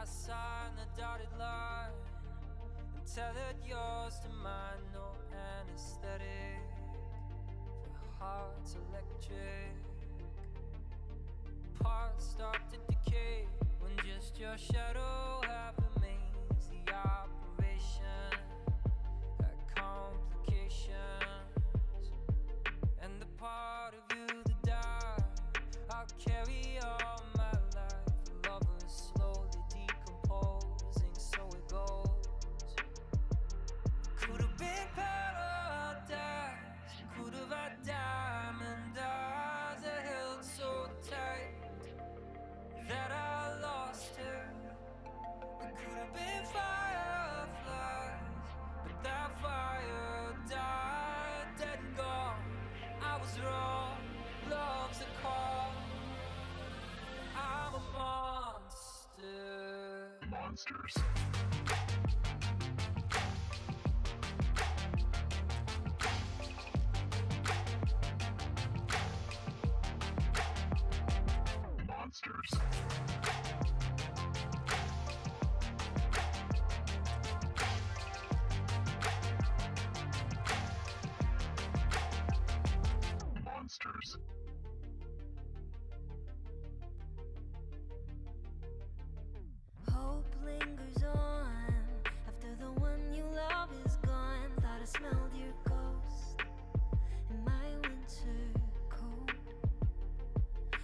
I sign the dotted line and tethered yours to mine. No anesthetic for hearts electric. Parts start to decay when just your shadow half remains. The operation had complications, and the part of you that died I'll carry all my life. Lovers slowly decomposing, so it goes. Could have been paradise, could have had diamond eyes that held so tight that I lost her. It could have been fireflies, but that fire died, dead and gone. I was wrong, love's a call. I'm a monster. Monsters. Monsters. Monsters. Hope lingers on after the one you love is gone. Thought I smelled your ghost in my winter coat,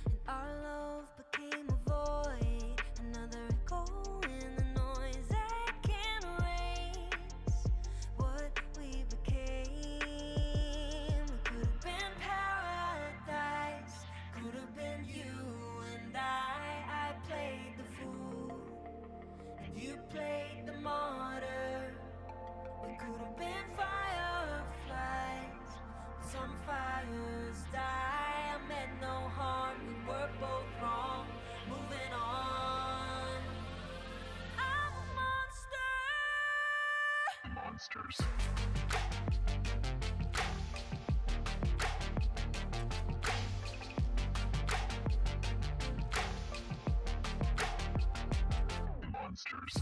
and our love became a void, another echo in the noise that can't erase what we became. It could have been paradise, could have been you and I played the fool, and you played the martyr. We could have been fireflies, but some fires die. I meant no harm, we were both wrong. Moving on. I'm a monster. Monsters. Monsters.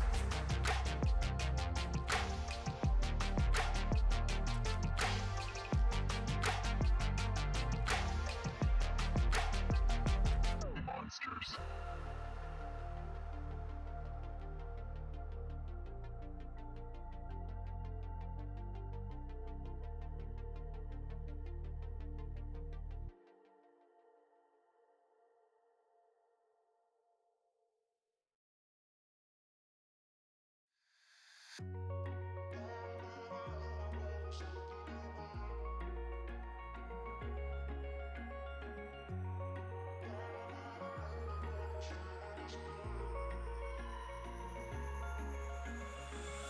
Monsters.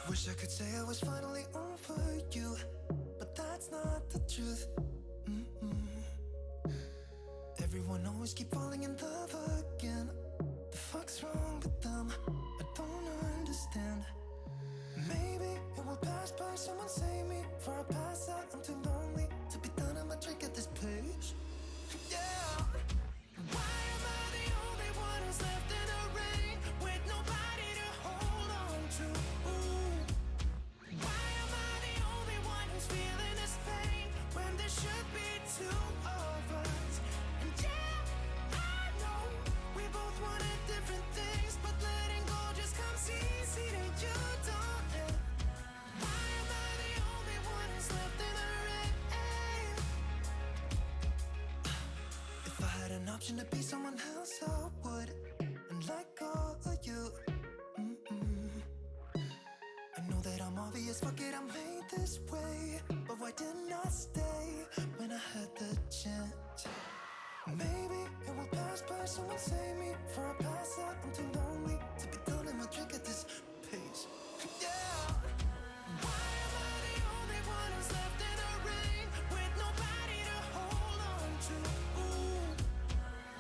Wish I could say I was finally over you, but that's not the truth. Everyone always keep falling in love again. The fuck's wrong with them? I don't understand. Maybe it will pass by. Someone save me before I pass out. I'm too lonely to be done. I'm a drink at this place. Yeah. Why am I the only one who's left in the rain with nobody to hold on to? Why am I the only one who's feeling this pain when there should be two of us? And yeah, I know we both wanted different things, but letting go just comes easy to you, don't it? Why am I the only one who's left in the rain? If I had an option to be someone else, I would, and let go of you. I know that I'm obvious, fuck it, I'm made this way. But why didn't I stay when I had the chance? Maybe it will pass by. Someone save me before I pass out. I'm too lonely to be done. I'm a drink at this pace. Yeah. Why am I the only one who's left in the rain with nobody to hold on to?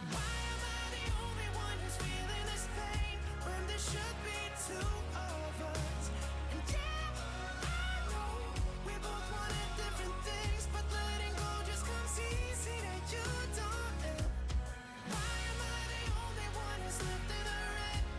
Why am I the only one who's feeling this pain when there should be two of us? And yeah, I know we both wanted different things, but letting go just comes easy to you, don't it? Why am I the only one who's left in the rain?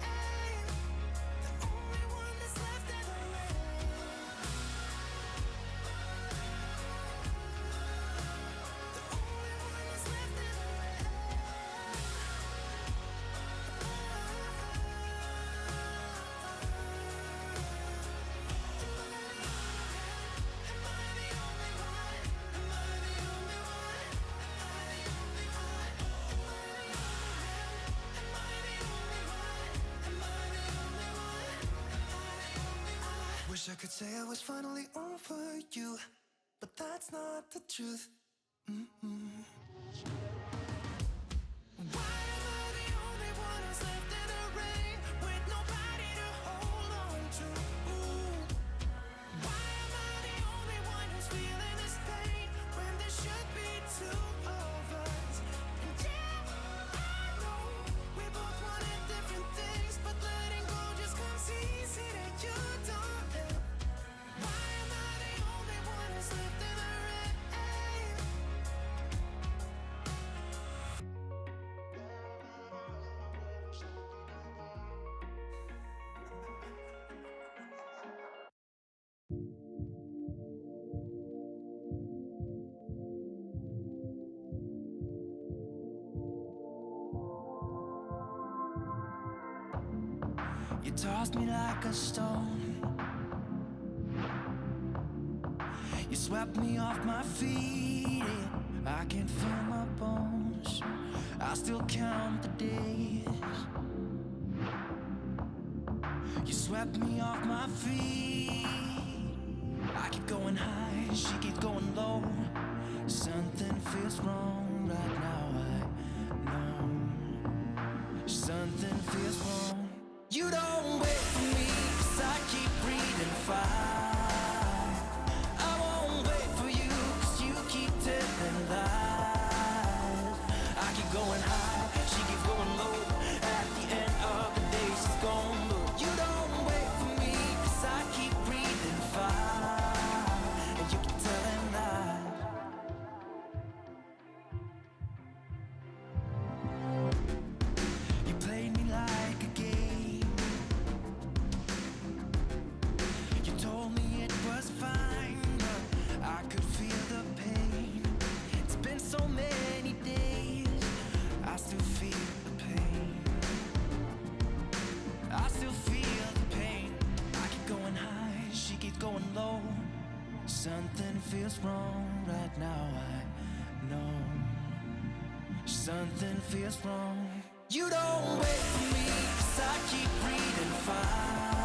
wish I could say I was finally over you, but that's not the truth. Why am I the only one who's left in the rain with nobody to hold on to? Why am I the only one who's feeling this pain when there should be two of us? And yeah, I know we both wanted different things, but letting go just comes easy that you don't know. Why am I the only one who's left in the rain? You tossed me like a stone. You swept me off my feet. I can't feel my bones. I still count the days. You swept me off my feet. I keep going high, she keeps going low. Something feels wrong right now, I know. Something feels wrong. You don't wait for me, 'cause I keep breathing fire. I won't wait for you, 'cause you keep telling lies. I keep going high, she keeps going low. At the end of the day, she's gone. But you don't wait for me, 'cause I keep breathing fire. And you keep telling lies. You played me like a game. You told me it was fine, but I could feel the pain. It's been so many days, I still feel the pain. I still feel the pain. I keep going high, she keeps going low. Something feels wrong right now, I know. Something feels wrong. You don't wait for me, 'cause I keep breathing fire.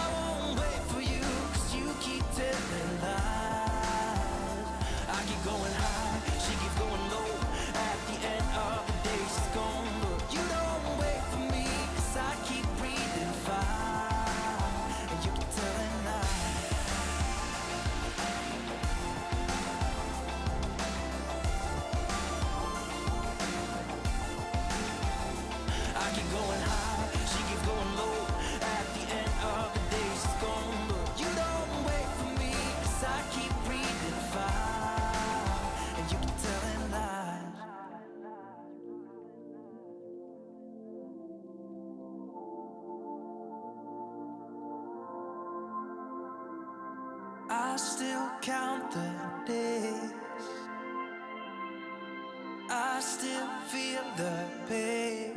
I won't wait for you, 'cause you keep telling lies. I keep going high, she keeps going low. At the end of the day, she's gone. But you don't wait for me, 'cause I keep breathing fire. And you keep telling lies. I keep going high, she keeps going low. At the end of the day, she's gone. But you don't wait for me, 'cause I keep breathing fire. And you keep telling lies. I still count the days. I still feel the pain.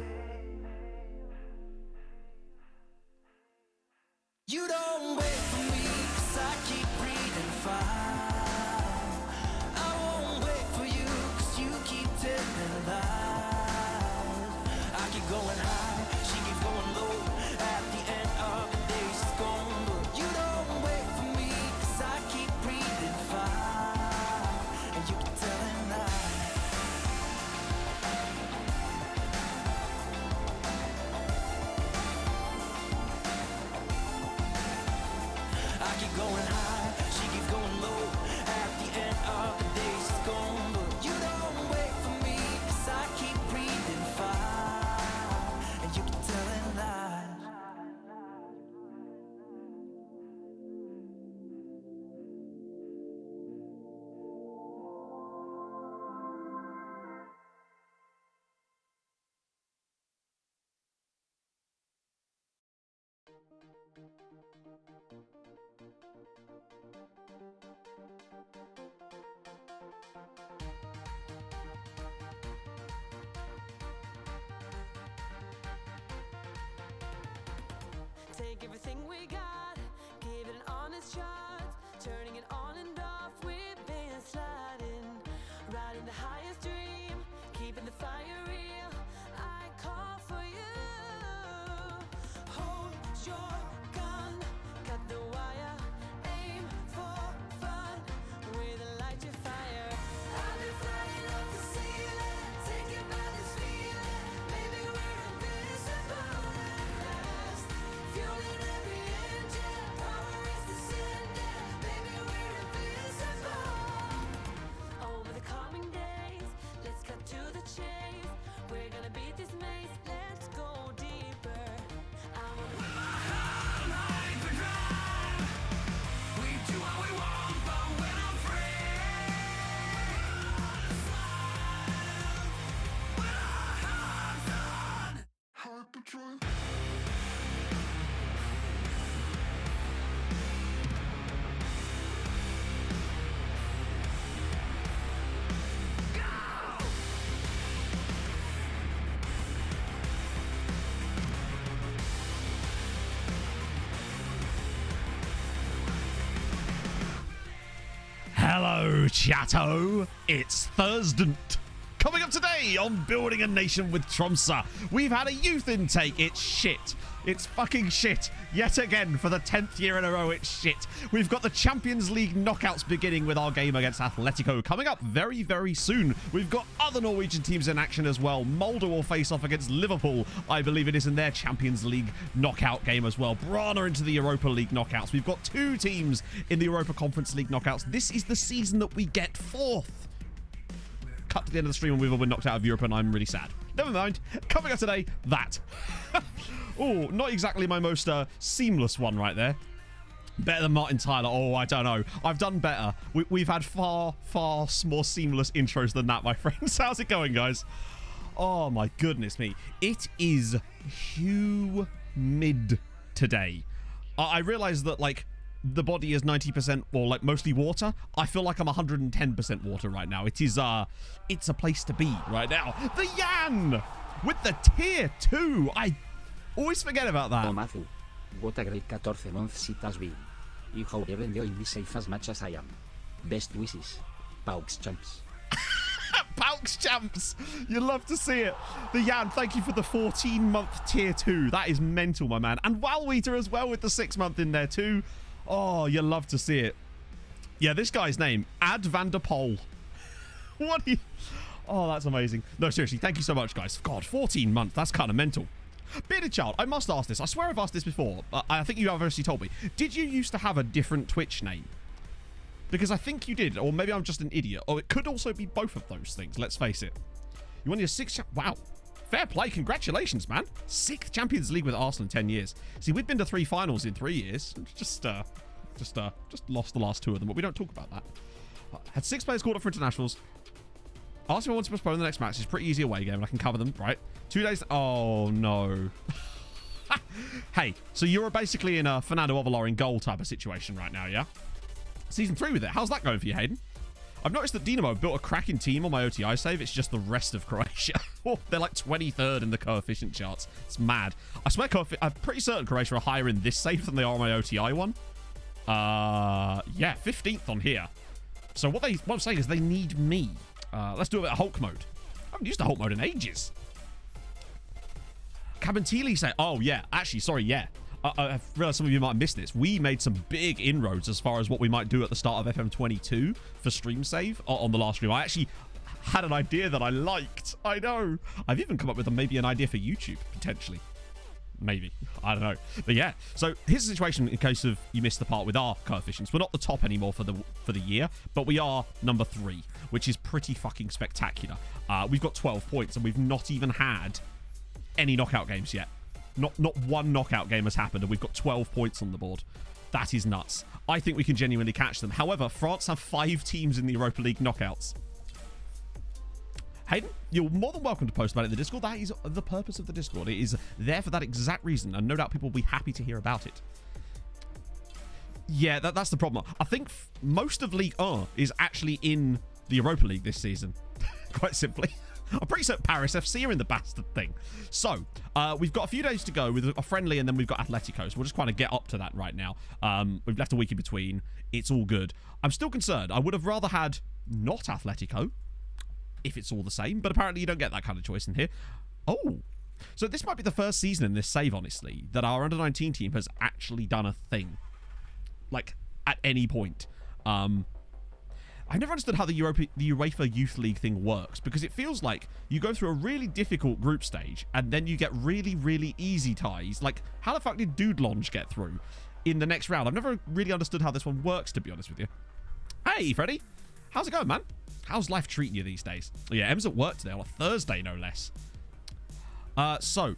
You don't wait for me, 'cause I keep breathing fire. I won't wait for you, 'cause you keep telling lies. I keep going high, she keeps going low. At the end of the day, she's gone. But you don't wait for me, 'cause I keep breathing fire. And you keep telling lies. I keep going high, she keeps going low. At the end of the day, she's gone. But you don't wait for me, 'cause I keep breathing fire. And you keep telling lies. Take everything we got, give it an honest shot. Turning it on and off, we've been sliding. Riding the highest dream, keeping the fire real. I call for you. Hold your gun, cut the Hello, chatto. It's Thursday. Coming up today on Building a Nation with Tromso, we've had a youth intake. It's shit. It's fucking shit. Yet again, for the 10th year in a row, it's shit. We've got the Champions League knockouts beginning with our game against Atletico coming up very, very soon. We've got other Norwegian teams in action as well. Molde will face off against Liverpool. I believe it is in their Champions League knockout game as well. Brana into the Europa League knockouts. We've got 2 teams in the Europa Conference League knockouts. This is the season that we get 4th. Cut to the end of the stream and we've all been knocked out of Europe and I'm really sad. Never mind. Coming up today, that. Oh, not exactly my most seamless one right there. Better than Martin Tyler. Oh, I don't know. I've done better. We've had far more seamless intros than that, my friends. How's it going, guys? Oh, my goodness me. It is humid today. I realize that, like, the body is 90% or like mostly water. I feel like I'm 110% water right now. It is it's a place to be right now. The Jan with the tier 2. I always forget about that. Matthew, what a great 14 months it has been. You have even enjoyed me safe as much as I am. Best wishes. Paux champs. Paux champs. You love to see it. The Jan, thank you for the 14-month tier 2. That is mental, my man. And Walweeter as well with the 6-month in there too. Oh, you love to see it. Yeah, this guy's name, Ad van der Pol. What are you... Oh, that's amazing. No, seriously, thank you so much, guys. God, 14 months. That's kind of mental. Bearded Child, I must ask this. I swear I've asked this before. I think you have actually told me. Did you used to have a different Twitch name? Because I think you did, or maybe I'm just an idiot. Or it could also be both of those things, let's face it. You won your 6th... Wow. Fair play. Congratulations, man. 6th Champions League with Arsenal in 10 years. See, we've been to 3 finals in 3 years. Just lost the last 2 of them, but we don't talk about that. Had 6 players called up for internationals. Asked if I want to postpone the next match. It's a pretty easy away game, and I can cover them, right? 2 days... Oh, no. Hey, so you're basically in a Fernando Ovalar in goal type of situation right now, yeah? Season 3 with it. How's that going for you, Hayden? I've noticed that Dinamo built a cracking team on my OTI save. It's just the rest of Croatia. Oh, they're like 23rd in the coefficient charts. It's mad. I swear I'm pretty certain Croatia are higher in this save than they are on my OTI one. Yeah, 15th on here. So what I'm saying is they need me. Let's do a bit of Hulk mode. I haven't used the Hulk mode in ages. Cabantili say, oh yeah, actually, sorry, yeah. I realized some of you might have missed this. We made some big inroads as far as what we might do at the start of FM22 for stream save on the last stream. I actually had an idea that I liked. I know. I've even come up with maybe an idea for YouTube, potentially. Maybe. I don't know. But yeah. So here's the situation in case of you missed the part with our coefficients. We're not the top anymore for the year, but we are number 3, which is pretty fucking spectacular. We've got 12 points and we've not even had any knockout games yet. Not one knockout game has happened and we've got 12 points on the board. That is nuts. I think we can genuinely catch them. However, France have 5 teams in the Europa League knockouts. Hayden, you're more than welcome to post about it in the Discord. That is the purpose of the Discord. It is there for that exact reason, and no doubt people will be happy to hear about it. Yeah, that's the problem. I think most of League 1 is actually in the Europa League this season. Quite simply. I'm pretty certain Paris FC are in the bastard thing. So, we've got a few days to go with a friendly, and then we've got Atletico. So we'll just kind of get up to that right now. We've left a week in between. It's all good. I'm still concerned. I would have rather had not Atletico, if it's all the same. But apparently you don't get that kind of choice in here. Oh. So this might be the first season in this save, honestly, that our under-19 team has actually done a thing. Like, at any point. I've never understood how the UEFA Youth League thing works, because it feels like you go through a really difficult group stage and then you get really, really easy ties. Like, how the fuck did Dude Lounge get through in the next round? I've never really understood how this one works, to be honest with you. Hey, Freddie. How's it going, man? How's life treating you these days? Oh, yeah, Em's at work today on a Thursday, no less. So,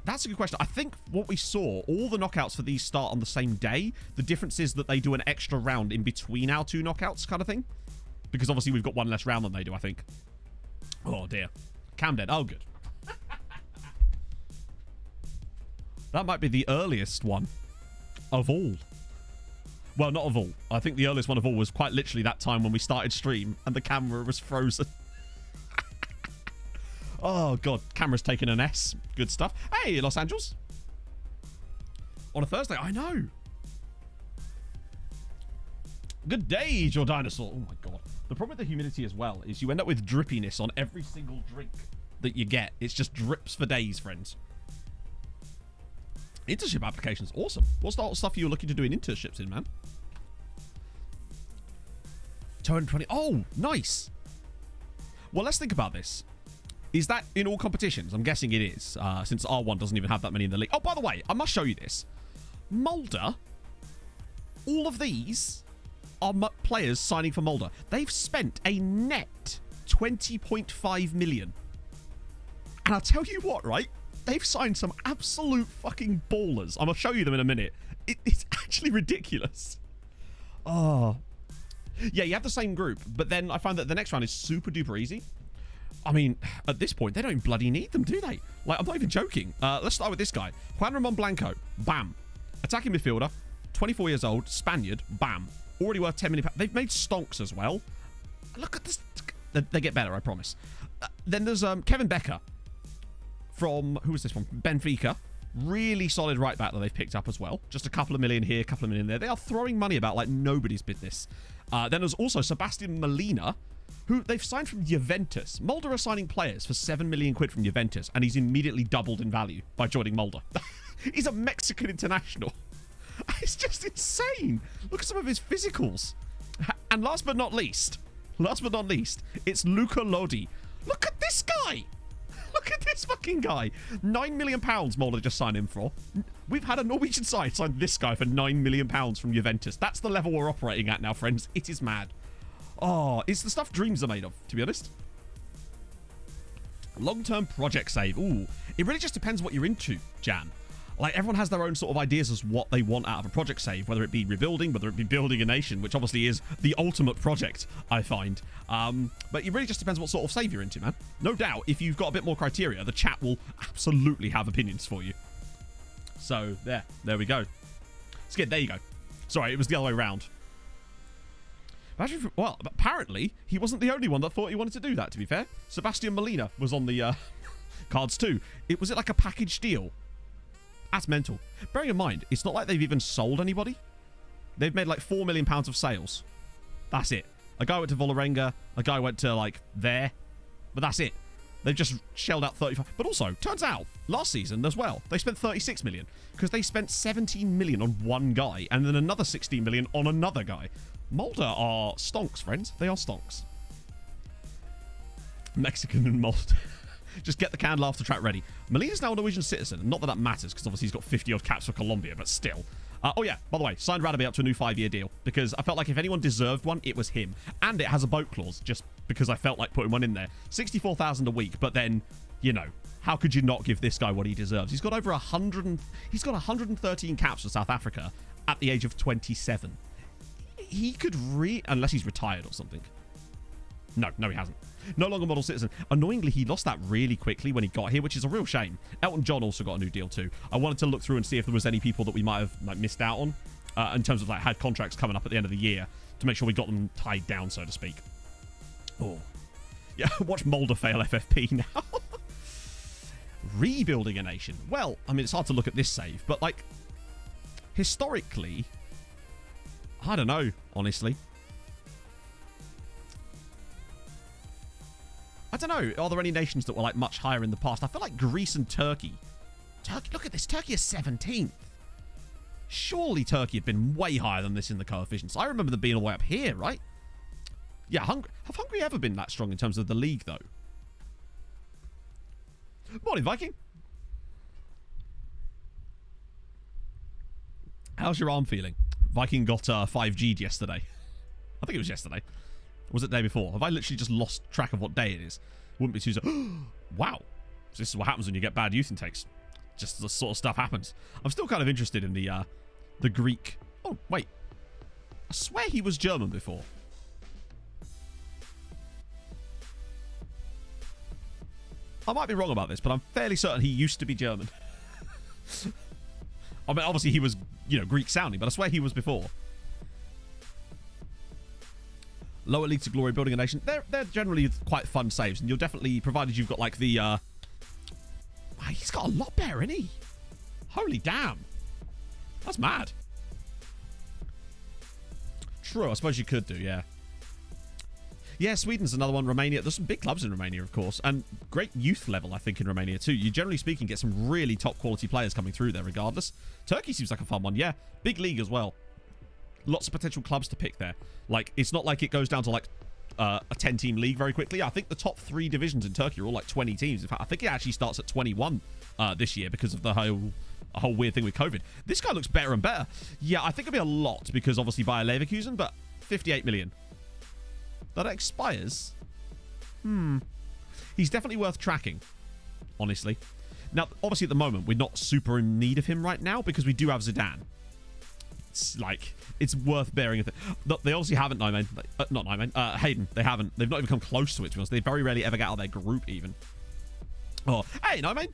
that's a good question. I think what we saw, all the knockouts for these start on the same day. The difference is that they do an extra round in between our 2 knockouts kind of thing. Because obviously we've got one less round than they do, I think. Oh, dear. Cam dead. Oh, good. That might be the earliest one of all. Well, not of all. I think the earliest one of all was quite literally that time when we started stream and the camera was frozen. Oh, God. Camera's taking an S. Good stuff. Hey, Los Angeles. On a Thursday. I know. Good day, your dinosaur. Oh, my God. The problem with the humidity as well is you end up with drippiness on every single drink that you get. It's just drips for days, friends. Internship applications. Awesome. What sort of stuff are you looking to do in internships in, man? 220. Oh, nice. Well, let's think about this. Is that in all competitions? I'm guessing it is, since R1 doesn't even have that many in the league. Oh, by the way, I must show you this. Mulder, all of these are players signing for Mulder. They've spent a net 20.5 million. And I'll tell you what, right? They've signed some absolute fucking ballers. I'm going to show you them in a minute. It's actually ridiculous. Oh. Yeah, you have the same group, but then I find that the next round is super duper easy. I mean, at this point, they don't bloody need them, do they? Like, I'm not even joking. Let's start with this guy. Juan Ramon Blanco. Bam. Attacking midfielder. 24 years old. Spaniard. Bam. Already worth 10 million. They've made stonks as well. Look at this. They get better, I promise. Then there's Kevin Becker. From, who is this one? Benfica. Really solid right back that they've picked up as well. Just a couple of million here, a couple of million there. They are throwing money about like nobody's business. Then there's also Sebastian Molina, who they've signed from Juventus. Mulder are signing players for 7 million quid from Juventus, and he's immediately doubled in value by joining Mulder. He's a Mexican international. It's just insane. Look at some of his physicals. And last but not least, it's Luca Lodi. Look at this guy. Look at this fucking guy. £9 million Mulder just signed him for. We've had a Norwegian side sign this guy for £9 million from Juventus. That's the level we're operating at now, friends. It is mad. Oh, it's the stuff dreams are made of, to be honest. Long-term project save. Ooh, it really just depends what you're into, Jan. Like, everyone has their own sort of ideas as what they want out of a project save, whether it be rebuilding, whether it be building a nation, which obviously is the ultimate project, I find. But it really just depends what sort of save you're into, man. No doubt, if you've got a bit more criteria, the chat will absolutely have opinions for you. So, there we go. Skid, there you go. Sorry, it was the other way around. Well, apparently, he wasn't the only one that thought he wanted to do that, to be fair. Sebastian Molina was on the cards too. Was it like a package deal? That's mental. Bearing in mind, it's not like they've even sold anybody. They've made like £4 million of sales. That's it. A guy went to Vålerenga. A guy went to like there. But that's it. They've just shelled out 35. But also, turns out, last season as well, they spent 36 million. Because they spent 17 million on one guy. And then another 16 million on another guy. Mulder are stonks, friends. They are stonks. Mexican and Mulder. Just get the canned laughter track ready. Molina's now a Norwegian citizen. Not that that matters, because obviously he's got 50-odd caps for Colombia, but still. Oh yeah, by the way, signed Radaby up to a new 5-year deal, because I felt like if anyone deserved one, it was him. And it has a boat clause, just because I felt like putting one in there. 64,000 a week, but then, you know, how could you not give this guy what he deserves? He's got over 100... He's got 113 caps for South Africa at the age of 27. He could unless he's retired or something. No, he hasn't. No longer model citizen. Annoyingly, he lost that really quickly when he got here, which is a real shame. Elton John also got a new deal too. I wanted to look through and see if there was any people that we might have like missed out on in terms of like had contracts coming up at the end of the year to make sure we got them tied down, so to speak. Oh, yeah. Watch Mulder fail FFP now. Rebuilding a nation. Well, I mean, it's hard to look at this save, but like historically, I don't know, honestly. I don't know. Are there any nations that were like much higher in the past? I feel like Greece and Turkey. Look at this. Turkey is 17th. Surely Turkey had been way higher than this in the coefficients. I remember them being all the way up here, right? Yeah, have Hungary ever been that strong in terms of the league, though? Morning, Viking. How's your arm feeling? Viking got 5G'd yesterday. I think it was yesterday. Or was it the day before? Have I literally just lost track of what day it is? Wouldn't be too... Wow. So this is what happens when you get bad youth intakes. Just the sort of stuff happens. I'm still kind of interested in the Greek... Oh, wait. I swear he was German before. I might be wrong about this, but I'm fairly certain he used to be German. I mean, obviously he was, you know, Greek sounding, but I swear he was before. Lower League to Glory, Building a Nation. They're generally quite fun saves, and you'll definitely, provided you've got like the, he's got a lot better, isn't he? Holy damn. That's mad. True, I suppose you could do, yeah. Yeah, Sweden's another one. Romania. There's some big clubs in Romania, of course. And great youth level, I think, in Romania, too. You, generally speaking, get some really top-quality players coming through there, regardless. Turkey seems like a fun one, yeah. Big league as well. Lots of potential clubs to pick there. Like, it's not like it goes down to, like, a 10-team league very quickly. I think the top 3 divisions in Turkey are all, like, 20 teams. In fact, I think it actually starts at 21 this year because of the whole weird thing with COVID. This guy looks better and better. Yeah, I think it'll be a lot because, obviously, Bayer Leverkusen, but 58 million. That expires. He's definitely worth tracking, honestly. Now, obviously, at the moment, we're not super in need of him right now because we do have Zidane. It's like, it's worth bearing. They obviously haven't, not Nyman, Hayden. They haven't. They've not even come close to it, to be honest. They very rarely ever get out of their group, even. Oh, hey, Nyman.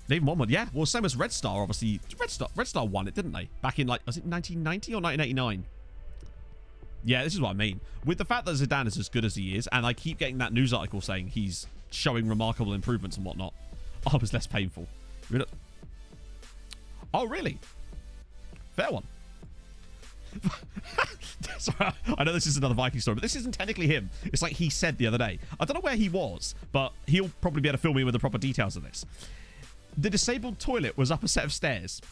They even won one. Yeah, well, same as Red Star, obviously. Red Star won it, didn't they? Back in, like, was it 1990 or 1989? Yeah, this is what I mean. With the fact that Zidane is as good as he is, and I keep getting that news article saying he's showing remarkable improvements and whatnot, I was less painful. Oh, really? Fair one. Sorry, I know this is another Viking story, but this isn't technically him. It's like he said the other day. I don't know where he was, but he'll probably be able to fill me in with the proper details of this. The disabled toilet was up a set of stairs.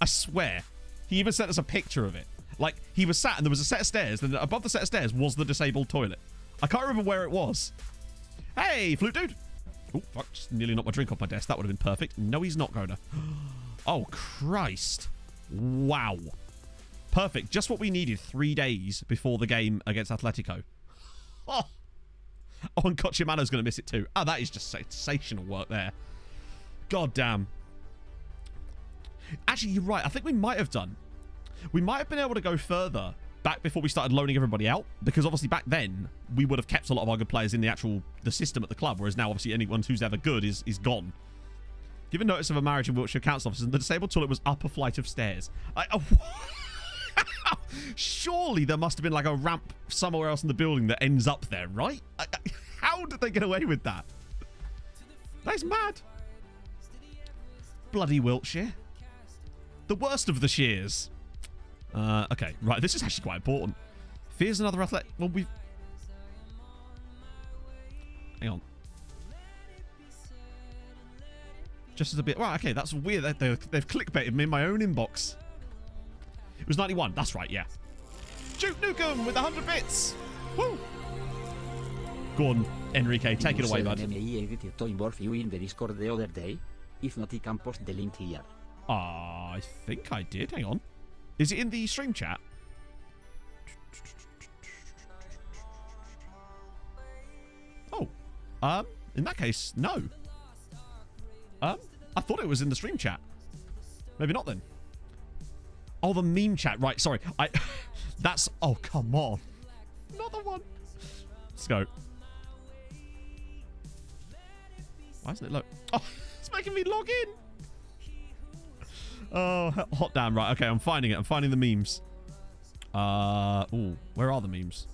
I swear. He even sent us a picture of it. Like, he was sat and there was a set of stairs, and above the set of stairs was the disabled toilet. I can't remember where it was. Hey, Flute Dude. Oh, fuck, just nearly knocked my drink off my desk. That would have been perfect. No, he's not going to. Oh, Christ. Wow. Perfect. Just what we needed 3 days before the game against Atletico. Oh, and Cochimano's going to miss it too. Oh, that is just sensational work there. God damn. Actually, you're right. I think we might have done. We might have been able to go further back before we started loaning everybody out, because obviously back then we would have kept a lot of our good players in the system at the club, whereas now obviously anyone who's ever good is gone. Given notice of a marriage in Wiltshire council offices, and the disabled toilet was up a flight of stairs. Surely there must have been like a ramp somewhere else in the building that ends up there, right? How did they get away with that? That's mad. Bloody Wiltshire. The worst of the shears. Okay, right. This is actually quite important. Fears another athletic. Well, we've. Hang on. Just as a bit. Well, okay, that's weird. They've clickbaited me in my own inbox. It was 91. That's right, yeah. Duke Nukem with 100 bits. Woo! Go on, Enrique. Take it away, bud. To involve you in the Discord the other day. If not, you can post the link here. I think I did. Hang on. Is it in the stream chat? Oh. In that case, no. I thought it was in the stream chat. Maybe not then. Oh, the meme chat. Right, sorry. That's... Oh, come on. Another one. Let's go. Why isn't it look? Oh, it's making me log in. Oh, hot damn. Right, okay, I'm finding it. I'm finding the memes. Ooh, where are the memes?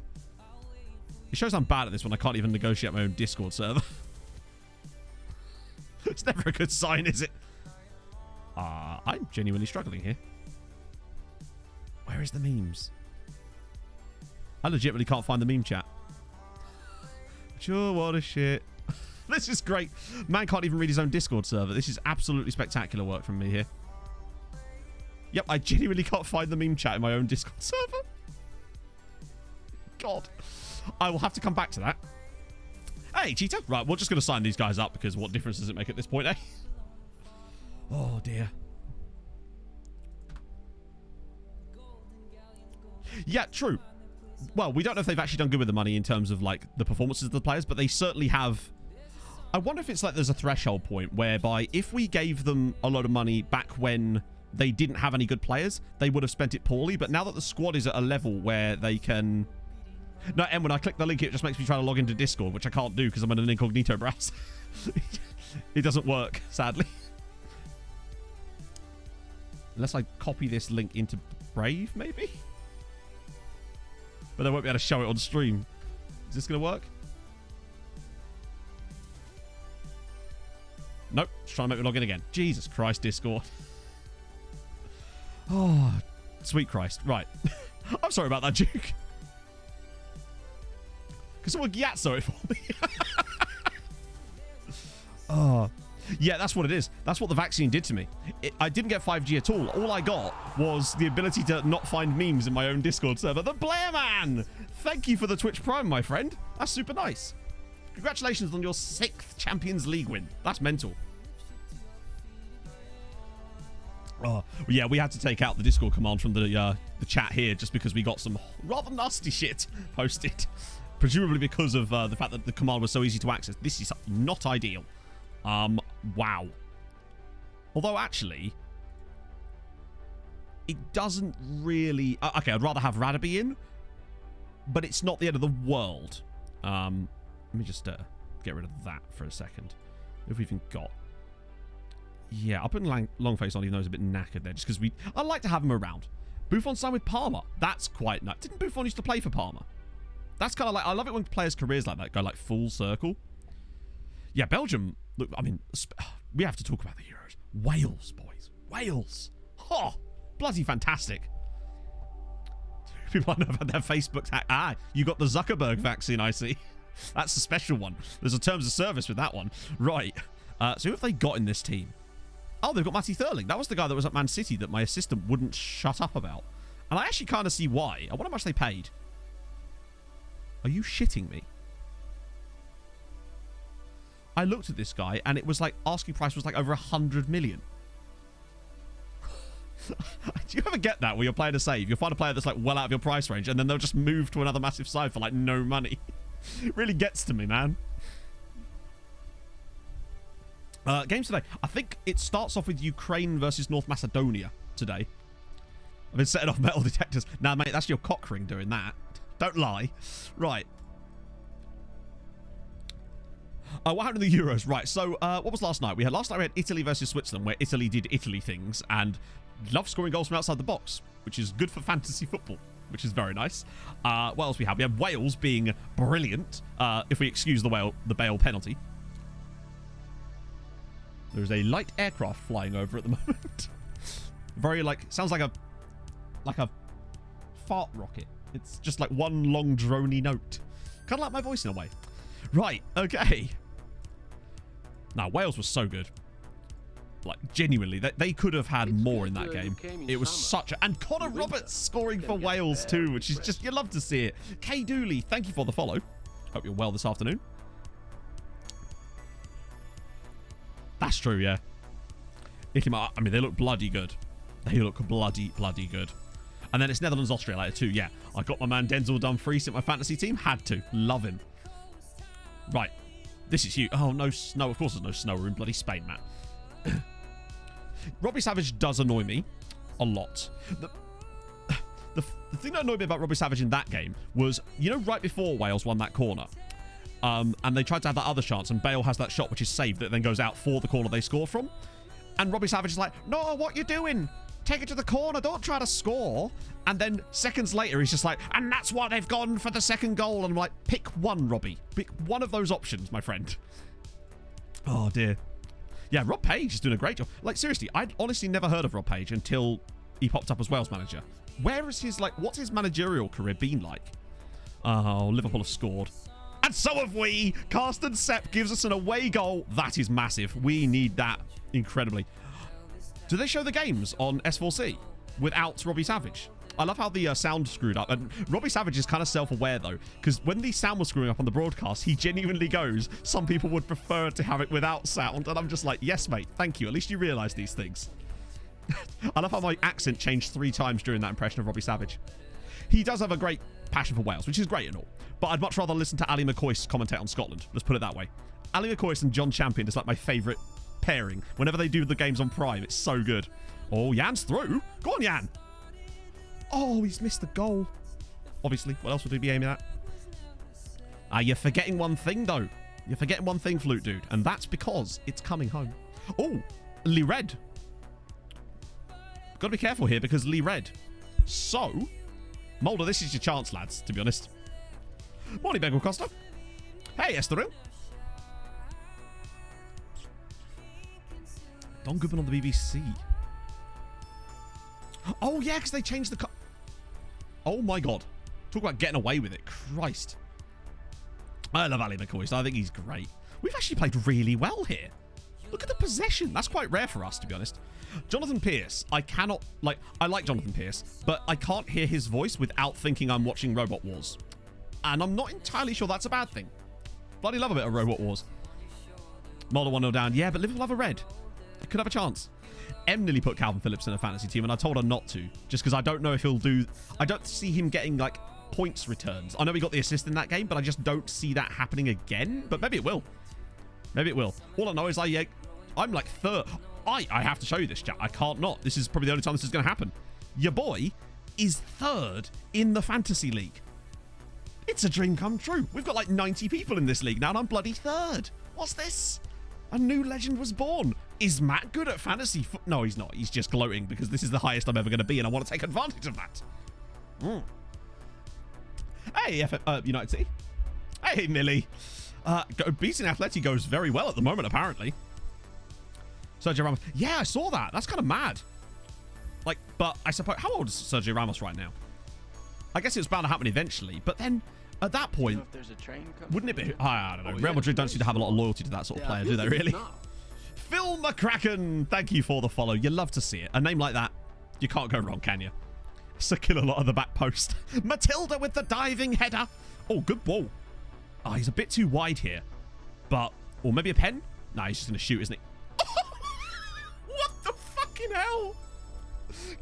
It shows I'm bad at this when I can't even negotiate my own Discord server. It's never a good sign, is it? I'm genuinely struggling here. Where is the memes? I legitimately can't find the meme chat. Sure, what a shit. This is great. Man can't even read his own Discord server. This is absolutely spectacular work from me here. Yep, I genuinely can't find the meme chat in my own Discord server. God. I will have to come back to that. Hey, Cheetah. Right, we're just going to sign these guys up because what difference does it make at this point, eh? Oh, dear. Yeah, true. Well, we don't know if they've actually done good with the money in terms of, like, the performances of the players, but they certainly have... I wonder if it's like there's a threshold point whereby if we gave them a lot of money back when they didn't have any good players, they would have spent it poorly. But now that the squad is at a level where they can... No, and when I click the link, it just makes me try to log into Discord, which I can't do because I'm in an incognito browser. It doesn't work, sadly. Unless I copy this link into Brave, maybe? But I won't be able to show it on stream. Is this going to work? Nope. Just trying to make me log in again. Jesus Christ, Discord. Oh, sweet Christ. Right. I'm sorry about that, Duke. Can someone Gyatso it for me? Oh. Yeah, that's what it is. That's what the vaccine did to me. I didn't get 5G at all. All I got was the ability to not find memes in my own Discord server. The Blair Man! Thank you for the Twitch Prime, my friend. That's super nice. Congratulations on your 6th Champions League win. That's mental. Oh, yeah, we had to take out the Discord command from the chat here just because we got some rather nasty shit posted. Presumably because of the fact that the command was so easy to access. This is not ideal. Wow. Although, actually, it doesn't really... okay, I'd rather have Radaby in, but it's not the end of the world. Let me just get rid of that for a second. What have we even got? Yeah, I'll put Longface on, even though he's a bit knackered there, just because I like to have him around. Buffon signed with Parma. That's quite nice. Didn't Buffon used to play for Parma? That's kind of like... I love it when players' careers like that go, like, full circle. Yeah, Belgium... Look, I mean, we have to talk about the Euros. Wales, boys. Wales. Oh, bloody fantastic. People I know about their Facebook tag. Ah, you got the Zuckerberg vaccine, I see. That's a special one. There's a terms of service with that one. Right. So who have they got in this team? Oh, they've got Matty Thurling. That was the guy that was at Man City that my assistant wouldn't shut up about. And I actually kind of see why. I wonder how much they paid. Are you shitting me? I looked at this guy and it was like asking price was like over 100 million. Do you ever get that where you're playing a save? You'll find a player that's like well out of your price range and then they'll just move to another massive side for like no money. It really gets to me, man. Games today. I think it starts off with Ukraine versus North Macedonia today. I've been setting off metal detectors. Nah, mate, that's your cock ring doing that. Don't lie. Right. What happened in the Euros? Right, so what was last night? Last night we had Italy versus Switzerland, where Italy did Italy things and loved scoring goals from outside the box, which is good for fantasy football, which is very nice. What else we have? We have Wales being brilliant, if we excuse the Bale penalty. There's a light aircraft flying over at the moment. Very sounds like a fart rocket. It's just like one long droney note. Kind of like my voice in a way. Right, okay. Now, Wales was so good. Like, genuinely, they could have had more in that game. It was such a... And Connor Roberts scoring for Wales too, which is just... You love to see it. Kay Dooley, thank you for the follow. Hope you're well this afternoon. That's true, yeah. I mean, they look bloody good. They look bloody good. And then it's Netherlands-Austria later too, yeah. I got my man Denzel Dumfries at my fantasy team. Had to. Love him. Right. This is huge. Oh, no snow. Of course there's no snow. We're in bloody Spain, man. Robbie Savage does annoy me a lot. The thing that annoyed me about Robbie Savage in that game was, you know, right before Wales won that corner, and they tried to have that other chance, and Bale has that shot which is saved that then goes out for the corner they score from. And Robbie Savage is like, no, what you doing? Take it to the corner. Don't try to score. And then seconds later, he's just like, and that's why they've gone for the second goal. And I'm like, pick one, Robbie. Pick one of those options, my friend. Oh, dear. Yeah, Rob Page is doing a great job. Like, seriously, I'd honestly never heard of Rob Page until he popped up as Wales manager. Where is his, what's his managerial career been like? Oh, Liverpool have scored. And so have we. Carsten Sepp gives us an away goal. That is massive. We need that incredibly. Do they show the games on S4C without Robbie Savage? I love how the sound screwed up. And Robbie Savage is kind of self-aware, though, because when the sound was screwing up on the broadcast, he genuinely goes, some people would prefer to have it without sound. And I'm just like, yes, mate, thank you. At least you realise these things. I love how my accent changed 3 times during that impression of Robbie Savage. He does have a great passion for Wales, which is great and all. But I'd much rather listen to Ali McCoist commentate on Scotland. Let's put it that way. Ali McCoist and John Champion is like my favourite pairing. Whenever they do the games on Prime, it's so good. Oh, Jan's through. Go on, Jan. Oh, he's missed the goal. Obviously, what else would he be aiming at? You're forgetting one thing, though. You're forgetting one thing, Flute Dude, and that's because it's coming home. Oh, Lee Red. Got to be careful here because Lee red. So, Mulder, this is your chance, lads, to be honest. Morning, Bengal Costa. Hey, Estoril. Don Goodman on the BBC. Oh, yeah, because they changed the... Oh, my God. Talk about getting away with it. Christ. I love Ali McCoy, so I think he's great. We've actually played really well here. Look at the possession. That's quite rare for us, to be honest. Jonathan Pierce. I cannot... I like Jonathan Pierce, but I can't hear his voice without thinking I'm watching Robot Wars. And I'm not entirely sure that's a bad thing. Bloody love a bit of Robot Wars. Mulder 1-0 down. Yeah, but Liverpool have a red. It could have a chance. Em nearly put Calvin Phillips in a fantasy team, and I told her not to, just because I don't know if he'll do... I don't see him getting, like, points returns. I know he got the assist in that game, but I just don't see that happening again. But maybe it will. Maybe it will. All I know is I'm like third. I have to show you this, chat. I can't not. This is probably the only time this is going to happen. Your boy is third in the fantasy league. It's a dream come true. We've got like 90 people in this league now, and I'm bloody third. What's this? A new legend was born. Is Matt good at fantasy? No, he's not. He's just gloating because this is the highest I'm ever going to be, and I want to take advantage of that. Hey, United City. Hey, Millie. Beating Atleti goes very well at the moment, apparently. Sergio Ramos. Yeah, I saw that. That's kind of mad. Like, but I suppose... How old is Sergio Ramos right now? I guess it was bound to happen eventually, but then at that point... If there's a train coming, wouldn't it be... I don't know. Real Madrid don't seem to have a lot of loyalty to that sort of player, do they, really? Phil McCracken, thank you for the follow. You love to see it. A name like that, you can't go wrong, can you? It's a kill a lot of the back post. Matilda with the diving header. Oh, good ball. Oh, he's a bit too wide here. But... Or maybe a pen? No, he's just going to shoot, isn't he? What the fucking hell?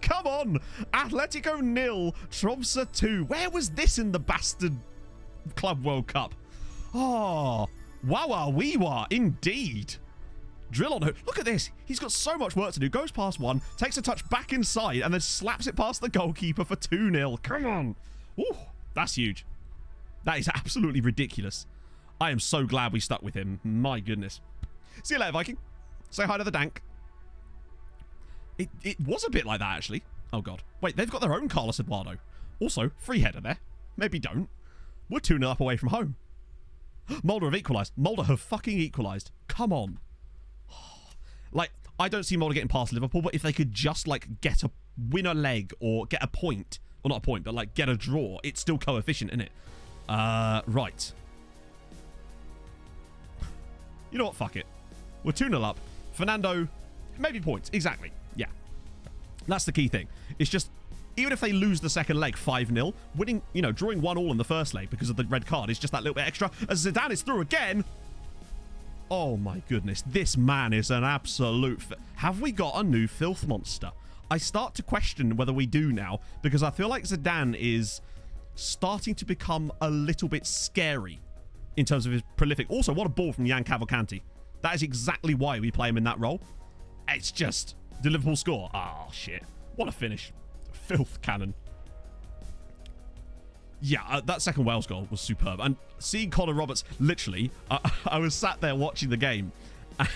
Come on. Atletico 0, Tromsø 2. Where was this in the bastard Club World Cup? Oh, wee-wah, indeed. Drill on hook. Look at this. He's got so much work to do. Goes past one, takes a touch back inside, and then slaps it past the goalkeeper for 2-0. Come on. Ooh, that's huge. That is absolutely ridiculous. I am so glad we stuck with him. My goodness. See you later, Viking. Say hi to the Dank. It was a bit like that, actually. Oh, God. Wait, they've got their own Carlos Eduardo. Also, free header there. Maybe don't. We're 2-0 up away from home. Mulder have equalised. Mulder have fucking equalised. Come on. Like, I don't see Mulder getting past Liverpool, but if they could just, like, win a leg or get a point, well, not a point, but, like, get a draw, it's still coefficient, isn't it? Right. You know what? Fuck it. We're 2-0 up. Fernando, maybe points. Exactly. Yeah. That's the key thing. It's just, even if they lose the second leg 5-0, winning, drawing 1-1 in the first leg because of the red card is just that little bit extra. As Zidane is through again. Oh my goodness. This man is an absolute... Have we got a new filth monster? I start to question whether we do now, because I feel like Zidane is starting to become a little bit scary in terms of his prolific... Also, what a ball from Jan Cavalcanti. That is exactly why we play him in that role. It's just... Did Liverpool score? Oh, shit. What a finish. Filth cannon. Yeah, that second Wales goal was superb. And seeing Connor Roberts, literally, I was sat there watching the game. And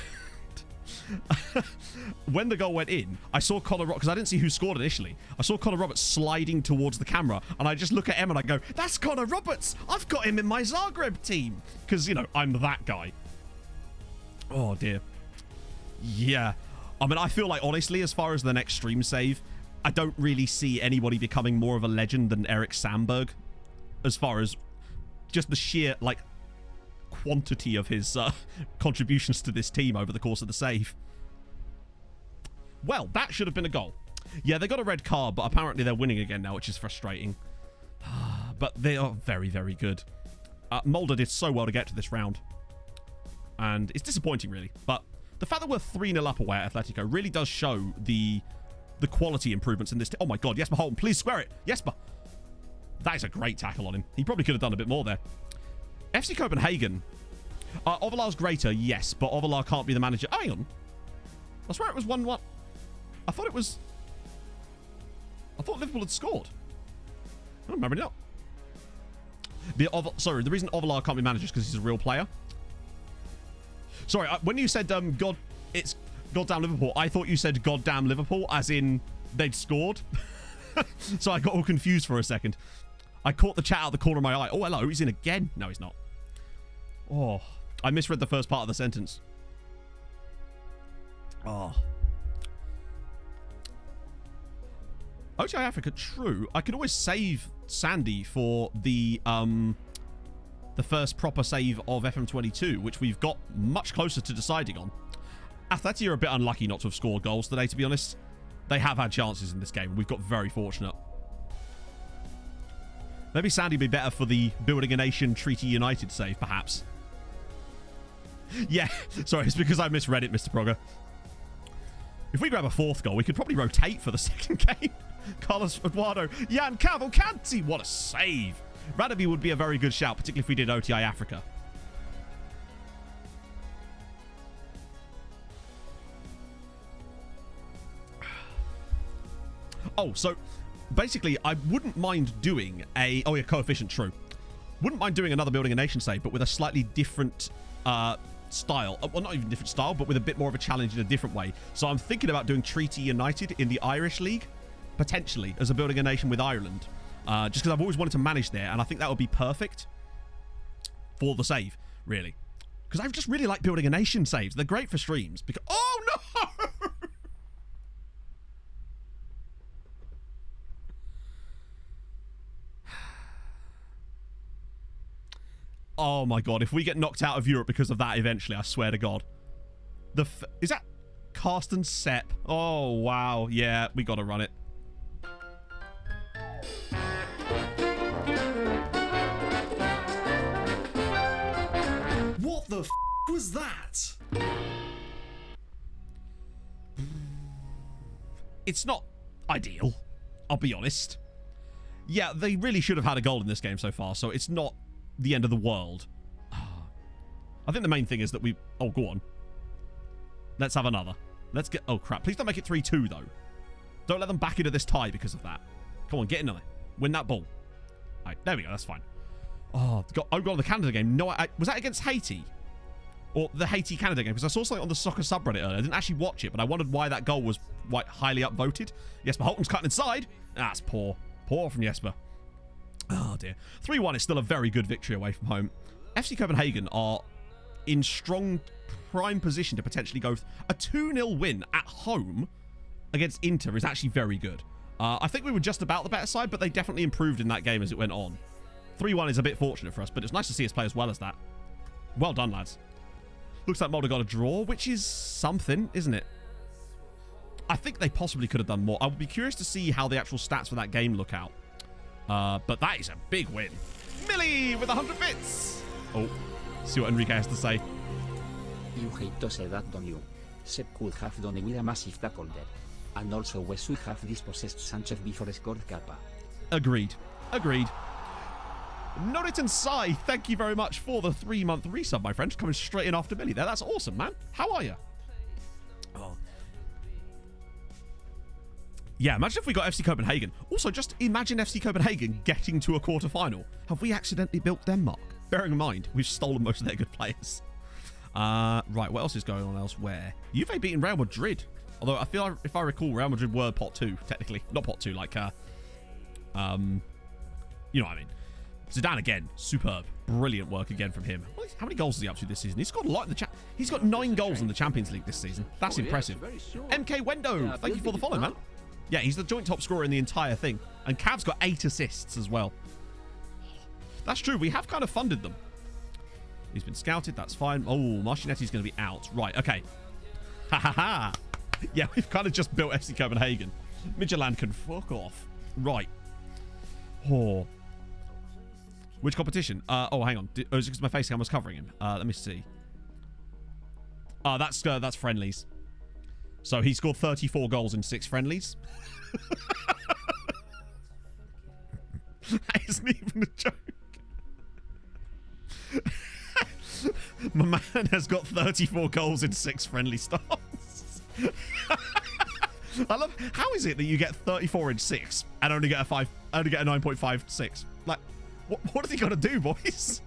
when the goal went in, I saw Connor Roberts, because I didn't see who scored initially. I saw Connor Roberts sliding towards the camera, and I just look at him and I go, that's Connor Roberts. I've got him in my Zagreb team. Because, I'm that guy. Oh, dear. Yeah. I mean, I feel like, honestly, as far as the next stream save, I don't really see anybody becoming more of a legend than Eric Sandberg. As far as just the sheer, quantity of his contributions to this team over the course of the save. Well, that should have been a goal. Yeah, they got a red card, but apparently they're winning again now, which is frustrating. But they are very, very good. Mulder did so well to get to this round. And it's disappointing, really. But the fact that we're 3-0 up away at Atletico really does show the quality improvements in this team. Oh, my God. Jesper Holm, please square it. Jesper. That is a great tackle on him. He probably could have done a bit more there. FC Copenhagen. Ovelar's greater, yes, but Ovelar can't be the manager. Oh, hang on. I swear it was 1-1. I thought Liverpool had scored. I don't remember it up. The reason Ovelar can't be manager is because he's a real player. Sorry, when you said it's goddamn Liverpool, I thought you said goddamn Liverpool, as in they'd scored. So I got all confused for a second. I caught the chat out of the corner of my eye. Oh, hello, he's in again. No, he's not. Oh, I misread the first part of the sentence. Oh. OTI Africa, true. I could always save Sandy for the first proper save of FM22, which we've got much closer to deciding on. Athletic are a bit unlucky not to have scored goals today, to be honest. They have had chances in this game. We've got very fortunate. Maybe Sandy would be better for the Building a Nation Treaty United save, perhaps. Yeah, sorry, it's because I misread it, Mr. Progger. If we grab a fourth goal, we could probably rotate for the second game. Carlos Eduardo, Jan Cavalcanti, what a save. Radaby would be a very good shout, particularly if we did OTI Africa. Oh, so basically, I wouldn't mind doing a... Oh, yeah, coefficient, true. Wouldn't mind doing another Building a Nation save, but with a slightly different style. Well, not even different style, but with a bit more of a challenge in a different way. So I'm thinking about doing Treaty United in the Irish League, potentially, as a Building a Nation with Ireland. Just because I've always wanted to manage there, and I think that would be perfect for the save, really. Because I just really like Building a Nation saves. They're great for streams. Because... Oh, no! Oh my god, if we get knocked out of Europe because of that eventually, I swear to god. Is that Carsten Sepp? Oh, wow. Yeah, we gotta run it. What the f was that? It's not ideal, I'll be honest. Yeah, they really should have had a goal in this game so far, so it's not the end of the world. I think the main thing is that we... Oh, go on. Let's have another. Let's get... Oh, crap. Please don't make it 3-2, though. Don't let them back into this tie because of that. Come on, get in there. Win that ball. All right, there we go. That's fine. Oh, got on the Canada game. No, was that against Haiti? Or the Haiti-Canada game? Because I saw something on the soccer subreddit earlier. I didn't actually watch it, but I wondered why that goal was quite highly upvoted. Jesper Holton's cutting inside. That's poor. Poor from Jesper. Oh, dear. 3-1 is still a very good victory away from home. FC Copenhagen are in strong prime position to potentially go... A 2-0 win at home against Inter is actually very good. I think we were just about the better side, but they definitely improved in that game as it went on. 3-1 is a bit fortunate for us, but it's nice to see us play as well as that. Well done, lads. Looks like Mulder got a draw, which is something, isn't it? I think they possibly could have done more. I would be curious to see how the actual stats for that game look out. But that is a big win. Millie with 100 bits. Oh, see what Enrique has to say. You hate to say that, don't you? Sepp could have done with a massive tackle there. And also we should have dispossessed Sanchez before scored Kappa. Agreed. Agreed. Noriton Sai, thank you very much for the 3-month resub, my friend. Coming straight in after Millie there. That's awesome, man. How are you? Oh. Yeah, imagine if we got FC Copenhagen. Also, just imagine FC Copenhagen getting to a quarter-final. Have we accidentally built Denmark? Bearing in mind, we've stolen most of their good players. Right, what else is going on elsewhere? Juve beating Real Madrid. Although, I feel like, if I recall, Real Madrid were pot 2, technically. Not pot 2, like, you know what I mean. Zidane again, superb. Brilliant work again from him. How many goals is he up to this season? He's scored a lot in the He's got 9 goals in the Champions League this season. That's impressive. MK Wendo, thank you for the follow, man. Yeah, he's the joint top scorer in the entire thing. And Cav's got 8 assists as well. That's true. We have kind of funded them. He's been scouted. That's fine. Oh, Marcinetti's going to be out. Right, okay. Ha ha ha. Yeah, we've kind of just built FC Copenhagen. Midtjylland can fuck off. Right. Oh. Which competition? Oh, hang on. Oh, is it because my face cam was covering him? Let me see. That's friendlies. So he scored 34 goals in 6 friendlies. That isn't even a joke. My man has got 34 goals in 6 friendly starts. I love. How is it that you get 34 in 6 and only get a 9.56? Like, what have you got to do, boys?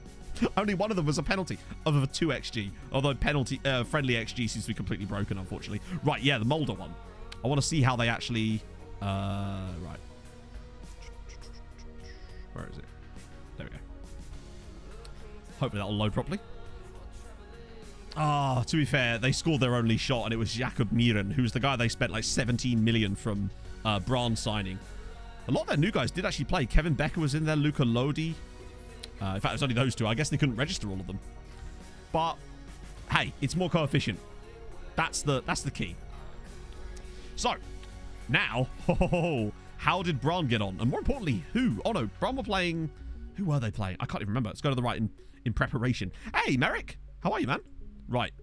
Only one of them was a penalty of a 2 XG. Although friendly XG seems to be completely broken, unfortunately. Right, yeah, the Mulder one. I want to see how they actually Right. Where is it? There we go. Hopefully that'll load properly. Ah, to be fair, they scored their only shot, and it was Jakob Miren, who's the guy they spent like 17 million from Brann signing. A lot of their new guys did actually play. Kevin Becker was in there, Luca Lodi. In fact, it was only those two. I guess they couldn't register all of them. But hey, it's more coefficient. That's the key. So now, how did Brann get on? And more importantly, who? Oh no, Brann were playing. Who were they playing? I can't even remember. Let's go to the right in preparation. Hey, Merrick, how are you, man? Right.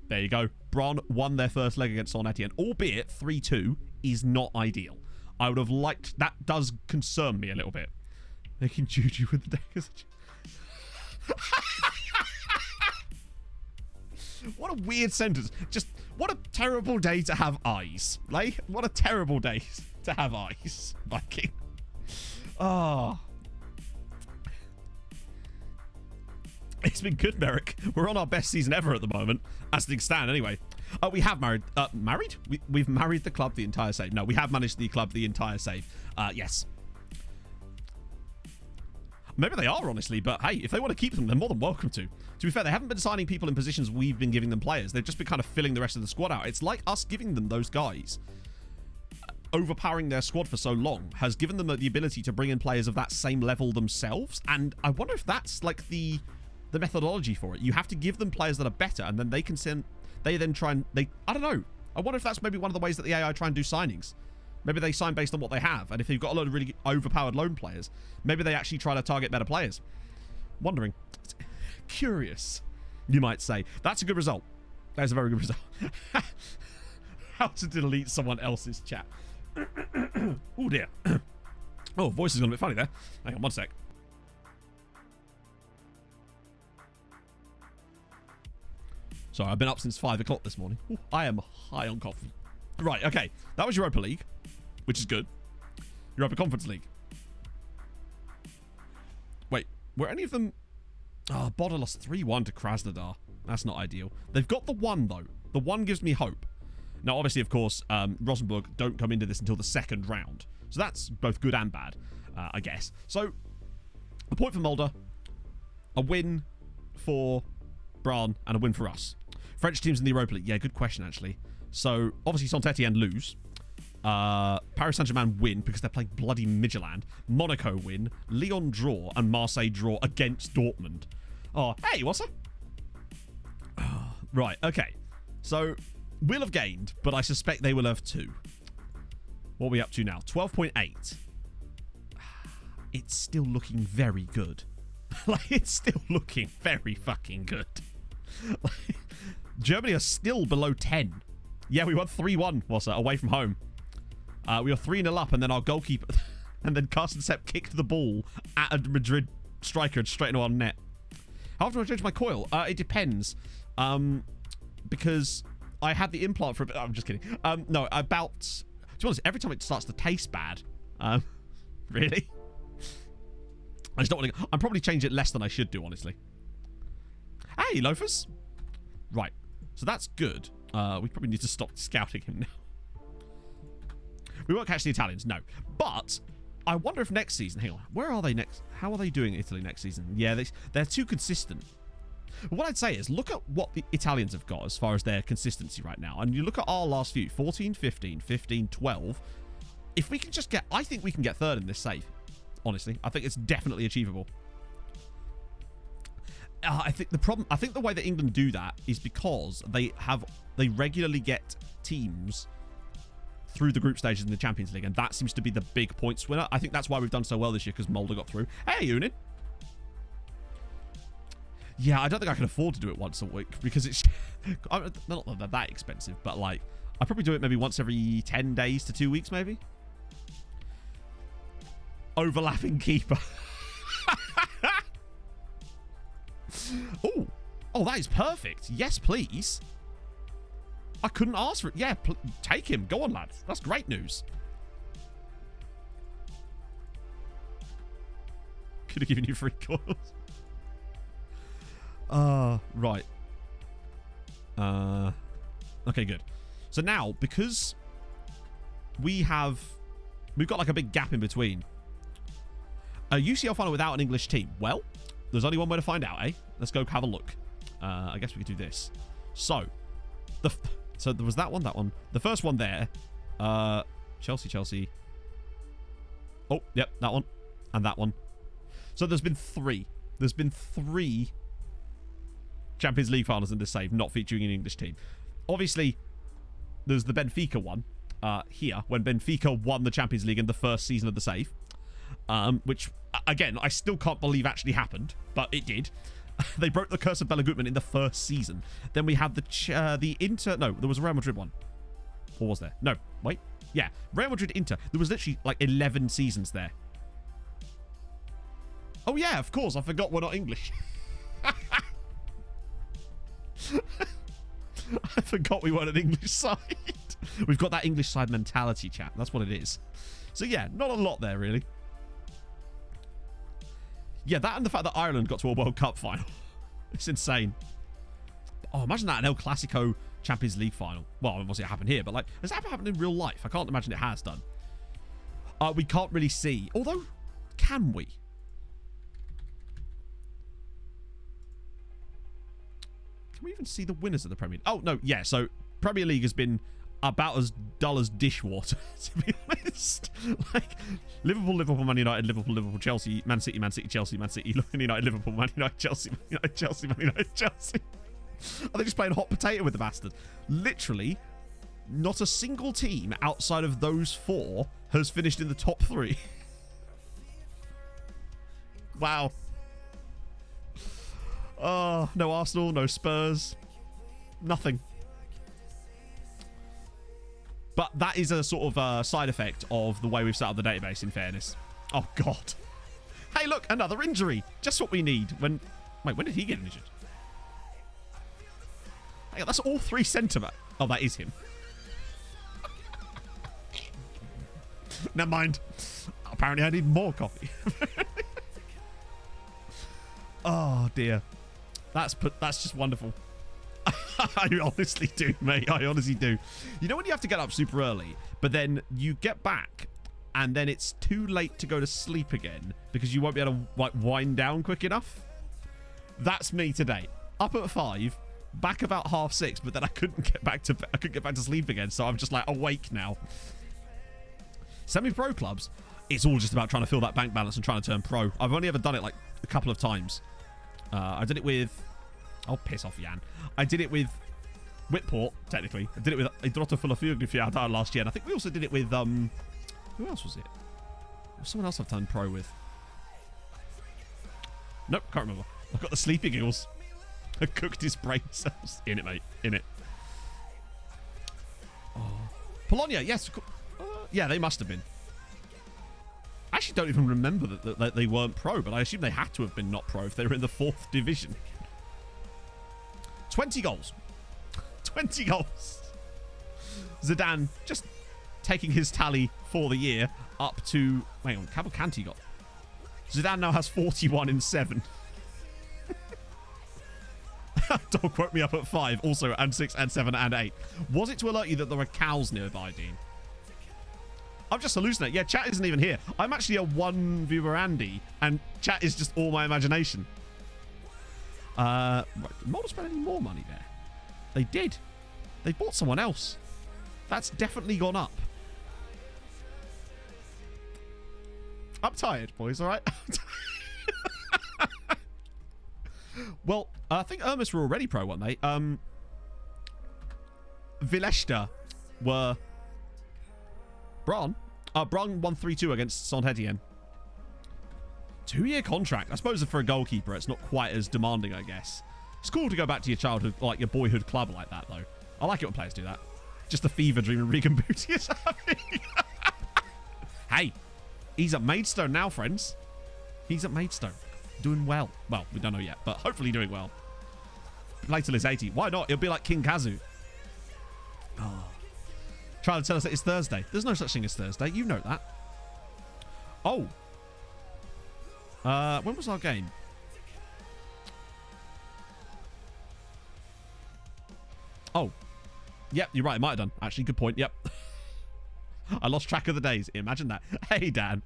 There you go. Brann won their first leg against Son Etienne, albeit 3-2 is not ideal. I would have liked... That does concern me a little bit. Making Juju with the deck. What a weird sentence. Just, what a terrible day to have eyes. Like, what a terrible day to have eyes, Viking. Oh. It's been good, Merrick. We're on our best season ever at the moment, as things stand anyway. We have married. Married? We've married the club the entire save. No, we have managed the club the entire save. Yes. Maybe they are, honestly, but hey, if they want to keep them, they're more than welcome to. To be fair, they haven't been signing people in positions we've been giving them players. They've just been kind of filling the rest of the squad out. It's like us giving them those guys. Overpowering their squad for so long has given them the ability to bring in players of that same level themselves. And I wonder if that's like the methodology for it. You have to give them players that are better, and then they can send... They then try and... I don't know. I wonder if that's maybe one of the ways that the AI try and do signings. Maybe they sign based on what they have, and if they've got a load of really overpowered loan players, maybe they actually try to target better players. Wondering. Curious, you might say. That's a good result. That is a very good result. How to delete someone else's chat. Oh, dear. Oh, voice has gone a bit funny there. Hang on, one sec. Sorry, I've been up since 5 o'clock this morning. Ooh, I am high on coffee. Right, okay. That was Europa League, which is good. Europa Conference League. Wait, were any of them... Oh, Boda lost 3-1 to Krasnodar. That's not ideal. They've got the 1, though. The 1 gives me hope. Now, obviously, of course, Rosenborg don't come into this until the second round. So that's both good and bad, I guess. So, a point for Mulder, a win for Brann, and a win for us. French teams in the Europa League. Yeah, good question, actually. So, obviously, Saint-Etienne lose. Paris Saint-Germain win because they're playing bloody Midtjylland. Monaco win. Lyon draw. And Marseille draw against Dortmund. Oh, hey, what's up? Oh, right, okay. So, we'll have gained, but I suspect they will have too. What are we up to now? 12.8. It's still looking very good. Like, it's still looking very fucking good. Like, Germany are still below 10. Yeah, we won 3-1, what's that, away from home. We were 3-0 up, and then our goalkeeper... and then Carsten Sepp kicked the ball at a Madrid striker and straight into our net. How often do I change my coil? It depends. Because I had the implant for a bit... I'm just kidding. No, about... To be honest, every time it starts to taste bad. Really? I just don't want to... I'm probably changing it less than I should do, honestly. Hey, loafers. Right. So that's good. We probably need to stop scouting him now. We won't catch the Italians, no. But I wonder if next season... Hang on. Where are they next? How are they doing Italy next season? Yeah, they're too consistent. What I'd say is look at what the Italians have got as far as their consistency right now. And you look at our last few. 14, 15, 15, 12. If we can just get... I think we can get third in this save. Honestly. I think it's definitely achievable. I think the way that England do that is because they regularly get teams through the group stages in the Champions League, and that seems to be the big points winner. I think that's why we've done so well this year, because Mulder got through. Hey, Unin. Yeah, I don't think I can afford to do it once a week, because it's not that expensive, but like I probably do it maybe once every 10 days to 2 weeks, maybe. Overlapping keeper. Oh, that is perfect. Yes, please. I couldn't ask for it. Yeah, take him. Go on, lads. That's great news. Could have given you free coils. Right. Okay, good. So now, because we've got like a big gap in between. A UCL final without an English team. Well, there's only one way to find out, eh? Let's go have a look. I guess we could do this. So there was that one. The first one there. Chelsea. Oh, yep, that one. And that one. So there's been 3. There's been 3 Champions League finals in this save, not featuring an English team. Obviously, there's the Benfica one here, when Benfica won the Champions League in the first season of the save. Which, again, I still can't believe actually happened, but it did. They broke the curse of Bela Gutmann in the first season. Then we have the Inter... No, there was a Real Madrid one. Or was there? No, wait. Yeah, Real Madrid Inter. There was literally like 11 seasons there. Oh, yeah, of course. I forgot we're not English. I forgot we weren't an English side. We've got that English side mentality, chat. That's what it is. So, yeah, not a lot there, really. Yeah, that and the fact that Ireland got to a World Cup final. It's insane. Oh, imagine that, an El Clasico Champions League final. Well, obviously it happened here, but like, has that ever happened in real life? I can't imagine it has done. We can't really see. Although, can we? Can we even see the winners of the Premier League? Oh, no, yeah, so Premier League has been about as dull as dishwater, to be honest. Like, Liverpool, Man United, Chelsea, Man City, Chelsea, Man City, Man United, Liverpool, Man United, Chelsea, Man United, Chelsea, Man United, Chelsea. Are they just playing hot potato with the bastard? Literally, not a single team outside of those 4 has finished in the top 3. Wow. Oh, no Arsenal, no Spurs. Nothing. But that is a sort of side effect of the way we've set up the database, in fairness. Oh, God. Hey, look, another injury. Just what we need. Wait, when did he get injured? Hey, that's all 3 centre-back. Oh, that is him. Never mind. Apparently, I need more coffee. Oh, dear. That's just wonderful. I honestly do, mate. I honestly do. You know when you have to get up super early, but then you get back, and then it's too late to go to sleep again because you won't be able to like wind down quick enough? That's me today. Up at 5, back about 6:30, but then I couldn't get back to sleep again, so I'm just like awake now. Semi-pro clubs, it's all just about trying to fill that bank balance and trying to turn pro. I've only ever done it like a couple of times. I did it with... Oh, piss off, Jan. I did it with Whitport, technically. I did it with Idrotta Fullafjorda last year. And I think we also did it with... who else was it? There was someone else I've done pro with. Nope, can't remember. I've got the sleeping eagles. I cooked his brain cells. In it, mate. In it. Oh. Bologna, yes. Yeah, they must have been. I actually don't even remember that they weren't pro, but I assume they had to have been not pro if they were in the 4th division. 20 goals. 20 goals. Zidane just taking his tally for the year up to... Wait on, Cavalcanti got... Zidane now has 41 in 7. Don't woke me up at 5 also, and 6 and 7 and 8. Was it to alert you that there are cows nearby, Dean? I'm just hallucinating. Yeah, chat isn't even here. I'm actually a 1 viewer Andy, and chat is just all my imagination. Right, did Mulder spend any more money there? They did. They bought someone else. That's definitely gone up. I'm tired, boys, all right? Well, I think Ermis were already pro, weren't they? Villesta were... Bron? Bron won 3-2 against Saint-Etienne. 2-year contract. I suppose for a goalkeeper, it's not quite as demanding, I guess. It's cool to go back to your childhood, like your boyhood club like that, though. I like it when players do that. Just the fever dream Regan Booty is having. Hey, he's at Maidstone now, friends. He's at Maidstone. Doing well. Well, we don't know yet, but hopefully doing well. Play till he's 80. Why not? It'll be like King Kazu. Oh. Trying to tell us that it's Thursday. There's no such thing as Thursday. You know that. Oh. When was our game? Oh. Yep, you're right. It might have done. Actually, good point. Yep. I lost track of the days. Imagine that. Hey, Dan.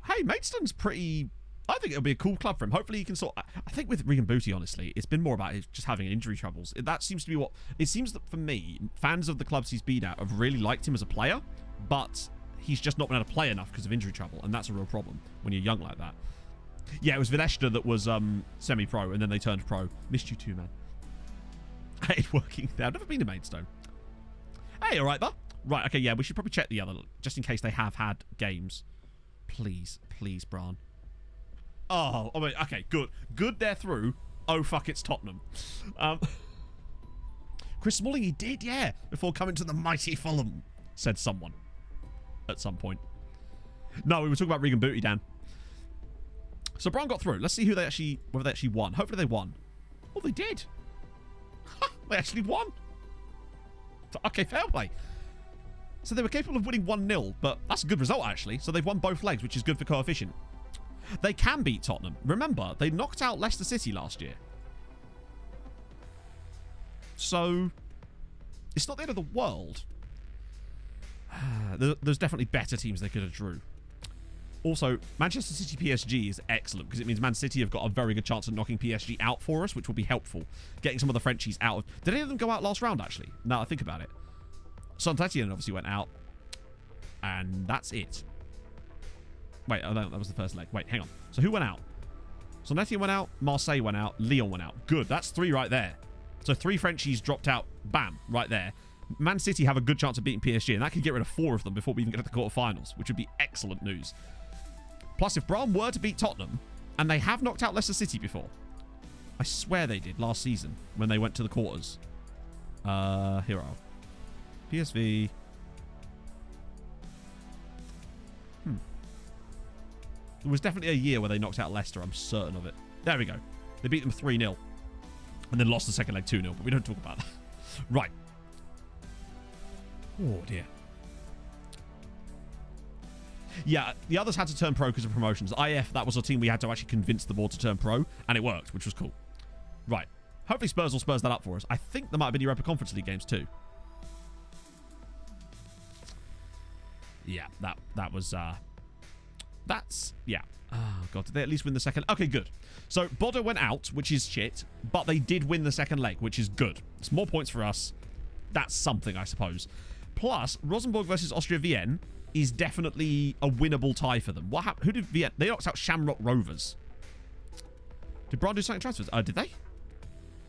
Hey, Maidstone's pretty... I think it'll be a cool club for him. Hopefully he can sort... I think with Regan Booty, honestly, it's been more about just having injury troubles. That seems to be what... It seems that for me, fans of the clubs he's been at have really liked him as a player, but he's just not been able to play enough because of injury trouble, and that's a real problem when you're young like that. Yeah, it was Vineshta that was semi-pro, and then they turned pro. Missed you too, man. I hate working there. I've never been to Maidstone. Hey, all right, though. Right, okay, yeah, we should probably check the other, just in case they have had games. Please, please, Bran. Oh, wait, okay, good. Good they're through. Oh, fuck, it's Tottenham. Chris Smalling, he did, yeah, before coming to the mighty Fulham, said someone at some point. No, we were talking about Regan Booty, Dan. So Bran got through. Let's see who they actually, whether they actually won. Hopefully they won. Oh, they did. They actually won. Okay, fair play. So they were capable of winning 1-0, but that's a good result, actually. So they've won both legs, which is good for coefficient. They can beat Tottenham. Remember, they knocked out Leicester City last year. So, it's not the end of the world. There's definitely better teams they could have drew. Also, Manchester City PSG is excellent because it means Man City have got a very good chance of knocking PSG out for us, which will be helpful. Getting some of the Frenchies out of... Did any of them go out last round, actually? Now I think about it. Saint-Etienne obviously went out. And that's it. Wait, oh, no, that was the first leg. Wait, hang on. So who went out? Saint-Etienne went out. Marseille went out. Lyon went out. Good. That's 3 right there. So 3 Frenchies dropped out. Bam. Right there. Man City have a good chance of beating PSG, and that could get rid of 4 of them before we even get to the quarterfinals, which would be excellent news. Plus, if Bran were to beat Tottenham, and they have knocked out Leicester City before. I swear they did last season when they went to the quarters. Here are PSV. There was definitely a year where they knocked out Leicester, I'm certain of it. There we go. They beat them 3-0. And then lost the second leg 2-0, but we don't talk about that. Right. Oh, dear. Yeah, the others had to turn pro because of promotions. IF, that was a team we had to actually convince the board to turn pro, and it worked, which was cool. Right. Hopefully Spurs will Spurs that up for us. I think there might have been Europa Conference League games too. Yeah, that was... That's... Yeah. Oh, God. Did they at least win the second... Okay, good. So, Bodo went out, which is shit, but they did win the second leg, which is good. It's more points for us. That's something, I suppose. Plus, Rosenborg versus Austria Vienna is definitely a winnable tie for them. What happened? Who did Vienna... They knocked out Shamrock Rovers. Did Bran do something transfers? Did they?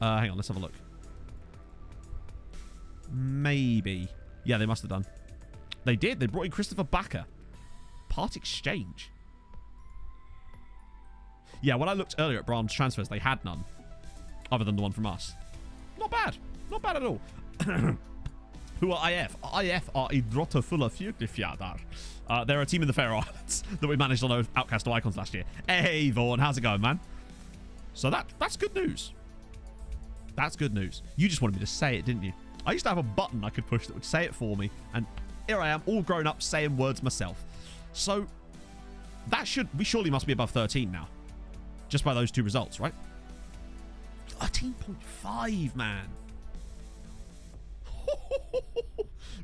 Hang on, let's have a look. Maybe. Yeah, they must have done. They did. They brought in Christopher Bakker. Part exchange. Yeah, when I looked earlier at Bran's transfers, they had none. Other than the one from us. Not bad. Not bad at all. Who are IF? IF are Idrotterfulla Fjordifjardar. They're a team in the Faroe Islands that we managed on Outcast to Icons last year. Hey, Vaughan, how's it going, man? So that's good news. That's good news. You just wanted me to say it, didn't you? I used to have a button I could push that would say it for me. And here I am, all grown up, saying words myself. So, we surely must be above 13 now. Just by those 2 results, right? 13.5, man.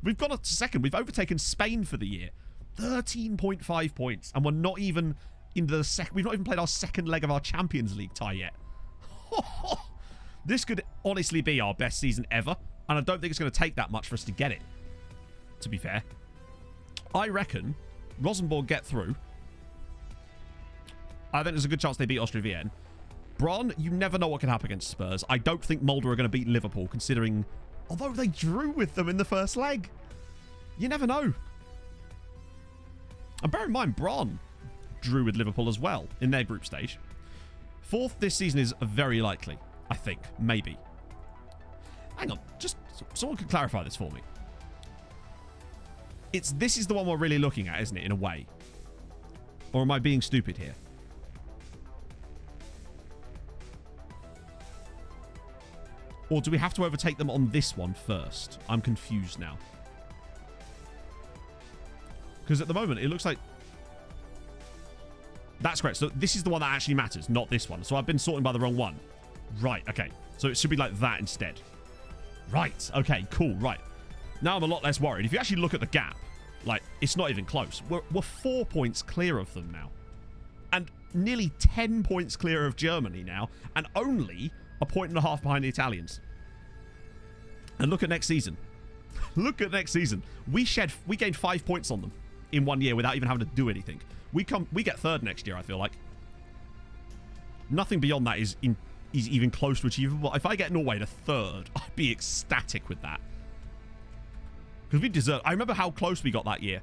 We've got a second. We've overtaken Spain for the year. 13.5 points. And we're not even in the second... We've not even played our second leg of our Champions League tie yet. This could honestly be our best season ever. And I don't think it's going to take that much for us to get it. To be fair. I reckon Rosenborg get through. I think there's a good chance they beat Austria Vienna. Bron, you never know what can happen against Spurs. I don't think Mulder are going to beat Liverpool, considering... Although they drew with them in the first leg. You never know. And bear in mind, Bron drew with Liverpool as well in their group stage. 4th this season is very likely. I think. Maybe. Hang on. Just someone can clarify this for me. This is the one we're really looking at, isn't it, in a way? Or am I being stupid here? Or do we have to overtake them on this one first? I'm confused now. Because at the moment, it looks like... That's correct. So this is the one that actually matters, not this one. So I've been sorting by the wrong one. Right, okay. So it should be like that instead. Right, okay, cool, right. Now I'm a lot less worried. If you actually look at the gap, like, it's not even close. We're 4 points clear of them now. And nearly 10 points clear of Germany now. And only a point and a half behind the Italians. And look at next season. Look at next season. We gained 5 points on them in 1 year without even having to do anything. We get third next year, I feel like. Nothing beyond that is even close to achievable. If I get Norway to third, I'd be ecstatic with that. Because we deserve... I remember how close we got that year.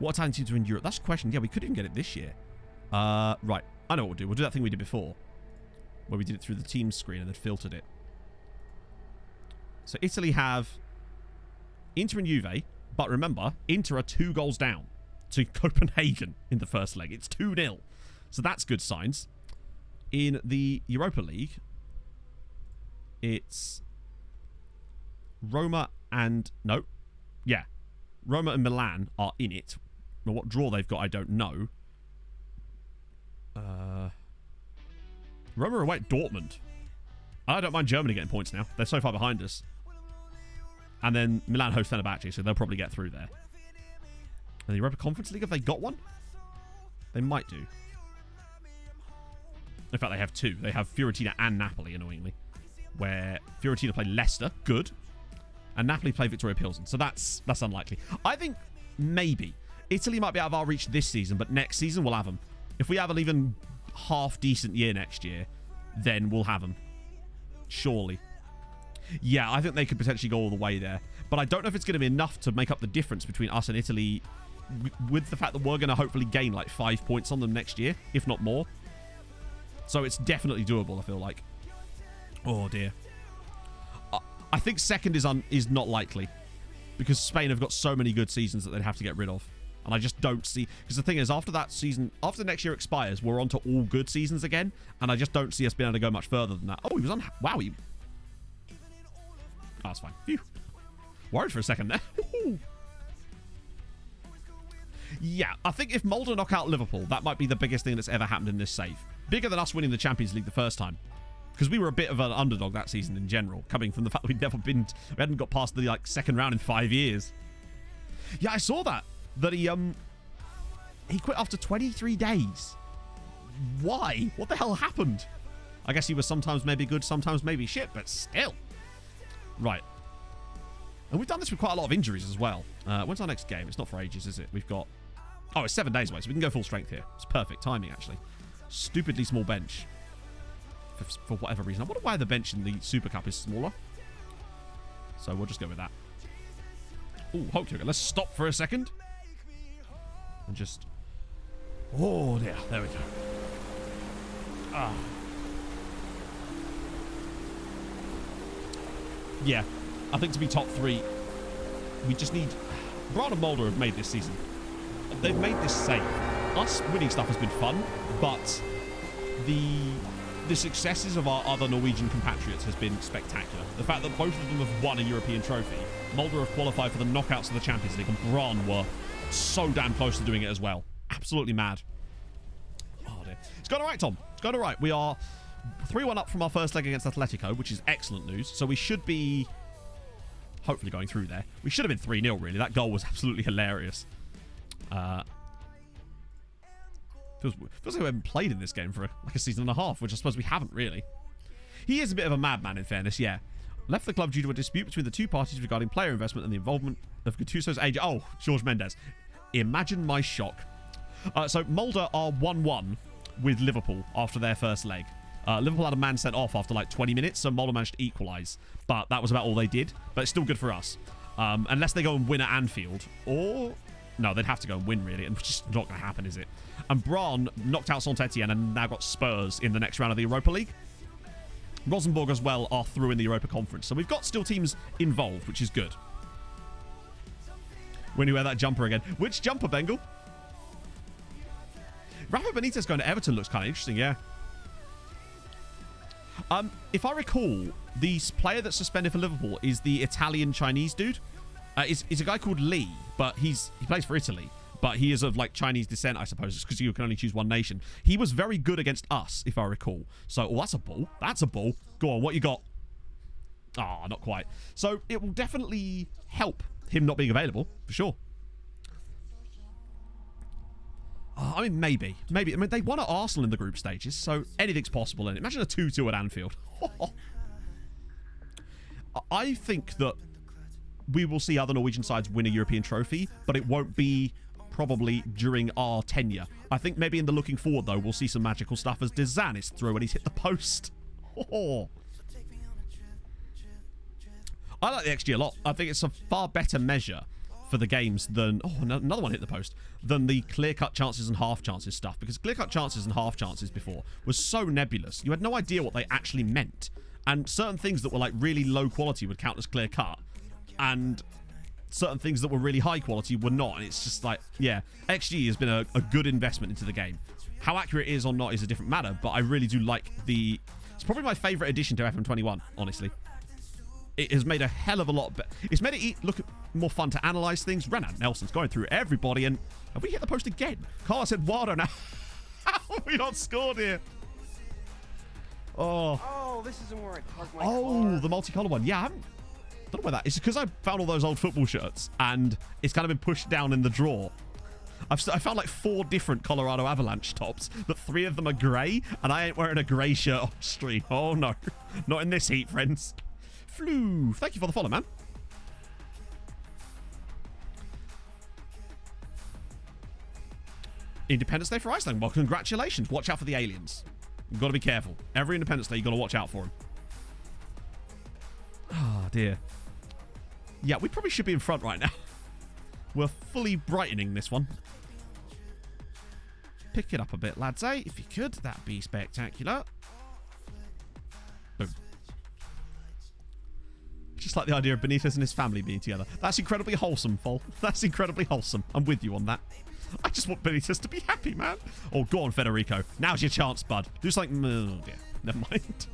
What Italian teams are in Europe? That's the question. Yeah, we could even get it this year. Right. I know what we'll do. We'll do that thing we did before. Where we did it through the team screen and then filtered it. So Italy have Inter and Juve. But remember, Inter are 2 goals down to Copenhagen in the first leg. It's 2-0. So that's good signs. In the Europa League, it's Roma and... No. Yeah. Roma and Milan are in it. Now, what draw they've got, I don't know. Roma are away at Dortmund. I don't mind Germany getting points now. They're so far behind us. And then Milan host Fenerbahce, so they'll probably get through there. And the Europa Conference League, have they got one? They might do. In fact, they have 2. They have Fiorentina and Napoli, annoyingly. Where Fiorentina play Leicester, good. And Napoli play Victoria Pilsen. So that's unlikely. I think maybe Italy might be out of our reach this season, but next season we'll have them. If we have an even half-decent year next year, then we'll have them. Surely. Yeah, I think they could potentially go all the way there. But I don't know if it's going to be enough to make up the difference between us and Italy with the fact that we're going to hopefully gain like 5 points on them next year, if not more. So it's definitely doable, I feel like. Oh, dear. I think second is not likely. Because Spain have got so many good seasons that they'd have to get rid of. And I just don't see... Because the thing is, after that season... After next year expires, we're on to all good seasons again. And I just don't see us being able to go much further than that. Oh, he was on... Wow, he... Oh, that's fine. Phew. Worried for a second there. Yeah, I think if Mulder knock out Liverpool, that might be the biggest thing that's ever happened in this save. Bigger than us winning the Champions League the first time. Because we were a bit of an underdog that season in general, coming from the fact that we hadn't got past the second round in 5 years. Yeah, I saw that he quit after 23 days. Why? What the hell happened? I guess he was sometimes maybe good, sometimes maybe shit, but still. Right. And we've done this with quite a lot of injuries as well. When's our next game? It's not for ages, is it? We've got... Oh, it's 7 days away, so we can go full strength here. It's perfect timing, actually. Stupidly small bench. For whatever reason. I wonder why the bench in the Super Cup is smaller. So we'll just go with that. Ooh, Hulk yoga. Let's stop for a second. And just... Oh, dear. There we go. Ah. Yeah. I think to be top 3, we just need... Brad and Mulder have made this season. They've made this safe. Us winning stuff has been fun, but the successes of our other Norwegian compatriots has been spectacular. The fact that both of them have won a European trophy, Mulder have qualified for the knockouts of the Champions League, and Bran were so damn close to doing it as well. Absolutely mad. Oh dear. It's going all right, Tom. It's going all right. We are 3-1 up from our first leg against Atletico, which is excellent news. So we should be hopefully going through there. We should have been 3-0, really. That goal was absolutely hilarious. Feels like we haven't played in this game for like a season and a half, which I suppose we haven't really. He is a bit of a madman, in fairness, yeah. Left the club due to a dispute between the two parties regarding player investment and the involvement of Gattuso's agent. Oh, George Mendes. Imagine my shock. So Mulder are 1-1 with Liverpool after their first leg. Liverpool had a man sent off after like 20 minutes, so Mulder managed to equalise. But that was about all they did. But it's still good for us. Unless they go and win at Anfield. Or... No, they'd have to go and win, really. And it's just not going to happen, is it? And Bran knocked out Saint-Etienne and now got Spurs in the next round of the Europa League. Rosenborg as well are through in the Europa Conference. So we've got still teams involved, which is good. When you wear that jumper again. Which jumper, Bengal? Rafa Benitez going to Everton looks kind of interesting, yeah. If I recall, the player that's suspended for Liverpool is the Italian-Chinese dude. He's a guy called Lee, but he plays for Italy. But he is of like Chinese descent, I suppose, because you can only choose one nation. He was very good against us, if I recall. So, oh, that's a ball. That's a ball. Go on, what you got? Ah, not quite. So it will definitely help him not being available, for sure. I mean, maybe. I mean, they won at Arsenal in the group stages, so anything's possible in it. Imagine a 2-2 at Anfield. I think that we will see other Norwegian sides win a European trophy, but it won't be probably during our tenure. I think maybe in the looking forward, though, we'll see some magical stuff as Dezan is through and he's hit the post. Oh. I like the XG a lot. I think it's a far better measure for the games than... Oh, another one hit the post. Than the clear-cut chances and half chances stuff. Because clear-cut chances and half chances before was so nebulous. You had no idea what they actually meant. And certain things that were like really low quality would count as clear-cut. And certain things that were really high quality were not. And it's just like, yeah, XG has been a good investment into the game. How accurate it is or not is a different matter. But I really do like the... It's probably my favourite addition to FM21, honestly. It has made a hell of a lot better. It's made it look more fun to analyse things. Renan Nelson's going through everybody, and have we hit the post again? Carlos Eduardo now. How have we not scored here? Oh, this isn't where I parked my car. The multicolour one. Yeah, I don't know where that is. It's because I found all those old football shirts, and it's kind of been pushed down in the drawer. I found like 4 different Colorado Avalanche tops, but 3 of them are grey, and I ain't wearing a grey shirt on stream. Oh no, not in this heat, friends. Flew. Thank you for the follow, man. Independence Day for Iceland. Well, congratulations. Watch out for the aliens. You've got to be careful. Every Independence Day, you've got to watch out for them. Oh, dear. Yeah, we probably should be in front right now. We're fully brightening this one. Pick it up a bit, lads, eh? If you could, that'd be spectacular. Boom. Just like the idea of Benitez and his family being together. That's incredibly wholesome, Fol. That's incredibly wholesome. I'm with you on that. I just want Benitez to be happy, man. Oh, go on, Federico. Now's your chance, bud. Do something... Oh, dear. Never mind.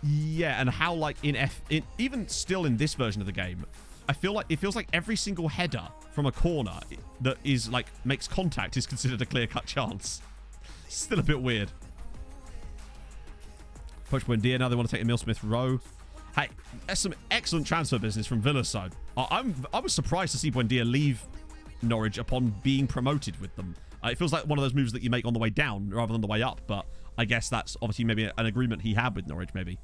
Yeah, and how, like, even still in this version of the game, I feel like it feels like every single header from a corner that is, like, makes contact is considered a clear-cut chance. Still a bit weird. Poach Buendia, now they want to take Emil Smith Rowe. Hey, there's some excellent transfer business from Villa's side. I was surprised to see Buendia leave Norwich upon being promoted with them. It feels like one of those moves that you make on the way down rather than the way up, but I guess that's obviously maybe an agreement he had with Norwich, maybe.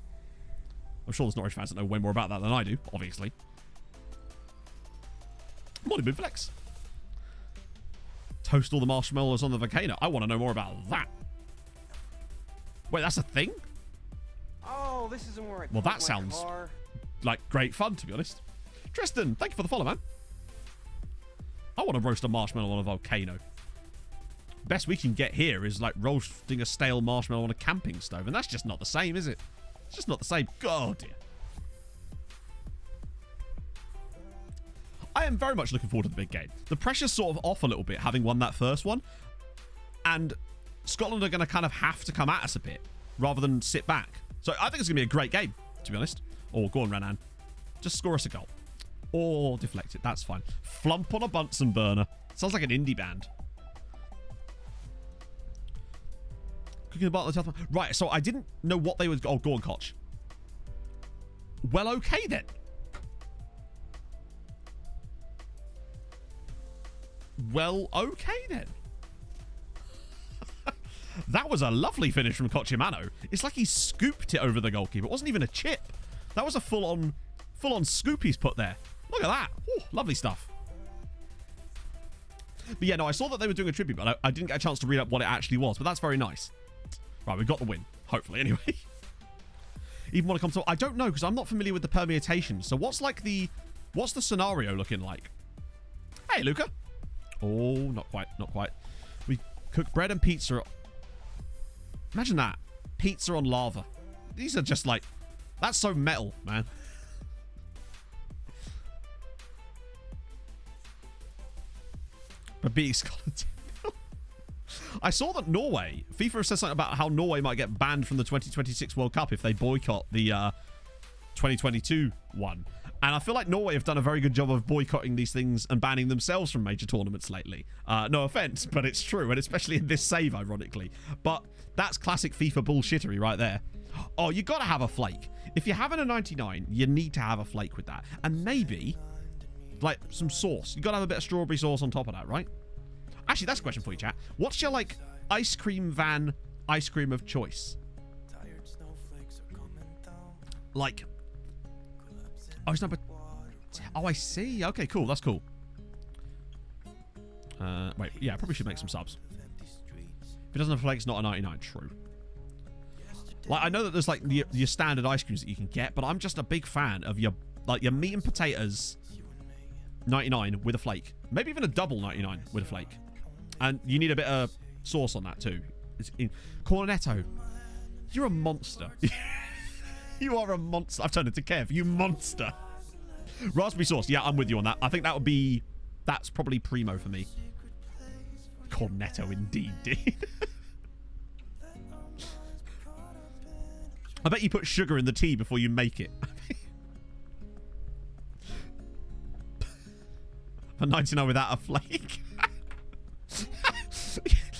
I'm sure there's Norwich fans that know way more about that than I do, obviously. Morning, Moonflex. Toast all the marshmallows on the volcano. I want to know more about that. Wait, that's a thing? Oh, this isn't where I Well, that sounds like great fun, to be honest. Tristan, thank you for the follow, man. I want to roast a marshmallow on a volcano. Best we can get here is like roasting a stale marshmallow on a camping stove, and that's just not the same, is it? It's just not the same. God, dear. I am very much looking forward to the big game. The pressure's sort of off a little bit, having won that first one, and Scotland are going to kind of have to come at us a bit rather than sit back. So I think it's going to be a great game, to be honest. Or go on, Renan. Just score us a goal. Or deflect it. That's fine. Flump on a Bunsen burner. Sounds like an indie band. Cooking the bottle of the right, so I didn't know what they would... Oh, go on, Koch. Well, okay, then. Well, okay, then. That was a lovely finish from Cochimano. It's like he scooped it over the goalkeeper. It wasn't even a chip. That was a full-on scoop he's put there. Look at that. Ooh, lovely stuff. But yeah, no, I saw that they were doing a tribute, but I didn't get a chance to read up what it actually was. But that's very nice. Right, we got the win. Hopefully, anyway. Even want to come to... I don't know, because I'm not familiar with the permutations. So what's the scenario looking like? Hey, Luca. Oh, not quite. Not quite. We cook bread and pizza... Imagine that. Pizza on lava. These are just like... That's so metal, man. But beating Scotland. I saw that Norway... FIFA said something about how Norway might get banned from the 2026 World Cup if they boycott the 2022 one. And I feel like Norway have done a very good job of boycotting these things and banning themselves from major tournaments lately. No offense, but it's true. And especially in this save, ironically. But that's classic FIFA bullshittery right there. Oh, you got to have a flake. If you're having a 99, you need to have a flake with that. And maybe, like, some sauce. You got to have a bit of strawberry sauce on top of that, right? Actually, that's a question for you, chat. What's your, like, ice cream van ice cream of choice? Like, oh, it's number... Oh, I see. Okay, cool. That's cool. Wait, yeah, I probably should make some subs. If it doesn't have flakes, not a 99. True. Like, I know that there's, like, your standard ice creams that you can get, but I'm just a big fan of your meat and potatoes 99 with a flake. Maybe even a double 99 with a flake. And you need a bit of sauce on that, too. It's in Cornetto. You're a monster. You are a monster. I've turned into Kev. You monster. Raspberry sauce. Yeah, I'm with you on that. I think that would be... That's probably primo for me. Cornetto, indeed, dude. I bet you put sugar in the tea before you make it. For 99 without a flake.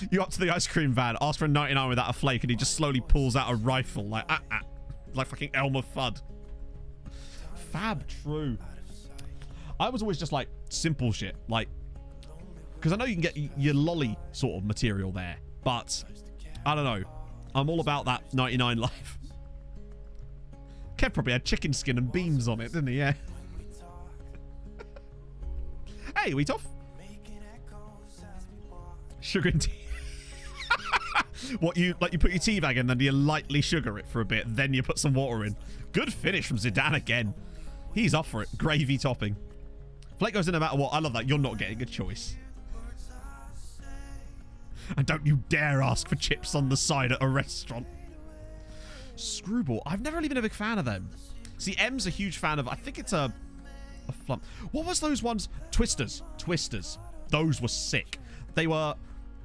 You up to the ice cream van, ask for a 99 without a flake, and he just slowly pulls out a rifle like like fucking Elmer Fudd. Fab, true. I was always just like simple shit, like, because I know you can get your lolly sort of material there, but I don't know. I'm all about that 99 life. Kev probably had chicken skin and beans on it, didn't he? Yeah. Hey, we tough? Sugar and tea. What, you put your tea bag in, then you lightly sugar it for a bit, then you put some water in. Good finish from Zidane again. He's up for it. Gravy topping. Flake goes in no matter what. I love that. You're not getting a choice. And don't you dare ask for chips on the side at a restaurant. Screwball. I've never really been a big fan of them. See, M's a huge fan of, I think it's a flump. What was those ones? Twisters. Those were sick. They were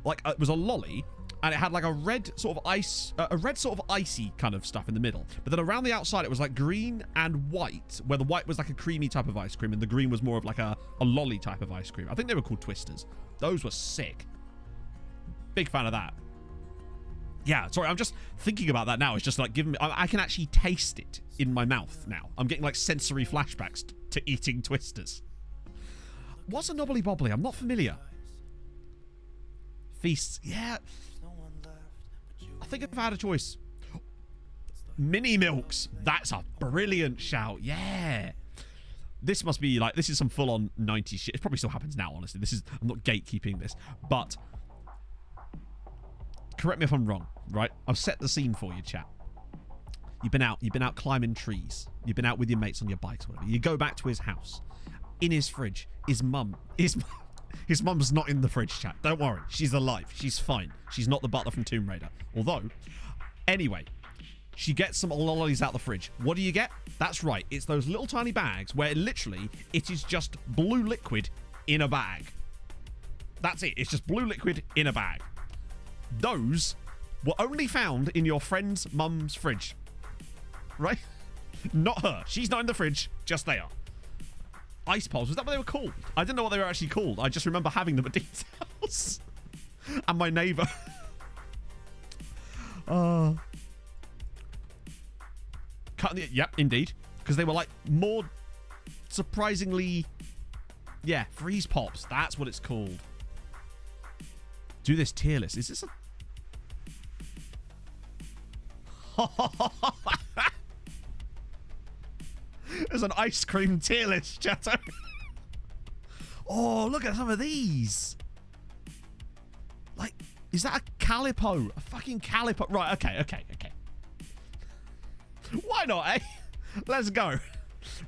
like, it was a lolly, and it had like a red sort of icy kind of stuff in the middle. But then around the outside, it was like green and white, where the white was like a creamy type of ice cream, and the green was more of like a lolly type of ice cream. I think they were called Twisters. Those were sick. Big fan of that. Yeah, sorry, I'm just thinking about that now. It's just like giving me... I can actually taste it in my mouth now. I'm getting like sensory flashbacks to eating Twisters. What's a knobbly bobbly? I'm not familiar. Feasts. Yeah. I think if I had a choice. Mini Milks. That's a brilliant shout. Yeah. This must be like... This is some full-on 90s shit. It probably still happens now, honestly. This is... I'm not gatekeeping this. But... Correct me if I'm wrong, right? I've set the scene for you, chat. You've been out climbing trees. You've been out with your mates on your bikes, whatever. You go back to his house. In his fridge, his mum's not in the fridge, chat. Don't worry. She's alive. She's fine. She's not the butler from Tomb Raider. Although, anyway, she gets some lollies out the fridge. What do you get? That's right. It's those little tiny bags where literally it is just blue liquid in a bag. That's it. It's just blue liquid in a bag. Those were only found in your friend's mum's fridge. Right? Not her. She's not in the fridge. Just they are. Ice poles. Was that what they were called? I didn't know what they were actually called. I just remember having them at Dean's house. And my neighbour. Yep, indeed. Because they were like more surprisingly... Yeah, freeze pops. That's what it's called. Do this tier list. Is this a... There's an ice cream tier list, Chatto. Oh, look at some of these. Like, is that a calipo? A fucking calipo. Right, okay. Why not, eh? Let's go.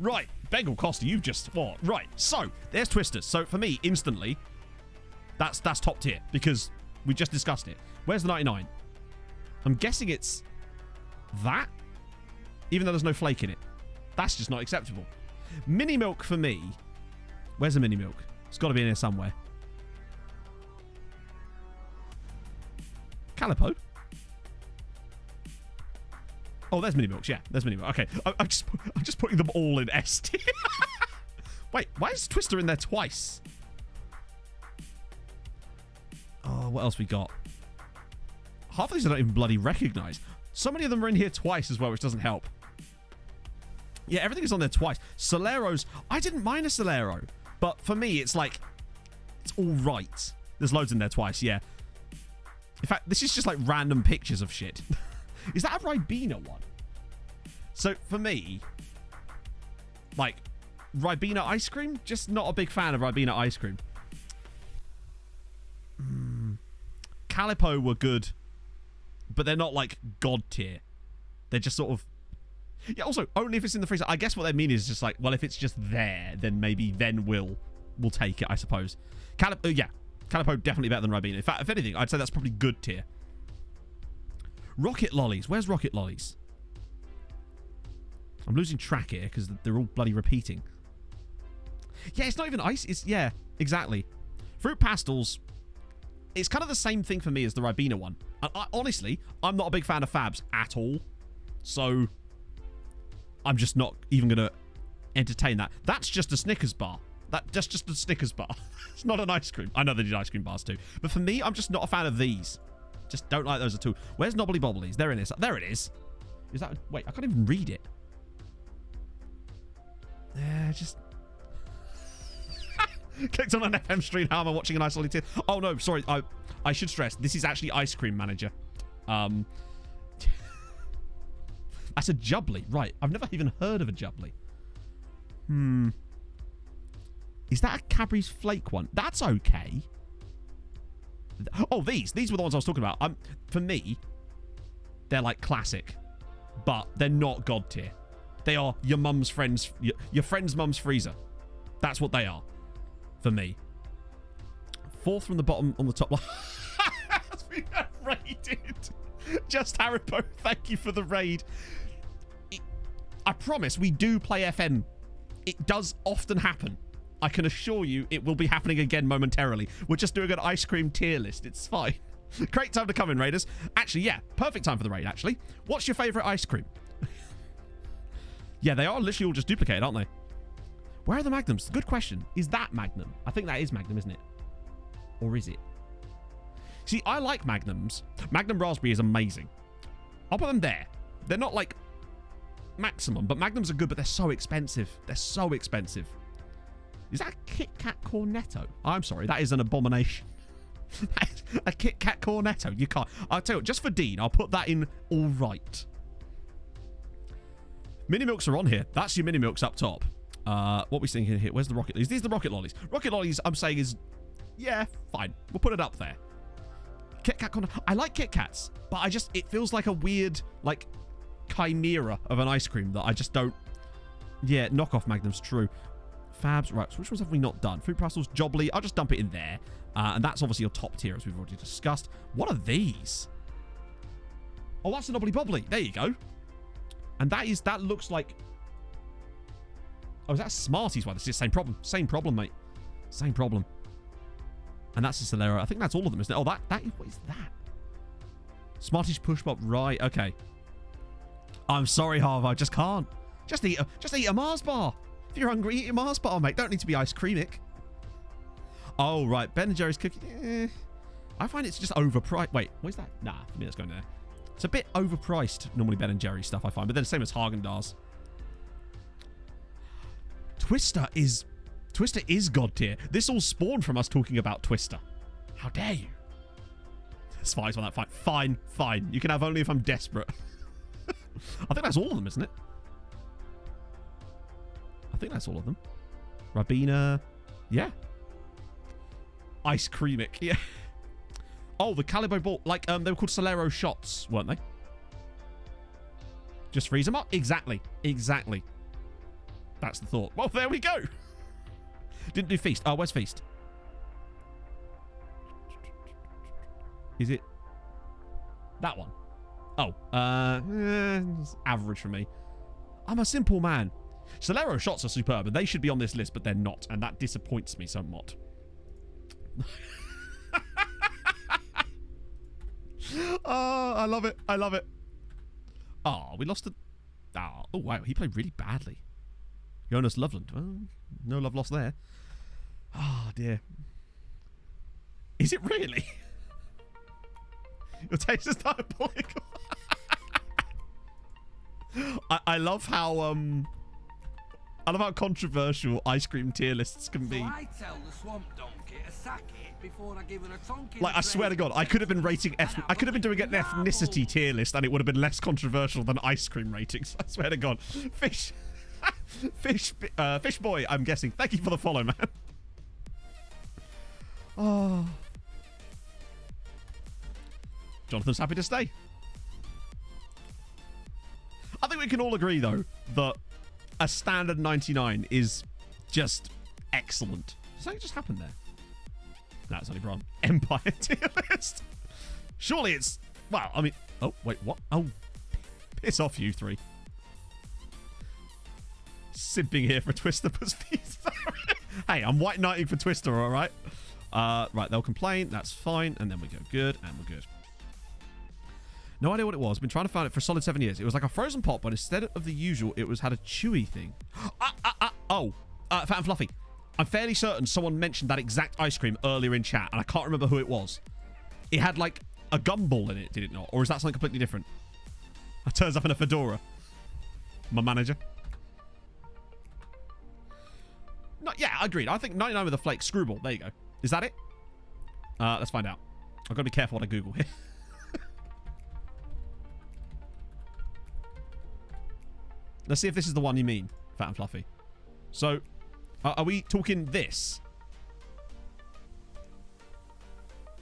Right, Bengal Costa, you've just... What? Right, so, there's Twisters. So, for me, instantly, that's top tier, because we just discussed it. Where's the 99? I'm guessing it's that, even though there's no flake in it. That's just not acceptable. Mini Milk for me. Where's the Mini Milk? It's got to be in here somewhere. Calipo? Oh, there's Mini Milks. Yeah, there's Mini Milk. Okay, I'm just putting them all in S tier. Wait, why is Twister in there twice? Oh, what else we got? Half of these I don't even bloody recognise. So many of them are in here twice as well, which doesn't help. Yeah, everything is on there twice. Soleros, I didn't mind a Solero, but for me, it's like, it's all right. There's loads in there twice, yeah. In fact, this is just like random pictures of shit. Is that a Ribena one? So for me, like, Ribena ice cream, just not a big fan of Ribena ice cream. Calippo were good, but they're not like god tier. They're just sort of, yeah, also only if it's in the freezer. I guess what they mean is just like, well, if it's just there, then maybe we'll take it, I suppose. Yeah, Calippo definitely better than Ribena. In fact, if anything, I'd say that's probably good tier. Rocket lollies, where's rocket lollies? I'm losing track here because they're all bloody repeating. Yeah, it's not even ice. It's, yeah, exactly. Fruit pastels, it's kind of the same thing for me as the Ribena one. And honestly, I'm not a big fan of Fabs at all. So, I'm just not even going to entertain that. That's just a Snickers bar. That's just a Snickers bar. It's not an ice cream. I know they did ice cream bars too. But for me, I'm just not a fan of these. Just don't like those at all. Where's Knobbly Bobblies? There it is. There it is. Is that... Wait, I can't even read it. Just... Clicked on an FM stream. How am I watching an isolated? Oh, no. Sorry. I should stress. This is actually Ice Cream Manager. That's a Jubbly. Right. I've never even heard of a Jubbly. Is that a Cadbury's Flake one? That's okay. Oh, these were the ones I was talking about. For me, they're like classic, but they're not god tier. They are your mum's friend's, your friend's mum's freezer. That's what they are for me. Fourth from the bottom on the top line. Has been raided. Just Haribo, thank you for the raid. I promise we do play FM. It does often happen. I can assure you it will be happening again momentarily. We're just doing an ice cream tier list. It's fine. Great time to come in, Raiders. Actually, yeah, perfect time for the raid, actually. What's your favourite ice cream? Yeah, they are literally all just duplicated, aren't they? Where are the Magnums? Good question. Is that Magnum? I think that is Magnum, isn't it? Or is it? See, I like Magnums. Magnum Raspberry is amazing. I'll put them there. They're not like maximum, but Magnums are good, but they're so expensive. They're so expensive. Is that a Kit Kat Cornetto? I'm sorry, that is an abomination. A Kit Kat Cornetto. You can't. I'll tell you what, just for Dean, I'll put that in all right. Mini Milks are on here. That's your Mini Milks up top. What are we seeing here? Where's the Rocket Lollies? These are the Rocket Lollies. Rocket Lollies, I'm saying is, yeah, fine. We'll put it up there. Kit Kat Cornetto. I like Kit Kats, but it feels like a weird, like, chimera of an ice cream that I just don't. Yeah, knockoff Magnum's true. Fabs, right, so which ones have we not done? Fruit Pastels, Jobbly, I'll just dump it in there. And that's obviously your top tier, as we've already discussed. What are these? Oh, that's a Knobbly Bobbly. There you go. And that looks like... Oh, is that a Smarties one? This is the same problem. Same problem, mate. Same problem. And that's a Solero. I think that's all of them, isn't it? Oh, what is that? Smarties Push Pop, right, okay. I'm sorry, Harv, I just can't. Just eat a Mars bar. If you're hungry, eat your Mars bar, mate. Don't need to be ice creamic. Oh, right. Ben & Jerry's cookie. I find it's just overpriced. Wait, what is that? Nah, for me, that's going there. It's a bit overpriced, normally Ben & Jerry's stuff, I find. But then the same as Haagen-Dazs. Twister is god tier. This all spawned from us talking about Twister. How dare you? Spies on that fight. Fine, fine. You can have only if I'm desperate. I think that's all of them, isn't it? I think that's all of them. Ribena. Yeah. Ice creamic. Yeah. Oh, the Calibro ball. Like, they were called Solero shots, weren't they? Just freeze them up? Exactly. Exactly. That's the thought. Well, there we go. Didn't do Feast. Oh, where's Feast? Is it that one? Oh, it's average for me. I'm a simple man. Solero shots are superb, and they should be on this list, but they're not, and that disappoints me somewhat. Oh, I love it. I love it. Oh, we lost a... Oh, wow. He played really badly. Jonas Loveland. Well, no love lost there. Oh, dear. Is it really? Your taste is diabolical. I love how controversial ice cream tier lists can be. I tell the swamp donkey to sack it before I give her a tonk in Like, I swear to God, I could have been doing an ethnicity tier list and it would have been less controversial than ice cream ratings. I swear to God. Fish boy, I'm guessing. Thank you for the follow, man. Oh. Jonathan's happy to stay. I think we can all agree, though, that a standard 99 is just excellent. Does something just happen there? No, it's only Bron. Empire tier list. Surely it's... Well, I mean... Oh, wait, what? Oh, piss off, you three. Simping here for Twister plus pizza. Hey, I'm white knighting for Twister, all right? Right, they'll complain. That's fine. And then we go good, and we're good. No idea what it was. Been trying to find it for a solid 7 years. It was like a frozen pop, but instead of the usual, it had a chewy thing. Fat and Fluffy. I'm fairly certain someone mentioned that exact ice cream earlier in chat, and I can't remember who it was. It had like a gumball in it, did it not? Or is that something completely different? It turns up in a fedora. My manager. No, yeah, agreed. I think 99 with a flake. Screwball. There you go. Is that it? Let's find out. I've got to be careful what I Google here. Let's see if this is the one you mean, Fat and Fluffy. So, are we talking this?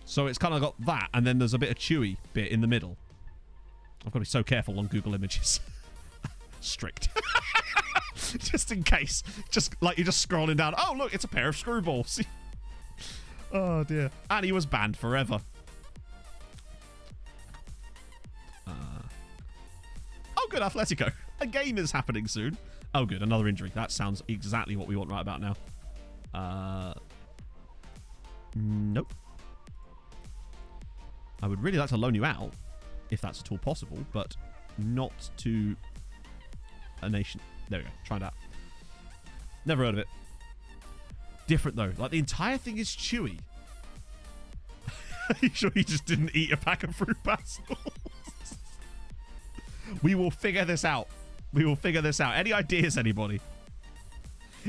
So it's kind of got that, and then there's a bit of chewy bit in the middle. I've got to be so careful on Google Images. Strict. Just in case. Just like you're just scrolling down. Oh, look, it's a pair of screwballs. Oh, dear. And he was banned forever. Oh, good, Atletico. A game is happening soon. Oh, good, another injury. That sounds exactly what we want right about now. Nope. I would really like to loan you out, if that's at all possible, but not to a nation. There we go. Try that. Never heard of it. Different, though. Like, the entire thing is chewy. Are you sure he just didn't eat a pack of fruit pastels? We will figure this out. We will figure this out. Any ideas, anybody?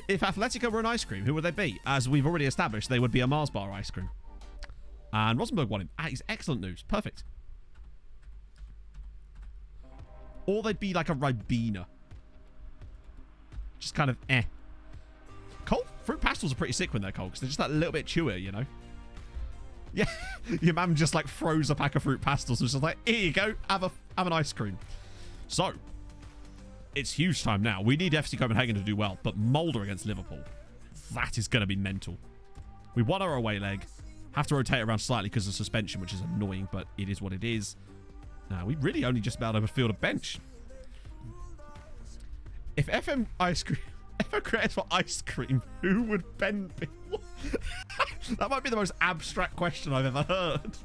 If Atletico were an ice cream, who would they be? As we've already established, they would be a Mars bar ice cream. And Rosenberg won him. That is excellent news. Perfect. Or they'd be like a Ribena. Just kind of eh. Cold fruit pastels are pretty sick when they're cold because they're just that little bit chewier, you know? Yeah, your mum just like froze a pack of fruit pastels and was just like, here you go, have an ice cream. So, it's huge time now. We need FC Copenhagen to do well, but Mulder against Liverpool, that is going to be mental. We won our away leg. Have to rotate around slightly because of suspension, which is annoying, but it is what it is. We really only just about overfilled a bench. If FM ice cream ever creates for ice cream, who would Ben be? That might be the most abstract question I've ever heard.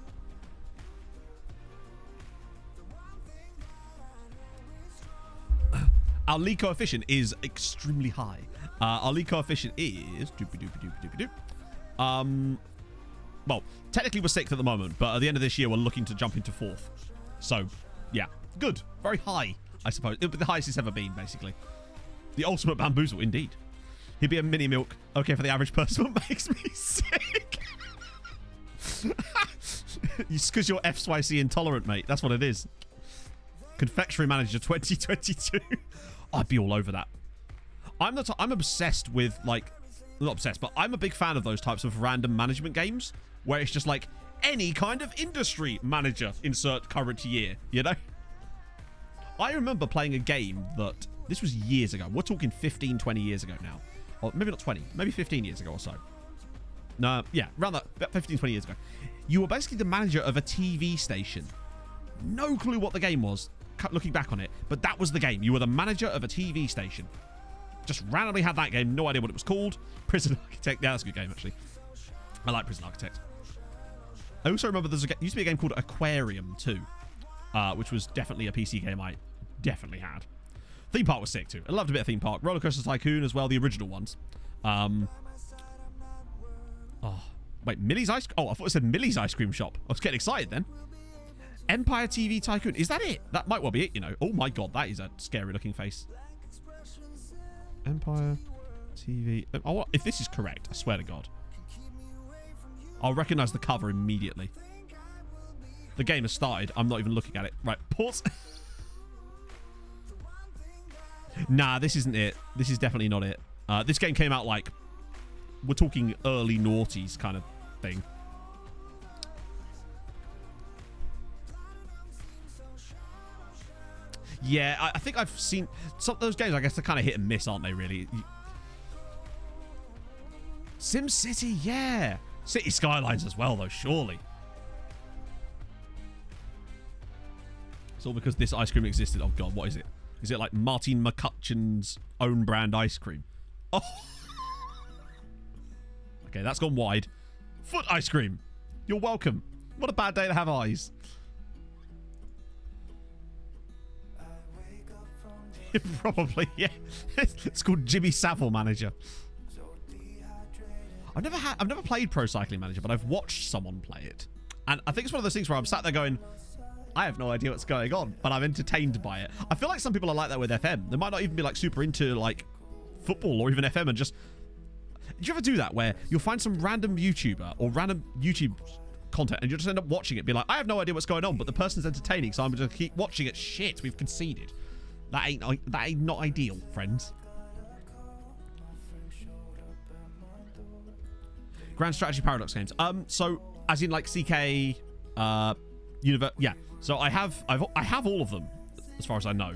Our league coefficient is extremely high. Our league coefficient is... well, technically we're 6th at the moment, but at the end of this year, we're looking to jump into 4th. So, yeah. Good. Very high, I suppose. It'll be the highest it's ever been, basically. The ultimate bamboozle, indeed. He'd be a mini milk. Okay, for the average person, what makes me sick? It's because you're FYC intolerant, mate. That's what it is. Confectionery Manager 2022. I'd be all over that. I'm obsessed with, like... Not obsessed, but I'm a big fan of those types of random management games where it's just like any kind of industry manager, insert current year, you know? I remember playing a game that... This was years ago. We're talking 15, 20 years ago now. Or maybe not 20. Maybe 15 years ago or so. No, yeah, around that. About 15, 20 years ago. You were basically the manager of a TV station. No clue what the game was, looking back on it. But that was the game. You were the manager of a TV station. Just randomly had that game. No idea what it was called. Prison Architect. Yeah, that's a good game, actually. I like Prison Architect. I also remember there used to be a game called Aquarium, too. Which was definitely a PC game I definitely had. Theme Park was sick too. I loved a bit of Theme Park. Roller Coaster Tycoon as well, the original ones. Oh, wait, Millie's Ice... Oh, I thought it said Millie's Ice Cream Shop. I was getting excited then. Empire TV Tycoon. Is that it? That might well be it, you know. Oh my god, that is a scary looking face. Empire TV. Oh, if this is correct, I swear to God. I'll recognize the cover immediately. The game has started. I'm not even looking at it. Right, pause. Nah, this isn't it. This is definitely not it. This game came out like, we're talking early noughties kind of thing. Yeah, I think I've seen some of those games. I guess they're kind of hit and miss, aren't they, really? Sim City, yeah. City Skylines as well, though, surely. It's all because this ice cream existed. Oh, God, what is it? Is it like Martin McCutcheon's own brand ice cream? Oh. Okay, that's gone wide. Foot ice cream. You're welcome. What a bad day to have eyes. Probably, yeah. It's called Jimmy Savile Manager. I've never played Pro Cycling Manager, but I've watched someone play it. And I think it's one of those things where I'm sat there going, I have no idea what's going on, but I'm entertained by it. I feel like some people are like that with FM. They might not even be like super into like football or even FM and just... Do you ever do that where you'll find some random YouTuber or random YouTube content and you'll just end up watching it, be like, I have no idea what's going on, but the person's entertaining, so I'm going to keep watching it. Shit, we've conceded. That ain't not ideal, friends. Grand Strategy Paradox games. So as in like CK, yeah. So I have all of them as far as I know.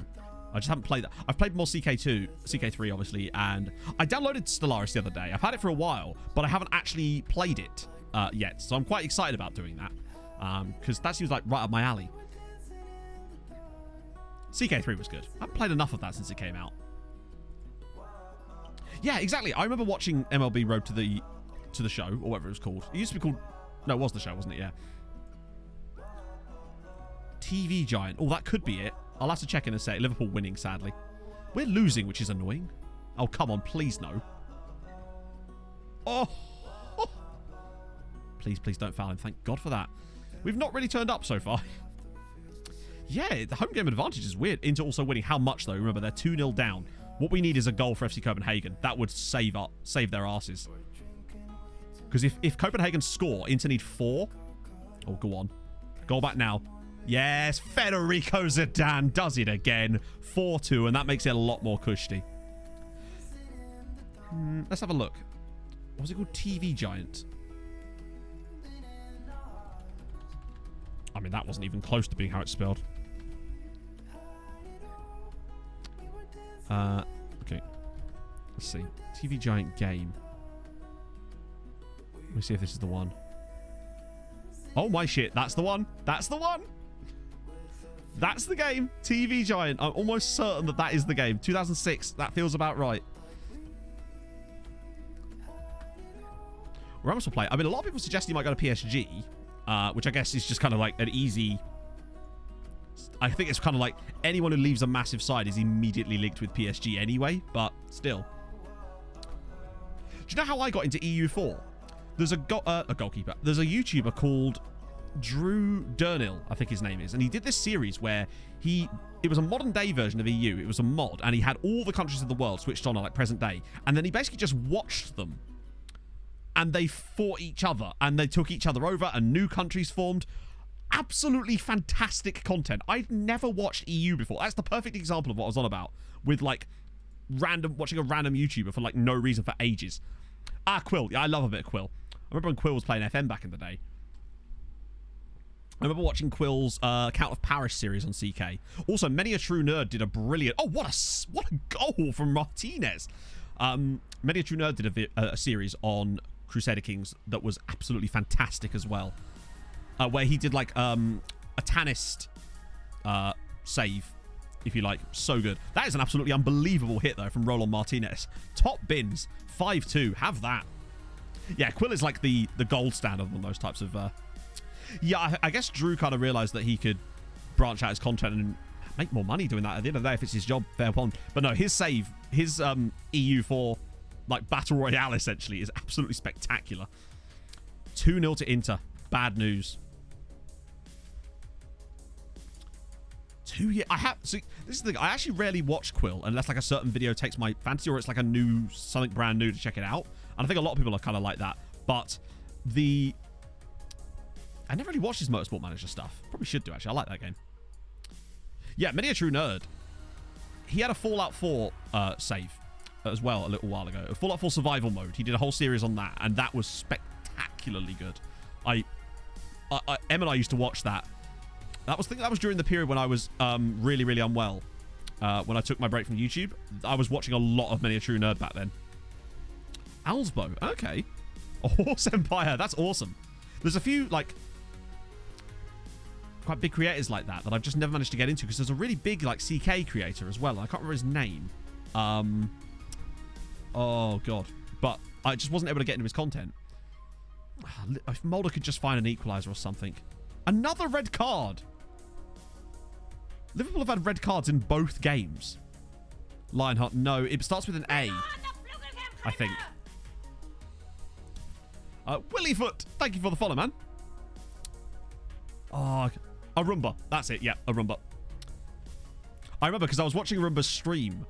I just haven't played that. I've played more CK2, CK3 obviously, and I downloaded Stellaris the other day. I've had it for a while, but I haven't actually played it yet. So I'm quite excited about doing that because that seems like right up my alley. CK3 was good. I haven't played enough of that since it came out. Yeah, exactly. I remember watching MLB Road to the Show, or whatever it was called. It used to be called... No, it was the show, wasn't it? Yeah. TV Giant. Oh, that could be it. I'll have to check in a sec. Liverpool winning, sadly. We're losing, which is annoying. Oh, come on. Please, no. Oh. Please, please don't foul him. Thank God for that. We've not really turned up so far. Yeah, the home game advantage is weird. Inter also winning. How much, though? Remember, they're 2-0 down. What we need is a goal for FC Copenhagen. That would save their asses. Because if Copenhagen score, Inter need 4. Oh, go on. Goal back now. Yes, Federico Zidane does it again. 4-2, and that makes it a lot more cushy. Let's have a look. What was it called? TV Giant. I mean, that wasn't even close to being how it's spelled. Okay. Let's see. TV Giant game. Let me see if this is the one. Oh my shit, that's the one. That's the one. That's the game. TV Giant. I'm almost certain that that is the game. 2006. That feels about right. Ramos will play. I mean, a lot of people suggest he might go to PSG, which I guess is just kind of like an easy... I think it's kind of like anyone who leaves a massive side is immediately linked with PSG anyway, but still. Do you know how I got into EU4? There's a goalkeeper. There's a YouTuber called Drew Durnhill, I think his name is, and he did this series where it was a modern day version of EU. It was a mod, and he had all the countries of the world switched on like present day, and then he basically just watched them, and they fought each other, and they took each other over, and new countries formed. Absolutely fantastic content. I'd never watched EU before. That's the perfect example of what I was on about, with like watching a random YouTuber for like no reason for ages. Quill. Yeah, I love a bit of Quill. I remember when Quill was playing FM back in the day. I remember watching Quill's Count of Paris series on CK. Also, Many a True Nerd did a brilliant... Oh, what a goal from Martinez. Many a True Nerd did a series on Crusader Kings that was absolutely fantastic as well. Where he did like a Tanist save, if you like. So good. That is an absolutely unbelievable hit, though, from Roland Martinez. Top bins. 5-2. Have that. Yeah, Quill is like the gold standard on those types of... Yeah, I guess Drew kind of realised that he could branch out his content and make more money doing that. At the end of the day, if it's his job, fair upon. But no, his save, his EU4 like Battle Royale, essentially, is absolutely spectacular. 2-0 to Inter. Bad news. 2 years. I have. See, this is the thing. I actually rarely watch Quill unless like a certain video takes my fancy or it's like a new something brand new to check it out. And I think a lot of people are kind of like that. But I never really watched his Motorsport Manager stuff. Probably should do actually. I like that game. Yeah, Many a True Nerd. He had a Fallout 4 save as well a little while ago. A Fallout 4 survival mode. He did a whole series on that, and that was spectacularly good. Em and I used to watch that. I think that was during the period when I was really, really unwell. When I took my break from YouTube, I was watching a lot of Many a True Nerd back then. Owlsbow, okay. Horse Empire, that's awesome. There's a few like quite big creators like that I've just never managed to get into because there's a really big like CK creator as well. I can't remember his name. Oh god, but I just wasn't able to get into his content. If Mulder could just find an equalizer or something. Another red card. Liverpool have had red cards in both games. Lionheart, no. It starts with an A, I think. Willyfoot, thank you for the follow, man. Oh, Arumba. That's it. Yeah, Arumba. I remember because I was watching Arumba's stream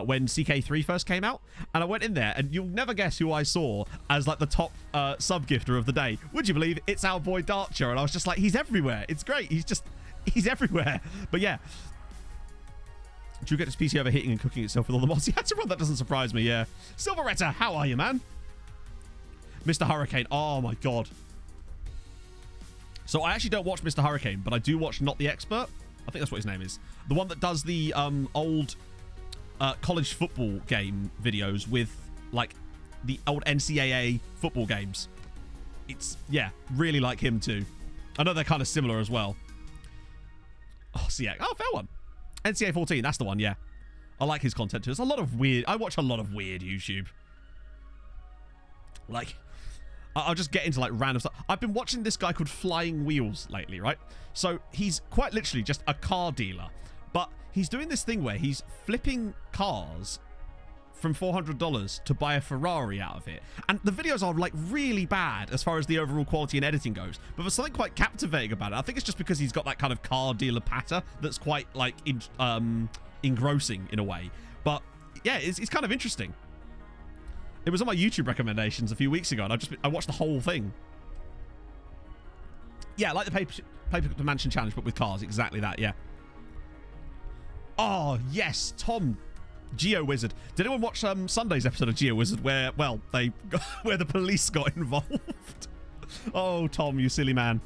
when CK3 first came out, and I went in there, and you'll never guess who I saw as like the top sub-gifter of the day. Would you believe it's our boy Darcher? And I was just like, he's everywhere. It's great. He's everywhere. But yeah. Drew gets his PC overheating and cooking itself with all the mods. He had to run. That doesn't surprise me, yeah. Silveretta, how are you, man? Mr. Hurricane. Oh, my God. So I actually don't watch Mr. Hurricane, but I do watch Not the Expert. I think that's what his name is. The one that does the old college football game videos with, like, the old NCAA football games. It's, yeah, really like him, too. I know they're kind of similar as well. Oh, CX. Oh, fair one. NCAA 14, that's the one, yeah. I like his content, too. There's a lot of weird... I watch a lot of weird YouTube. Like... I'll just get into like random stuff. I've been watching this guy called Flying Wheels lately, right? So he's quite literally just a car dealer, but he's doing this thing where he's flipping cars from $400 to buy a Ferrari out of it. And the videos are like really bad as far as the overall quality and editing goes, but there's something quite captivating about it. I think it's just because he's got that kind of car dealer patter that's quite like engrossing in a way. But yeah, it's kind of interesting. It was on my YouTube recommendations a few weeks ago, and I watched the whole thing. Yeah, like the Paper Mansion challenge, but with cars. Exactly that, yeah. Oh, yes, Tom, GeoWizard. Did anyone watch Sunday's episode of GeoWizard where, well, where the police got involved? Oh, Tom, you silly man.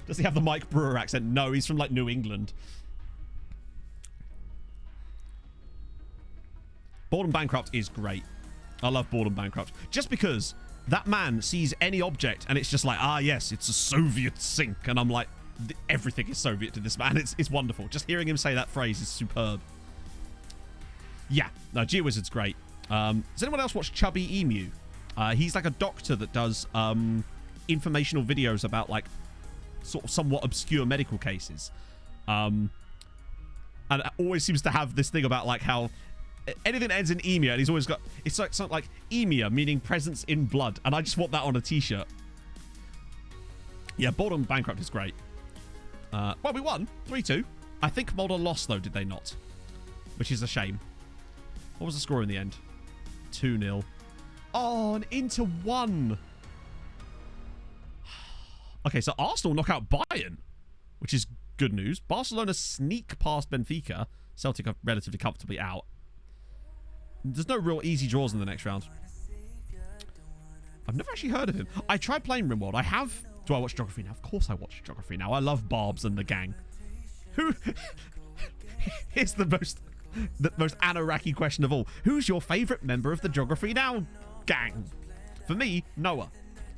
Does he have the Mike Brewer accent? No, he's from, like, New England. Boredom Bankrupt is great. I love Boredom Bankrupt. Just because that man sees any object and it's just like, ah, yes, it's a Soviet sink. And I'm like, everything is Soviet to this man. It's wonderful. Just hearing him say that phrase is superb. Yeah, no, GeoWizard's great. Does anyone else watch Chubby Emu? He's like a doctor that does informational videos about like sort of somewhat obscure medical cases. And it always seems to have this thing about like how anything that ends in emia, and he's always got, it's like something like emia, meaning presence in blood, and I just want that on a t-shirt. Yeah, Boredom Bankrupt is great. Well, we won 3-2. I think Mulder lost though, did they not? Which is a shame. What was the score in the end? 2-0. Oh, an Inter 1. Okay, so Arsenal knock out Bayern, which is good news. Barcelona sneak past Benfica. Celtic are relatively comfortably out. There's no real easy draws in the next round. I've never actually heard of him. I tried playing RimWorld. I have... Do I watch Geography now? Of course I watch Geography now. I love Barbs and the gang. Who... Here's the most Anoraki question of all. Who's your favourite member of the Geography Now gang? For me, Noah.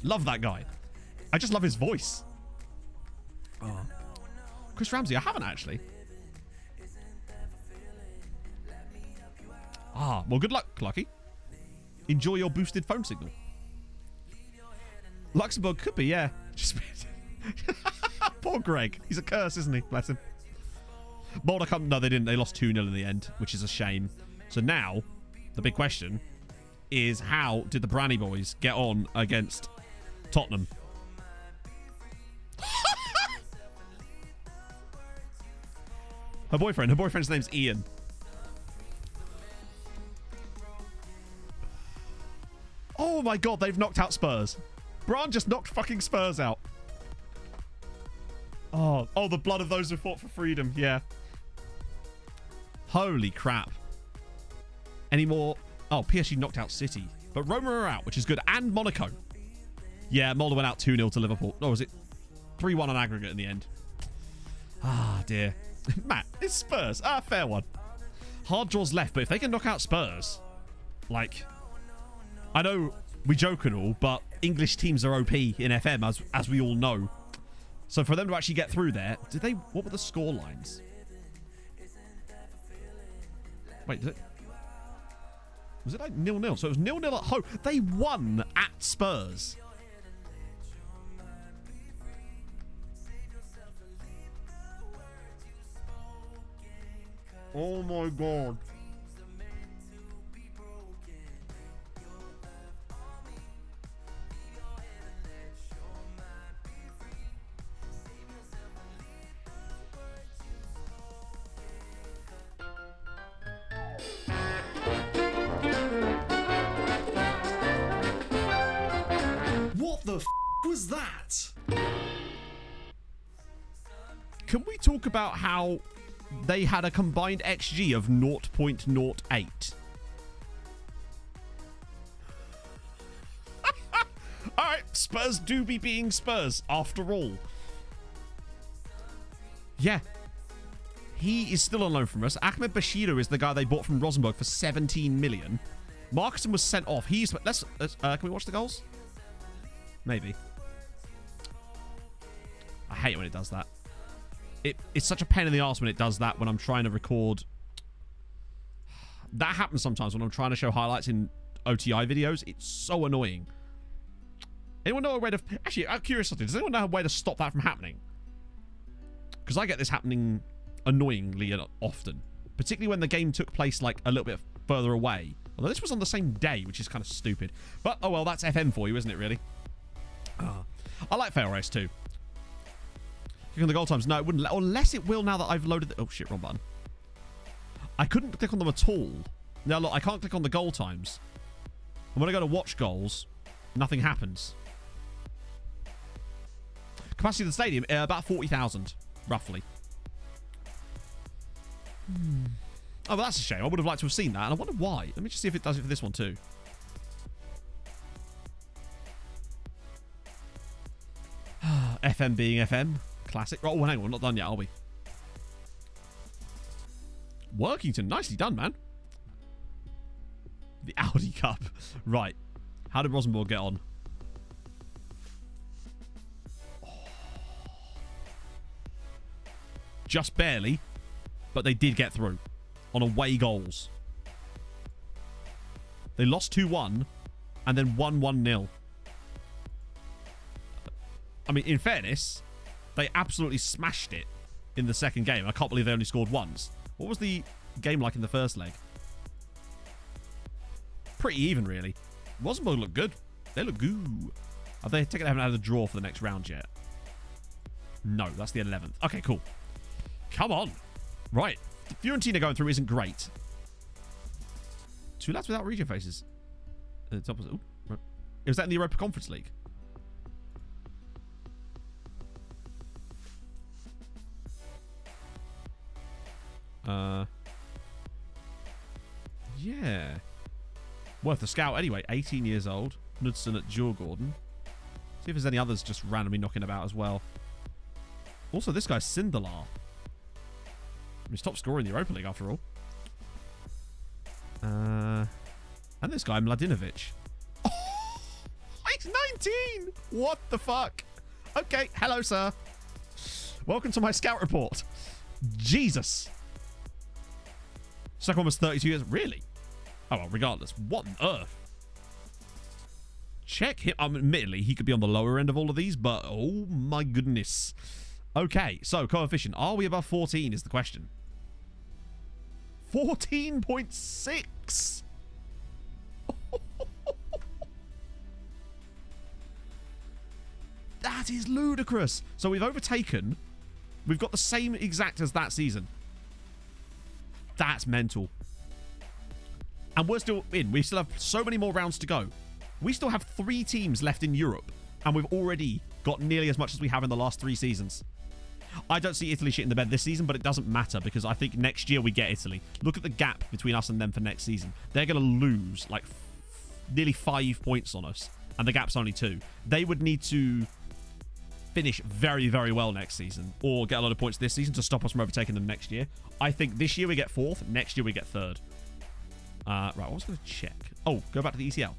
Love that guy. I just love his voice. Oh. Chris Ramsey, I haven't actually. Ah, well, good luck, Lucky. Enjoy your boosted phone signal. Luxembourg could be, yeah. Just poor Greg. He's a curse, isn't he? Bless him. Boulder come. No, they didn't. They lost 2-0 in the end, which is a shame. So now, the big question is, how did the Branny boys get on against Tottenham? Her boyfriend. Her boyfriend's name's Ian. Oh my god, they've knocked out Spurs. Bran just knocked fucking Spurs out. Oh, the blood of those who fought for freedom. Yeah. Holy crap. Any more? Oh, PSG knocked out City. But Roma are out, which is good. And Monaco. Yeah, Molde went out 2-0 to Liverpool. Or was it 3-1 on aggregate in the end? Ah, dear. Matt, it's Spurs. Ah, fair one. Hard draws left, but if they can knock out Spurs, like, I know we joke and all, but English teams are OP in FM, as we all know. So for them to actually get through there, what were the score lines? Wait, was it like 0-0? So it was 0-0 at home. They won at Spurs. Oh my god. What the f was that? Can we talk about how they had a combined XG of 0.08? Alright, Spurs do be being Spurs after all. Yeah. He is still on loan from us. Ahmed Bashiru is the guy they bought from Rosenborg for 17 million. Marcusson was sent off. Can we watch the goals? Maybe. I hate it when it does that. It's such a pain in the arse when it does that when I'm trying to record. That happens sometimes when I'm trying to show highlights in OTI videos. It's so annoying. Anyone know a way to... Actually, I'm curious, does anyone know a way to stop that from happening? Because I get this happening annoyingly often. Particularly when the game took place like a little bit further away. Although this was on the same day, which is kind of stupid. But, oh well, that's FM for you, isn't it, really? I like fail race too. Click on the goal times. No, it wouldn't. Unless it will now that I've loaded the... Oh, shit, wrong button. I couldn't click on them at all. Now, look, I can't click on the goal times. And when I go to watch goals, nothing happens. Capacity of the stadium, about 40,000, roughly. Oh, well, that's a shame. I would have liked to have seen that, and I wonder why. Let me just see if it does it for this one, too. FM being FM. Classic. Oh, hang on. We're not done yet, are we? Workington. Nicely done, man. The Audi Cup. Right. How did Rosenborg get on? Oh. Just barely. But they did get through. On away goals. They lost 2-1. And then won 1-0. I mean, in fairness, they absolutely smashed it in the second game. I can't believe they only scored once. What was the game like in the first leg? Pretty even, really. Rosenborg look good. They look good. Have they haven't had a draw for the next round yet? No, that's the 11th. Okay, cool. Come on. Right. Fiorentina going through isn't great. 2 lads without region faces. It's opposite. Ooh, right. Was that in the Europa Conference League? Yeah. Worth a scout anyway. 18 years old. Knudsen at Djurgården. See if there's any others just randomly knocking about as well. Also, this guy's Sindelar. He's top scorer in the Europa League after all. And this guy, Mladinovic. Oh, he's 19! What the fuck? Okay, hello, sir. Welcome to my scout report. Jesus. Second one was 32 years. Really? Oh, well, regardless. What on earth? Check him. Admittedly, he could be on the lower end of all of these, but oh my goodness. Okay, so coefficient. Are we above 14 is the question. 14.6. That is ludicrous. So we've overtaken. We've got the same exact as that season. That's mental. And we're still in. We still have so many more rounds to go. We still have 3 teams left in Europe, and we've already got nearly as much as we have in the last 3 seasons. I don't see Italy shitting the bed this season, but it doesn't matter because I think next year we get Italy. Look at the gap between us and them for next season. They're going to lose like nearly 5 points on us, and the gap's only 2. They would need to finish very, very well next season or get a lot of points this season to stop us from overtaking them next year. I think this year we get 4th, next year we get 3rd. Right, I was going to check. Oh, go back to the ECL.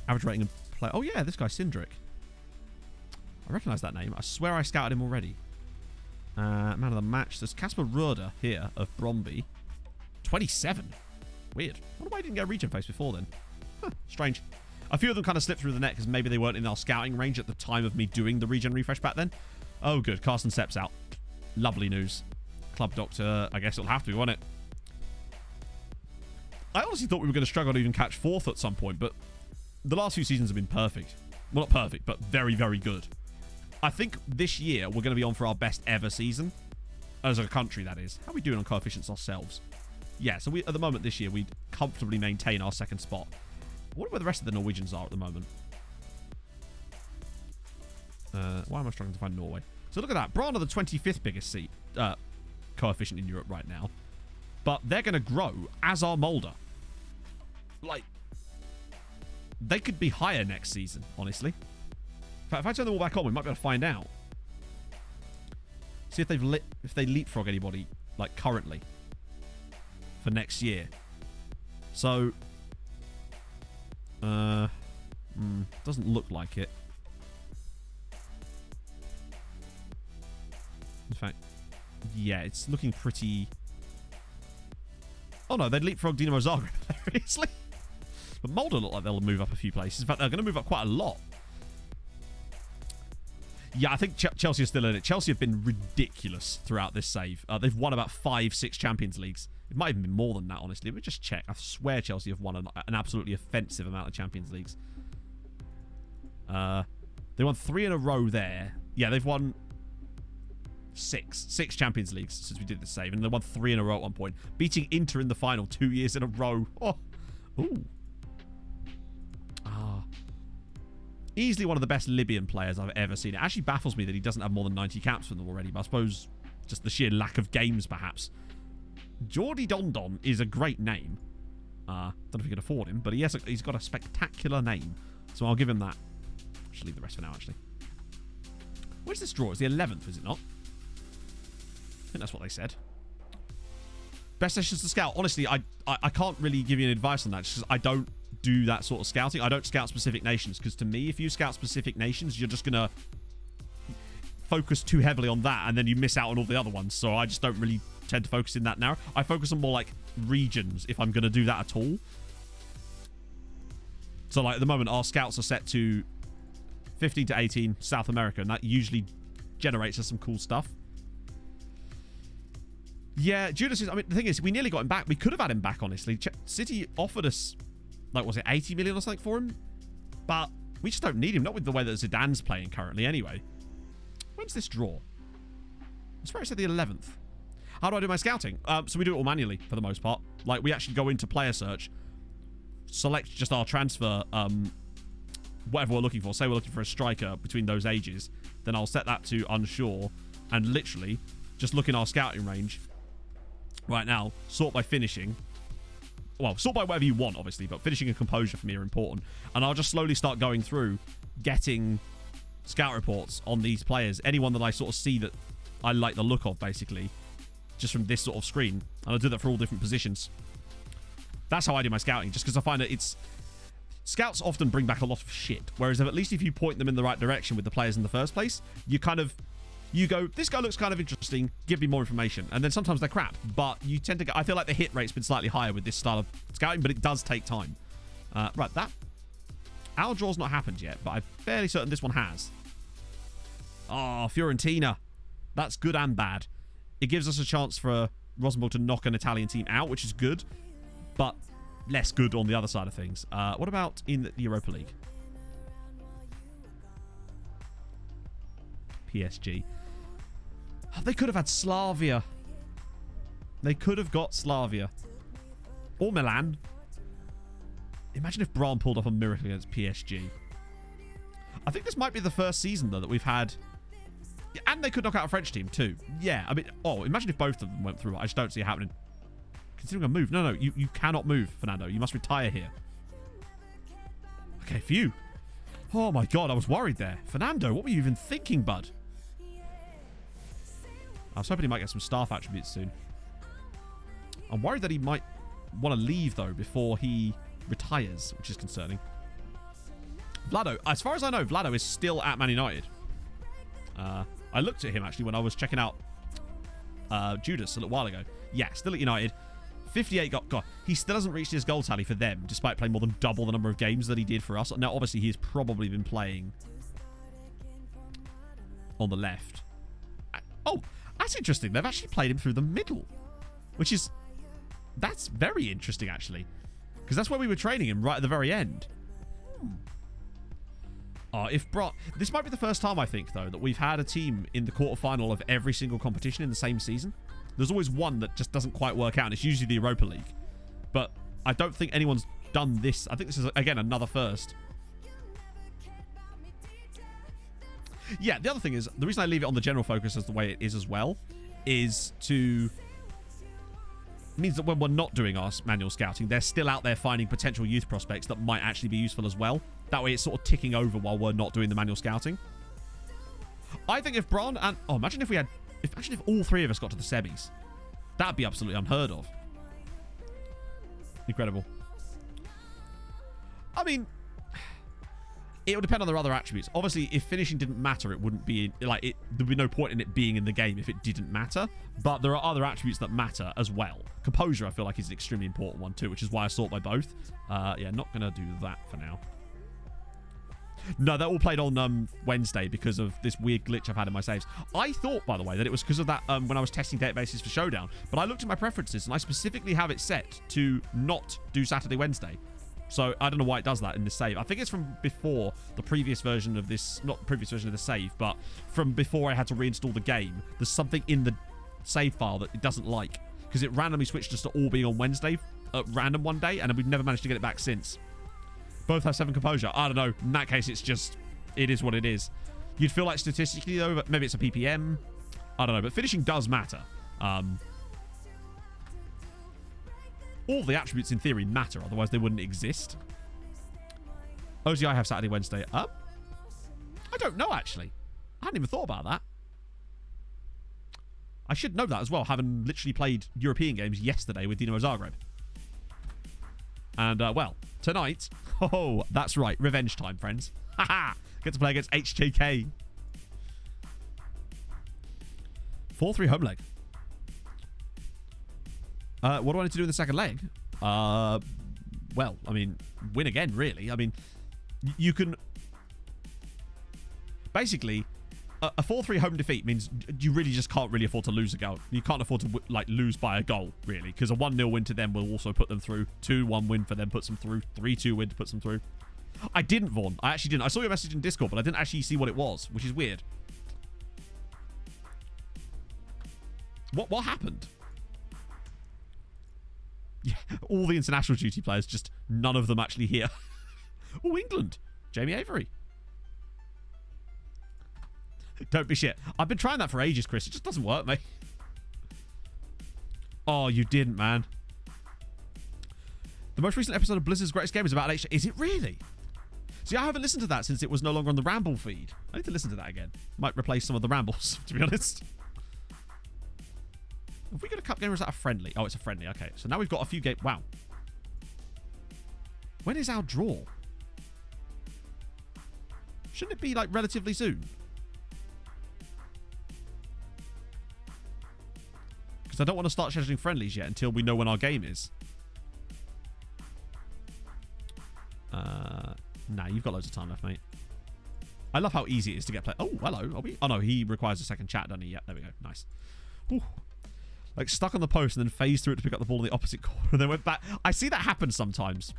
Average rating of play. Oh, yeah, this guy, Sindrick. I recognise that name. I swear I scouted him already. Man of the match. There's Casper Roeder here of Bromby. 27. Weird. I wonder why I didn't get a region face before then. Huh, strange. A few of them kind of slipped through the net because maybe they weren't in our scouting range at the time of me doing the region refresh back then. Oh, good. Carson Sepp's out. Lovely news. Club Doctor, I guess it'll have to be, won't it? I honestly thought we were going to struggle to even catch 4th at some point, but the last few seasons have been perfect. Well, not perfect, but very, very good. I think this year we're going to be on for our best ever season. As a country, that is. How are we doing on coefficients ourselves? Yeah, so at the moment this year, we'd comfortably maintain our 2nd spot. I wonder where the rest of the Norwegians are at the moment. Why am I struggling to find Norway? So look at that. Brann are the 25th biggest coefficient in Europe right now. But they're going to grow, as are Mulder. Like, they could be higher next season, honestly. In fact, if I turn them all back on, we might be able to find out. See if they leapfrog anybody, like, currently. For next year. So, doesn't look like it. In fact, yeah, it's looking pretty... Oh no, they'd leapfrog Dinamo Zagreb, seriously. But Mulder look like they'll move up a few places. In fact, they're going to move up quite a lot. Yeah, I think Chelsea are still in it. Chelsea have been ridiculous throughout this save. They've won about 5-6 Champions Leagues. It might even be more than that, honestly. Let me just check. I swear Chelsea have won an absolutely offensive amount of Champions Leagues. They won 3 in a row there. Yeah, they've won 6 Champions Leagues since we did the save. And they won 3 in a row at one point. Beating Inter in the final 2 years in a row. Oh. Ooh. Easily one of the best Libyan players I've ever seen. It actually baffles me that he doesn't have more than 90 caps for them already. But I suppose just the sheer lack of games, perhaps. Jordi Dondon is a great name. Don't know if you can afford him, but he's got a spectacular name. So I'll give him that. I should leave the rest for now, actually. Where's this draw? It's the 11th, is it not? I think that's what they said. Best sessions to scout. Honestly, I can't really give you any advice on that because I don't do that sort of scouting. I don't scout specific nations because to me, if you scout specific nations, you're just going to focus too heavily on that and then you miss out on all the other ones. So I just don't really tend to focus in that narrow. I focus on more like regions if I'm going to do that at all. So like at the moment, our scouts are set to 15 to 18 South America, and that usually generates us some cool stuff. Yeah, Judas is... I mean, the thing is, we nearly got him back. We could have had him back, honestly. City offered us, like, was it 80 million or something for him? But we just don't need him. Not with the way that Zidane's playing currently, anyway. When's this draw? I swear it said the 11th. How do I do my scouting? So we do it all manually, for the most part. Like, we actually go into player search, select just our transfer, whatever we're looking for. Say we're looking for a striker between those ages. Then I'll set that to unsure, and literally just look in our scouting range right now, sort by finishing. Well, sort by whatever you want, obviously, but finishing and composure for me are important. And I'll just slowly start going through, getting scout reports on these players. Anyone that I sort of see that I like the look of, basically, just from this sort of screen. And I'll do that for all different positions. That's how I do my scouting, just because I find that it's... Scouts often bring back a lot of shit. Whereas at least if you point them in the right direction with the players in the first place, you kind of... You go, this guy looks kind of interesting, give me more information. And then sometimes they're crap, but you tend to get... I feel like the hit rate's been slightly higher with this style of scouting, but it does take time. Right, that... Our draw's not happened yet, but I'm fairly certain this one has. Oh, Fiorentina. That's good and bad. It gives us a chance for Rosenborg to knock an Italian team out, which is good, but less good on the other side of things. What about in the Europa League? PSG. They could have had Slavia. They could have got Slavia. Or Milan. Imagine if Braun pulled off a miracle against PSG. I think this might be the first season, though, that we've had... And they could knock out a French team, too. Yeah, I mean... Oh, imagine if both of them went through. I just don't see it happening. Considering a move. No, you cannot move, Fernando. You must retire here. Okay, phew. Oh, my God. I was worried there. Fernando, what were you even thinking, bud? I was hoping he might get some staff attributes soon. I'm worried that he might want to leave, though, before he retires, which is concerning. Vlado, as far as I know, Vlado is still at Man United. I looked at him, actually, when I was checking out Judas a little while ago. Yeah, still at United. 58 God, he still hasn't reached his goal tally for them, despite playing more than double the number of games that he did for us. Now, obviously, he's probably been playing on the left. Oh, that's interesting. They've actually played him through the middle, which is... That's very interesting, actually. Because that's where we were training him, right at the very end. This might be the first time, I think, though, that we've had a team in the quarterfinal of every single competition in the same season. There's always one that just doesn't quite work out, and it's usually the Europa League. But I don't think anyone's done this. I think this is, again, another first. Yeah, the other thing is, the reason I leave it on the general focus as the way it is as well, is to... means that when we're not doing our manual scouting, they're still out there finding potential youth prospects that might actually be useful as well. That way it's sort of ticking over while we're not doing the manual scouting. I think if Braun and... Oh, imagine if we had... Imagine if all three of us got to the semis. That'd be absolutely unheard of. Incredible. I mean... It would depend on their other attributes. Obviously, if finishing didn't matter, it wouldn't be... Like, there'd be no point in it being in the game if it didn't matter. But there are other attributes that matter as well. Composure, I feel like, is an extremely important one too, which is why I sort by both. Yeah, not going to do that for now. No, they're all played on Wednesday because of this weird glitch I've had in my saves. I thought, by the way, that it was because of that when I was testing databases for Showdown. But I looked at my preferences, and I specifically have it set to not do Saturday, Wednesday. So I don't know why it does that in the save. I think it's from before the previous version of this, not the previous version of the save, but from before I had to reinstall the game. There's something in the save file that it doesn't like, because it randomly switched us to all being on Wednesday at random one day, and we've never managed to get it back since. Both have 7 composure. I don't know. In that case, it's just, it is what it is. You'd feel like statistically, though, maybe it's a PPM. I don't know, but finishing does matter. All the attributes in theory matter, otherwise they wouldn't exist. OZI have Saturday, Wednesday. I don't know, actually. I hadn't even thought about that. I should know that as well, having literally played European games yesterday with Dinamo Zagreb. And, well, tonight... Oh, that's right. Revenge time, friends. Haha! Get to play against HJK. 4-3 home leg. What do I need to do in the second leg? Well, I mean, win again, really. I mean, you can... Basically, a 4-3 home defeat means you really just can't really afford to lose a goal. You can't afford to, like, lose by a goal, really, because a 1-0 win to them will also put them through. 2-1 win for them puts them through. 3-2 win puts them through. I didn't, Vaughn. I actually didn't. I saw your message in Discord, but I didn't actually see what it was, which is weird. What happened? Yeah, all the international duty players, just none of them actually here. Oh, England. Jamie Avery. Don't be shit. I've been trying that for ages, Chris. It just doesn't work, mate. Oh, you didn't, man. The most recent episode of Blizzard's Greatest Game is about H. Is it really? See, I haven't listened to that since it was no longer on the Ramble feed. I need to listen to that again. Might replace some of the rambles, to be honest. Have we got a cup game or is that a friendly? Oh, it's a friendly. Okay, so now we've got a few games. Wow. When is our draw? Shouldn't it be, like, relatively soon? Because I don't want to start scheduling friendlies yet until we know when our game is. Nah, you've got loads of time left, mate. I love how easy it is to get play. Oh, hello. Are we? Oh, no, he requires a second chat, doesn't he? Yeah, there we go. Nice. Ooh. Like, stuck on the post and then phased through it to pick up the ball in the opposite corner and then went back. I see that happen sometimes.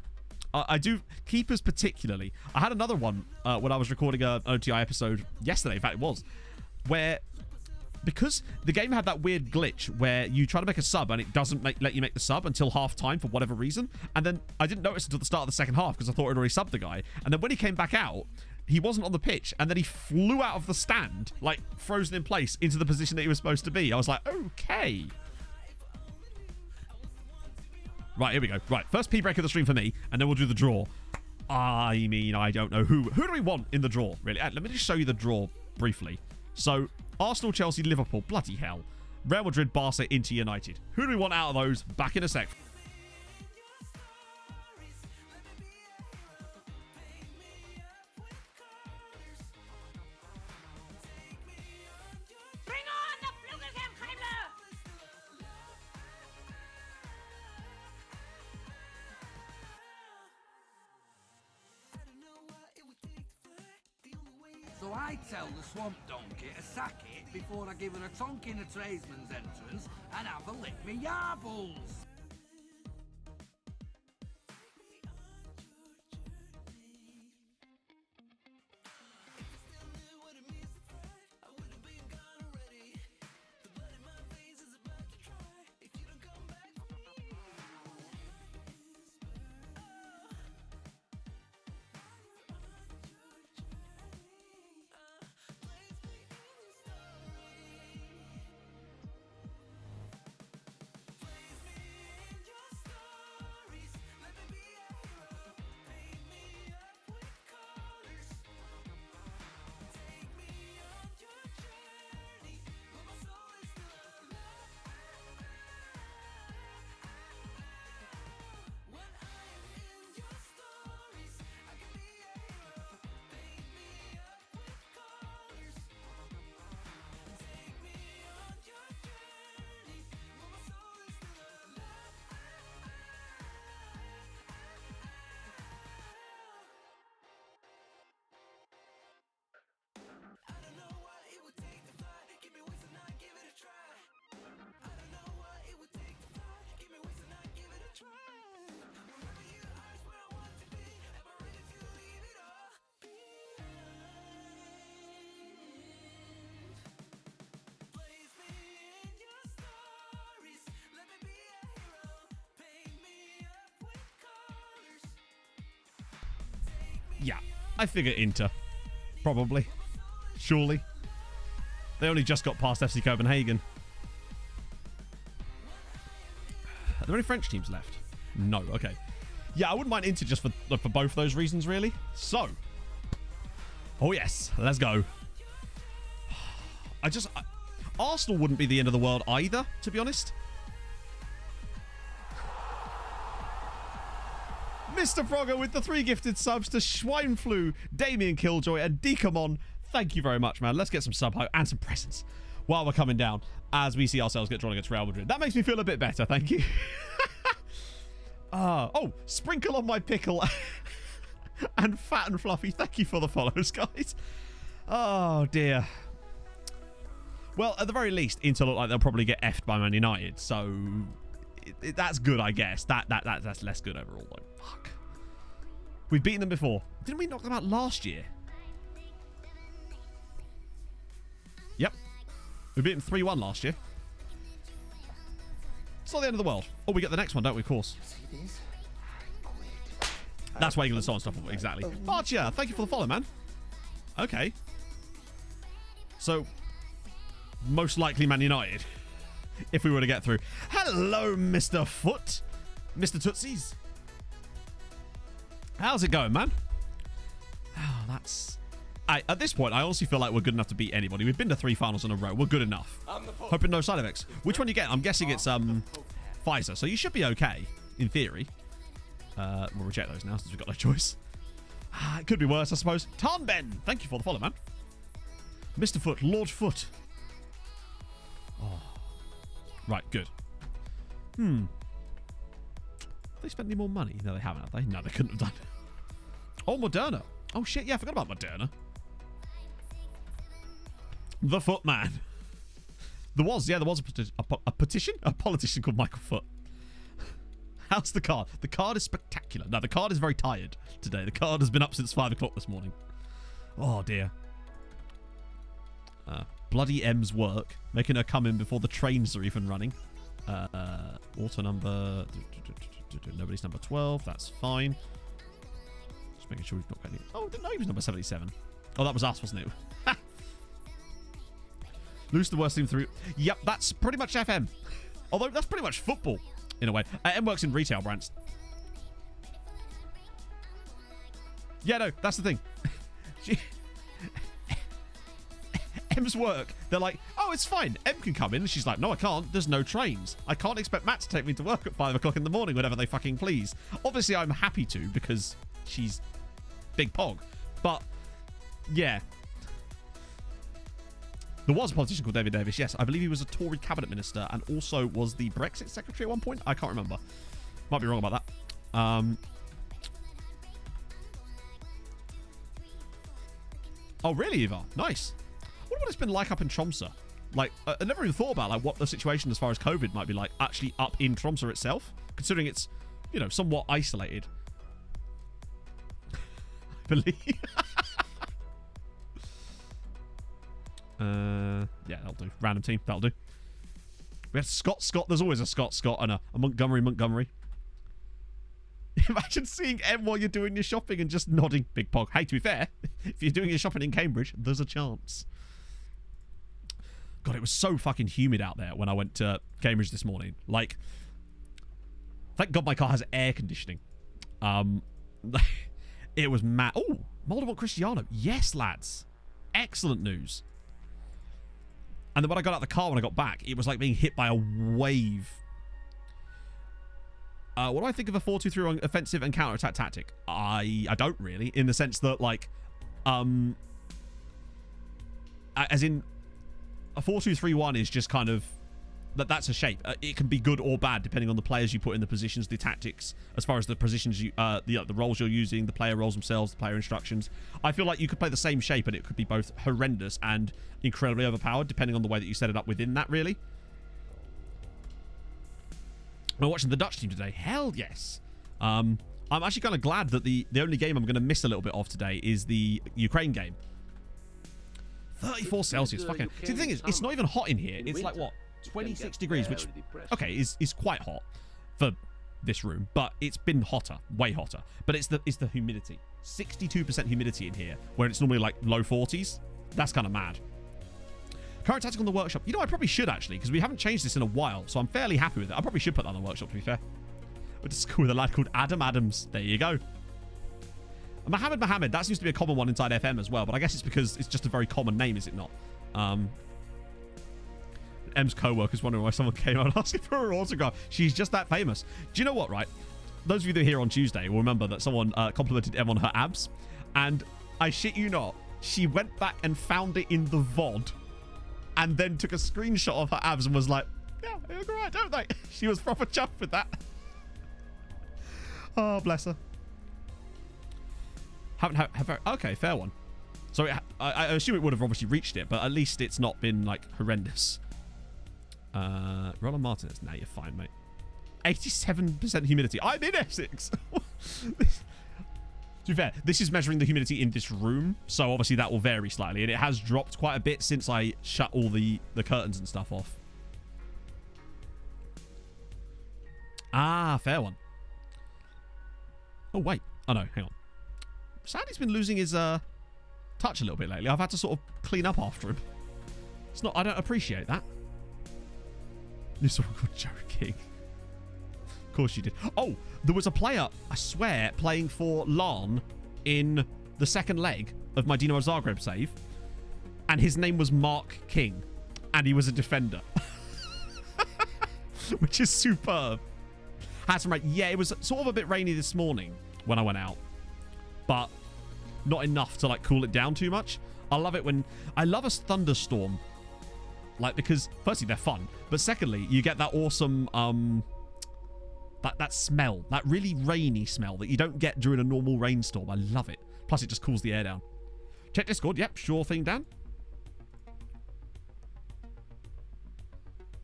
I do. Keepers particularly. I had another one when I was recording an OTI episode yesterday. In fact, it was. Where because the game had that weird glitch where you try to make a sub and it doesn't let you make the sub until half time for whatever reason. And then I didn't notice until the start of the second half because I thought I'd already subbed the guy. And then when he came back out, he wasn't on the pitch, and then he flew out of the stand, like frozen in place, into the position that he was supposed to be. I was like, okay. Right, here we go. Right, first P break of the stream for me, and then we'll do the draw. I mean, I don't know who do we want in the draw, really? Let me just show you the draw briefly. So, Arsenal, Chelsea, Liverpool, bloody hell. Real Madrid, Barca, Inter, United. Who do we want out of those? Back in a sec. So I tell the swamp donkey to sack it before I give her a tonk in the tradesman's entrance and have a lick me yarbles. Yeah, I figure Inter. Probably. Surely. They only just got past FC Copenhagen. Are there any French teams left? No, okay. Yeah, I wouldn't mind Inter just for both those reasons, really. So. Oh, yes. Let's go. Arsenal wouldn't be the end of the world either, to be honest. Mr. Frogger with the 3 gifted subs to Schweinflu, Damien Killjoy, and Decamon. Thank you very much, man. Let's get some sub hype and some presents while we're coming down as we see ourselves get drawn against Real Madrid. That makes me feel a bit better. Thank you. Oh, sprinkle on my pickle and fat and fluffy. Thank you for the follows, guys. Oh, dear. Well, at the very least, Inter look like they'll probably get effed by Man United. So that's good, I guess. That's less good overall, though. Fuck. We've beaten them before. Didn't we knock them out last year? Yep. We beat them 3-1 last year. It's not the end of the world. Oh, we get the next one, don't we, of course? That's why England's so unstoppable. Exactly. Archer, thank you for the follow, man. Okay. So, most likely Man United. If we were to get through. Hello, Mr. Foot. Mr. Tootsies. How's it going, man? Oh, that's... at this point, I honestly feel like we're good enough to beat anybody. We've been to 3 finals in a row. We're good enough. Hoping no side effects. Which one you get? I'm guessing it's Pfizer. So you should be okay, in theory. We'll reject those now since we've got no choice. It could be worse, I suppose. Tarnben, thank you for the follow, man. Mr. Foot, Lord Foot. Oh. Right, good. Have they spent any more money? No, they haven't, have they? No, they couldn't have done. Oh, Moderna. Oh, shit, yeah, I forgot about Moderna. The Footman. There was a petition? A politician called Michael Foot. How's the card? The card is spectacular. No, the card is very tired today. The card has been up since 5 o'clock this morning. Oh, dear. bloody M's work, making her come in before the trains are even running. Auto number... Nobody's number 12. That's fine. Just making sure we've not got any... Oh, didn't know he was number 77. Oh, that was us, wasn't it? Lose the worst team through... Yep, that's pretty much FM. Although, that's pretty much football, in a way. M works in retail brands. Yeah, no, that's the thing. M's work, they're like, oh, it's fine. M can come in. And she's like, no, I can't. There's no trains. I can't expect Matt to take me to work at 5 o'clock in the morning whenever they fucking please. Obviously, I'm happy to because she's big pog. But, yeah. There was a politician called David Davis. Yes, I believe he was a Tory cabinet minister and also was the Brexit secretary at one point. I can't remember. Might be wrong about that. Oh, really, Eva? Nice. I wonder what it's been like up in Tromsø. Like, I never even thought about like what the situation as far as COVID might be like actually up in Tromsø itself, considering it's, you know, somewhat isolated. I believe. Yeah, that'll do. Random team, that'll do. We had Scott. There's always a Scott, and a Montgomery. Imagine seeing M while you're doing your shopping and just nodding. Big pog. Hey, to be fair, if you're doing your shopping in Cambridge, there's a chance. God, it was so fucking humid out there when I went to Cambridge this morning. Like, thank God my car has air conditioning. It was mad. Oh, Moldavon Cristiano. Yes, lads. Excellent news. And then when I got out of the car when I got back, it was like being hit by a wave. What do I think of a 4-2-3 offensive and counter-attack tactic? I don't really, in the sense that, like, as in, a 4-2-3-1 is just kind of, that's a shape. It can be good or bad depending on the players you put in the positions, the tactics, as far as the positions you, the roles you're using, the player roles themselves, the player instructions. I feel like you could play the same shape and it could be both horrendous and incredibly overpowered, depending on the way that you set it up within that, really. We're watching the Dutch team today. Hell yes. I'm actually kind of glad that the only game I'm going to miss a little bit of today is the Ukraine game. 34 Celsius. Fucking. See, the thing is, it's not even hot in here. It's like, what, 26 degrees, which, okay, is quite hot for this room, but it's been hotter, way hotter. But it's the humidity. 62% humidity in here, where it's normally like low 40s. That's kind of mad. Current tactic on the workshop. You know, I probably should, actually, because we haven't changed this in a while, so I'm fairly happy with it. I probably should put that on the workshop, to be fair. Went to school with a lad called Adam Adams. There you go. Mohammed, that seems to be a common one inside FM as well, but I guess it's because it's just a very common name, is it not? M's co-worker's wondering why someone came out asking for her autograph. She's just that famous. Do you know what, right? Those of you that are here on Tuesday will remember that someone complimented Em on her abs, and I shit you not, she went back and found it in the VOD and then took a screenshot of her abs and was like, yeah, they look alright, don't they? She was proper chuffed with that. Oh, bless her. Okay, fair one. So I assume it would have obviously reached it, but at least it's not been, like, horrendous. Roland Martinez. Nah, you're fine, mate. 87% humidity. I'm in Essex. To be fair, this is measuring the humidity in this room, so obviously that will vary slightly, and it has dropped quite a bit since I shut all the curtains and stuff off. Ah, fair one. Oh, wait. Oh, no, hang on. Sandy's been losing his touch a little bit lately. I've had to sort of clean up after him. It's not... I don't appreciate that. Knew someone called Joe King. Of course you did. Oh, there was a player, I swear, playing for Larn in the second leg of my Dinamo Zagreb save, and his name was Mark King, and he was a defender. Which is superb. Had some rain. Yeah, it was sort of a bit rainy this morning when I went out, but not enough to, like, cool it down too much. I love it when... I love a thunderstorm. Like, because, firstly, they're fun, but secondly, you get that awesome, that smell, that really rainy smell that you don't get during a normal rainstorm. I love it. Plus, it just cools the air down. Check Discord. Yep, sure thing, Dan.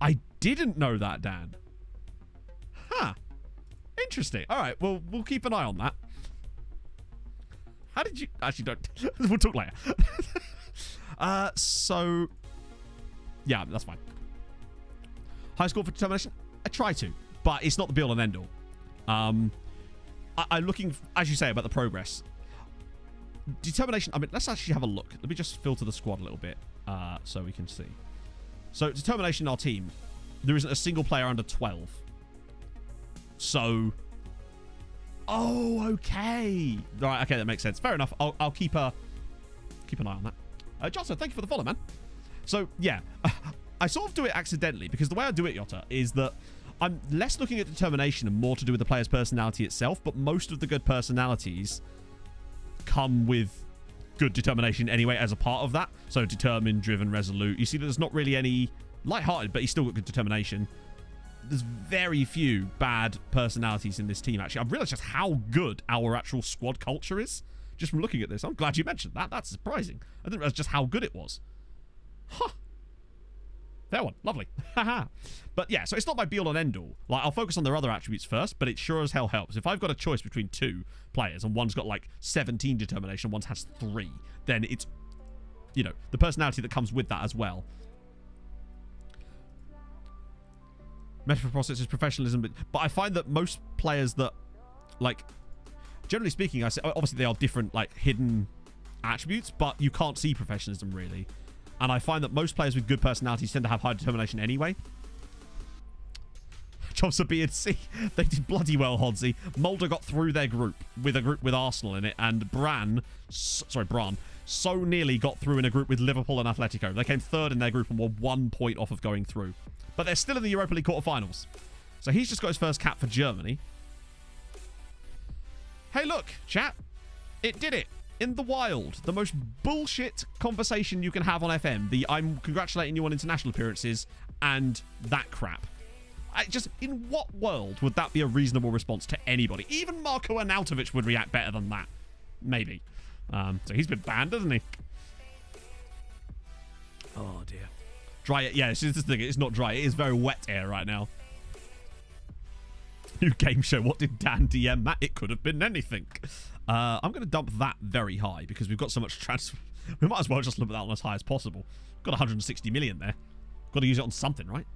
I didn't know that, Dan. Huh. Interesting. All right, well, we'll keep an eye on that. How did you... Actually, don't... We'll talk later. So... Yeah, that's fine. High score for determination? I try to, but it's not the be all and end all. I'm looking, as you say, about the progress. Determination, I mean, let's actually have a look. Let me just filter the squad a little bit so we can see. So, determination in our team, there isn't a single player under 12. So, oh, okay. Right, okay, that makes sense. Fair enough. I'll keep an eye on that. Johnson, thank you for the follow, man. So, yeah, I sort of do it accidentally because the way I do it, Yotta, is that I'm less looking at determination and more to do with the player's personality itself, but most of the good personalities come with good determination anyway as a part of that. So determined, driven, resolute. You see that there's not really any lighthearted, but he's still got good determination. There's very few bad personalities in this team, actually. I've realized just how good our actual squad culture is just from looking at this. I'm glad you mentioned that. That's surprising. I didn't realize just how good it was. Huh. Fair one. Lovely. Haha. But yeah, so it's not my be-all and end-all. Like, I'll focus on their other attributes first, but it sure as hell helps. If I've got a choice between two players and one's got like 17 determination, one has 3, then it's, you know, the personality that comes with that as well. Metaphor process is professionalism, but I find that most players that, like, generally speaking, I say, obviously they are different, like, hidden attributes, but you can't see professionalism really. And I find that most players with good personalities tend to have high determination anyway. Tromso B and C, they did bloody well, Hodsy. Mulder got through their group with Arsenal in it, and Bran so nearly got through in a group with Liverpool and Atletico. They came third in their group and were 1 point off of going through. But they're still in the Europa League quarterfinals. So he's just got his first cap for Germany. Hey, look, chat. It did it. In the wild. The most bullshit conversation you can have on FM. The I'm congratulating you on international appearances and that crap. In what world would that be a reasonable response to anybody? Even Marko Arnautovic would react better than that. Maybe. So he's been banned, hasn't he? Oh, dear. Dry it. Yeah, this is the thing. It's not dry. It is very wet air right now. New game show. What did Dan DM, Matt? It could have been anything. I'm going to dump that very high because we've got so much transfer. We might as well just lump that on as high as possible. Got 160 million there. Got to use it on something, right?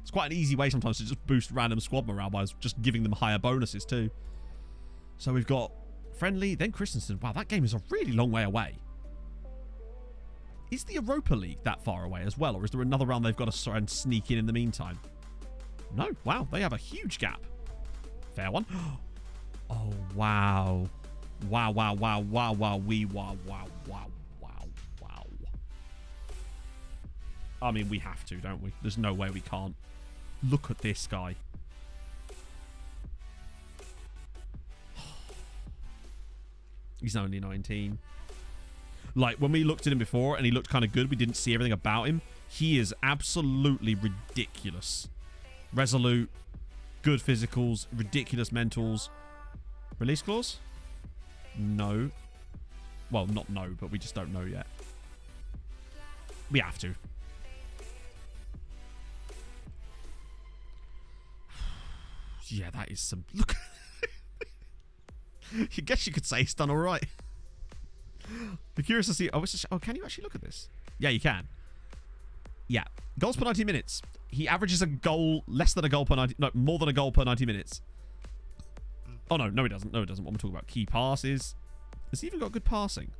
It's quite an easy way sometimes to just boost random squad morale by just giving them higher bonuses too. So we've got friendly, then Christensen. Wow, that game is a really long way away. Is the Europa League that far away as well, or is there another round they've got to try and sneak in the meantime? No. Wow, they have a huge gap. Fair one. Oh, wow. Wow, wow, wow, wow, wow, wow, wow, wow, wow, wow. I mean, we have to, don't we? There's no way we can't. Look at this guy. He's only 19. Like, when we looked at him before and he looked kind of good, we didn't see everything about him. He is absolutely ridiculous. Resolute, good physicals, ridiculous mentals. Release clause? No. Well, not no, but we just don't know yet. We have to. Yeah, that is some... Look. I guess you could say it's done all right. I'm curious to see... Oh, can you actually look at this? Yeah, you can. Yeah. Goals per 90 minutes. He averages a goal, less than a goal per 90... No, more than a goal per 90 minutes. Oh, no. No, he doesn't. No, he doesn't. What am I talking about? Key passes. Has he even got good passing?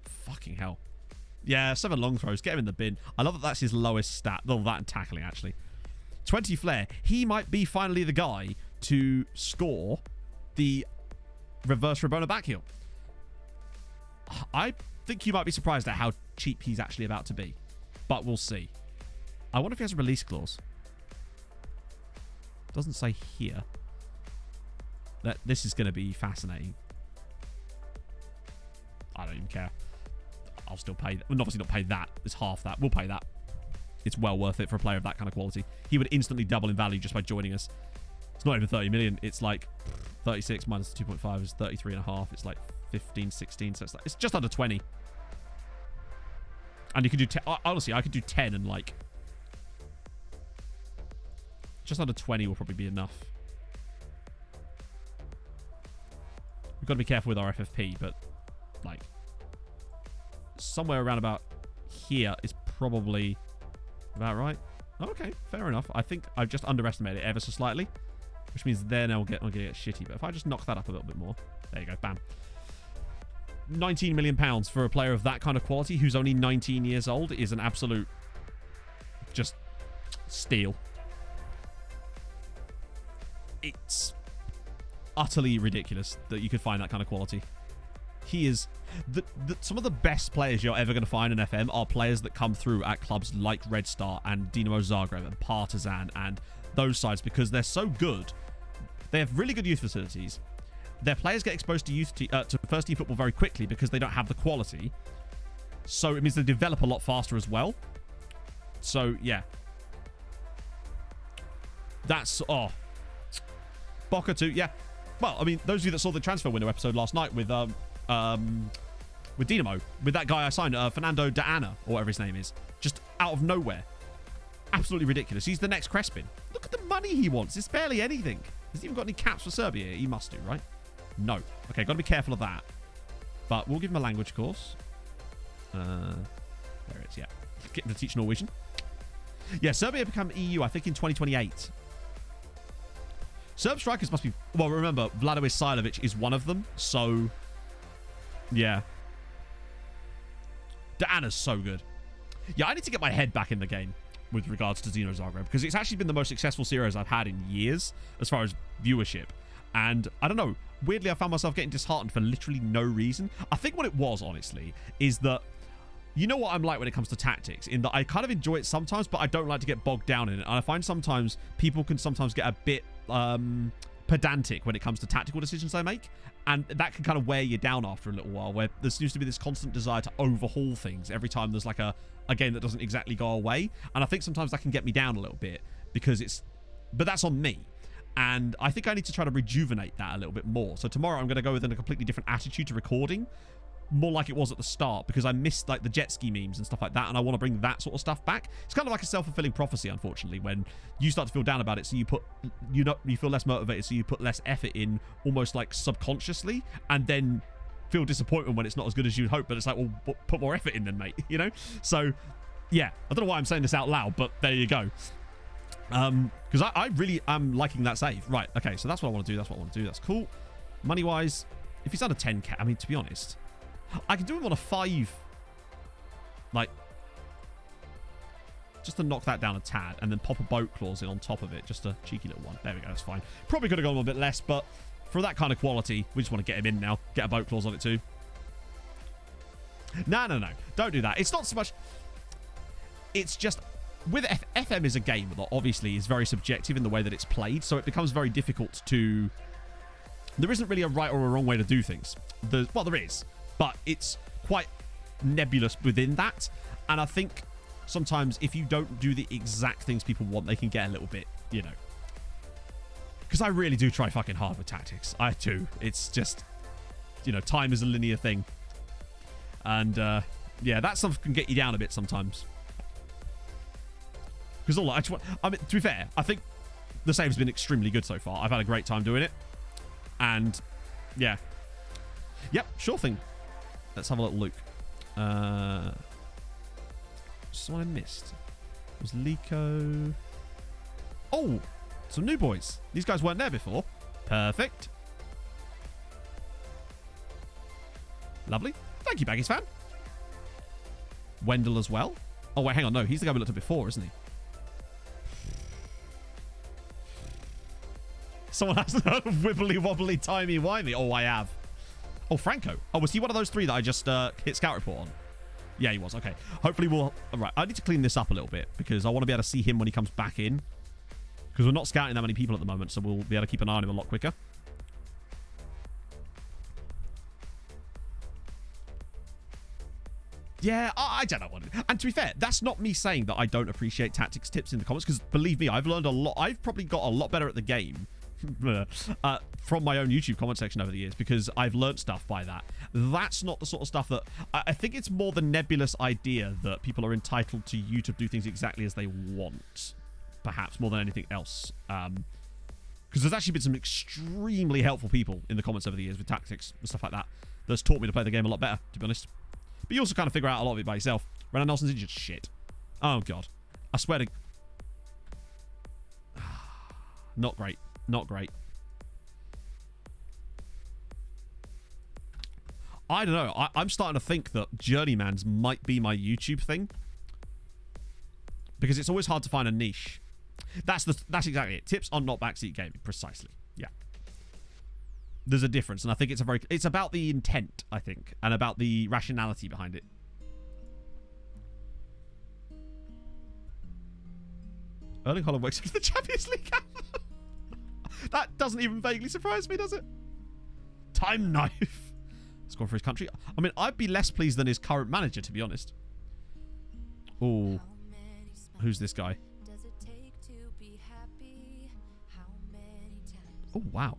Fucking hell. Yeah, 7 long throws. Get him in the bin. I love that that's his lowest stat. Well, that and tackling, actually. 20 flair. He might be finally the guy to score the reverse Rabona back heel. I think you might be surprised at how cheap he's actually about to be. But we'll see. I wonder if he has a release clause. Doesn't say here. This is going to be fascinating. I don't even care. I'll still pay that. Well, obviously not pay that. It's half that. We'll pay that. It's well worth it for a player of that kind of quality. He would instantly double in value just by joining us. It's not even 30 million. It's like 36 minus 2.5 is 33.5. It's like 15, 16. So it's just under 20. And you can do 10. Honestly, I could do 10 and like just under 20 will probably be enough. We've got to be careful with our FFP, but like somewhere around about here is probably about right. Okay, fair enough. I think I've just underestimated it ever so slightly, which means they're now going to get shitty. But if I just knock that up a little bit more, there you go, bam. £19 million for a player of that kind of quality who's only 19 years old is an absolute just steal. It's utterly ridiculous that you could find that kind of quality. He is some of the best players you're ever going to find in FM are players that come through at clubs like Red Star and Dinamo Zagreb and Partizan and those sides, because they're so good. They have really good youth facilities. Their players get exposed to first team football very quickly because they don't have the quality. So it means they develop a lot faster as well. So yeah, that's Boca too. Yeah, well, I mean, those of you that saw the transfer window episode last night with Dinamo, with that guy I signed, Fernando de Ana, or whatever his name is, just out of nowhere, absolutely ridiculous. He's the next Crespin. Look at the money he wants. It's barely anything. Has he even got any caps for Serbia? He must do, right? No. Okay, got to be careful of that. But we'll give him a language course. There it is, yeah. Get him to teach Norwegian. Yeah, Serbia become EU, I think, in 2028. Serb strikers must be... Well, remember, Vladimir Silovic is one of them, so... Yeah. Deanna's so good. Yeah, I need to get my head back in the game with regards to Dinamo Zagreb, because it's actually been the most successful series I've had in years as far as viewership. And I don't know, weirdly I found myself getting disheartened for literally no reason. I think what it was, honestly, is that you know what I'm like when it comes to tactics, in that I kind of enjoy it sometimes, but I don't like to get bogged down in it. And I find sometimes people can sometimes get a bit pedantic when it comes to tactical decisions they make, and that can kind of wear you down after a little while, where there seems to be this constant desire to overhaul things every time there's like a game that doesn't exactly go away. And I think sometimes that can get me down a little bit, because but that's on me. And I think I need to try to rejuvenate that a little bit more. So tomorrow I'm going to go with a completely different attitude to recording, more like it was at the start, because I missed like the jet ski memes and stuff like that, and I want to bring that sort of stuff back. It's kind of like a self-fulfilling prophecy, unfortunately, when you start to feel down about it, so you feel less motivated, so you put less effort in, almost like subconsciously, and then feel disappointment when it's not as good as you'd hope. But it's like, well, put more effort in then, mate, you know? So yeah, I don't know why I'm saying this out loud, but there you go. Because I really am liking that save. Right, okay, so that's what I want to do. That's cool. Money wise, if he's under 10k, I mean, to be honest, I can do him on a 5, like, just to knock that down a tad, and then pop a boat clause in on top of it, just a cheeky little one. There we go, that's fine. Probably could have gone a bit less, but for that kind of quality, we just want to get him in now. Get a boat clause on it too. No, don't do that. It's not so much, it's just, with FM is a game that obviously is very subjective in the way that it's played, so it becomes very difficult to... There isn't really a right or a wrong way to do things. Well, there is, but it's quite nebulous within that. And I think sometimes if you don't do the exact things people want, they can get a little bit, you know... Because I really do try fucking hard with tactics. I do. It's just, you know, time is a linear thing. And, yeah, that stuff can get you down a bit sometimes. Because I mean, to be fair, I think the save has been extremely good so far. I've had a great time doing it. And, yeah. Yep, sure thing. Let's have a little look. Someone I missed. It was Lico. Oh, some new boys. These guys weren't there before. Perfect. Lovely. Thank you, Baggies fan. Wendell as well. Oh, wait, hang on. No, he's the guy we looked at before, isn't he? Someone hasn't heard of Wibbly Wobbly Timey Wimey. Oh, I have. Oh, Franco. Oh, was he one of those 3 that I just hit Scout Report on? Yeah, he was. Okay. Hopefully we'll... All right, I need to clean this up a little bit, because I want to be able to see him when he comes back in. Because we're not scouting that many people at the moment, so we'll be able to keep an eye on him a lot quicker. Yeah, I don't know what it is. And to be fair, that's not me saying that I don't appreciate tactics tips in the comments, because believe me, I've learned a lot. I've probably got a lot better at the game from my own YouTube comment section over the years, because I've learned stuff by that. That's not the sort of stuff that... I think it's more the nebulous idea that people are entitled to you to do things exactly as they want, perhaps, more than anything else. Because there's actually been some extremely helpful people in the comments over the years with tactics and stuff like that that's taught me to play the game a lot better, to be honest. But you also kind of figure out a lot of it by yourself. Renan Nelson's just shit. Oh, God. I swear to... Not great. Not great. I don't know. I'm starting to think that Journeymans might be my YouTube thing. Because it's always hard to find a niche. That's exactly it. Tips on not backseat gaming. Precisely. Yeah. There's a difference. And I think it's about the intent, I think. And about the rationality behind it. Erling Haaland wakes up to the Champions League. That doesn't even vaguely surprise me, does it? Time Knife. Scoring for his country. I mean, I'd be less pleased than his current manager, to be honest. Oh, who's this guy? Oh, wow.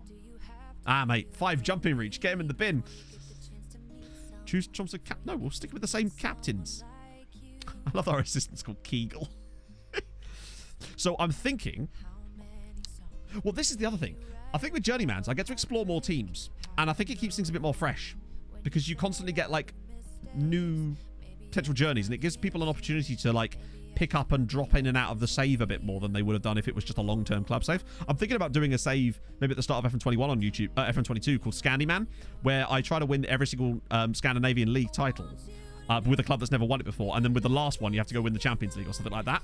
Ah, mate. 5 jumping reach. Get him in the bin. Choose Tromso cap. No, we'll stick with the same captains. I love our assistant's called Kegel. So I'm thinking... Well, this is the other thing. I think with Journeymans, I get to explore more teams. And I think it keeps things a bit more fresh. Because you constantly get, like, new potential journeys. And it gives people an opportunity to, like, pick up and drop in and out of the save a bit more than they would have done if it was just a long-term club save. I'm thinking about doing a save maybe at the start of FM21 on YouTube, FM22 called Scandyman, where I try to win every single Scandinavian League title with a club that's never won it before. And then with the last one, you have to go win the Champions League or something like that.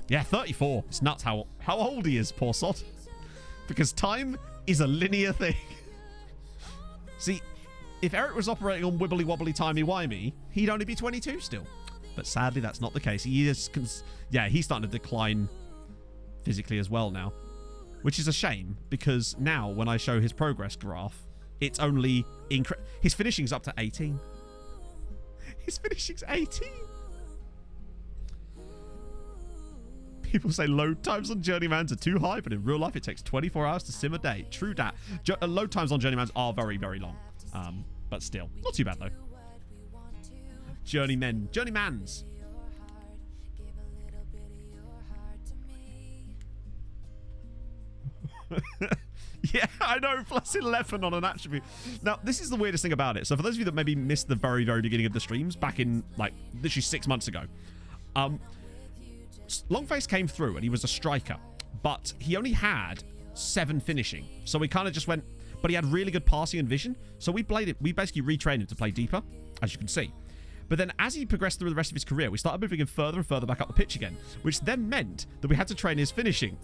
Yeah, 34. It's nuts how old he is, poor sod. Because time is a linear thing. See, if Eric was operating on wibbly-wobbly timey-wimey, he'd only be 22 still. But sadly, that's not the case. He is... Yeah, he's starting to decline physically as well now. Which is a shame, because now, when I show his progress graph, it's only... His finishing's up to 18. His finishing's 18. People say load times on Journeymans are too high, but in real life, it takes 24 hours to sim a day. True that. Load times on Journeymans are very, very long. But still, not too bad, though. Journeymans. Yeah, I know, plus 11 on an attribute. Now, this is the weirdest thing about it. So for those of you that maybe missed the very, very beginning of the streams, back in, like, literally 6 months ago, Longface came through and he was a striker, but he only had 7 finishing. So we kind of just went, but he had really good passing and vision. So we basically retrained him to play deeper, as you can see. But then as he progressed through the rest of his career, we started moving him further and further back up the pitch again, which then meant that we had to train his finishing.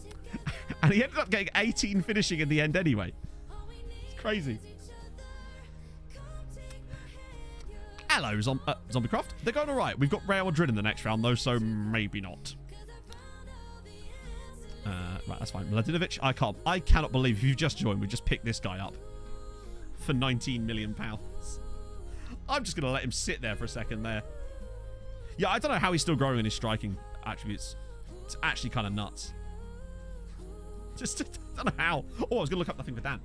And he ended up getting 18 finishing in the end anyway. It's crazy. Hello, Zombiecraft. They're going all right. We've got Real Madrid in the next round, though, so maybe not. Right, that's fine. Mladenovic, I cannot believe if you've just joined, we just picked this guy up for £19 million. I'm just going to let him sit there for a second there. Yeah, I don't know how he's still growing in his striking attributes. It's actually kind of nuts. Just, I don't know how. Oh, I was going to look up the thing for Dan.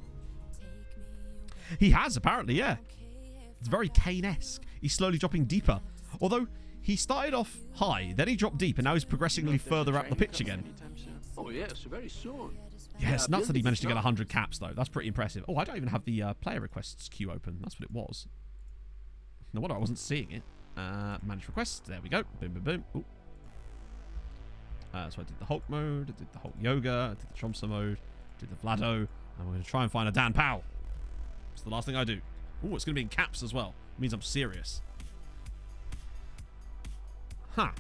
He has, apparently, yeah. It's very Kane-esque. He's slowly dropping deeper. Although, he started off high, then he dropped deep, and now he's progressively further up the pitch again. Oh, yes, very soon. Yeah, it's nuts that he managed to get 100 caps, though. That's pretty impressive. Oh, I don't even have the player requests queue open. That's what it was. No wonder I wasn't seeing it. Manage requests. There we go. Boom, boom, boom. Ooh. So I did the Hulk mode, I did the Hulk Yoga, I did the Tromso mode, did the Vlado, and we're going to try and find a Dan Powell. It's the last thing I do. Oh, it's going to be in caps as well. It means I'm serious. Huh.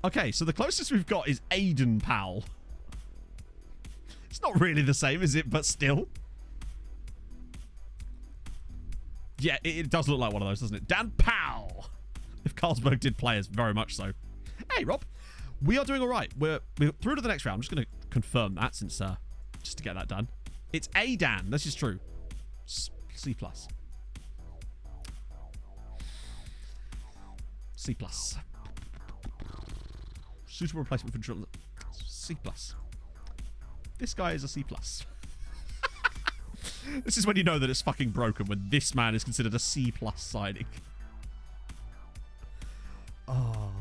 Okay, so the closest we've got is Aiden Powell. It's not really the same, is it? But still. Yeah, it does look like one of those, doesn't it? Dan Powell! If Carlsberg did players, very much so. Hey, Rob. We are doing all right. We're through to the next round. I'm just going to confirm that since, just to get that done. It's A Dan. This is true. C+. C+. Suitable replacement for drill. C+. This guy is a C+. This is when you know that it's fucking broken, when this man is considered a C+ signing. Oh.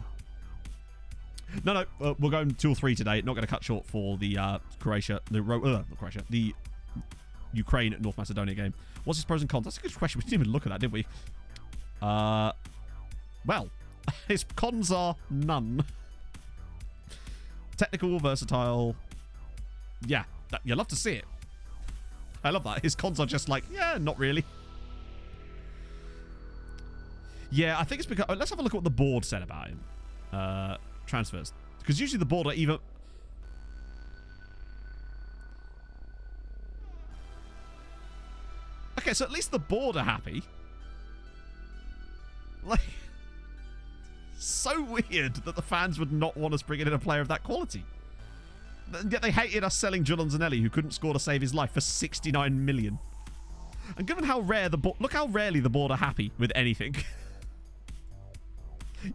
No, we're going 2 or 3 today. Not going to cut short for the the Ukraine North Macedonia game. What's his pros and cons? That's a good question. We didn't even look at that, did we? Well, his cons are none. Technical, versatile. Yeah, you love to see it. I love that. His cons are just like, yeah, not really. Yeah, I think it's because... let's have a look at what the board said about him. Transfers. Because usually the board are even... Okay, so at least the board are happy. Like... So weird that the fans would not want us bringing in a player of that quality. And yet they hated us selling Julian Zanelli, who couldn't score to save his life, for 69 million. And given how rare the board... Look how rarely the board are happy with anything.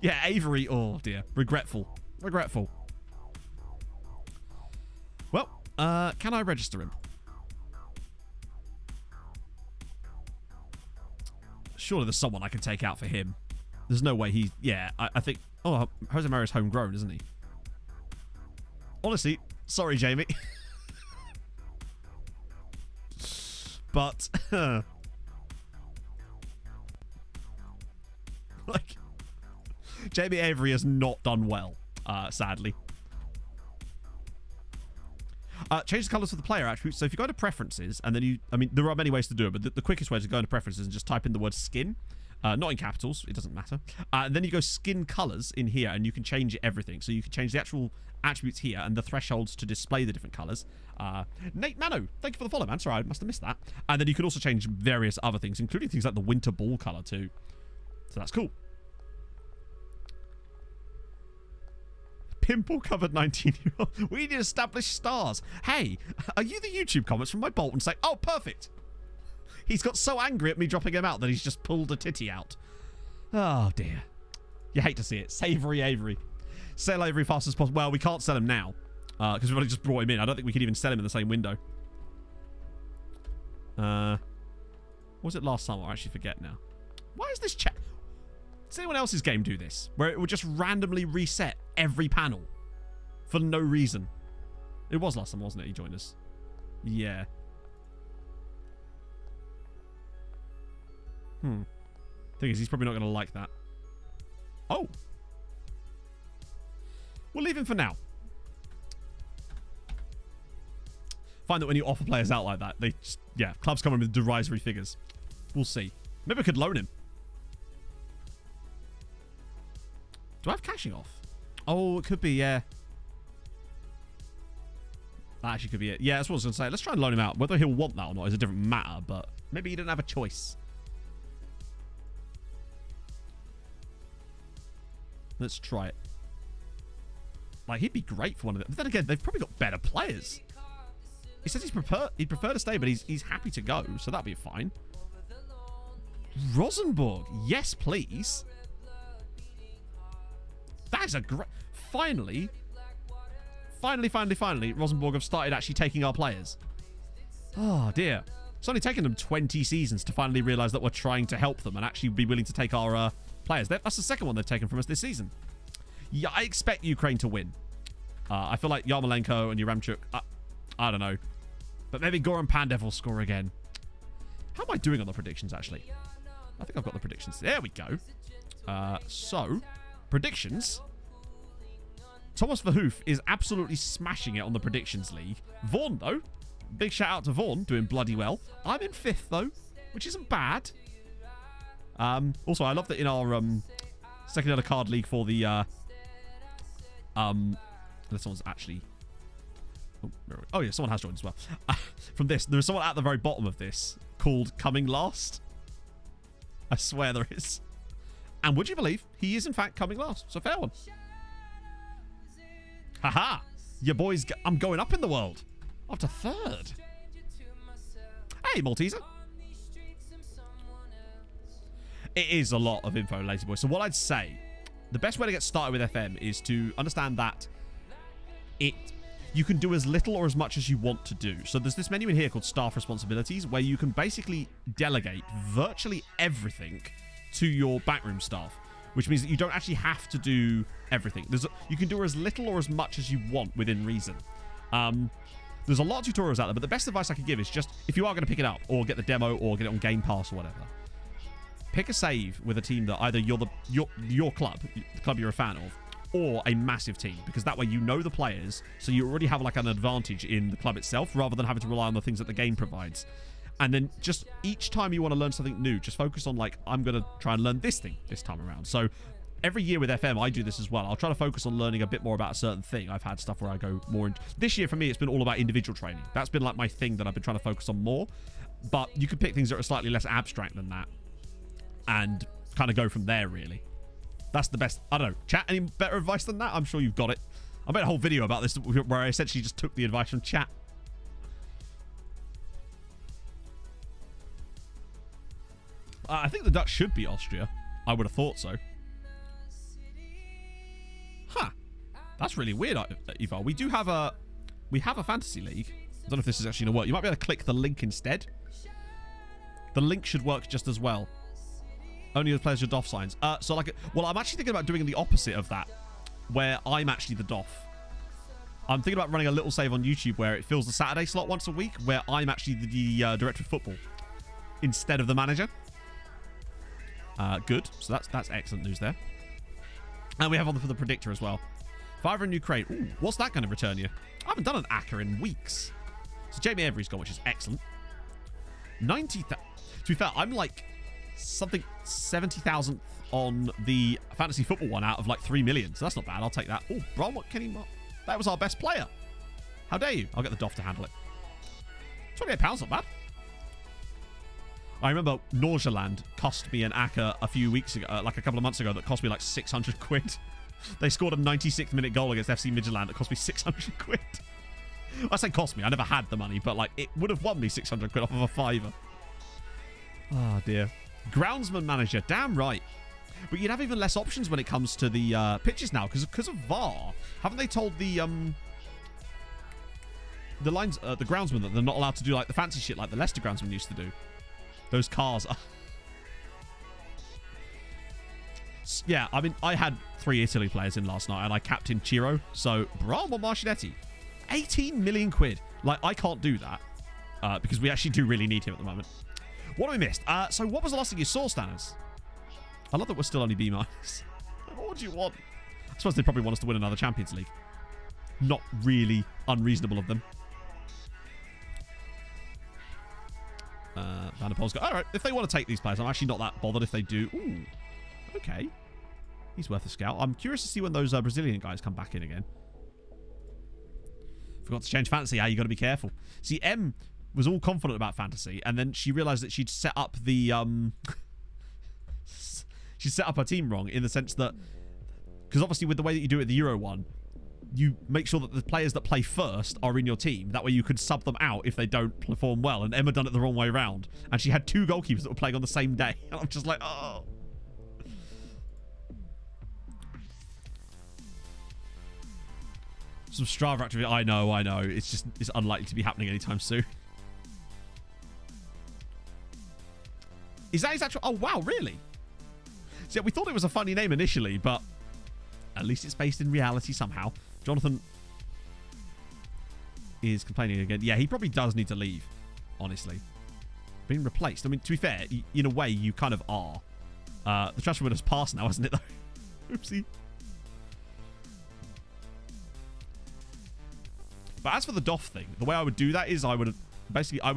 Yeah, Avery. Oh, dear. Regretful. Regretful. Well, can I register him? Surely there's someone I can take out for him. There's no way he... Yeah, I think... Oh, Jose Mario's homegrown, isn't he? Honestly, sorry, Jamie. But... like... Jamie Avery has not done well, sadly. Change the colors for the player attributes. So if you go to preferences, and then you... I mean, there are many ways to do it, but the quickest way is to go into preferences and just type in the word skin. Not in capitals, it doesn't matter. And then you go skin colors in here, and you can change everything. So you can change the actual attributes here and the thresholds to display the different colors. Nate Mano, thank you for the follow, man. Sorry, I must have missed that. And then you can also change various other things, including things like the winter ball color too. So that's cool. Pimple-covered 19-year-old. We need established stars. Hey, are you the YouTube comments from my Bolton say, oh, perfect. He's got so angry at me dropping him out that he's just pulled a titty out. Oh, dear. You hate to see it. Savory Avery. Sell Avery fast as possible. Well, we can't sell him now because we've only just brought him in. I don't think we can even sell him in the same window. What was it last summer? I actually forget now. Why is this chat? Does anyone else's game do this? Where it would just randomly reset every panel for no reason. It was last summer, wasn't it? He joined us. Yeah. Thing is, he's probably not going to like that. Oh. We'll leave him for now. Find that when you offer players out like that, they just, yeah, clubs come in with derisory figures. We'll see. Maybe I could loan him. Do I have cashing off? Oh, it could be, yeah. That actually could be it. Yeah, that's what I was going to say. Let's try and loan him out. Whether he'll want that or not is a different matter, but maybe he didn't have a choice. Let's try it. Like, he'd be great for one of them. But then again, they've probably got better players. He says he'd prefer to stay, but he's happy to go, so that'd be fine. Rosenborg. Yes, please. That is a great... Finally, Rosenborg have started actually taking our players. Oh, dear. It's only taken them 20 seasons to finally realise that we're trying to help them and actually be willing to take our players. That's the second one they've taken from us this season. Yeah, I expect Ukraine to win. I feel like Yarmolenko and Yaramchuk... I don't know. But maybe Goran Pandev will score again. How am I doing on the predictions, actually? I think I've got the predictions. There we go. So, predictions. Thomas Verhoof is absolutely smashing it on the predictions league. Vaughan, though. Big shout out to Vaughan, doing bloody well. I'm in 5th, though, which isn't bad. Also, I love that in our SecondYellowCard league for the... unless someone's actually... Oh, yeah, someone has joined as well. From this, there is someone at the very bottom of this called Coming Last. I swear there is. And would you believe, he is in fact coming last. So fair one. Haha! Your boys, I'm going up in the world. After 3rd. Hey, Malteser. It is a lot of info, lazy boy. So what I'd say, the best way to get started with FM is to understand that you can do as little or as much as you want to do. So there's this menu in here called Staff Responsibilities where you can basically delegate virtually everything to your backroom staff, which means that you don't actually have to do everything. You can do as little or as much as you want within reason. There's a lot of tutorials out there, but the best advice I can give is just, if you are going to pick it up or get the demo or get it on Game Pass or whatever, pick a save with a team that either your club, the club you're a fan of, or a massive team, because that way you know the players, so you already have like an advantage in the club itself rather than having to rely on the things that the game provides. And then just each time you want to learn something new, just focus on like, I'm going to try and learn this thing this time around. So every year with FM, I do this as well. I'll try to focus on learning a bit more about a certain thing. I've had stuff where I go more into... This year for me, it's been all about individual training. That's been like my thing that I've been trying to focus on more. But you could pick things that are slightly less abstract than that and kind of go from there, really. That's the best. I don't know. Chat, any better advice than that? I'm sure you've got it. I made a whole video about this where I essentially just took the advice from chat. I think the Dutch should be Austria. I would have thought so. Huh. That's really weird, Ivar. We have a fantasy league. I don't know if this is actually going to work. You might be able to click the link instead. The link should work just as well. Only the players with DOF signs. So like, well, I'm actually thinking about doing the opposite of that, where I'm actually the DOF. I'm thinking about running a little save on YouTube where it fills the Saturday slot once a week, where I'm actually the director of football instead of the manager. Good. So that's excellent news there. And we have one for the predictor as well. 5 in Ukraine. Ooh, what's that going to return you? I haven't done an ACCA in weeks. So Jamie Every's gone, which is excellent. 90,000. To be fair, I'm like something 70,000 on the fantasy football one out of like 3 million. So that's not bad. I'll take that. Oh, Bron, what can he... That was our best player. How dare you? I'll get the DOF to handle it. £28, not bad. I remember Norgeland cost me an ACCA a few weeks ago, like a couple of months ago, that cost me like 600 quid. They scored a 96th minute goal against FC Midtjylland that cost me 600 quid. I say cost me, I never had the money, but like it would have won me 600 quid off of a fiver. Oh dear. Groundsman manager, damn right. But you'd have even less options when it comes to the pitches now, because of VAR. Haven't they told the groundsman that they're not allowed to do like the fancy shit like the Leicester groundsman used to do? Those cars are... Yeah, I mean, I had 3 Italy players in last night, and I captained Ciro. So, Bramo Marcinetti, 18 million quid. Like, I can't do that, because we actually do really need him at the moment. What have we missed? So, what was the last thing you saw, Stanners? I love that we're still only B-. What would you want? I suppose they probably want us to win another Champions League. Not really unreasonable of them. Van der Poel's got... Alright, if they want to take these players, I'm actually not that bothered if they do. Ooh, okay. He's worth a scout. I'm curious to see when those Brazilian guys come back in again. Forgot to change fantasy. You got to be careful. See, M was all confident about fantasy, and then she realised that she'd set up the... she set up her team wrong in the sense that... Because obviously with the way that you do it at the Euro one, you make sure that the players that play first are in your team. That way you could sub them out if they don't perform well. And Emma done it the wrong way around. And she had 2 goalkeepers that were playing on the same day. And I'm just like, oh. Some Strava activity. I know. It's unlikely to be happening anytime soon. Is that his actual... Oh, wow, really? So, yeah, we thought it was a funny name initially, but at least it's based in reality somehow. Jonathan is complaining again. Yeah, he probably does need to leave, honestly. Being replaced. I mean, to be fair, in a way, you kind of are. The transfer window's passed now, hasn't it, though? Oopsie. But as for the DOF thing, the way I would do that is I would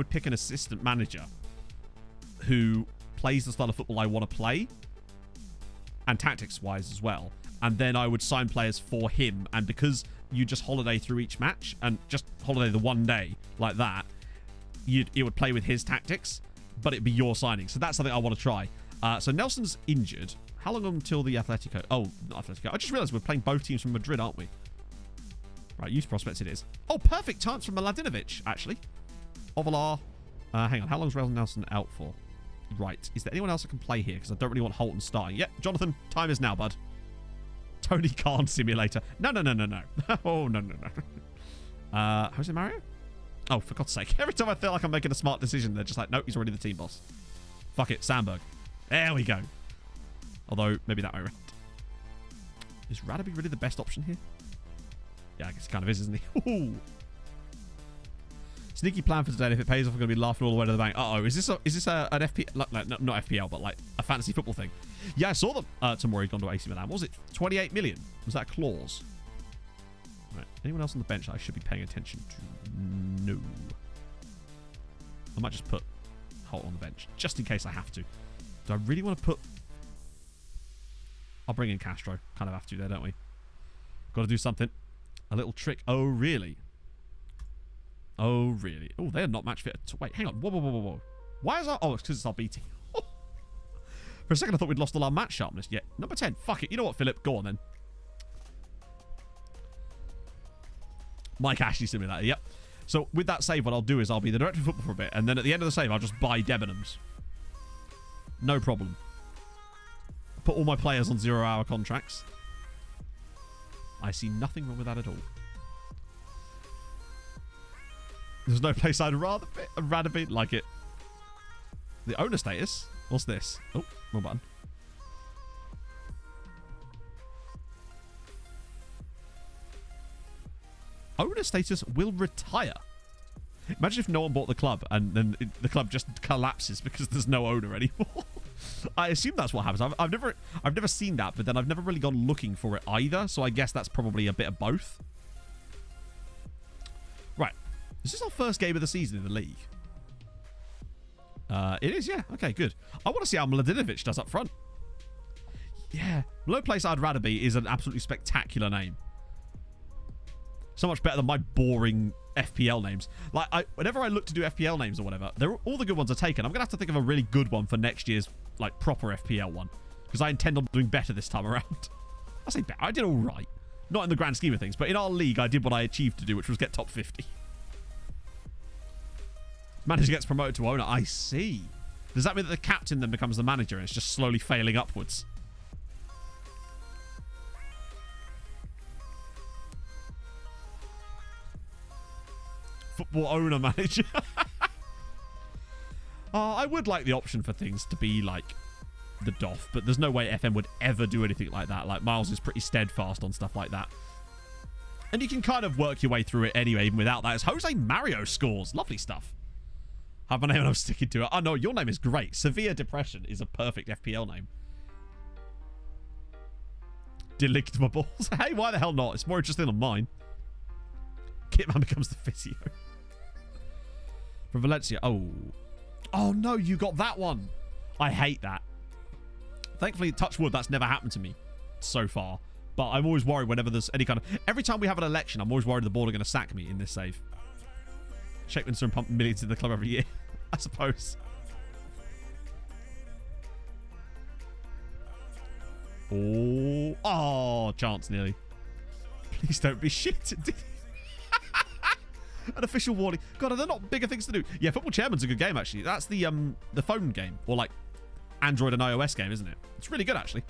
pick an assistant manager who plays the style of football I want to play, and tactics-wise as well. And then I would sign players for him. And because you just holiday through each match and just holiday the one day like that, it would play with his tactics, but it'd be your signing. So that's something I want to try. So Nelson's injured. How long until the Atletico? Oh, not Atletico. I just realized we're playing both teams from Madrid, aren't we? Right, youth prospects it is. Oh, perfect chance from Mladenovic, actually. Ovalar. Hang on. How long is Rail Nelson out for? Right. Is there anyone else that can play here? Because I don't really want Holton starting. Yep, Jonathan, time is now, bud. Tony Khan simulator. No. Oh, no. Jose Mario? Oh, for God's sake. Every time I feel like I'm making a smart decision, they're just like, nope, he's already the team boss. Fuck it, Sandberg. There we go. Although, maybe that way around. Is Radaby really the best option here? Yeah, I guess it kind of is, isn't he? Ooh. Sneaky plan for today, and if it pays off, I'm going to be laughing all the way to the bank. Uh-oh, is this an FPL, like, not FPL, but like a fantasy football thing? Yeah, I saw them tomorrow he'd gone to AC Milan. What was it? 28 million? Was that a clause? Right. Anyone else on the bench that I should be paying attention to? No. I might just put Holt on the bench, just in case I have to. Do I really want to put... I'll bring in Castro. Kind of have to there, don't we? Got to do something. A little trick. Oh, really? Oh, really? Oh, they're not match fit. Wait, hang on. Whoa, whoa, whoa, whoa, whoa. Why is our... Oh, it's because it's our B team. For a second, I thought we'd lost all our match sharpness. Yeah, number 10. Fuck it. You know what, Philip? Go on, then. Mike Ashley simulator. Yep. So, with that save, what I'll do is I'll be the director of football for a bit, and then at the end of the save, I'll just buy Debenhams. No problem. Put all my players on 0-hour contracts. I see nothing wrong with that at all. There's no place I'd rather be like it. The owner status? What's this? Oh, wrong button. Owner status will retire. Imagine if no one bought the club and then the club just collapses because there's no owner anymore. I assume that's what happens. I've never seen that, but then I've never really gone looking for it either. So I guess that's probably a bit of both. Right. Is this our first game of the season in the league? It is, yeah. Okay, good. I want to see how Mladenovic does up front. Yeah. No place I'd rather be is an absolutely spectacular name. So much better than my boring FPL names. Like, whenever I look to do FPL names or whatever, all the good ones are taken. I'm going to have to think of a really good one for next year's, like, proper FPL one. Because I intend on doing better this time around. I say better. I did all right. Not in the grand scheme of things, but in our league, I did what I achieved to do, which was get top 50. Manager gets promoted to owner. I see. Does that mean that the captain then becomes the manager and it's just slowly failing upwards? Football owner manager. I would like the option for things to be like the DOF, but there's no way FM would ever do anything like that. Like, Miles is pretty steadfast on stuff like that. And you can kind of work your way through it anyway, even without that. As Jose Mario scores. Lovely stuff. Have my name and I'm sticking to it. Oh, no, your name is great. Severe Depression is a perfect FPL name. Delict my balls. Hey, why the hell not? It's more interesting than mine. Kitman becomes the physio. From Valencia. Oh. Oh, no, you got that one. I hate that. Thankfully, touch wood, that's never happened to me so far. But I'm always worried whenever there's any kind of... Every time we have an election, I'm always worried the board are going to sack me in this save. Shakeman's and pump millions in the club every year, I suppose. Oh, chance nearly. Please don't be shit. An official warning. God, are there not bigger things to do? Yeah, Football Chairman's a good game, actually. That's the phone game. Or, like, Android and iOS game, isn't it? It's really good, actually.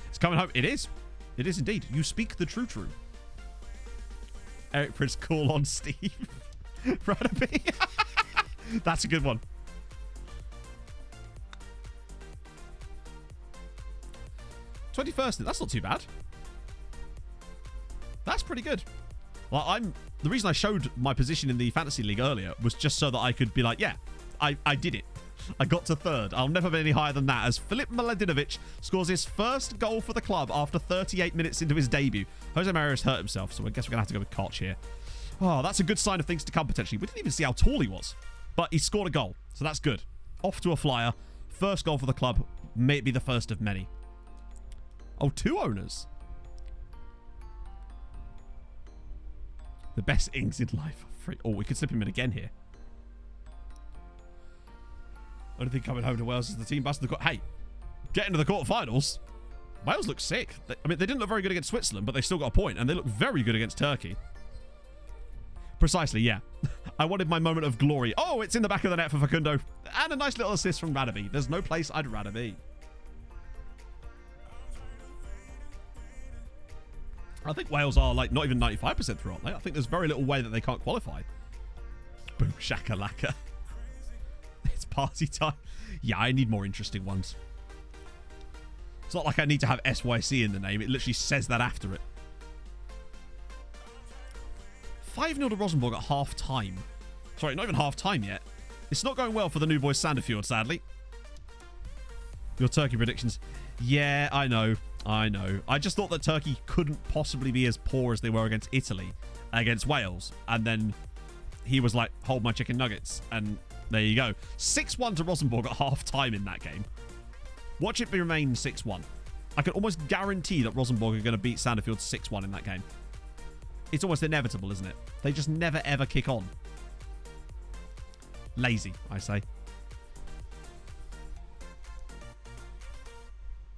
It's coming home. It is. It is indeed. You speak the true. Eric Prince, call on Steve. Radaby. That's a good one. #21st. That's not too bad. That's pretty good. Well, the reason I showed my position in the fantasy league earlier was just so that I could be like, yeah, I did it. I got to third. I'll never be any higher than that as Filip Mladenovic scores his first goal for the club after 38 minutes into his debut. Jose Mario's hurt himself, so I guess we're going to have to go with Koch here. Oh, that's a good sign of things to come, potentially. We didn't even see how tall he was, but he scored a goal, so that's good. Off to a flyer. First goal for the club. May it be the first of many. Oh, 2 owners. The best ings in life. Oh, we could slip him in again here. Only thing coming home to Wales is the team bust. Hey, get into the quarterfinals. Wales look sick. I mean, they didn't look very good against Switzerland, but they still got a point, and they look very good against Turkey. Precisely, yeah. I wanted my moment of glory. Oh, it's in the back of the net for Facundo. And a nice little assist from Radaby. There's no place I'd rather be. I think Wales are, like, not even 95% through, aren't they? I think there's very little way that they can't qualify. Boom, shakalaka. It's party time. Yeah, I need more interesting ones. It's not like I need to have SYC in the name. It literally says that after it. 5-0 to Rosenborg at half time. Sorry, not even half time yet. It's not going well for the new boys Sandefjord, sadly. Your Turkey predictions. Yeah, I know. I just thought that Turkey couldn't possibly be as poor as they were against Italy, against Wales. And then he was like, hold my chicken nuggets. And there you go. 6-1 to Rosenborg at half time in that game. Watch it remain 6-1. I can almost guarantee that Rosenborg are going to beat Sandefjord 6-1 in that game. It's almost inevitable, isn't it? They just never, ever kick on. Lazy, I say.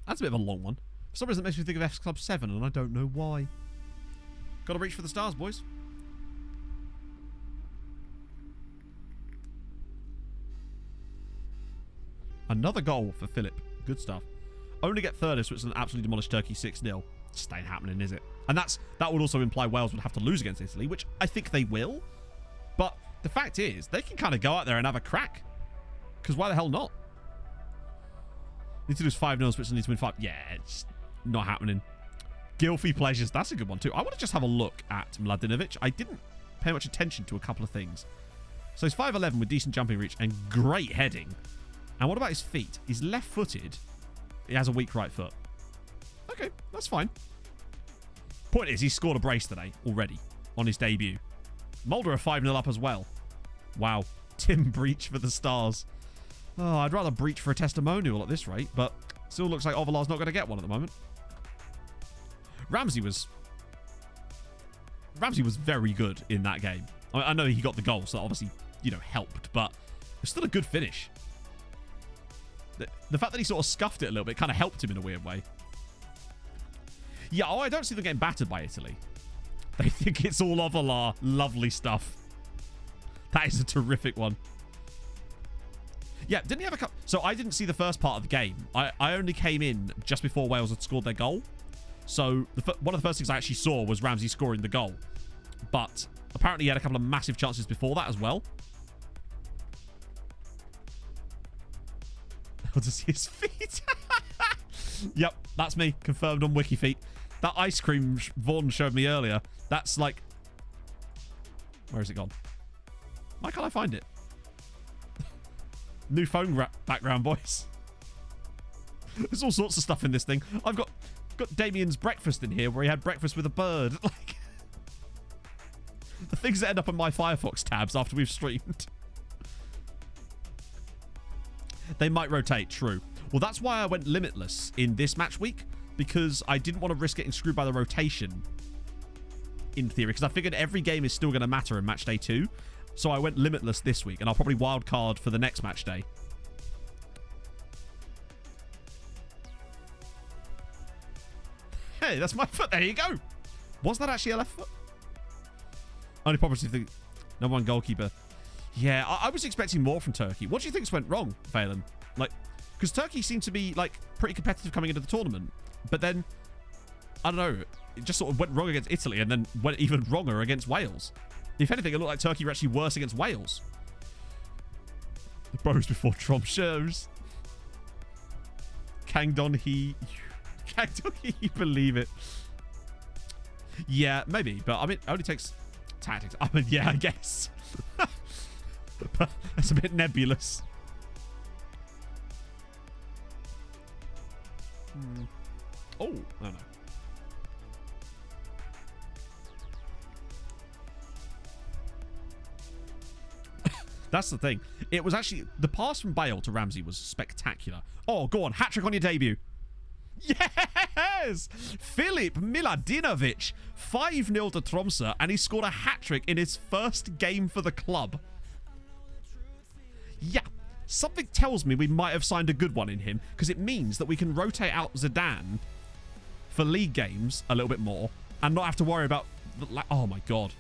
That's a bit of a long one. For some reason, it makes me think of F Club 7, and I don't know why. Gotta reach for the stars, boys. Another goal for Philip. Good stuff. Only get third if Switzerland absolutely demolished Turkey 6-0. Just ain't happening, is it? And that would also imply Wales would have to lose against Italy, which I think they will. But the fact is, they can kind of go out there and have a crack. Because why the hell not? Need to lose 5-0, Switzerland need to win 5. Yeah, it's not happening. Gilfy Pleasures. That's a good one too. I want to just have a look at Mladenovic. I didn't pay much attention to a couple of things. So he's 5'11" with decent jumping reach and great heading. And what about his feet? He's left-footed. He has a weak right foot. Okay, that's fine. Point is, he's scored a brace today already on his debut. Mulder are 5-0 up as well. Wow. Tim Breach for the stars. Oh, I'd rather Breach for a testimonial at this rate, but still looks like Ovalar's not going to get one at the moment. Ramsey was very good in that game. I know he got the goal, so that obviously, helped, but it's still a good finish. The fact that he sort of scuffed it a little bit kind of helped him in a weird way. Yeah, I don't see them getting battered by Italy. They think it's all Ovalar. Lovely stuff. That is a terrific one. Yeah, didn't he have a couple... So I didn't see the first part of the game. I only came in just before Wales had scored their goal. So one of the first things I actually saw was Ramsey scoring the goal. But apparently he had a couple of massive chances before that as well. I'll just see his feet. Yep, that's me. Confirmed on WikiFeet. That ice cream Vaughan showed me earlier, that's like... Where has it gone? Why can't I find it? New phone background, boys. There's all sorts of stuff in this thing. I've got Damien's breakfast in here where he had breakfast with a bird. Like the things that end up in my Firefox tabs after we've streamed. They might rotate, true. Well, that's why I went limitless in this match week, because I didn't want to risk getting screwed by the rotation, in theory, because I figured every game is still going to matter in match day 2. So I went limitless this week, and I'll probably wildcard for the next match day. Hey, that's my foot. There you go. Was that actually a left foot? Only problem is the number one goalkeeper. Yeah, I was expecting more from Turkey. What do you think's went wrong, Phelan? Like, because Turkey seemed to be like pretty competitive coming into the tournament, but then I don't know, it just sort of went wrong against Italy, and then went even wronger against Wales. If anything, it looked like Turkey were actually worse against Wales. The bros before Tromsø. Kangdon-hee, believe it. Yeah, maybe, but I mean, it only takes tactics. I mean, yeah, I guess. But that's a bit nebulous. Oh, no. That's the thing. It was actually... The pass from Bale to Ramsey was spectacular. Oh, go on. Hat-trick on your debut. Yes! Filip Miladinovic. 5-0 to Tromso, and he scored a hat-trick in his first game for the club. Yeah. Something tells me we might have signed a good one in him, because it means that we can rotate out Zidane for league games a little bit more and not have to worry about... Oh, my God.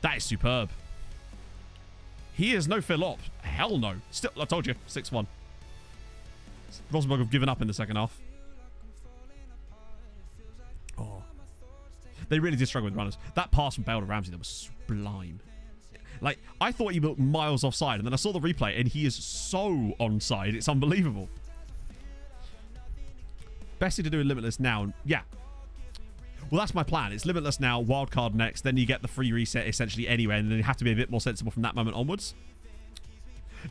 That is superb. He is no Philop. Hell no. Still, I told you, 6-1. Rosenborg have given up in the second half. Oh. They really did struggle with runners. That pass from Bale to Ramsey, that was sublime. Like, I thought he looked miles offside, and then I saw the replay, and he is so onside. It's unbelievable. Best thing to do in Limitless now. Yeah. Well, that's my plan. It's Limitless now, wildcard next, then you get the free reset essentially anyway, and then you have to be a bit more sensible from that moment onwards.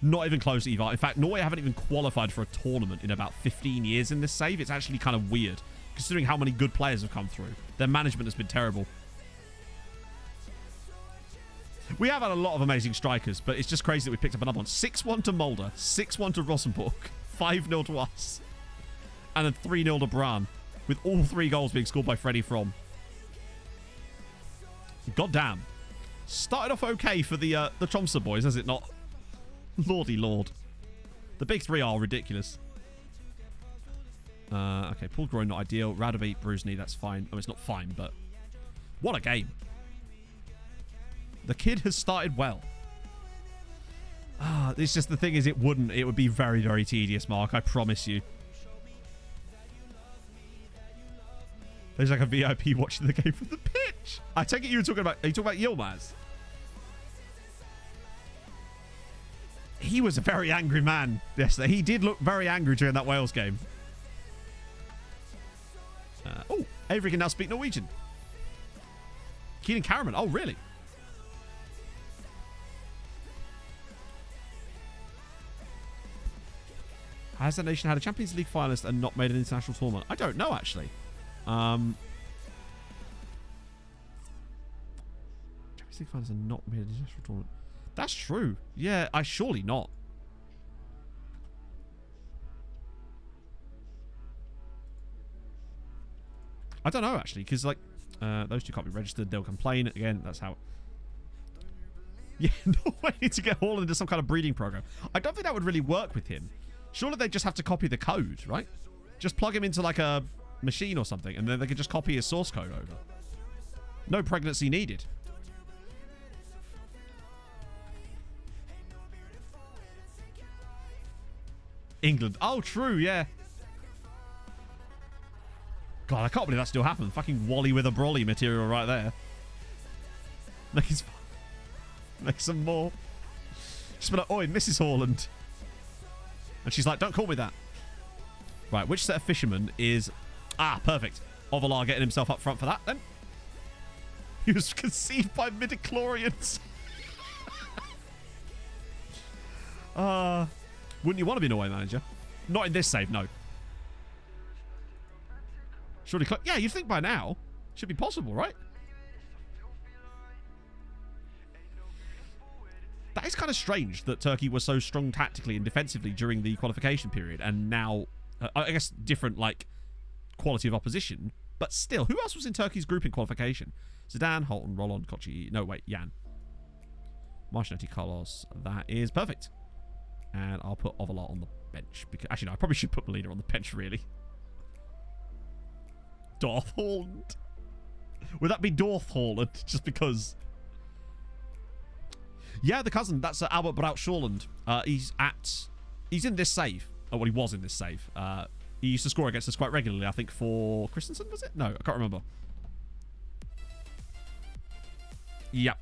Not even close either. In fact, Norway haven't even qualified for a tournament in about 15 years in this save. It's actually kind of weird, considering how many good players have come through. Their management has been terrible. We have had a lot of amazing strikers, but it's just crazy that we picked up another one. 6-1 to Mulder, 6-1 to Rosenborg, 5-0 to us, and then 3-0 to Bran, with all 3 goals being scored by Freddie From. God damn. Started off okay for the Tromso boys, has it not? Lordy lord. The big 3 are ridiculous. Okay, pulled groin, not ideal. Radovi, bruised knee, that's fine. Oh, it's not fine, but what a game. The kid has started well. It's just the thing is it would be very, very tedious, Mark. I promise you. There's like a VIP watching the game from the pitch. I take it you were talking about... Are you talking about Yilmaz? He was a very angry man yesterday. He did look very angry during that Wales game. Oh, Avery can now speak Norwegian. Keenan Karaman. Oh, really? Has the nation had a Champions League finalist and not made an international tournament? I don't know, actually. Champions League finalists and not made an international tournament. That's true. Yeah, surely not. I don't know, actually, because, like, those two can't be registered. They'll complain. Again, that's how... Yeah, no way to get Haaland into some kind of breeding program. I don't think that would really work with him. Surely they just have to copy the code, right? Just plug him into, like, a machine or something, and then they could just copy his source code over. No pregnancy needed. England. Oh, true, yeah. God, I can't believe that still happened. Fucking Wally with a brolly material right there. Make some more. Just be like, oi, Mrs. Haaland. And she's like, don't call me that. Right, which set of fishermen is... Ah, perfect. Ovalar getting himself up front for that, then. He was conceived by midichlorians. Wouldn't you want to be an away manager? Not in this save, no. Surely, yeah, you'd think by now. Should be possible, right? That is kind of strange that Turkey was so strong tactically and defensively during the qualification period, and now, I guess, different, like, quality of opposition. But still, who else was in Turkey's group in qualification? Zidane, Holton, Roland, Kochi. No, wait, Jan. Marcinetti, Carlos. That is perfect. And I'll put Ovalar on the bench. Because, actually, no, I probably should put Molina on the bench, really. Darth Holland. Would that be Darth Holland? Just because... Yeah, the cousin. That's Albert Braut Shorland. He's in this save. Oh, well, he was in this save. He used to score against us quite regularly, I think, for Christensen, was it? No, I can't remember. Yep.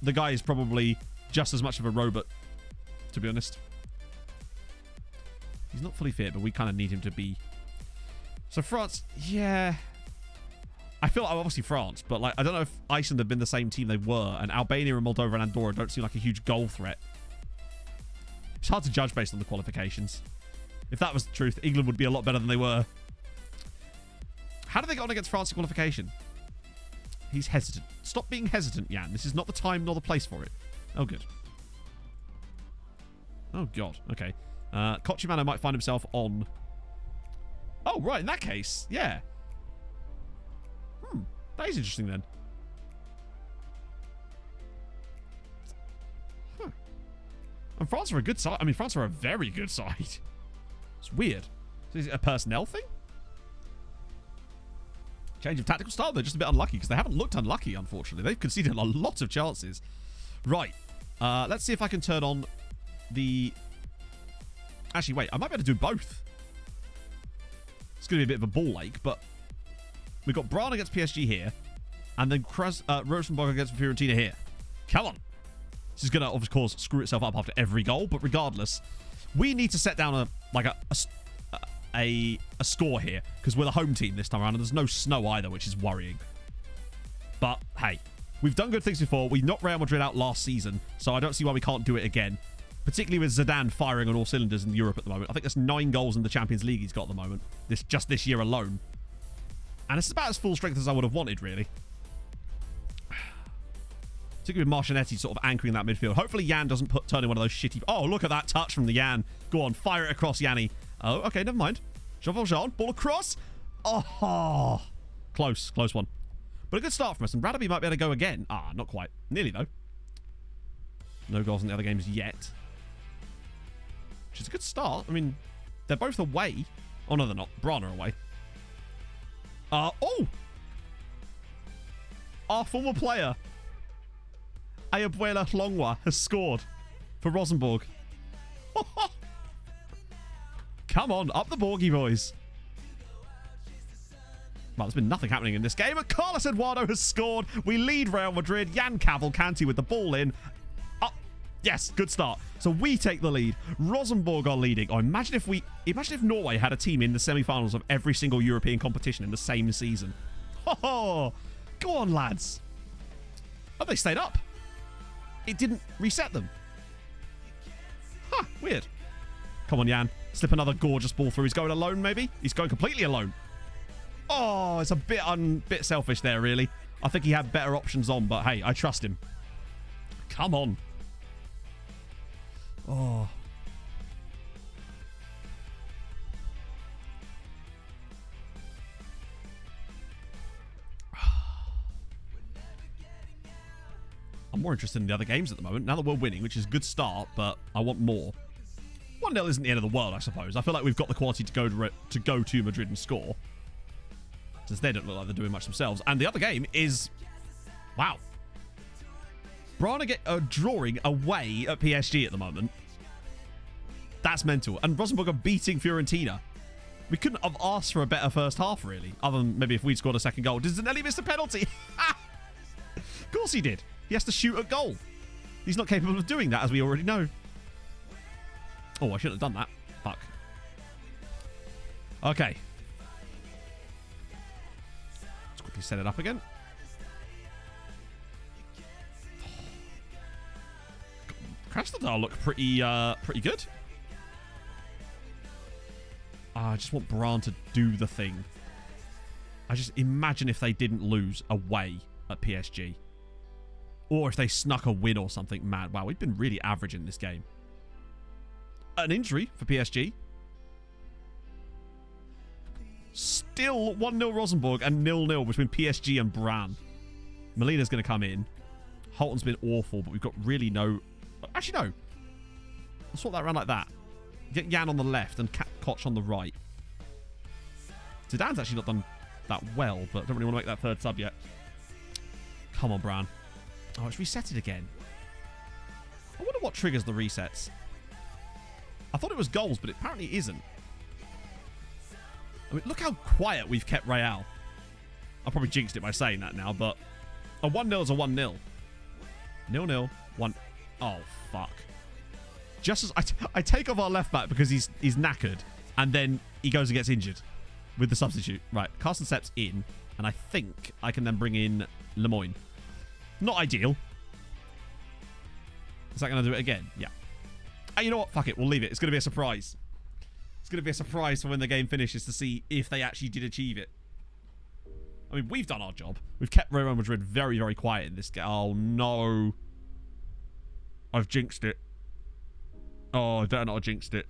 The guy is probably just as much of a robot, to be honest. He's not fully fit, but we kind of need him to be. So France, yeah. I feel like obviously France, but like I don't know if Iceland have been the same team they were, and Albania and Moldova and Andorra don't seem like a huge goal threat. It's hard to judge based on the qualifications. If that was the truth, England would be a lot better than they were. How did they get on against France in qualification? He's hesitant. Stop being hesitant, Jan. This is not the time nor the place for it. Oh, good. Oh, God. Okay. Kochimano might find himself on... Oh, right. In that case, yeah. That is interesting, then. Huh. And France are a good side. I mean, France are a very good side. It's weird. So is it a personnel thing? Change of tactical style? They're just a bit unlucky because they haven't looked unlucky, unfortunately. They've conceded a lot of chances. Right. Let's see if I can turn on the... Actually, wait. I might be able to do both. It's going to be a bit of a ball ache, but... We've got Bran against PSG here. And then Rosenborg against Fiorentina here. Come on. This is going to, of course, screw itself up after every goal. But regardless, we need to set down a score here because we're the home team this time around, and there's no snow either, which is worrying. But hey, we've done good things before. We knocked Real Madrid out last season, so I don't see why we can't do it again. Particularly with Zidane firing on all cylinders in Europe at the moment. I think there's 9 goals in the Champions League he's got at the moment. Just this year alone. And it's about as full strength as I would have wanted, really. Particularly with Marcinetti sort of anchoring that midfield. Hopefully Jan doesn't turn in one of those shitty... Oh, look at that touch from the Jan. Go on, fire it across Yanni. Oh, okay, never mind. Jean Valjean, ball across. Oh, close one. But a good start from us, and Radaby might be able to go again. Ah, not quite. Nearly, though. No goals in the other games yet. Which is a good start. I mean, they're both away. Oh, no, they're not. Brana away. Oh! Our former player, Ayabuela Longwa, has scored for Rosenborg. Come on, up the Borgie, boys. Well, there's been nothing happening in this game, but Carlos Eduardo has scored. We lead Real Madrid. Jan Cavalcanti with the ball in. Oh, yes, good start. So we take the lead. Rosenborg are leading. Oh, imagine if Norway had a team in the semi-finals of every single European competition in the same season. Oh, go on, lads. Oh, they stayed up. It didn't reset them. Huh, weird. Come on, Jan. Slip another gorgeous ball through. He's going alone, maybe? He's going completely alone. Oh, it's a bit selfish there, really. I think he had better options on, but hey, I trust him. Come on. Oh. I'm more interested in the other games at the moment. Now that we're winning, which is a good start, but I want more. 1-0 isn't the end of the world, I suppose. I feel like we've got the quality to go to Madrid and score. Since they don't look like they're doing much themselves. And the other game is... Wow. Brana are drawing away at PSG at the moment. That's mental. And Rosenborg are beating Fiorentina. We couldn't have asked for a better first half, really. Other than maybe if we'd scored a second goal. Did Zanelli miss a penalty? Of course he did. He has to shoot a goal. He's not capable of doing that, as we already know. Oh, I shouldn't have done that. Fuck. Okay. Let's quickly set it up again. Krasnodar look pretty good. I just want Bran to do the thing. I just imagine if they didn't lose away at PSG. Or if they snuck a win or something mad. Wow, we've been really average in this game. An injury for PSG. Still 1-0 Rosenborg and 0-0 between PSG and Bran. Molina's going to come in. Holton's been awful, but we've got really no... Actually, no. I'll sort that around like that. Get Jan on the left and Koch on the right. Zidane's actually not done that well, but don't really want to make that third sub yet. Come on, Bran. Oh, it's reset it again. I wonder what triggers the resets. I thought it was goals, but it apparently isn't. I mean, look how quiet we've kept Real. I probably jinxed it by saying that now, but a 1-0 is a 1-0. 0-0, 1. Oh, fuck. Just as I take off our left back because he's knackered, and then he goes and gets injured with the substitute. Right, Carsten Sepp's in, and I think I can then bring in Lemoyne. Not ideal. Is that going to do it again? Yeah. And you know what? Fuck it. We'll leave it. It's going to be a surprise. It's going to be a surprise for when the game finishes to see if they actually did achieve it. I mean, we've done our job. We've kept Real Madrid very, very quiet in this game. Oh, no. I've jinxed it. Oh, I better not have jinxed it.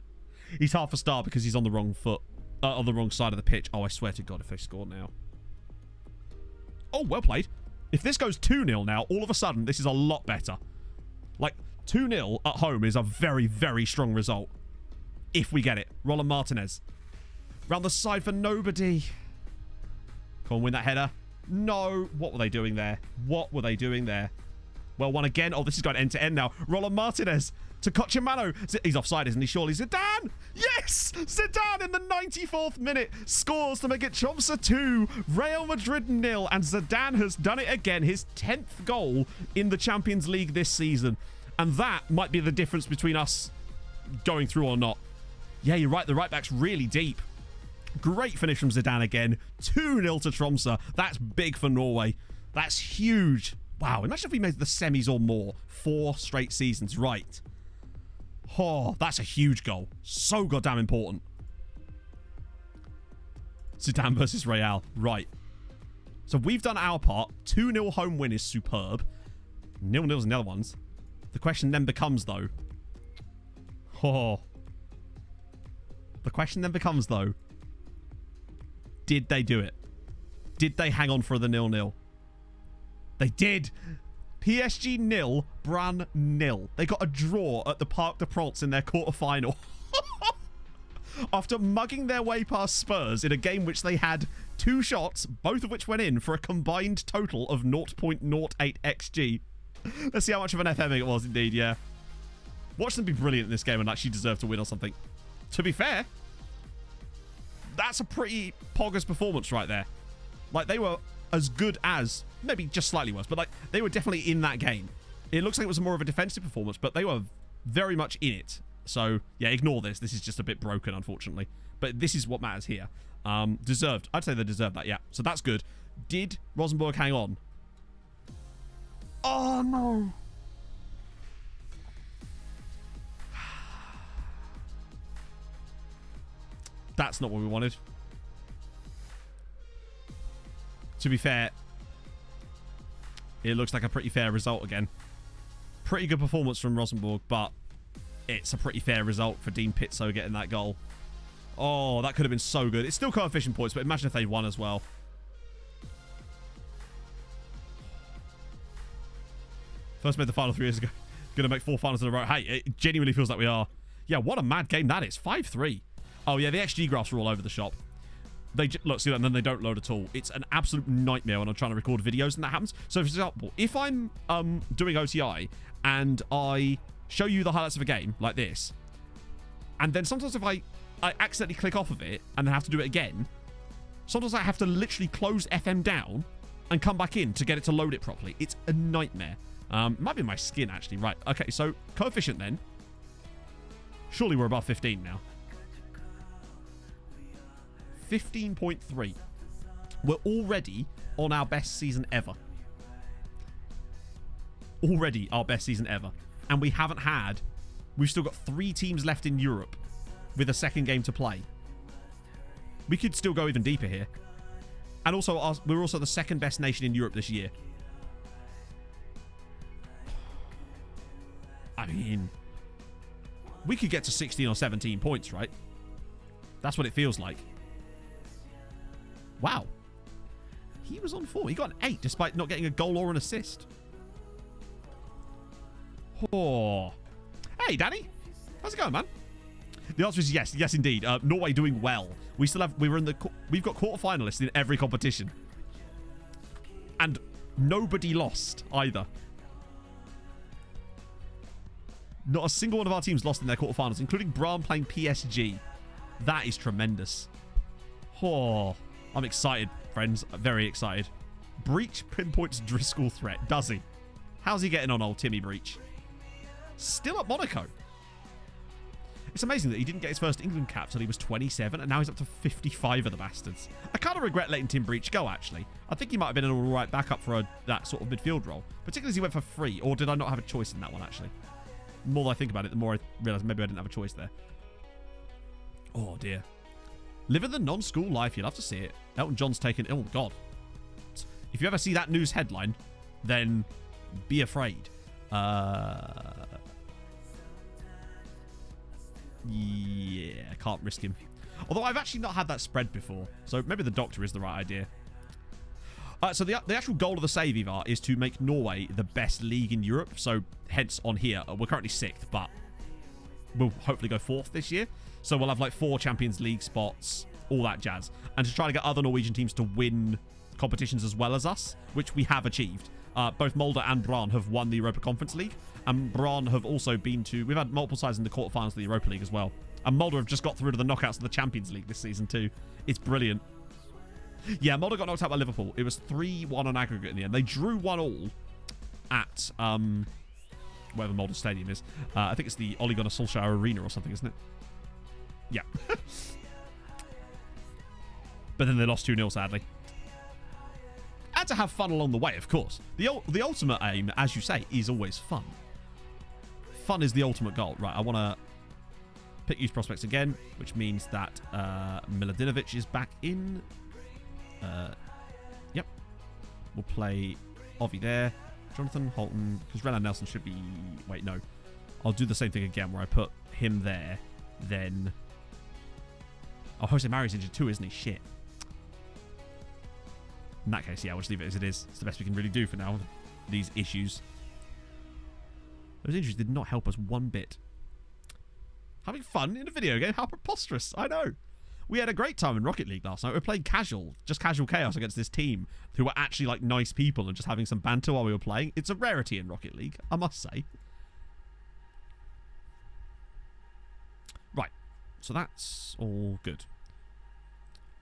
He's half a star because he's on the wrong foot. On the wrong side of the pitch. Oh, I swear to God if they score now. Oh, well played. If this goes 2-0 now, all of a sudden, this is a lot better. Like, 2-0 at home is a very, very strong result. If we get it. Roland Martinez. Round the side for nobody. Come on, win that header. No. What were they doing there? What were they doing there? Well, one again. Oh, this is going end-to-end now. Roland Martinez to Cochimano. He's offside, isn't he? Surely. Zidane! Yes! Zidane in the 94th minute scores to make it Tromsø 2, Real Madrid 0, and Zidane has done it again. His 10th goal in the Champions League this season. And that might be the difference between us going through or not. Yeah, you're right. The right back's really deep. Great finish from Zidane again. 2-0 to Tromsø. That's big for Norway. That's huge. Wow, imagine if we made the semis or more. 4 straight seasons. Right. Oh, that's a huge goal. So goddamn important. Zidane versus Real. Right. So we've done our part. 2-0 home win is superb. 0-0's in the other ones. The question then becomes, though. Oh. The question then becomes, though. Did they do it? Did they hang on for the 0-0? They did. PSG 0, Brann 0. They got a draw at the Parc de France in their quarter-final. After mugging their way past Spurs in a game which they had 2 shots, both of which went in for a combined total of 0.08 XG. Let's see how much of an FM it was indeed, yeah. Watch them be brilliant in this game and actually deserve to win or something. To be fair, that's a pretty poggers performance right there. Like, they were as good as, maybe just slightly worse, but like, they were definitely in that game. It looks like it was more of a defensive performance, but they were very much in it. So, yeah, ignore this. This is just a bit broken, unfortunately. But this is what matters here. Deserved. I'd say they deserved that, yeah. So that's good. Did Rosenborg hang on? Oh, no. That's not what we wanted. To be fair, it looks like a pretty fair result again. Pretty good performance from Rosenborg, but it's a pretty fair result for Dean Pitso getting that goal. Oh, that could have been so good. It's still coefficient points, but imagine if they won as well. First made the final 3 years ago. Gonna make 4 finals in a row. Hey, it genuinely feels like we are. Yeah, what a mad game that is. 5-3. Oh, yeah, the XG graphs are all over the shop. They look, see that, and then they don't load at all. It's an absolute nightmare when I'm trying to record videos and that happens. So, for example, if I'm doing OTI and I show you the highlights of a game like this, and then sometimes if I accidentally click off of it and then have to do it again, sometimes I have to literally close FM down and come back in to get it to load it properly. It's a nightmare. Might be my skin, actually. Right, okay, so coefficient then. Surely we're above 15 now. 15.3. We're already on our best season ever. Already our best season ever. And we haven't had... We've still got 3 teams left in Europe with a second game to play. We could still go even deeper here. And also, we're also the second best nation in Europe this year. I mean... We could get to 16 or 17 points, right? That's what it feels like. Wow. He was on 4. He got an 8 despite not getting a goal or an assist. Oh. Hey, Danny. How's it going, man? The answer is yes. Yes, indeed. Norway doing well. We've got quarterfinalists in every competition. And nobody lost either. Not a single one of our teams lost in their quarterfinals, including Brann playing PSG. That is tremendous. Oh, I'm excited, friends. Very excited. Breach pinpoints Driscoll threat. Does he? How's he getting on, old Timmy Breach? Still at Monaco. It's amazing that he didn't get his first England cap till he was 27, and now he's up to 55 of the bastards. I kind of regret letting Tim Breach go, actually. I think he might have been an alright backup for that sort of midfield role, particularly as he went for free, or did I not have a choice in that one, actually? The more I think about it, the more I realise maybe I didn't have a choice there. Oh, dear. Living the non-school life, you'd love to see it. Elton John's taken... Oh, God. If you ever see that news headline, then be afraid. Yeah, can't risk him. Although I've actually not had that spread before, so maybe the doctor is the right idea. So the actual goal of the save, Ivar, is to make Norway the best league in Europe. So hence on here, we're currently 6th, but we'll hopefully go 4th this year. So we'll have like 4 Champions League spots, all that jazz. And to try to get other Norwegian teams to win competitions as well as us, which we have achieved. Both Molde and Brann have won the Europa Conference League. And Brann have also been to... We've had multiple sides in the quarterfinals of the Europa League as well. And Molde have just got through to the knockouts of the Champions League this season too. It's brilliant. Yeah, Molde got knocked out by Liverpool. It was 3-1 on aggregate in the end. They drew 1-1 at... wherever Molde Stadium is. I think it's the Ole Gunnar Solskjaer Arena or something, isn't it? Yeah. But then they lost 2-0, sadly. And to have fun along the way, of course. The ultimate aim, as you say, is always fun. Fun is the ultimate goal. Right, I want to pick youth prospects again, which means that Miladinovic is back in. Yep. We'll play Ovi there. Jonathan Holton, because Renan Nelson should be... Wait, no. I'll do the same thing again where I put him there, then... Oh, Jose Mari's injured too, isn't he? Shit. In that case, yeah, we'll just leave it as it is. It's the best we can really do for now. These issues. Those injuries did not help us one bit. Having fun in a video game? How preposterous. I know. We had a great time in Rocket League last night. We were playing casual. Just casual chaos against this team who were actually like nice people and just having some banter while we were playing. It's a rarity in Rocket League, I must say. Right. So that's all good.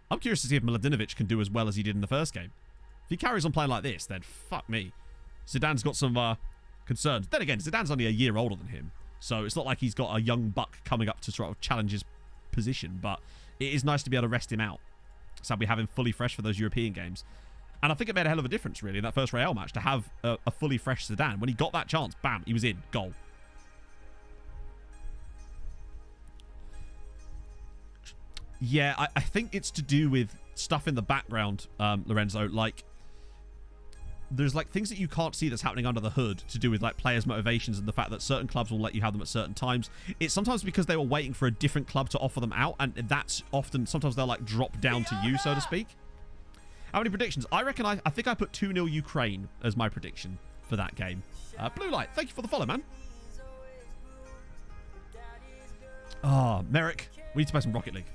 I'm curious to see if Miladinovic can do as well as he did in the first game. If he carries on playing like this, then fuck me. Zidane's got some concerns. Then again, Zidane's only a year older than him. So it's not like he's got a young buck coming up to sort of challenge his position. But it is nice to be able to rest him out. So we have him fully fresh for those European games. And I think it made a hell of a difference, really, in that first Real match to have a fully fresh Zidane. When he got that chance, bam, he was in. Goal. Yeah, I think it's to do with stuff in the background, Lorenzo. Like, there's like things that you can't see that's happening under the hood to do with like players' motivations and the fact that certain clubs will let you have them at certain times. It's sometimes because they were waiting for a different club to offer them out, and that's often, sometimes they'll like drop down to you, so to speak. How many predictions? I reckon I think I put 2-0 Ukraine as my prediction for that game. Blue Light, thank you for the follow, man. Oh, Merrick, we need to play some Rocket League.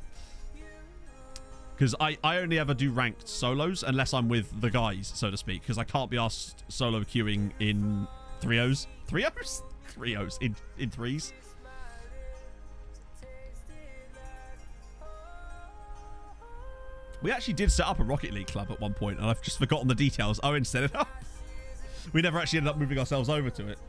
Because I only ever do ranked solos unless I'm with the guys, so to speak. Because I can't be asked solo queuing in 3-0s. 3-0s? 3-0s in threes. We actually did set up a Rocket League club at one point, and I've just forgotten the details. Owen set it up. We never actually ended up moving ourselves over to it.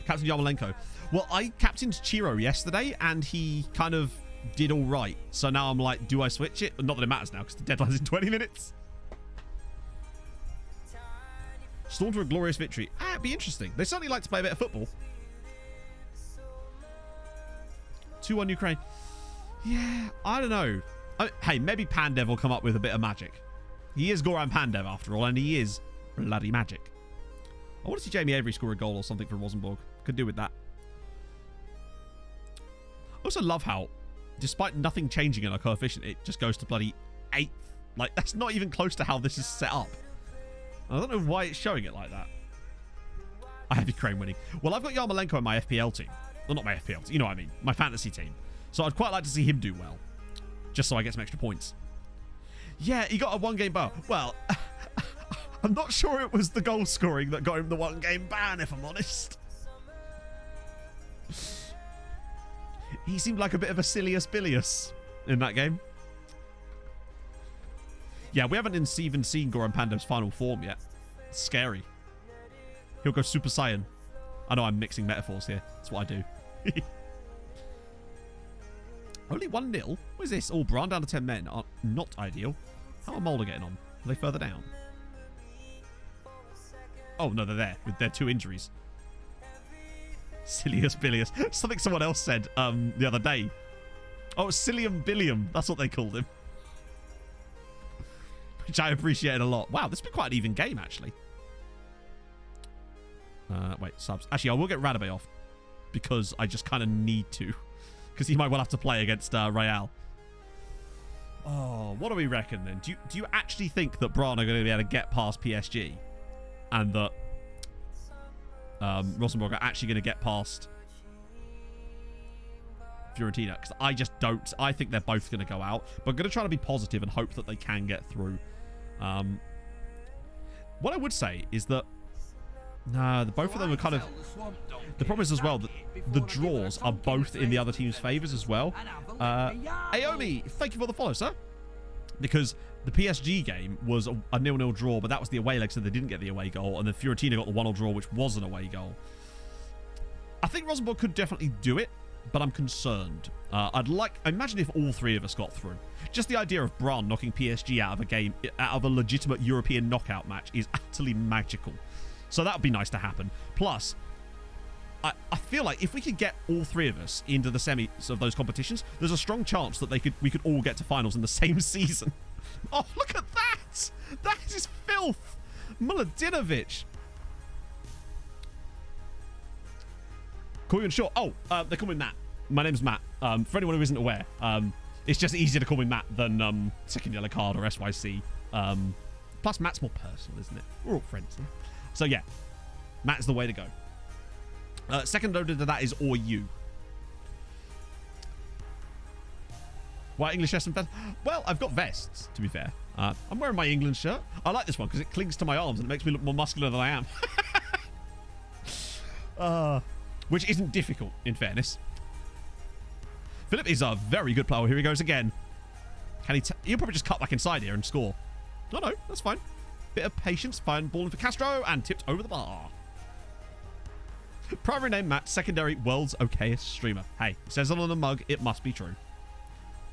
Captain Yarmolenko. Well, I captained Chiro yesterday, and he kind of did all right. So now I'm like, do I switch it? Not that it matters now, because the deadline's in 20 minutes. Storm to a glorious victory. It'd be interesting. They certainly like to play a bit of football. 2-1 Ukraine. Yeah, I don't know. Hey, maybe Pandev will come up with a bit of magic. He is Goran Pandev, after all, and he is bloody magic. I want to see Jamie Avery score a goal or something for Rosenborg. Could do with that. I also love how, despite nothing changing in our coefficient, it just goes to bloody 8th. Like, that's not even close to how this is set up. I don't know why it's showing it like that. I have Ukraine winning. Well, I've got Yarmolenko in my FPL team. Well, not my FPL team. You know what I mean. My fantasy team. So I'd quite like to see him do well. Just so I get some extra points. Yeah, he got a one-game ban. Well, I'm not sure it was the goal scoring that got him the one-game ban, if I'm honest. He seemed like a bit of a Silius Bilius in that game. Yeah, we haven't even seen Goran Pandev's final form yet. It's scary. He'll go Super Saiyan. I know I'm mixing metaphors here. That's what I do. Only 1-0? What is this? Oh, Bran down to 10 men are not ideal. How are Mulder getting on? Are they further down? Oh, no, they're there with their 2 injuries. Silius Bilius. Something someone else said the other day. Oh, Cilium Billium. That's what they called him. Which I appreciate a lot. Wow, this has been quite an even game, actually. Wait, subs. Actually, I will get Radabe off. Because I just kind of need to. Because he might well have to play against Real. Oh, what do we reckon then? Do you actually think that Bran are going to be able to get past PSG? And that Rosenborg are actually going to get past Fiorentina? Because I just don't. I think they're both going to go out. But I'm going to try to be positive and hope that they can get through. What I would say is that no, both of them are kind of... The problem is as well that the draws are both in the other team's favours as well. Aomi, thank you for the follow, sir. Because the PSG game was a 0-0 draw, but that was the away leg, so they didn't get the away goal. And then Fiorentina got the 1-0 draw, which was an away goal. I think Rosenborg could definitely do it. but I'm concerned. Imagine if all three of us got through. Just the idea of Braun knocking PSG out of a game, out of a legitimate European knockout match is utterly magical. So that would be nice to happen. Plus, I feel like if we could get all three of us into the semis of those competitions, there's a strong chance that we could all get to finals in the same season. Oh, look at that! That is filth! Mladenovic. Call you on short. Oh, they call me Matt. My name's Matt. For anyone who isn't aware, it's just easier to call me Matt than Second Yellow Card or SYC. Plus, Matt's more personal, isn't it? We're all friends. Huh? So yeah, Matt's the way to go. Second order to that is or you. Why English S and vest? Well, I've got vests, to be fair. I'm wearing my England shirt. I like this one because it clings to my arms and it makes me look more muscular than I am. Which isn't difficult, in fairness. Philip is a very good player. Here he goes again. Can he? He'll probably just cut back inside here and score. No, that's fine. Bit of patience. Fine ball in for Castro and tipped over the bar. Primary name Matt, secondary world's okayest streamer. Hey, it says it on the mug, it must be true.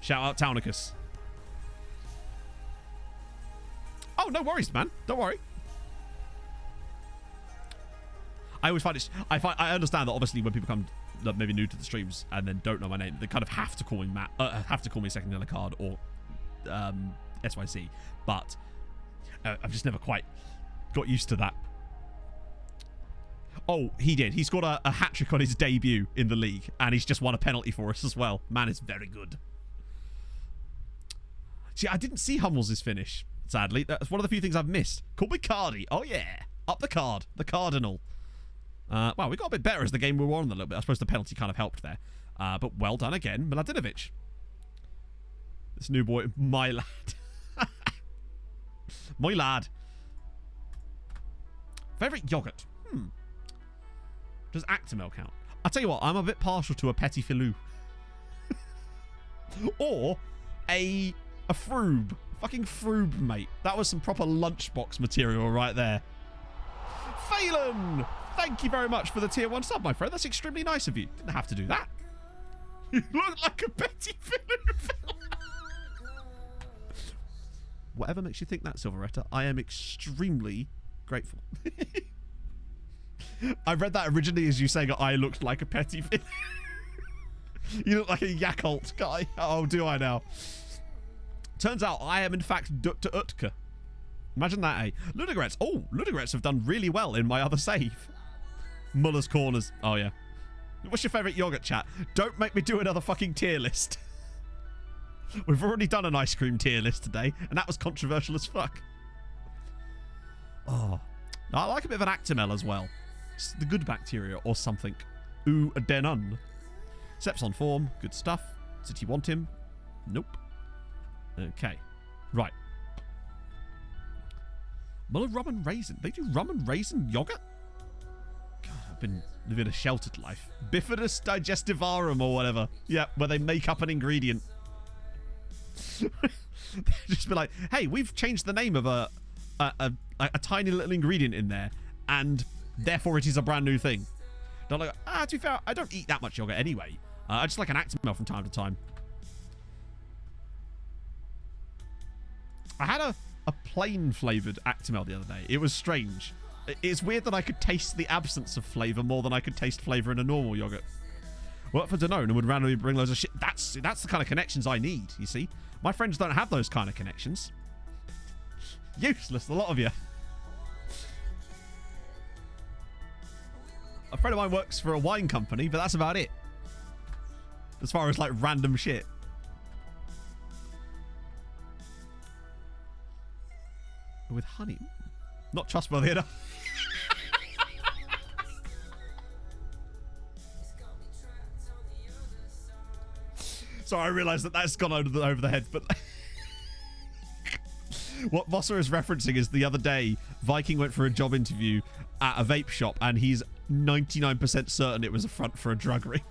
Shout out Townicus. Oh, no worries, man. Don't worry. I always find I understand that obviously when people come maybe new to the streams and then don't know my name, they kind of have to call me Matt, have to call me Second Yellow Card or SYC, but I've just never quite got used to that. Oh, he did. He scored a hat-trick on his debut in the league, and he's just won a penalty for us as well. Man is very good. See, I didn't see Hummels' finish, sadly. That's one of the few things I've missed. Call me Cardi. Oh, yeah. Up the card. The Cardinal. Wow, we got a bit better as the game wore on a little bit. I suppose the penalty kind of helped there. But well done again, Mladenovic. This new boy, my lad. My lad. Favourite yogurt? Does Actimel count? I'll tell you what, I'm a bit partial to a Petit Filou. Or a Froob. Fucking Froob, mate. That was some proper lunchbox material right there. Phelan! Thank you very much for the tier 1 sub, my friend. That's extremely nice of you. Didn't have to do that. You look like a Petit Filou. Whatever makes you think that, Silveretta, I am extremely grateful. I read that originally as you saying I looked like a Petit Filou. You look like a Yakult guy. Oh, do I now? Turns out I am in fact Dr. Utke. Imagine that, eh? Ludogorets. Oh, Ludogorets have done really well in my other save. Muller's Corners. Oh, yeah. What's your favourite yogurt, chat? Don't make me do another fucking tier list. We've already done an ice cream tier list today, and that was controversial as fuck. Oh. I like a bit of an Actimel as well. It's the good bacteria or something. Ooh, a denun. Seps on form. Good stuff. City want him? Nope. Okay. Right. Muller rum and raisin. They do rum and raisin yogurt? God, I've been living a sheltered life. Bifidus digestivarum or whatever. Yeah, where they make up an ingredient. Just be like, hey, we've changed the name of a tiny little ingredient in there, and therefore it is a brand new thing. They're like, to be fair, I don't eat that much yogurt anyway. I just like an Actimel from time to time. I had a plain flavoured Actimel the other day. It was strange. It's weird that I could taste the absence of flavour more than I could taste flavour in a normal yogurt. Worked for Danone and would randomly bring loads of shit. That's the kind of connections I need, you see. My friends don't have those kind of connections. Useless, a lot of you. A friend of mine works for a wine company, but that's about it. As far as, like, random shit. With honey. Not trustworthy enough. Sorry, I realised that's gone over the head, but... What Vosser is referencing is the other day, Viking went for a job interview at a vape shop, and he's 99% certain it was a front for a drug ring.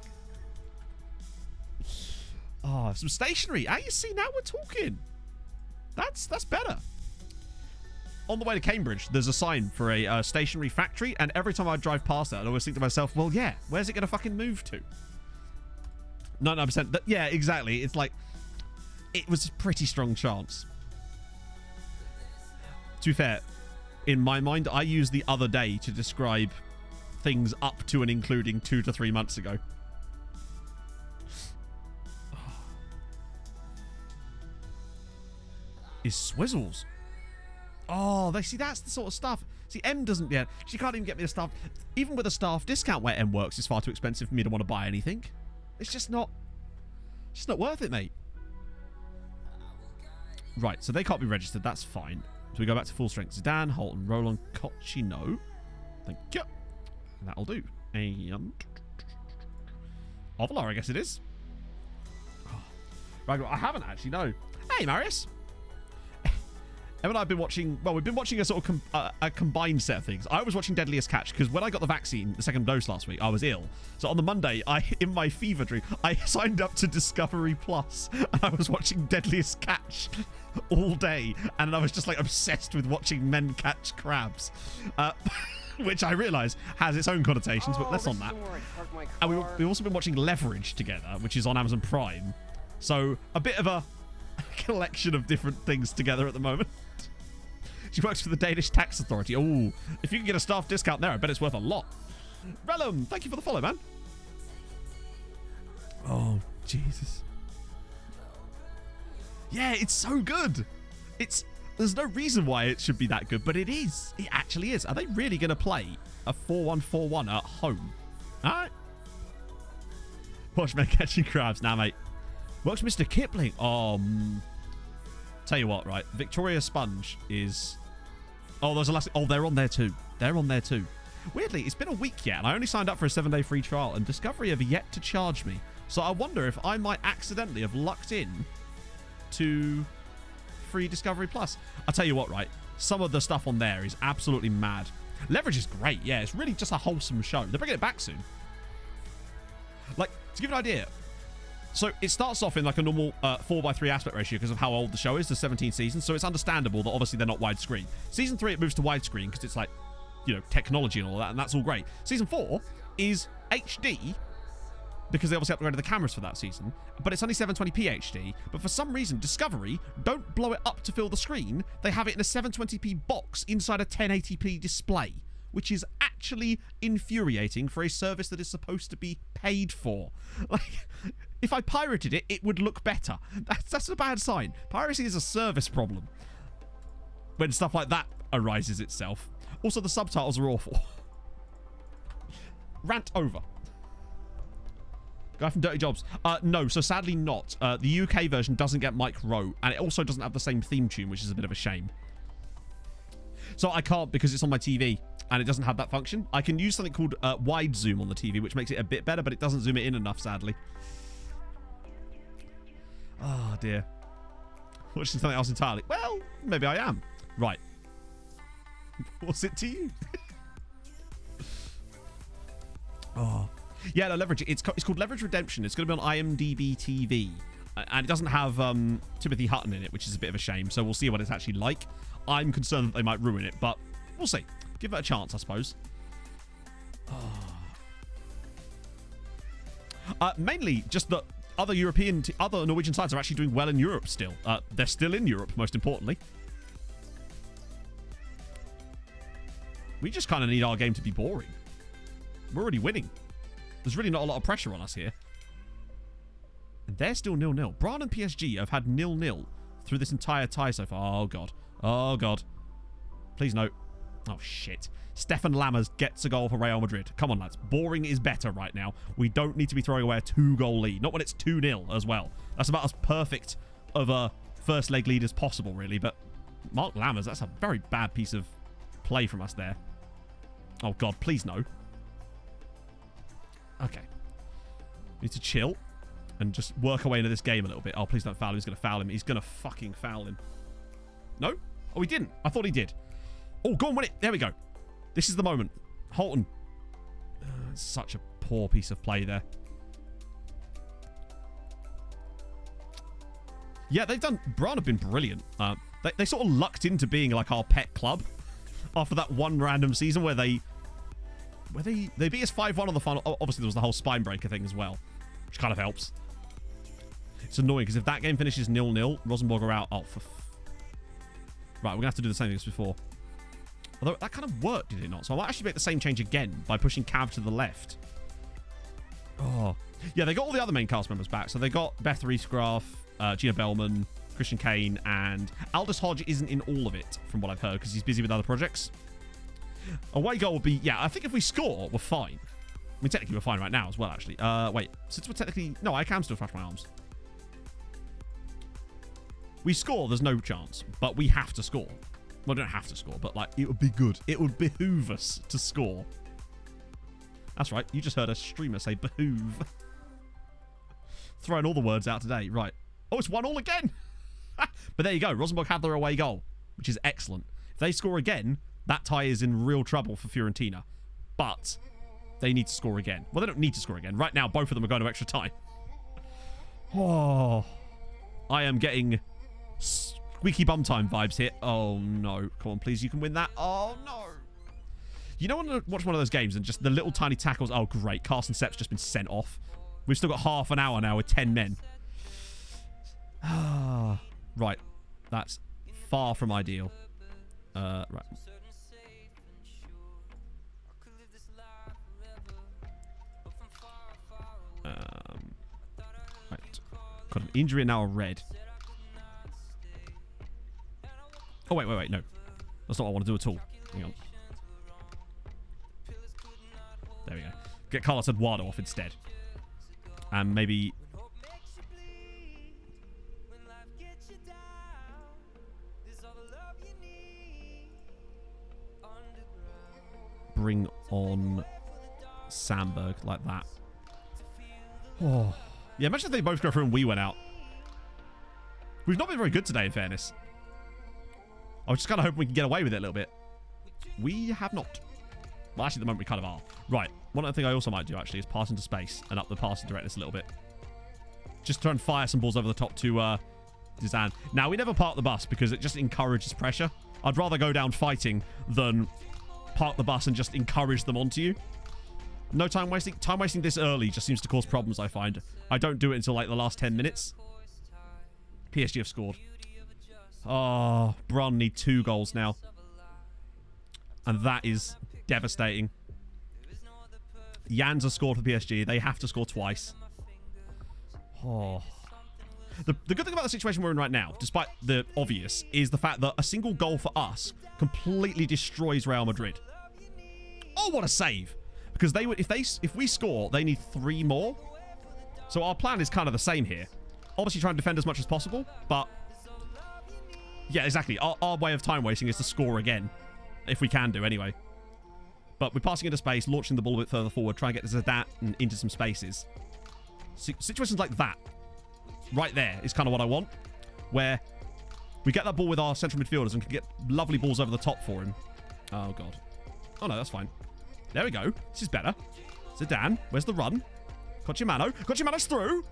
Oh, some stationery. Ah, you see, now we're talking. That's better. On the way to Cambridge, there's a sign for a stationery factory, and every time I drive past that, I always think to myself, well, yeah, where's it going to fucking move to? 99%. Yeah, exactly. It's like, it was a pretty strong chance. To be fair, in my mind, I used the other day to describe things up to and including 2 to 3 months ago. Is Swizzles. Oh, they see, that's the sort of stuff. See, M doesn't yet. She can't even get me a staff. Even with a staff discount where M works, it's far too expensive for me to want to buy anything. It's just not worth it, mate. Right, so they can't be registered. That's fine. So we go back to full strength. Zidane, Holton, Roland, Cochino. Thank you. And that'll do. And Ovalar, I guess it is. Oh. Right, I haven't actually, no. Hey, Marius. Em and I have been watching, well, we've been watching a sort of a combined set of things. I was watching Deadliest Catch because when I got the vaccine, the second dose last week, I was ill. So on the Monday, in my fever dream, I signed up to Discovery Plus and I was watching Deadliest Catch all day. And I was just like obsessed with watching men catch crabs, which I realise has its own connotations, but less on that. And we've also been watching Leverage together, which is on Amazon Prime. So a bit of a collection of different things together at the moment. She works for the Danish Tax Authority. Oh, if you can get a staff discount there, I bet it's worth a lot. Relum, thank you for the follow, man. Oh, Jesus. Yeah, it's so good. There's no reason why it should be that good, but it is. It actually is. Are they really going to play a 4-1-4-1 at home? All right. Watch men catching crabs now, mate. Watch Mr. Kipling. Tell you what, right? Victoria Sponge is... Oh, there's a last... Oh, they're on there too. They're on there too. Weirdly, it's been a week yet, and I only signed up for a 7-day free trial, and Discovery have yet to charge me. So I wonder if I might accidentally have lucked in to free Discovery Plus. I'll tell you what, right? Some of the stuff on there is absolutely mad. Leverage is great. Yeah, it's really just a wholesome show. They're bringing it back soon. Like, to give you an idea... So it starts off in like a normal 4:3 aspect ratio because of how old the show is, the 17 seasons. So it's understandable that obviously they're not widescreen. Season 3, it moves to widescreen because it's like, you know, technology and all that, and that's all great. Season 4 is HD because they obviously upgraded the cameras for that season, but it's only 720p HD. But for some reason, Discovery don't blow it up to fill the screen. They have it in a 720p box inside a 1080p display, which is actually infuriating for a service that is supposed to be paid for. Like, if I pirated it, it would look better. That's a bad sign. Piracy is a service problem when stuff like that arises itself. Also, the subtitles are awful. Rant over. Guy from Dirty Jobs. No, so sadly not. The UK version doesn't get Mike Rowe, and it also doesn't have the same theme tune, which is a bit of a shame. So I can't because it's on my TV and it doesn't have that function. I can use something called wide zoom on the TV, which makes it a bit better, but it doesn't zoom it in enough, sadly. Oh, dear. Watching something else entirely. Well, maybe I am. Right. What's it to you? Oh. Yeah, no, Leverage. It's called Leverage Redemption. It's going to be on IMDb TV. And it doesn't have Timothy Hutton in it, which is a bit of a shame. So we'll see what it's actually like. I'm concerned that they might ruin it, but we'll see. Give it a chance, I suppose. Oh. Mainly just that other Norwegian sites are actually doing well in Europe still. They're still in Europe, most importantly. We just kind of need our game to be boring. We're already winning. There's really not a lot of pressure on us here. And they're still 0-0. Brann and PSG have had 0-0 through this entire tie so far. Oh, God. Oh, God. Please no. Oh, shit. Stefan Lammers gets a goal for Real Madrid. Come on, lads. Boring is better right now. We don't need to be throwing away a 2-goal lead. Not when it's 2-0 as well. That's about as perfect of a first leg lead as possible, really. But Mark Lammers, that's a very bad piece of play from us there. Oh, God. Please no. Okay. Need to chill and just work our way into this game a little bit. Oh, please don't foul him. He's going to foul him. He's going to fucking foul him. No? Oh, he didn't. I thought he did. Oh, go on, win it. There we go. This is the moment. Holton. Such a poor piece of play there. Yeah, they've done... Brann have been brilliant. They sort of lucked into being like our pet club after that one random season where they beat us 5-1 on the final. Obviously, there was the whole spine breaker thing as well, which kind of helps. It's annoying because if that game finishes 0-0, Rosenborg are out. Oh, right, we're going to have to do the same thing as before. Although that kind of worked, did it not? So I might actually make the same change again by pushing Cav to the left. Oh. Yeah, they got all the other main cast members back. So they got Beth Reesgraff, Gina Bellman, Christian Kane, and Aldous Hodge isn't in all of it, from what I've heard, because he's busy with other projects. Away goal would be... Yeah, I think if we score, we're fine. I mean, technically, we're fine right now as well, actually. Wait. Since we're technically... No, I can still flash my arms. We score, there's no chance. But we have to score. Well, we don't have to score, but, like, it would be good. It would behoove us to score. That's right. You just heard a streamer say behoove. Throwing all the words out today. Right. Oh, it's 1-1 again. But there you go. Rosenborg have their away goal, which is excellent. If they score again, that tie is in real trouble for Fiorentina. But they need to score again. Well, they don't need to score again. Right now, both of them are going to extra time. Oh, I am getting squeaky bum time vibes here. Oh, no. Come on, please. You can win that. Oh, no. You don't want to watch one of those games and just the little tiny tackles. Oh, great. Carson Sepp's just been sent off. We've still got half an hour now with 10 men. Right. That's far from ideal. Right. Right. Got an injury and now a red. Oh, wait. No. That's not what I want to do at all. Hang on. There we go. Get Carlos Eduardo off instead. And maybe... bring on Sandberg like that. Oh. Yeah, imagine if they both go through and we went out. We've not been very good today, in fairness. I was just kind of hoping we can get away with it a little bit. We have not. Well, actually, at the moment, we kind of are. Right. One other thing I also might do, actually, is pass into space and up the passing directness a little bit. Just try and fire some balls over the top to Dizan. Now, we never park the bus because it just encourages pressure. I'd rather go down fighting than park the bus and just encourage them onto you. No time wasting. Time wasting this early just seems to cause problems, I find. I don't do it until, like, the last 10 minutes. PSG have scored. Oh, Brun need 2 goals now. And that is devastating. Jans has scored for PSG. They have to score twice. Oh. The good thing about the situation we're in right now, despite the obvious, is the fact that a single goal for us completely destroys Real Madrid. Oh, what a save. Because they would, if we score, they need 3 more. So our plan is kind of the same here. Obviously try and defend as much as possible, but yeah, exactly. Our way of time wasting is to score again. If we can do, anyway. But we're passing into space, launching the ball a bit further forward, trying to get Zidane into some spaces. Situations like that, right there, is kind of what I want. Where we get that ball with our central midfielders and can get lovely balls over the top for him. Oh, God. Oh, no, that's fine. There we go. This is better. Zidane, where's the run? Cochimano. Cochimano's through.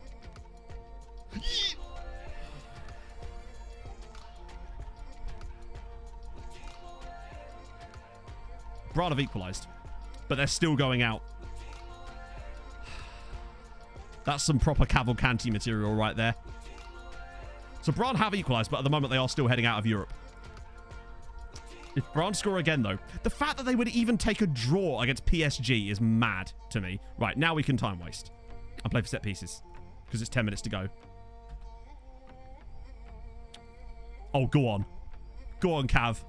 Brad have equalised, but they're still going out. That's some proper Cavalcanti material right there. So Brad have equalised, but at the moment they are still heading out of Europe. If Brad score again, though, the fact that they would even take a draw against PSG is mad to me. Right, now we can time waste and play for set pieces because it's 10 minutes to go. Oh, go on. Go on, Cav.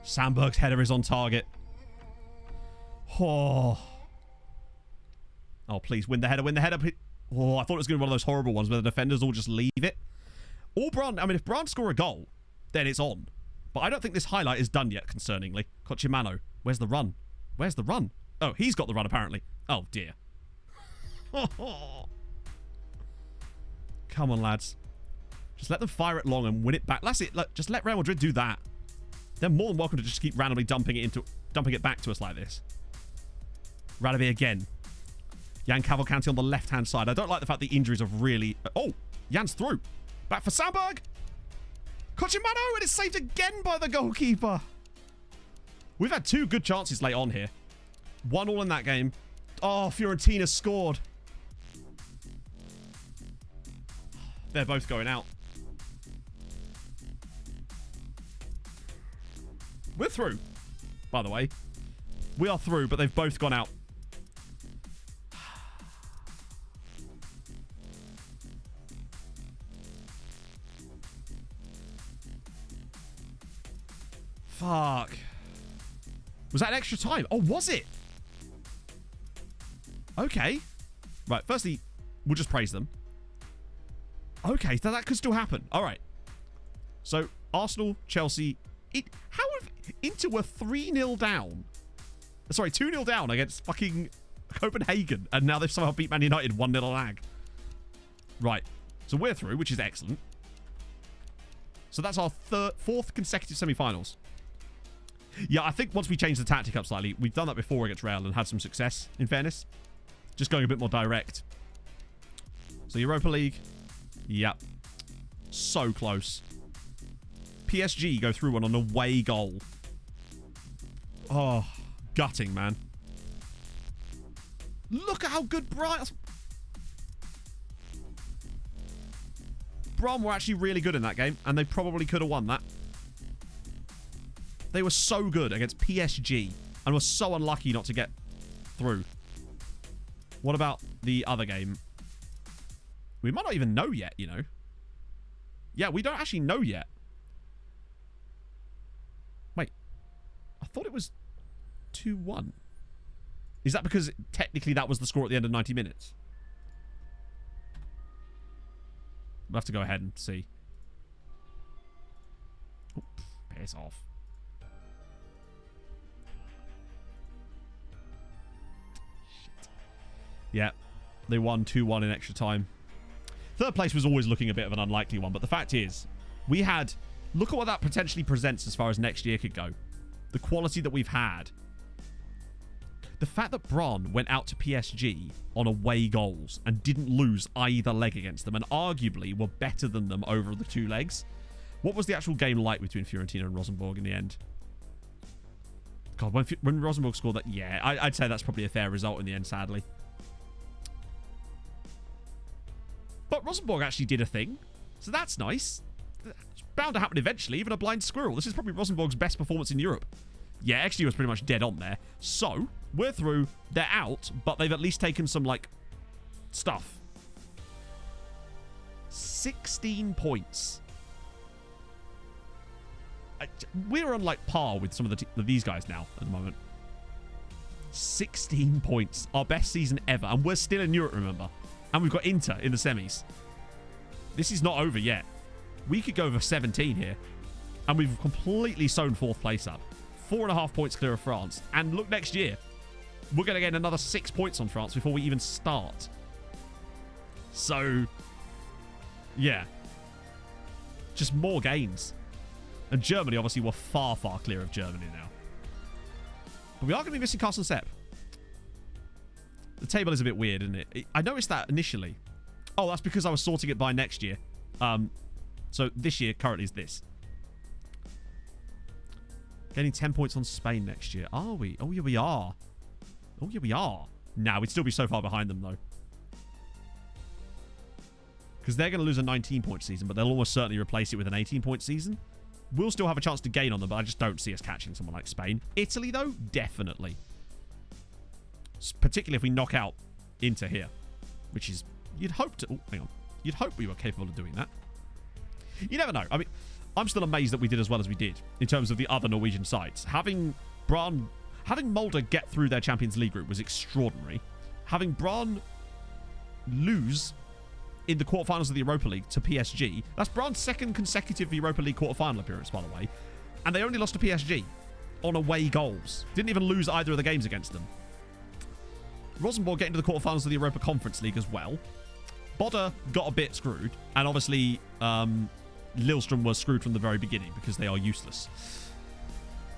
Sandberg's header is on target. Oh. Oh, please, win the header, win the header. Oh, I thought it was going to be one of those horrible ones where the defenders all just leave it. Or Brand, I mean, if Brand score a goal, then it's on. But I don't think this highlight is done yet, concerningly. Cochimano, where's the run? Where's the run? Oh, he's got the run, apparently. Oh, dear. Come on, lads. Just let them fire it long and win it back. That's it. Just let Real Madrid do that. They're more than welcome to just keep randomly dumping it back to us like this. Radaby again. Jan Cavalcanti on the left-hand side. I don't like the fact the injuries have really... Oh, Jan's through. Back for Sandberg. Cochimano, and it's saved again by the goalkeeper. We've had 2 good chances late on here. 1-1 in that game. Oh, Fiorentina scored. They're both going out. We're through, by the way. We are through, but they've both gone out. Fuck. Was that an extra time? Oh, was it? Okay. Right, firstly, we'll just praise them. Okay, so that could still happen. All right. So, Arsenal, Chelsea. How have Inter were 3-0 down? Sorry, 2-0 down against fucking Copenhagen. And now they've somehow beat Man United 1-0 lag. Right. So we're through, which is excellent. So that's our fourth consecutive semi-finals. Yeah, I think once we change the tactic up slightly, we've done that before against Real and had some success, in fairness. Just going a bit more direct. So Europa League. Yep. So close. PSG go through on an away goal. Oh, gutting, man. Look at how good Bron were actually really good in that game, and they probably could have won that. They were so good against PSG and were so unlucky not to get through. What about the other game? We might not even know yet, you know. Yeah, we don't actually know yet. Wait. I thought it was 2-1. Is that because technically that was the score at the end of 90 minutes? We'll have to go ahead and see. Oh, piss off. Shit. Yeah, they won 2-1 in extra time. Third place was always looking a bit of an unlikely one, but the fact is, we had... Look at what that potentially presents as far as next year could go. The quality that we've had. The fact that Bron went out to PSG on away goals and didn't lose either leg against them, and arguably were better than them over the two legs. What was the actual game like between Fiorentina and Rosenborg in the end? God, when Rosenborg scored that... Yeah, I'd say that's probably a fair result in the end, sadly. But Rosenborg actually did a thing, so that's nice. It's bound to happen eventually, even a blind squirrel. This is probably Rosenborg's best performance in Europe. Yeah, XG was pretty much dead on there. So, we're through. They're out, but they've at least taken some, like, stuff. 16 points. We're on, like, par with some of these guys now at the moment. 16 points. Our best season ever. And we're still in Europe, remember. And we've got Inter in the semis. This is not over yet. We could go over 17 here. And we've completely sewn fourth place up. 4.5 points clear of France. And look, next year, we're going to get another 6 points on France before we even start. So, yeah. Just more gains. And Germany, obviously, we're far, far clear of Germany now. But we are going to be missing Carson Sepp. The table is a bit weird, isn't it? I noticed that initially. Oh, that's because I was sorting it by next year. So this year currently is this. Getting 10 points on Spain next year. Are we? Oh, yeah, we are. Oh, yeah, we are. Nah, we'd still be so far behind them, though. Because they're going to lose a 19-point season, but they'll almost certainly replace it with an 18-point season. We'll still have a chance to gain on them, but I just don't see us catching someone like Spain. Italy, though, definitely. Particularly if we knock out Inter here. Which is... You'd hope to... Oh, hang on. You'd hope we were capable of doing that. You never know. I mean, I'm still amazed that we did as well as we did in terms of the other Norwegian sides. Having Molde get through their Champions League group was extraordinary. Having Brann lose in the quarterfinals of the Europa League to PSG. That's Brann's second consecutive Europa League quarterfinal appearance, by the way. And they only lost to PSG on away goals. Didn't even lose either of the games against them. Rosenborg getting to the quarterfinals of the Europa Conference League as well. Bodø got a bit screwed. And obviously, Lillestrøm was screwed from the very beginning because they are useless.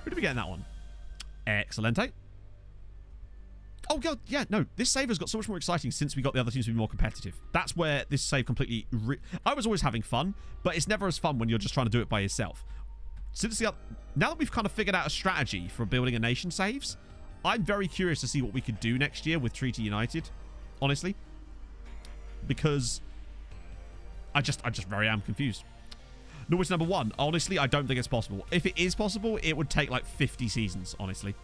Who did we get in that one? Excelente. Oh, God, yeah, no. This save has got so much more exciting since we got the other teams to be more competitive. That's where this save completely... I was always having fun, but it's never as fun when you're just trying to do it by yourself. Now that we've kind of figured out a strategy for building a nation saves, I'm very curious to see what we could do next year with Treaty United, honestly. Because I just very am confused. Norwich number 1. Honestly, I don't think it's possible. If it is possible, it would take like 50 seasons, honestly.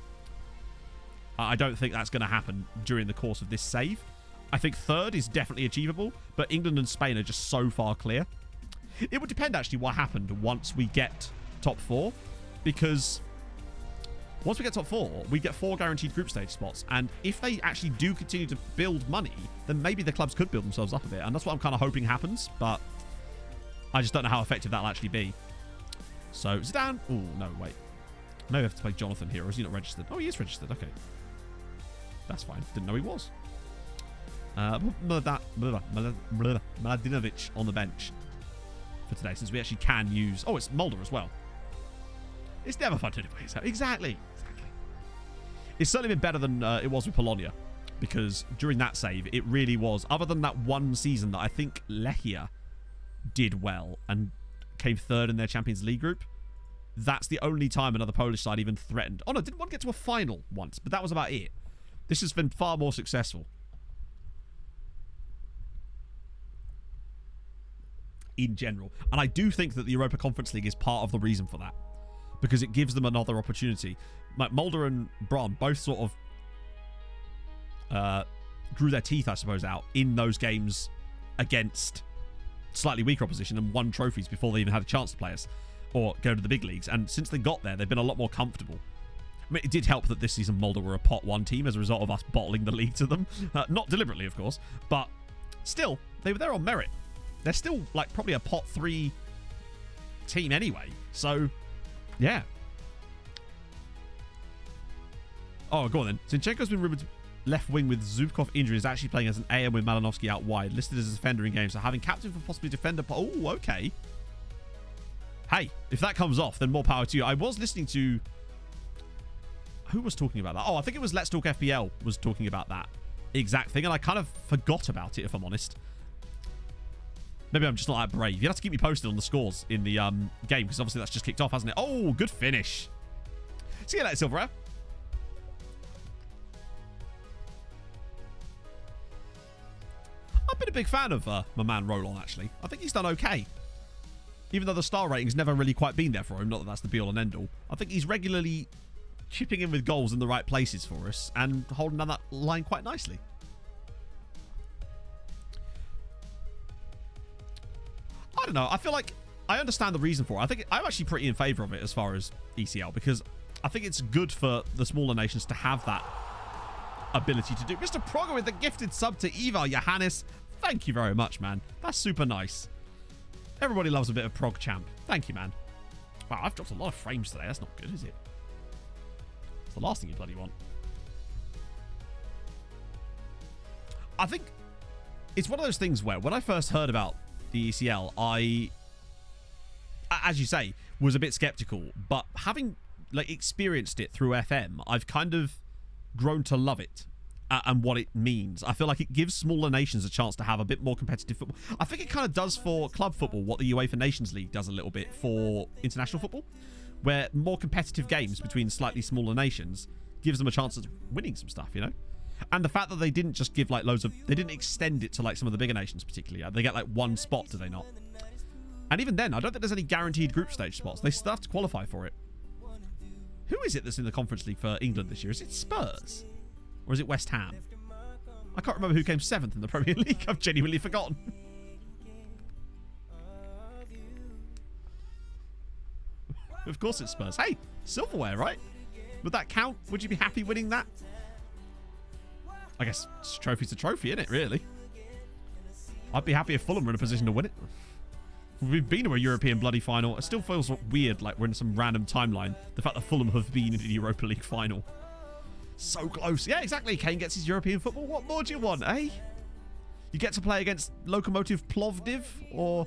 I don't think that's going to happen during the course of this save. I think 3rd is definitely achievable, but England and Spain are just so far clear. It would depend, actually, what happened once we get top 4, because once we get top 4, we get 4 guaranteed group stage spots, and if they actually do continue to build money, then maybe the clubs could build themselves up a bit, and that's what I'm kind of hoping happens, but I just don't know how effective that'll actually be. So, Zidane. Oh, no, wait. No, we have to play Jonathan here, or is he not registered? Oh, he is registered. Okay. That's fine. Didn't know he was. Mladinovic on the bench for today, since we actually can use... Oh, it's Mulder as well. It's never fun to do it. Exactly. It's certainly been better than it was with Polonia, because during that save, it really was, other than that one season that I think Lechia did well and came 3rd in their Champions League group, that's the only time another Polish side even threatened. Oh no, didn't one get to a final once, but that was about it. This has been far more successful in general. And I do think that the Europa Conference League is part of the reason for that, because it gives them another opportunity. Like Mulder and Bron both sort of grew their teeth, I suppose, out in those games against slightly weaker opposition and won trophies before they even had a chance to play us or go to the big leagues. And since they got there, they've been a lot more comfortable. I mean, it did help that this season Mulder were a pot 1 team as a result of us bottling the league to them. Not deliberately, of course, but still, they were there on merit. They're still like probably a pot 3 team anyway. So, yeah. Oh, go on then. Zinchenko's been rumoured left wing with Zubkov injury, is actually playing as an AM with Malinovsky out wide, listed as a defender in games, so having captain for possibly defender. Oh, okay. Hey, if that comes off, then more power to you. I was listening to... Who was talking about that? Oh, I think it was Let's Talk FPL was talking about that exact thing, and I kind of forgot about it, if I'm honest. Maybe I'm just not that brave. You'll have to keep me posted on the scores in the game, because obviously that's just kicked off, hasn't it? Oh, good finish. See you later, Silverware. I've been a big fan of my man Roland, actually. I think he's done okay. Even though the star rating's never really quite been there for him, not that that's the be-all and end-all. I think he's regularly chipping in with goals in the right places for us and holding down that line quite nicely. I don't know. I feel like I understand the reason for it. I think I'm actually pretty in favour of it as far as ECL, because I think it's good for the smaller nations to have that ability to do. Mr. Progger with the gifted sub to Eva Johannes. Thank you very much, man. That's super nice. Everybody loves a bit of prog champ. Thank you, man. Wow, I've dropped a lot of frames today. That's not good, is it? It's the last thing you bloody want. I think it's one of those things where when I first heard about the ECL, I, as you say, was a bit skeptical. But having like experienced it through FM, I've kind of grown to love it and what it means. I feel like it gives smaller nations a chance to have a bit more competitive football. I think it kind of does for club football what the UEFA Nations League does a little bit for international football, where more competitive games between slightly smaller nations gives them a chance at winning some stuff, you know? And the fact that they didn't just give like loads of... They didn't extend it to like some of the bigger nations particularly. They get like one spot, do they not? And even then, I don't think there's any guaranteed group stage spots. They still have to qualify for it. Who is it that's in the Conference League for England this year? Is it Spurs? Or is it West Ham? I can't remember who came 7th in the Premier League. I've genuinely forgotten. Of course it's Spurs. Hey, silverware, right? Would that count? Would you be happy winning that? I guess trophy's a trophy, isn't it, really? I'd be happy if Fulham were in a position to win it. We've been to a European bloody final. It still feels weird, like we're in some random timeline. The fact that Fulham have been in the Europa League final. So close. Yeah, exactly. Kane gets his European football. What more do you want, eh? You get to play against Lokomotiv Plovdiv or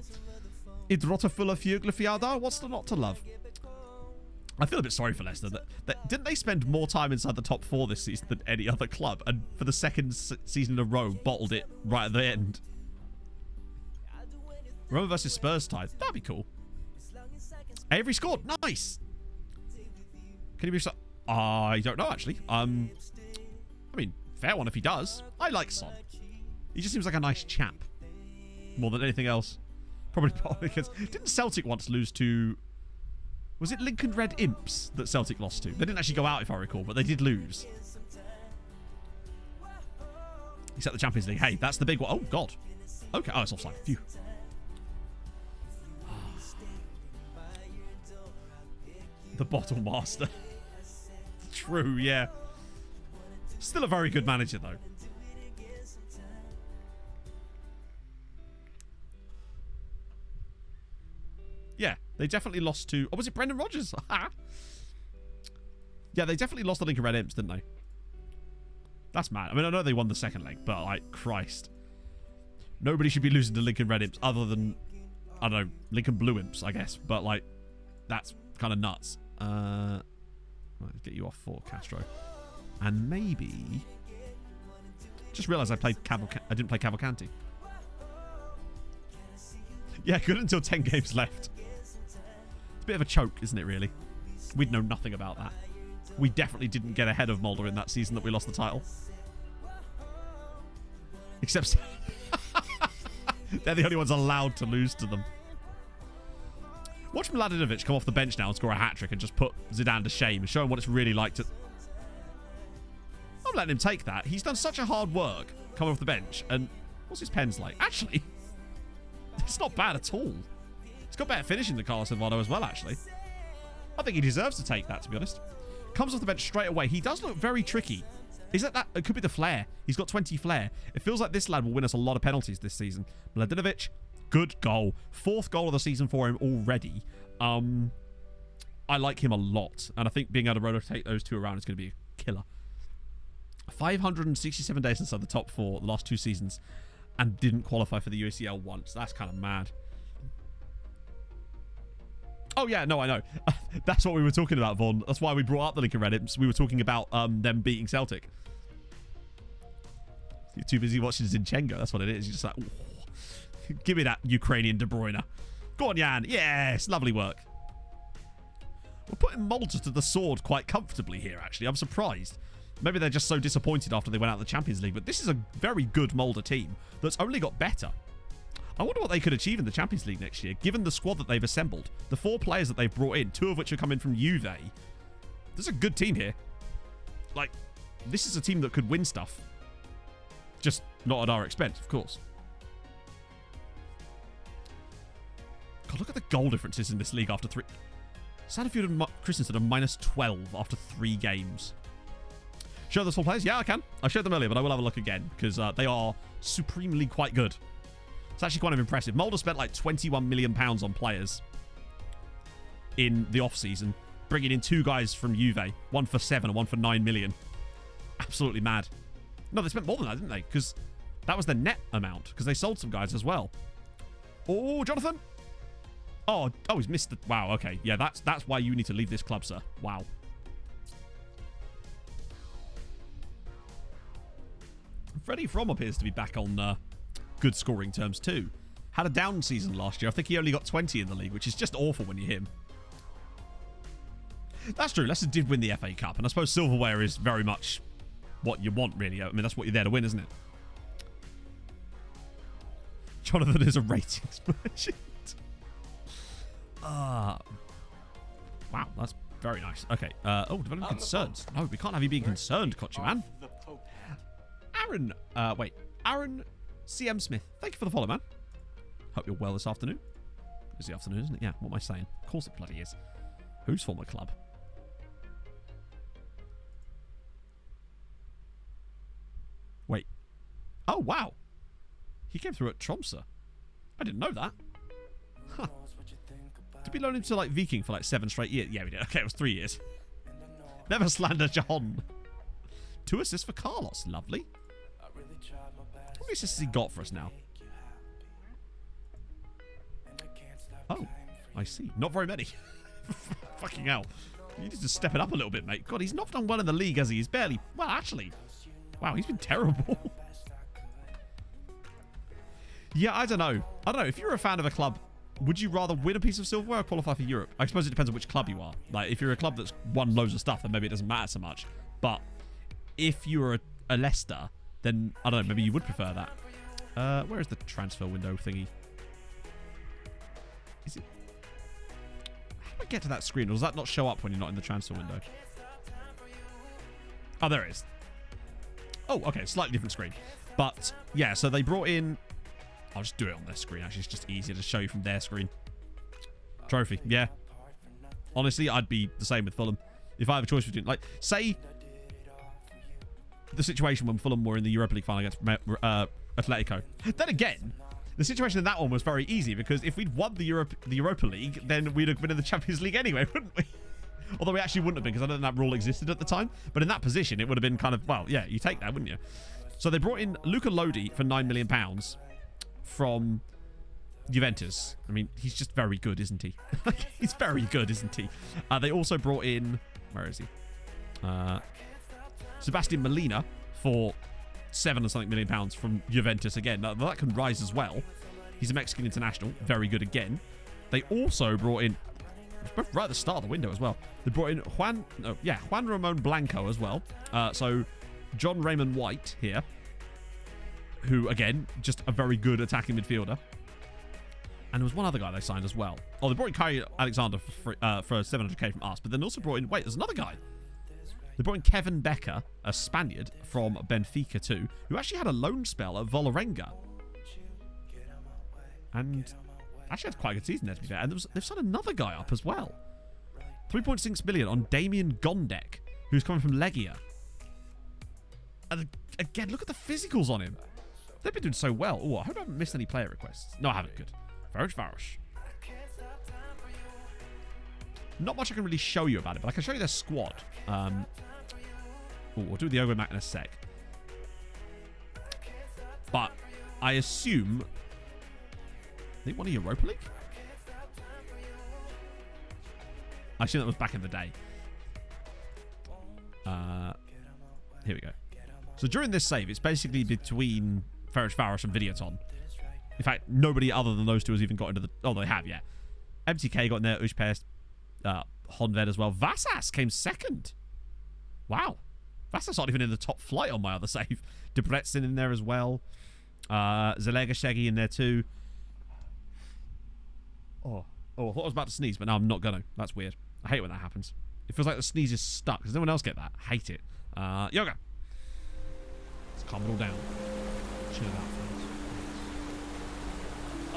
Idrottafula Fjuglefjardar. What's there not to love? I feel a bit sorry for Leicester. Didn't they spend more time inside the top 4 this season than any other club? And for the second season in a row, bottled it right at the end. Roma versus Spurs tied. That'd be cool. Avery scored. Nice. Can he be... I don't know, actually. I mean, fair one if he does. I like Son. He just seems like a nice chap. More than anything else. Probably because didn't Celtic once lose to? Was it Lincoln Red Imps that Celtic lost to? They didn't actually go out, if I recall, but they did lose. Except the Champions League. Hey, that's the big one. Oh God. Okay. Oh, it's offside. Phew. The Bottle Master. True. Yeah. Still a very good manager though. Yeah, they definitely lost to... Oh, was it Brendan Rodgers? Yeah, they definitely lost to Lincoln Red Imps, didn't they? That's mad. I mean, I know they won the second leg, but, like, Christ. Nobody should be losing to Lincoln Red Imps other than, I don't know, Lincoln Blue Imps, I guess. But, like, that's kind of nuts. Right, let's get you off for Castro. And maybe... Just realised I didn't play Cavalcanti. Yeah, good until 10 games left. It's a bit of a choke, isn't it, really? We'd know nothing about that. We definitely didn't get ahead of Mulder in that season that we lost the title. Except... they're the only ones allowed to lose to them. Watch Mladenovic come off the bench now and score a hat-trick and just put Zidane to shame and show him what it's really like to... I'm letting him take that. He's done such a hard work coming off the bench. And what's his pens like? Actually, it's not bad at all. He's got better finishing than Carlos Eduardo as well, actually. I think he deserves to take that, to be honest. Comes off the bench straight away. He does look very tricky. Is that? It could be the flair. He's got 20 flair. It feels like this lad will win us a lot of penalties this season. Mladenovic, good goal. 4th goal of the season for him already. I like him a lot. And I think being able to rotate those two around is going to be a killer. 567 days inside the top 4 the last 2 seasons. And didn't qualify for the UCL once. That's kind of mad. Oh, yeah, no, I know. That's what we were talking about, Vaughn. That's why we brought up the Lincoln Red Imps. We were talking about them beating Celtic. You're too busy watching Zinchenko. That's what it is. You're just like, ooh. Give me that Ukrainian De Bruyne. Go on, Jan. Yes, lovely work. We're putting Malta to the sword quite comfortably here, actually. I'm surprised. Maybe they're just so disappointed after they went out of the Champions League. But this is a very good Malta team that's only got better. I wonder what they could achieve in the Champions League next year, given the squad that they've assembled. The 4 players that they've brought in, 2 of which are coming from Juve. There's a good team here. Like, this is a team that could win stuff. Just not at our expense, of course. God, look at the goal differences in this league after 3... Sandefjord and Christensen are minus 12 after 3 games. Show those 4 players? Yeah, I can. I showed them earlier, but I will have a look again, because they are supremely quite good. It's actually kind of impressive. Mulder spent like £21 million on players in the off-season, bringing in 2 guys from Juve, one for 7 and one for 9 million. Absolutely mad. No, they spent more than that, didn't they? Because that was the net amount, because they sold some guys as well. Oh, Jonathan. Oh, he's missed the... Wow, okay. Yeah, that's why you need to leave this club, sir. Wow. Freddie Fromm appears to be back on... good scoring terms too. Had a down season last year. I think he only got 20 in the league, which is just awful when you're him. That's true. Leicester did win the FA Cup, and I suppose silverware is very much what you want, really. I mean, that's what you're there to win, isn't it? Jonathan is a ratings merchant. Wow, that's very nice. Okay. Development concerns. No, we can't have you being concerned, Kochi man. Aaron. Aaron CM Smith. Thank you for the follow, man. Hope you're well this afternoon. It's the afternoon, isn't it? Yeah, what am I saying? Of course it bloody is. Whose former club? Wait. Oh, wow. He came through at Tromsø. I didn't know that. Huh. Did we loan him to, like, Viking for, like, 7 straight years? Yeah, we did. Okay, it was 3 years. Never slander John. 2 assists for Carlos. Lovely. How many assists has he got for us now? Oh, I see. Not very many. Fucking hell. You need to step it up a little bit, mate. God, he's not done well in the league, has he? He's barely... Well, actually... Wow, he's been terrible. Yeah, I don't know. If you're a fan of a club, would you rather win a piece of silverware or qualify for Europe? I suppose it depends on which club you are. Like, if you're a club that's won loads of stuff, then maybe it doesn't matter so much. But if you're a Leicester, then, I don't know, maybe you would prefer that. Where is the transfer window thingy? Is it? How do I get to that screen? Or does that not show up when you're not in the transfer window? Oh, there it is. Oh, okay. Slightly different screen. But, yeah, so they brought in... I'll just do it on their screen, actually. It's just easier to show you from their screen. Trophy, yeah. Honestly, I'd be the same with Fulham. If I have a choice between... Like, say... the situation when Fulham were in the Europa League final against Atletico. Then again, the situation in that one was very easy because if we'd won the Europa League, then we'd have been in the Champions League anyway, wouldn't we? Although we actually wouldn't have been because I don't think that rule existed at the time. But in that position, it would have been kind of, well, yeah, you take that, wouldn't you? So they brought in Luca Lodi for £9 million from Juventus. I mean, he's just very good, isn't he? He's very good, isn't he? They also brought in... Where is he? Sebastian Molina for £7 or something million from Juventus again. Now, that can rise as well. He's a Mexican international. Very good again. They also brought in... right at the start of the window as well. They brought in Juan Ramon Blanco as well. So John Raymond White here, who, again, just a very good attacking midfielder. And there was one other guy they signed as well. Oh, they brought in Kyrie Alexander for 700k from us, but then also brought in... Wait, there's another guy. They brought in Kevin Becker, a Spaniard from Benfica too, who actually had a loan spell at Vålerenga. And actually had quite a good season there, to be fair. And they've signed another guy up as well. 3.6 million on Damien Gondek, who's coming from Legia. And again, look at the physicals on him. They've been doing so well. Oh, I hope I haven't missed any player requests. No, I haven't. Good. Varosh. Not much I can really show you about it, but I can show you their squad. We'll do the Ogo Mac in a sec. But I assume they won a Europa League? I assume that was back in the day. Here we go. So during this save, it's basically between Varosh and Videoton. In fact, nobody other than those two has even got into the... Oh, they have, yeah. MTK got in there, Ujpest, Honved as well. Vassas came second. Wow. Vassas not even in the top flight on my other save. Debrecen in there as well. Zelega Shaggy in there too. Oh, I thought I was about to sneeze, but now I'm not going to. That's weird. I hate when that happens. It feels like the sneeze is stuck. Does anyone else get that? Hate it. Yoga. Let's calm it all down. Chill it out, friends.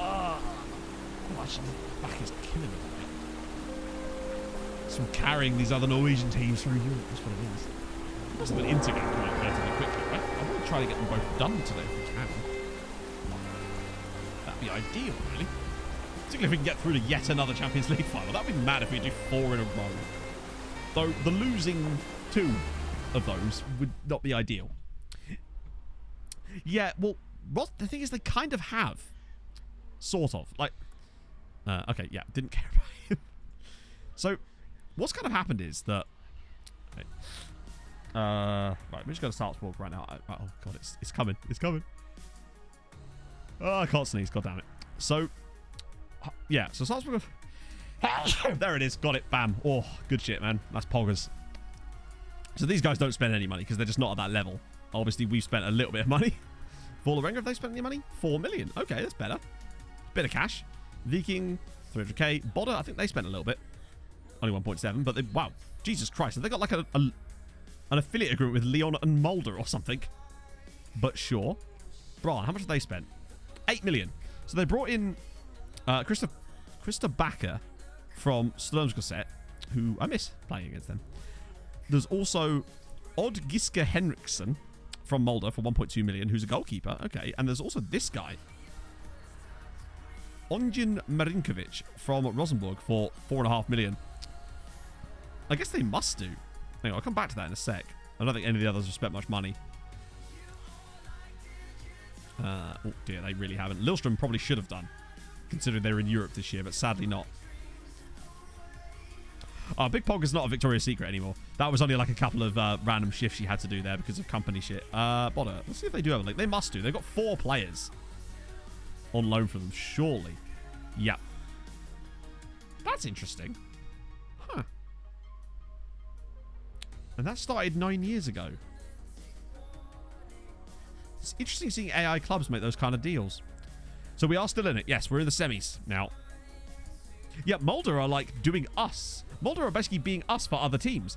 Oh, actually, my back is killing me. So I'm carrying these other Norwegian teams through Europe. That's what it is. It must have been integrated quite relatively quickly, right? I want to try to get them both done today if we can. That'd be ideal, really. Particularly if we can get through to yet another Champions League final. That'd be mad if we do 4 in a row. Though the losing 2 of those would not be ideal. Yeah, well, the thing is they kind of have. Sort of. Like, okay, yeah, didn't care about him. So, what's kind of happened is that... Okay, right, I'm just going to Salzburg right now. Oh, God, it's coming. It's coming. Oh, I can't sneeze. God damn it. So, yeah, so Salzburg... There it is. Got it. Bam. Oh, good shit, man. That's poggers. So these guys don't spend any money because they're just not at that level. Obviously, we've spent a little bit of money. Vålerenga, have they spent any money? 4 million. Okay, that's better. Bit of cash. Viking, 300k. Bodder, I think they spent a little bit. Only 1.7, but they... Wow. Jesus Christ. Have they got like an affiliate agreement with Leon and Mulder or something? But sure. Bron, how much have they spent? 8 million. So they brought in Krista Bakker from Strømsgodset, who I miss playing against them. There's also Odd Giske Henriksen from Mulder for 1.2 million, who's a goalkeeper. Okay, and there's also this guy, Onjin Marinkovic from Rosenborg for 4.5 million. I guess they must do. Hang on, I'll come back to that in a sec. I don't think any of the others have spent much money. Oh dear, they really haven't. Lillström probably should have done, considering they're in Europe this year, but sadly not. Oh, Big Pog is not a Victoria's Secret anymore. That was only like a couple of random shifts she had to do there because of company shit. Bodder, let's see if they do have a link. They must do. They've got 4 players on loan for them, surely. Yep. That's interesting. Huh. And that started 9 years ago. It's interesting seeing AI clubs make those kind of deals. So we are still in it. Yes, we're in the semis now. Yeah, Mulder are like doing us. Mulder are basically being us for other teams.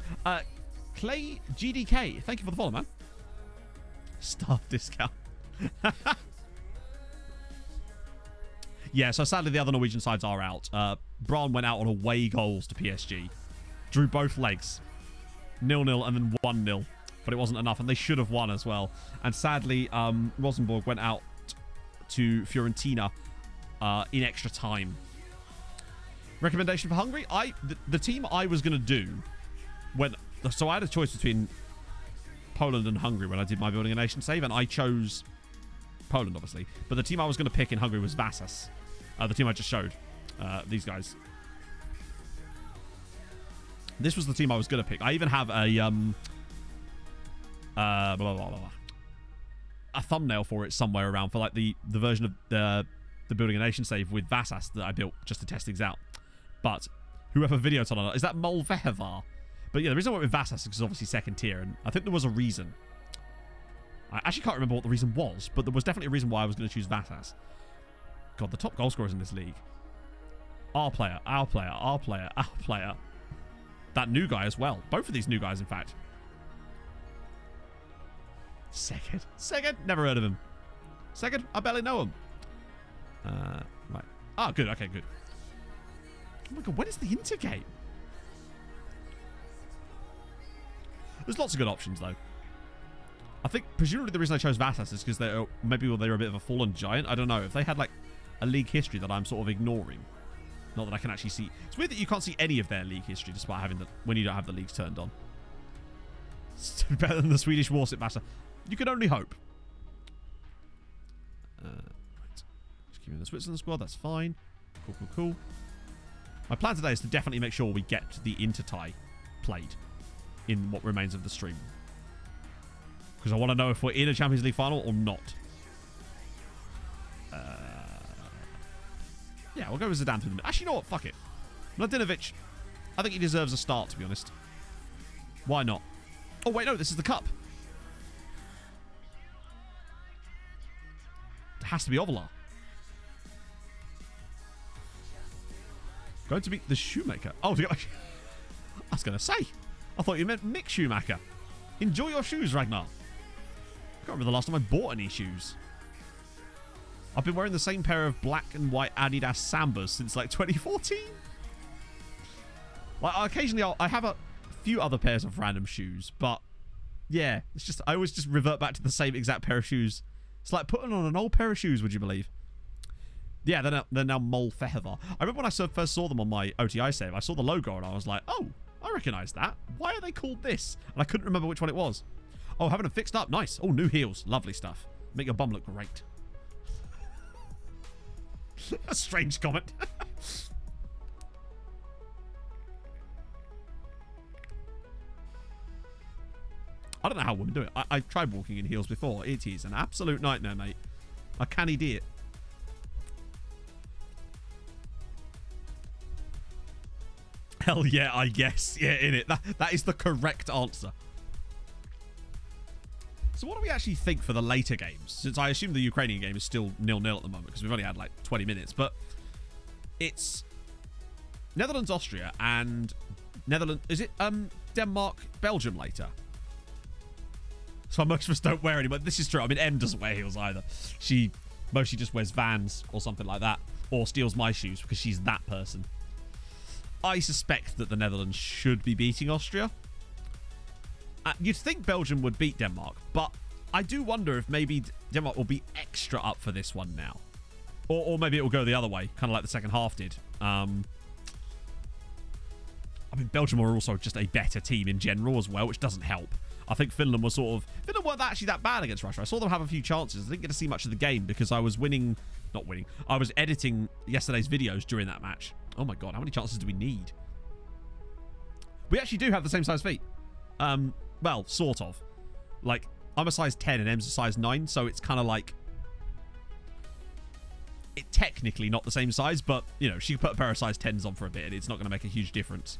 Clay GDK, thank you for the follow, man. Staff discount. Yeah, so sadly the other Norwegian sides are out. Braun went out on away goals to PSG. Drew both legs. 0-0 and then 1-0. But it wasn't enough, and they should have won as well. And sadly, Rosenborg went out to Fiorentina in extra time. Recommendation for Hungary? The team I was going to do so I had a choice between Poland and Hungary when I did my Building a Nation save, and I chose Poland, obviously. But the team I was going to pick in Hungary was Vasas. The team I just showed. These guys. This was the team I was going to pick. I even have a a thumbnail for it somewhere around for like the version of the Building a Nation save with Vasas that I built just to test things out. But whoever videoed on it, is that Molvevar? But yeah, the reason I went with Vasas is because obviously second tier, and I think there was a reason. I actually can't remember what the reason was, but there was definitely a reason why I was going to choose Vasas. God, the top goal scorers in this league. Our player, our player, our player, our player. That new guy as well. Both of these new guys, in fact. Second? Never heard of him. Second? I barely know him. Right. Ah, good. Okay, good. Oh my god, when is the intergame? There's lots of good options, though. I think, presumably, the reason I chose Vasas is because they were a bit of a fallen giant. I don't know. If they had, like, a league history that I'm sort of ignoring. Not that I can actually see. It's weird that you can't see any of their league history despite having when you don't have the leagues turned on. It's better than the Swedish Warsaw Master. You can only hope. Right. Just keep in the Switzerland squad. That's fine. Cool. My plan today is to definitely make sure we get the intertie played in what remains of the stream. Because I want to know if we're in a Champions League final or not. Yeah, we'll go with Zidane through the middle. Actually, you know what? Fuck it. Mladenovic. I think he deserves a start, to be honest. Why not? Oh, wait, no. This is the cup. It has to be Ovalar. Going to be the Shoemaker. Oh, I was going to say. I thought you meant Mick Schumacher. Enjoy your shoes, Ragnar. I can't remember the last time I bought any shoes. I've been wearing the same pair of black and white Adidas Sambas since like 2014. Like, occasionally I have a few other pairs of random shoes, but yeah, it's just I always just revert back to the same exact pair of shoes. It's like putting on an old pair of shoes, would you believe? Yeah, they're now Molfehevar. I remember when I first saw them on my OTI save, I saw the logo and I was like, oh, I recognise that. Why are they called this? And I couldn't remember which one it was. Oh, having them fixed up. Nice. Oh, new heels. Lovely stuff. Make your bum look great. A strange comment. I don't know how women do it. I've tried walking in heels before. It is an absolute nightmare, mate. I can't do it. Hell yeah, I guess. Yeah, innit. That is the correct answer. So what do we actually think for the later games? Since I assume the Ukrainian game is still 0-0 at the moment because we've only had like 20 minutes. But it's Netherlands, Austria, and Netherlands. Is it Denmark, Belgium later? So most of us don't wear any, but this is true. I mean, Em doesn't wear heels either. She mostly just wears Vans or something like that, or steals my shoes because she's that person. I suspect that the Netherlands should be beating Austria. You'd think Belgium would beat Denmark, but I do wonder if maybe Denmark will be extra up for this one now. Or maybe it will go the other way, kind of like the second half did. I mean, Belgium are also just a better team in general as well, which doesn't help. I think Finland was Finland weren't actually that bad against Russia. I saw them have a few chances. I didn't get to see much of the game because I was I was editing yesterday's videos during that match. Oh my god, how many chances do we need? We actually do have the same size feet. Well, sort of. Like, I'm a size 10 and Em's a size 9, so it's kind of like... It's technically not the same size, but, you know, she can put a pair of size 10s on for a bit and it's not going to make a huge difference.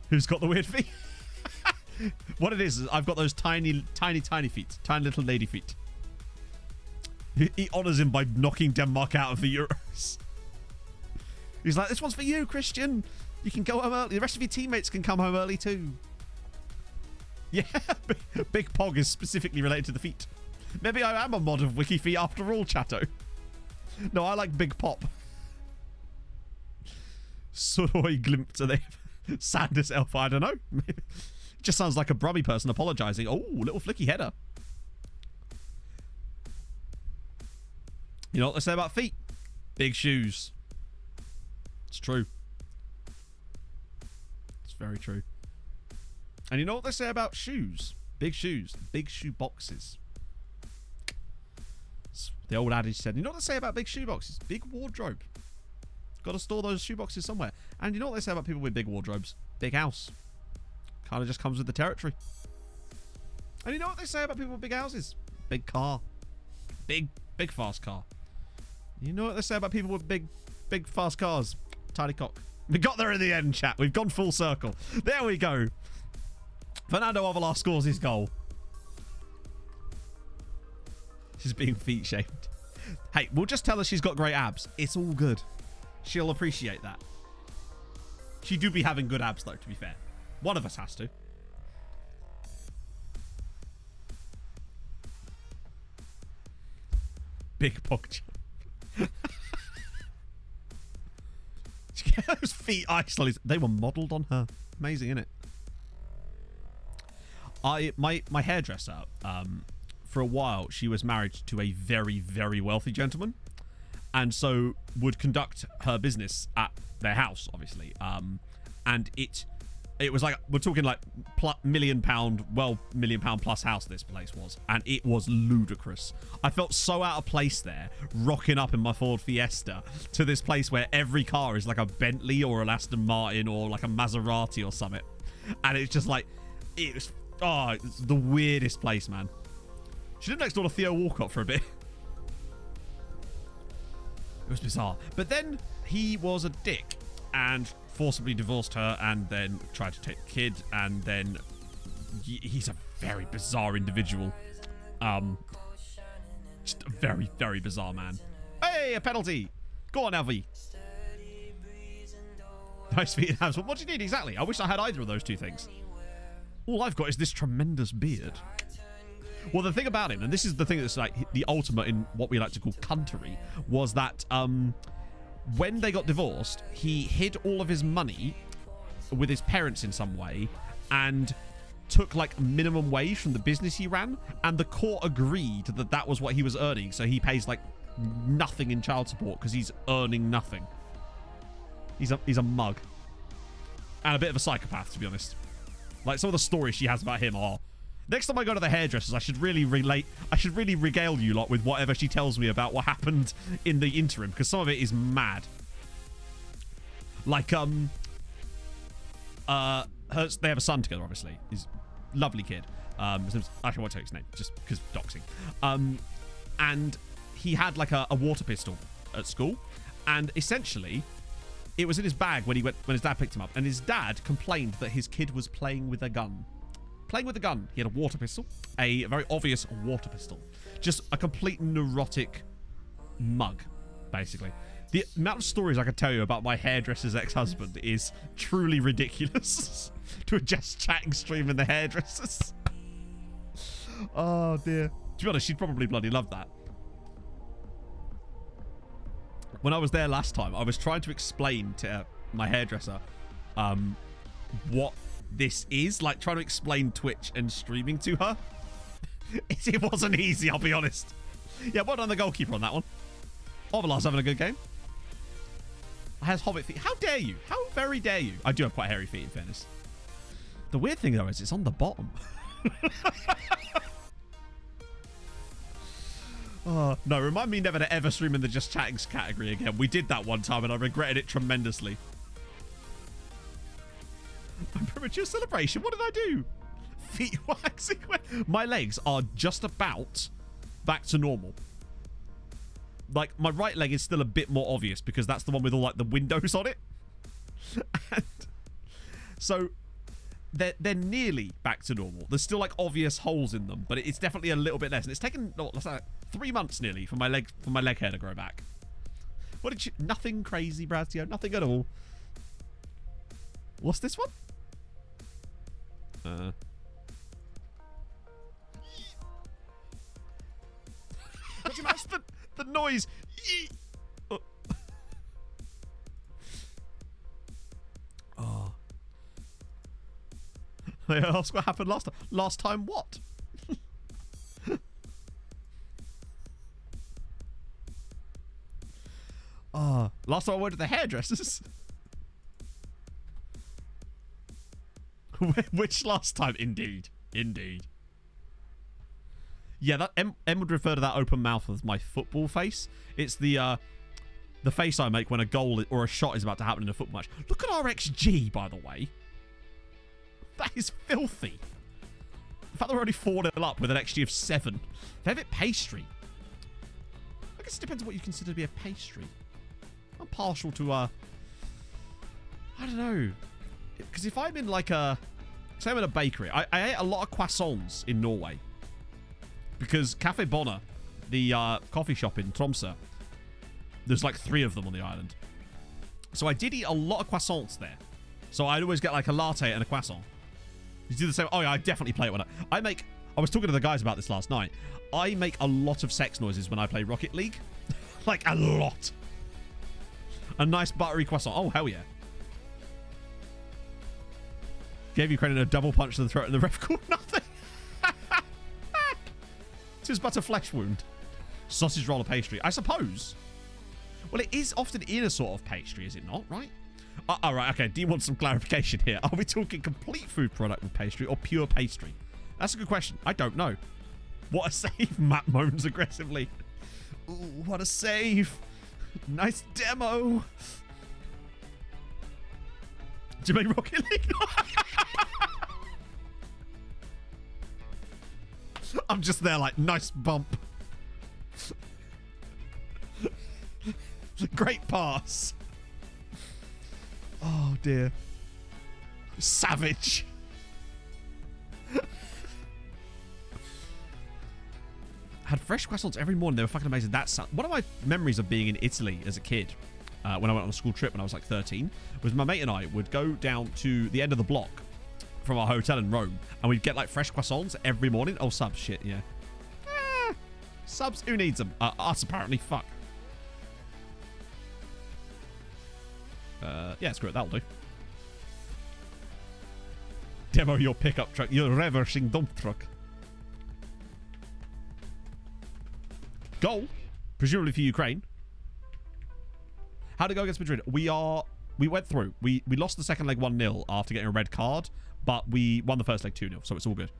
Who's got the weird feet? What it is I've got those tiny feet. Tiny little lady feet. He honours him by knocking Denmark out of the Euros. He's like, this one's for you, Christian. You can go home early. The rest of your teammates can come home early too. Yeah, Big Pog is specifically related to the feet. Maybe I am a mod of Wiki Feet after all, chatto. No, I like Big Pop. Soroi glimpse of the sadness elf. I don't know. It just sounds like a brummy person apologizing. Oh, little flicky header. You know what they say about feet? Big shoes. It's true. It's very true. And you know what they say about shoes? Big shoes. Big shoe boxes. The old adage said, you know what they say about big shoe boxes? Big wardrobe. Got to store those shoe boxes somewhere. And you know what they say about people with big wardrobes? Big house. Kind of just comes with the territory. And you know what they say about people with big houses? Big car. Big fast car. You know what they say about people with big fast cars? Tiny cock. We got there in the end, chat. We've gone full circle. There we go. Fernando Avalar scores his goal. She's being feet shamed. Hey, we'll just tell her she's got great abs. It's all good. She'll appreciate that. She do be having good abs, though, to be fair. One of us has to. Big pog jump. Those feet ice lollies. They were modelled on her. Amazing, isn't it? My hairdresser, for a while, she was married to a very, very wealthy gentleman, and so would conduct her business at their house, obviously. And it was like, we're talking like £1 million, well, £1 million plus house this place was, and it was ludicrous. I felt so out of place there, rocking up in my Ford Fiesta to this place where every car is like a Bentley or an Aston Martin or like a Maserati or something, and it's just like, it's the weirdest place, man. She lived next door to Theo Walcott for a bit. It was bizarre. But then he was a dick and forcibly divorced her and then tried to take the kid, and then he's a very bizarre individual. Just a very, very bizarre man. Hey, a penalty. Go on, Alvi. Nice feet and abs. What do you need exactly? I wish I had either of those two things. All I've got is this tremendous beard. Well, the thing about him, and this is the thing that's like the ultimate in what we like to call cuntery, was that when they got divorced, he hid all of his money with his parents in some way and took like minimum wage from the business he ran, and the court agreed that that was what he was earning, so he pays like nothing in child support because he's earning nothing. He's a mug. And a bit of a psychopath, to be honest. Like, some of the stories she has about him are... Next time I go to the hairdressers, I should really regale you lot with whatever she tells me about what happened in the interim, because some of it is mad. Like, they have a son together, obviously. He's a lovely kid. His name's, actually, I won't tell you his name, just because doxing. And he had, like, a water pistol at school, and essentially... It was in his bag when his dad picked him up, and his dad complained that his kid was playing with a gun. Playing with a gun. He had a water pistol, a very obvious water pistol. Just a complete neurotic mug, basically. The amount of stories I could tell you about my hairdresser's ex-husband is truly ridiculous. To a Just Chatting stream in the hairdressers. Oh, dear. To be honest, she'd probably bloody love that. When I was there last time, I was trying to explain to my hairdresser what this is. Like, trying to explain Twitch and streaming to her. It wasn't easy, I'll be honest. Yeah, well done the goalkeeper on that one. Ovalar's having a good game. Has hobbit feet. How dare you? How very dare you? I do have quite hairy feet, in fairness. The weird thing, though, is it's on the bottom. Oh, no, remind me never to ever stream in the Just Chatting category again. We did that one time and I regretted it tremendously. My premature celebration? What did I do? Feet waxing? My legs are just about back to normal. Like, my right leg is still a bit more obvious because that's the one with all, like, the windows on it. And so... They're nearly back to normal. There's still like obvious holes in them, but it's definitely a little bit less. And it's taken 3 months nearly for my leg hair to grow back. What did you... Nothing crazy, Brazio. Nothing at all. What's this one? Could you match the noise? Oh. Oh. They ask what happened last time. Last time what? Oh, last time I went to the hairdressers. Which last time? Indeed. Indeed. Yeah, that M would refer to that open mouth as my football face. It's the face I make when a goal or a shot is about to happen in a football match. Look at our XG, by the way. That is filthy. The fact that we're only 4-0 up with an XG of 7. Favorite pastry. I guess it depends on what you consider to be a pastry. I'm partial to, I don't know. Because if I'm in like a... Say I'm in a bakery. I ate a lot of croissants in Norway. Because Cafe Bonner, the coffee shop in Tromsø, there's like 3 of them on the island. So I did eat a lot of croissants there. So I'd always get like a latte and a croissant. You do the same. Oh yeah, I definitely play it when I make... I was talking to the guys about this last night. I make a lot of sex noises when I play Rocket League. Like a lot. A nice buttery croissant. Oh, hell yeah. Gave Ukraine a double punch to the throat and the ref called nothing. Tis but a flesh wound. Sausage roll of pastry. I suppose. Well, it is often in a sort of pastry, is it not? Right? All right, okay. Do you want some clarification here? Are we talking complete food product with pastry or pure pastry? That's a good question. I don't know. What a save. Matt moans aggressively. Ooh, what a save. Nice demo. Did you make Rocket League? I'm just there like, nice bump. Great pass. Oh, dear. Savage. Had fresh croissants every morning. They were fucking amazing. That's one of my memories of being in Italy as a kid. When I went on a school trip when I was like 13, was my mate and I would go down to the end of the block from our hotel in Rome, and we'd get like fresh croissants every morning. Oh, subs, shit, yeah. Subs, who needs them? Us, apparently. Fuck. Yeah, screw it, that'll do. Demo your pickup truck, your reversing dump truck. Goal, presumably for Ukraine. How'd it go against Madrid? We went through. We lost the second leg 1-0 after getting a red card, but we won the first leg 2-0, so it's all good.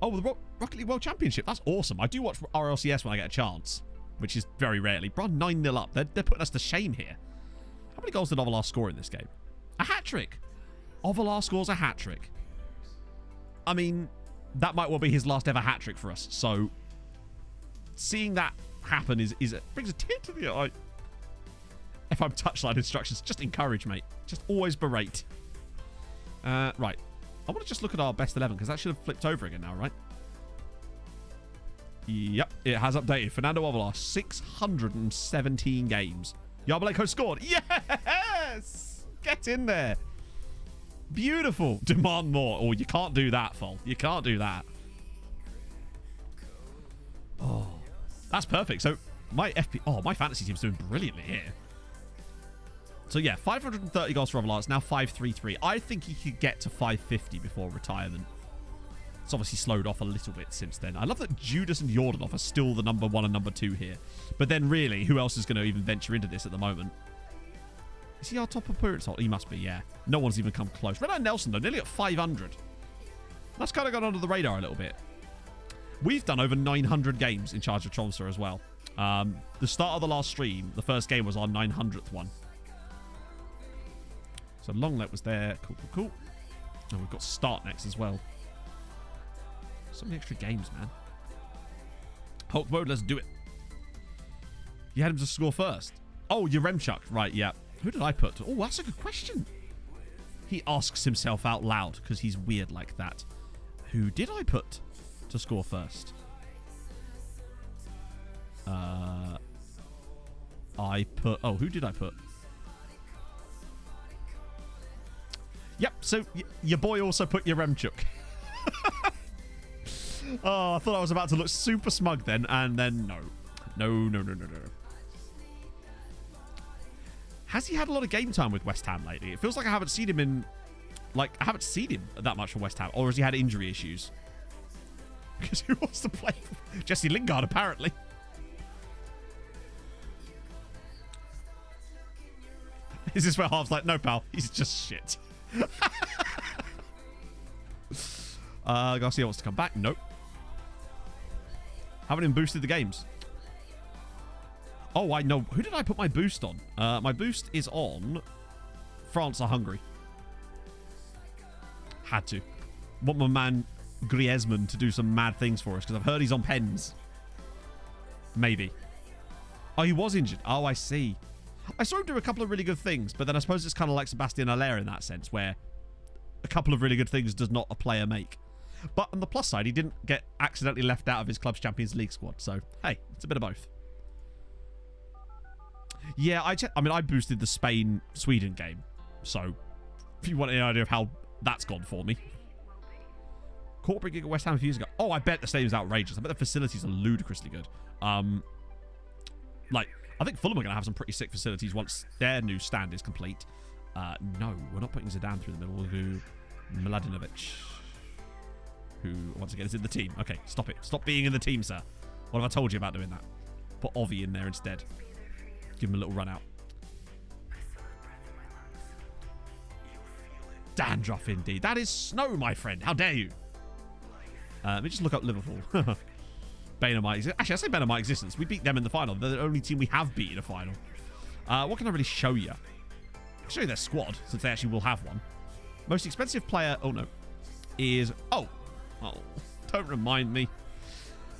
Oh, the Rocket League World Championship. That's awesome. I do watch RLCS when I get a chance, which is very rarely. Bro, 9-0 up. They're putting us to shame here. How many goals did Ovalar score in this game? A hat-trick. Ovalar scores a hat-trick. I mean, that might well be his last ever hat-trick for us, so... Seeing that happen brings a tear to the eye. If I'm touchline instructions, just encourage, mate. Just always berate. Right. I want to just look at our best 11 because that should have flipped over again now, right? Yep, it has updated. Fernando Ovalar, 617 games. Yarmolenko scored. Yes! Get in there. Beautiful. Demand more. Oh, you can't do that, Fol. You can't do that. Oh. That's perfect. So my my fantasy team's doing brilliantly here. So yeah, 530 goals for Ovalar. It's now 533. I think he could get to 550 before retirement. It's obviously slowed off a little bit since then. I love that Judas and Jordanov are still the number 1 and number 2 here. But then really, who else is going to even venture into this at the moment? Is he our top appearance? He must be, yeah. No one's even come close. Red Eye Nelson, though, nearly at 500. That's kind of gone under the radar a little bit. We've done over 900 games in charge of Tromso as well. The start of the last stream, the first game was our 900th one. So Longlet was there. Cool, cool, cool. And we've got Start next as well. So many extra games, man. Hulk mode, let's do it. You had him to score first. Oh, Yaremchuk. Right, yeah. Who did I put? Oh, that's a good question. He asks himself out loud because he's weird like that. Who did I put to score first? I put... Oh, who did I put? Yep, so your boy also put Yaremchuk. Oh, I thought I was about to look super smug then, and then no. No. Has he had a lot of game time with West Ham lately? It feels like I haven't seen him in... Like, I haven't seen him that much for West Ham. Or has he had injury issues? Because who wants to play? Jesse Lingard, apparently. Is this where Harv's like, no, pal, he's just shit. Garcia wants to come back. Nope. Haven't even boosted the games. Oh, I know. Who did I put my boost on? My boost is on France or Hungary. Had to. Want my man Griezmann to do some mad things for us because I've heard he's on pens. Maybe. Oh, he was injured. Oh, I see. I saw him do a couple of really good things, but then I suppose it's kind of like Sebastian Haller in that sense, where a couple of really good things does not a player make. But on the plus side, he didn't get accidentally left out of his club's Champions League squad. So, hey, it's a bit of both. Yeah, I mean, I boosted the Spain-Sweden game. So, if you want any idea of how that's gone for me. Corporate gig at West Ham a few years ago. Oh, I bet the stadium's outrageous. I bet the facilities are ludicrously good. Like, I think Fulham are going to have some pretty sick facilities once their new stand is complete. No, we're not putting Zidane through the middle. We'll do Mladenovic, who, once again, is in the team. Okay, stop it. Stop being in the team, sir. What have I told you about doing that? Put Ovi in there instead. Give him a little run out. Dandruff, indeed. That is snow, my friend. How dare you? Let me just look up Liverpool. Bane of my existence. Actually, I say Bane of my existence. We beat them in the final. They're the only team we have beat in a final. What can I really show you? I can show you their squad, since they actually will have one. Most expensive player, oh no, is... Oh, don't remind me.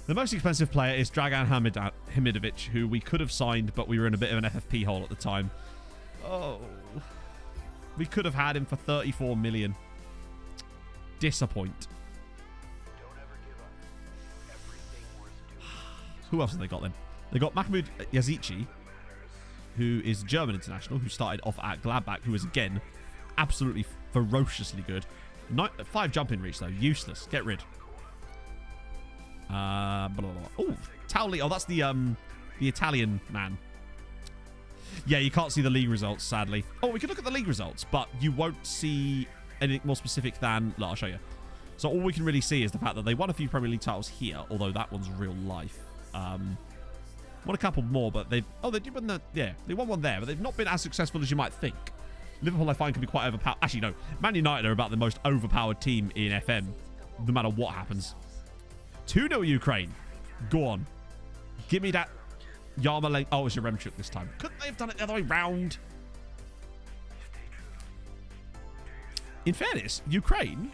The most expensive player is Dragan Hamidovic, who we could have signed, but we were in a bit of an FFP hole at the time. Oh. We could have had him for 34 million. Disappoint. Who else have they got then? They got Mahmoud Yazici, who is a German international, who started off at Gladbach, who is, again, absolutely ferociously good. 5 jumping reach, though. Useless. Get rid. Oh, Tauli. Oh, that's the Italian man. Yeah, you can't see the league results, sadly. Oh, we can look at the league results, but you won't see anything more specific than... Look, I'll show you. So all we can really see is the fact that they won a few Premier League titles here, although that one's real life. Won a couple more, but they've... Oh, they did win the... Yeah, they won one there, but they've not been as successful as you might think. Liverpool, I find, can be quite overpowered. Actually, no. Man United are about the most overpowered team in FM, no matter what happens. 2-0 Ukraine. Go on. Give me that Yarmolenko. Oh, it's Yaremchuk this time. Couldn't they have done it the other way round? In fairness, Ukraine,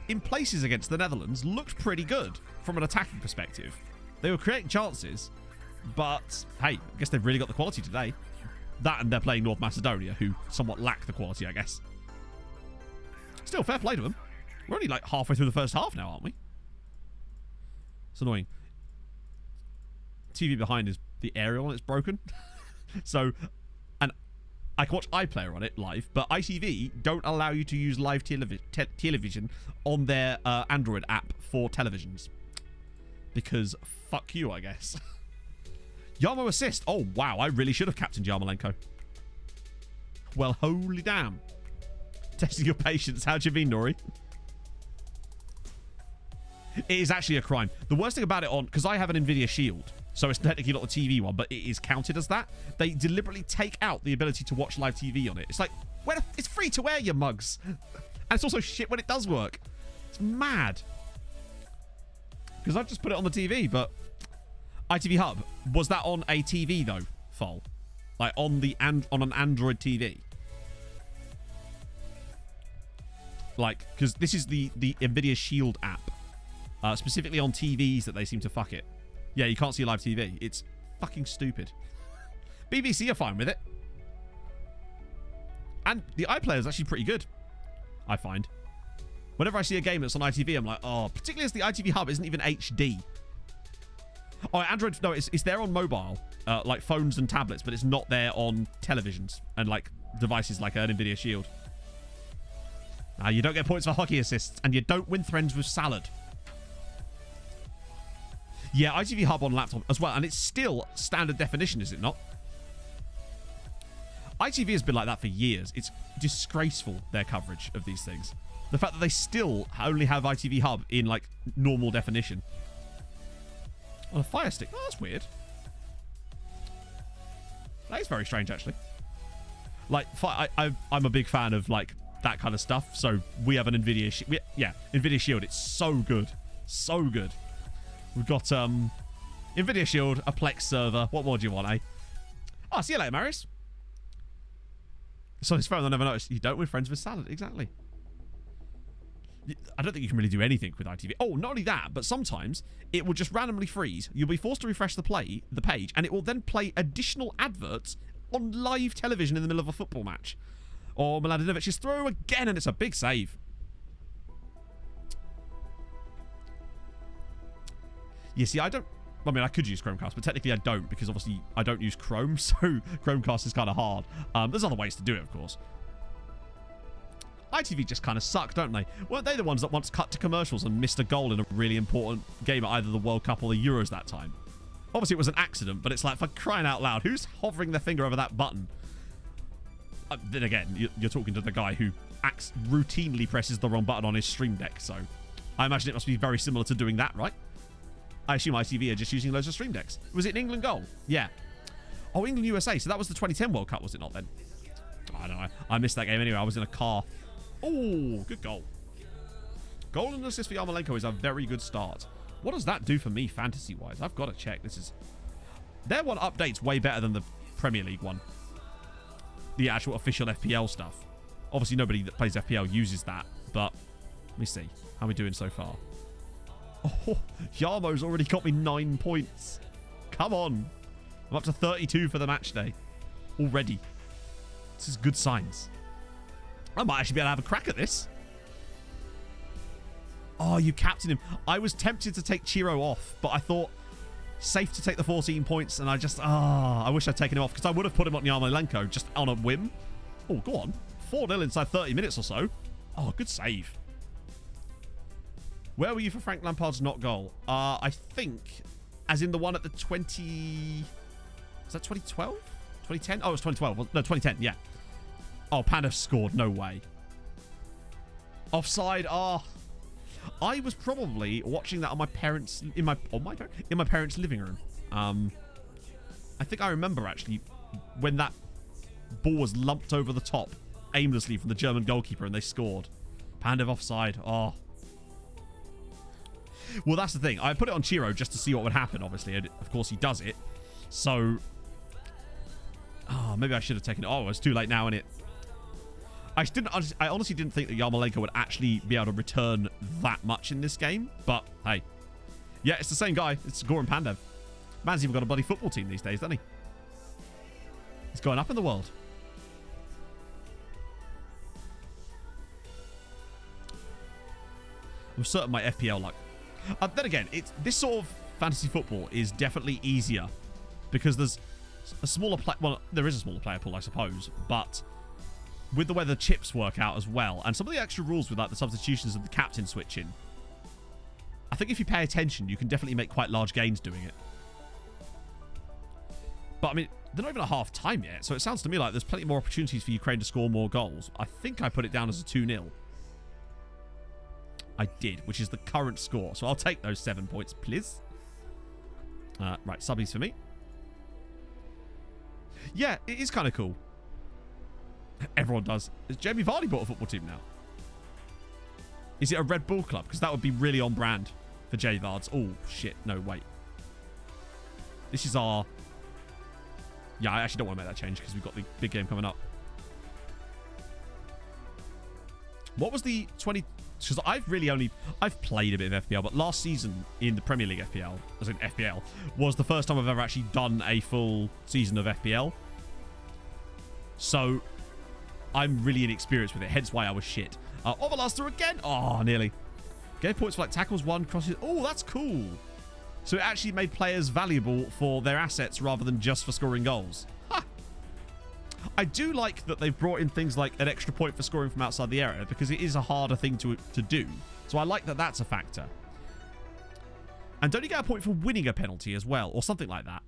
in places against the Netherlands, looked pretty good from an attacking perspective. They were creating chances, but hey, I guess they've really got the quality today. That and they're playing North Macedonia, who somewhat lack the quality, I guess. Still, fair play to them. We're only like halfway through the first half now, aren't we? It's annoying. TV behind is the aerial and it's broken. So, and I can watch iPlayer on it live, but ITV don't allow you to use live television on their Android app for televisions. Because fuck you, I guess. Yarmo assist. Oh, wow. I really should have captained Yarmolenko. Well, holy damn. Testing your patience. How'd you mean, Nori? It is actually a crime. The worst thing about it because I have an NVIDIA Shield, so it's technically not the TV one, but it is counted as that. They deliberately take out the ability to watch live TV on it. It's like, it's free to air, you mugs. And it's also shit when it does work. It's mad. Because I've just put it on the TV, but ITV Hub, was that on a TV though, Fol? Like on an Android TV? Like, because this is the NVIDIA Shield app. Specifically on TVs that they seem to fuck it. Yeah, you can't see live TV. It's fucking stupid. BBC are fine with it. And the iPlayer is actually pretty good, I find. Whenever I see a game that's on ITV, I'm like, oh, particularly as the ITV Hub isn't even HD. Oh, Android, no, it's there on mobile, like phones and tablets, but it's not there on televisions and like devices like an Nvidia Shield. You don't get points for hockey assists, and you don't win friends with salad. Yeah, ITV Hub on laptop as well, and it's still standard definition, is it not? ITV has been like that for years. It's disgraceful, their coverage of these things. The fact that they still only have ITV Hub in, like, normal definition. On a Fire Stick. Oh, that's weird. That is very strange, actually. Like, I'm a big fan of, like, that kind of stuff. So, we have an NVIDIA... NVIDIA Shield. It's so good. So good. We've got, NVIDIA Shield, a Plex server. What more do you want, eh? Oh, see you later, Marius. So his phone, I never noticed. You don't win friends with salad. Exactly. I don't think you can really do anything with ITV. Oh, not only that, but sometimes it will just randomly freeze. You'll be forced to refresh the page, and it will then play additional adverts on live television in the middle of a football match. Or Mladenovic's throw again, and it's a big save. You see, I mean, I could use Chromecast, but technically I don't, because obviously I don't use Chrome, so Chromecast is kind of hard. There's other ways to do it, of course. ITV just kind of suck, don't they? Weren't they the ones that once cut to commercials and missed a goal in a really important game at either the World Cup or the Euros that time? Obviously, it was an accident, but it's like, for crying out loud, who's hovering their finger over that button? Then again, you're talking to the guy who routinely presses the wrong button on his Stream Deck, so I imagine it must be very similar to doing that, right? I assume ITV are just using loads of Stream Decks. Was it an England goal? Yeah. Oh, England USA. So that was the 2010 World Cup, was it not then? I don't know. I missed that game anyway. I was in a car. Oh, good goal. Goal and assist for Yarmolenko is a very good start. What does that do for me fantasy-wise? I've got to check. Their one update's way better than the Premier League one. The actual official FPL stuff. Obviously, nobody that plays FPL uses that, but let me see. How are we doing so far? Oh, Yarmo's already got me 9 points. Come on. I'm up to 32 for the match day. Already. This is good signs. I might actually be able to have a crack at this. Oh, you captained him. I was tempted to take Chiro off, but I thought safe to take the 14 points, and I wish I'd taken him off, because I would have put him on Yarmolenko just on a whim. Oh, go on. 4-0 inside 30 minutes or so. Oh, good save. Where were you for Frank Lampard's not goal? I think, as in the one at the 20... Was that 2012? 2010? Oh, it was 2012. No, 2010, yeah. Oh, Pandev scored. No way. Offside. Oh, I was probably watching that on my parents... In my parents' living room. I think I remember, actually, when that ball was lumped over the top aimlessly from the German goalkeeper and they scored. Pandev offside. Oh. Well, that's the thing. I put it on Chiro just to see what would happen, obviously. And of course, he does it. So... Oh, maybe I should have taken it. Oh, it's too late now, innit? I honestly didn't think that Yarmolenko would actually be able to return that much in this game. But, hey. Yeah, it's the same guy. It's Goran Pandev. Man's even got a bloody football team these days, doesn't he? He's going up in the world. I'm certain my FPL luck. Then again, this sort of fantasy football is definitely easier because there's a smaller play. Well, there is a smaller player pool, I suppose, but with the way the chips work out as well, and some of the extra rules with like the substitutions and the captain switching, I think if you pay attention, you can definitely make quite large gains doing it. But I mean, they're not even at half time yet, so it sounds to me like there's plenty more opportunities for Ukraine to score more goals. I think I put it down as a 2-0. I did, which is the current score. So I'll take those 7 points, please. Right, subbies for me. Yeah, it is kind of cool. Everyone does. Has Jamie Vardy bought a football team now? Is it a Red Bull club? Because that would be really on brand for J-Vards. Oh, shit. No, wait. This is our... Yeah, I actually don't want to make that change because we've got the big game coming up. What was the 20... Because I've played a bit of FPL, but last season in the Premier League FPL, as in FPL, was the first time I've ever actually done a full season of FPL. So, I'm really inexperienced with it, hence why I was shit. Overlaster again! Oh, nearly. Gave points for like tackles, 1, crosses. Oh, that's cool. So it actually made players valuable for their assets rather than just for scoring goals. Ha! I do like that they've brought in things like an extra point for scoring from outside the area because it is a harder thing to do. So I like that that's a factor. And don't you get a point for winning a penalty as well? Or something like that?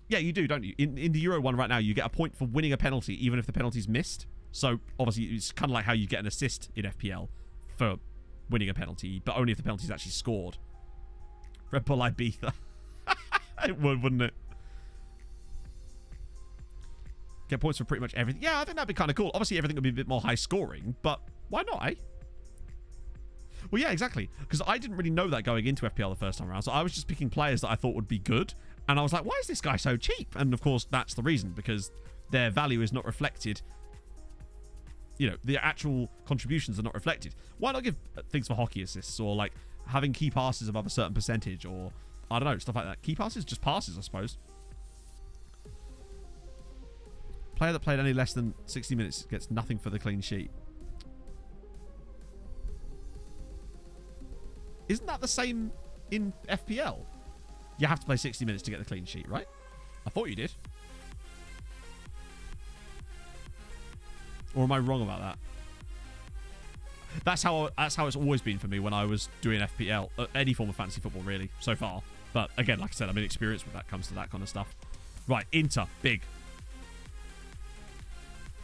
Yeah, you do, don't you? In the Euro one right now, you get a point for winning a penalty even if the penalty's missed. So obviously it's kind of like how you get an assist in FPL for winning a penalty, but only if the penalty's actually scored. Red Bull Ibiza. It would, wouldn't it? Get points for pretty much everything. Yeah, I think that'd be kind of cool. Obviously, everything would be a bit more high scoring, but why not, eh? Well, yeah, exactly. Because I didn't really know that going into FPL the first time around, so I was just picking players that I thought would be good, and I was like, why is this guy so cheap? And of course, that's the reason, because their value is not reflected. You know, the actual contributions are not reflected. Why not give things for hockey assists, or like having key passes above a certain percentage, or I don't know, stuff like that. Key passes? Just passes, I suppose. Player that played any less than 60 minutes gets nothing for the clean sheet. Isn't that the same in FPL? You have to play 60 minutes to get the clean sheet, right? I thought you did. Or am I wrong about that? That's how it's always been for me when I was doing FPL, any form of fantasy football really, so far. But again, like I said, I'm inexperienced with that comes to that kind of stuff. Right, Inter, big.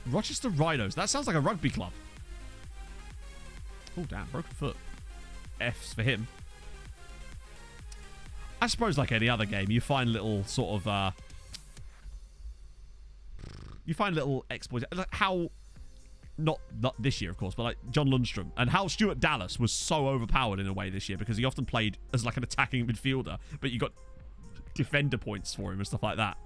Rochester Rhinos. That sounds like a rugby club. Oh, damn, broken foot. F's for him. I suppose like any other game, you find little sort of you find little exploits. Like how not this year, of course, but like John Lundstrom and how Stuart Dallas was so overpowered in a way this year because he often played as like an attacking midfielder, but you got defender points for him and stuff like that.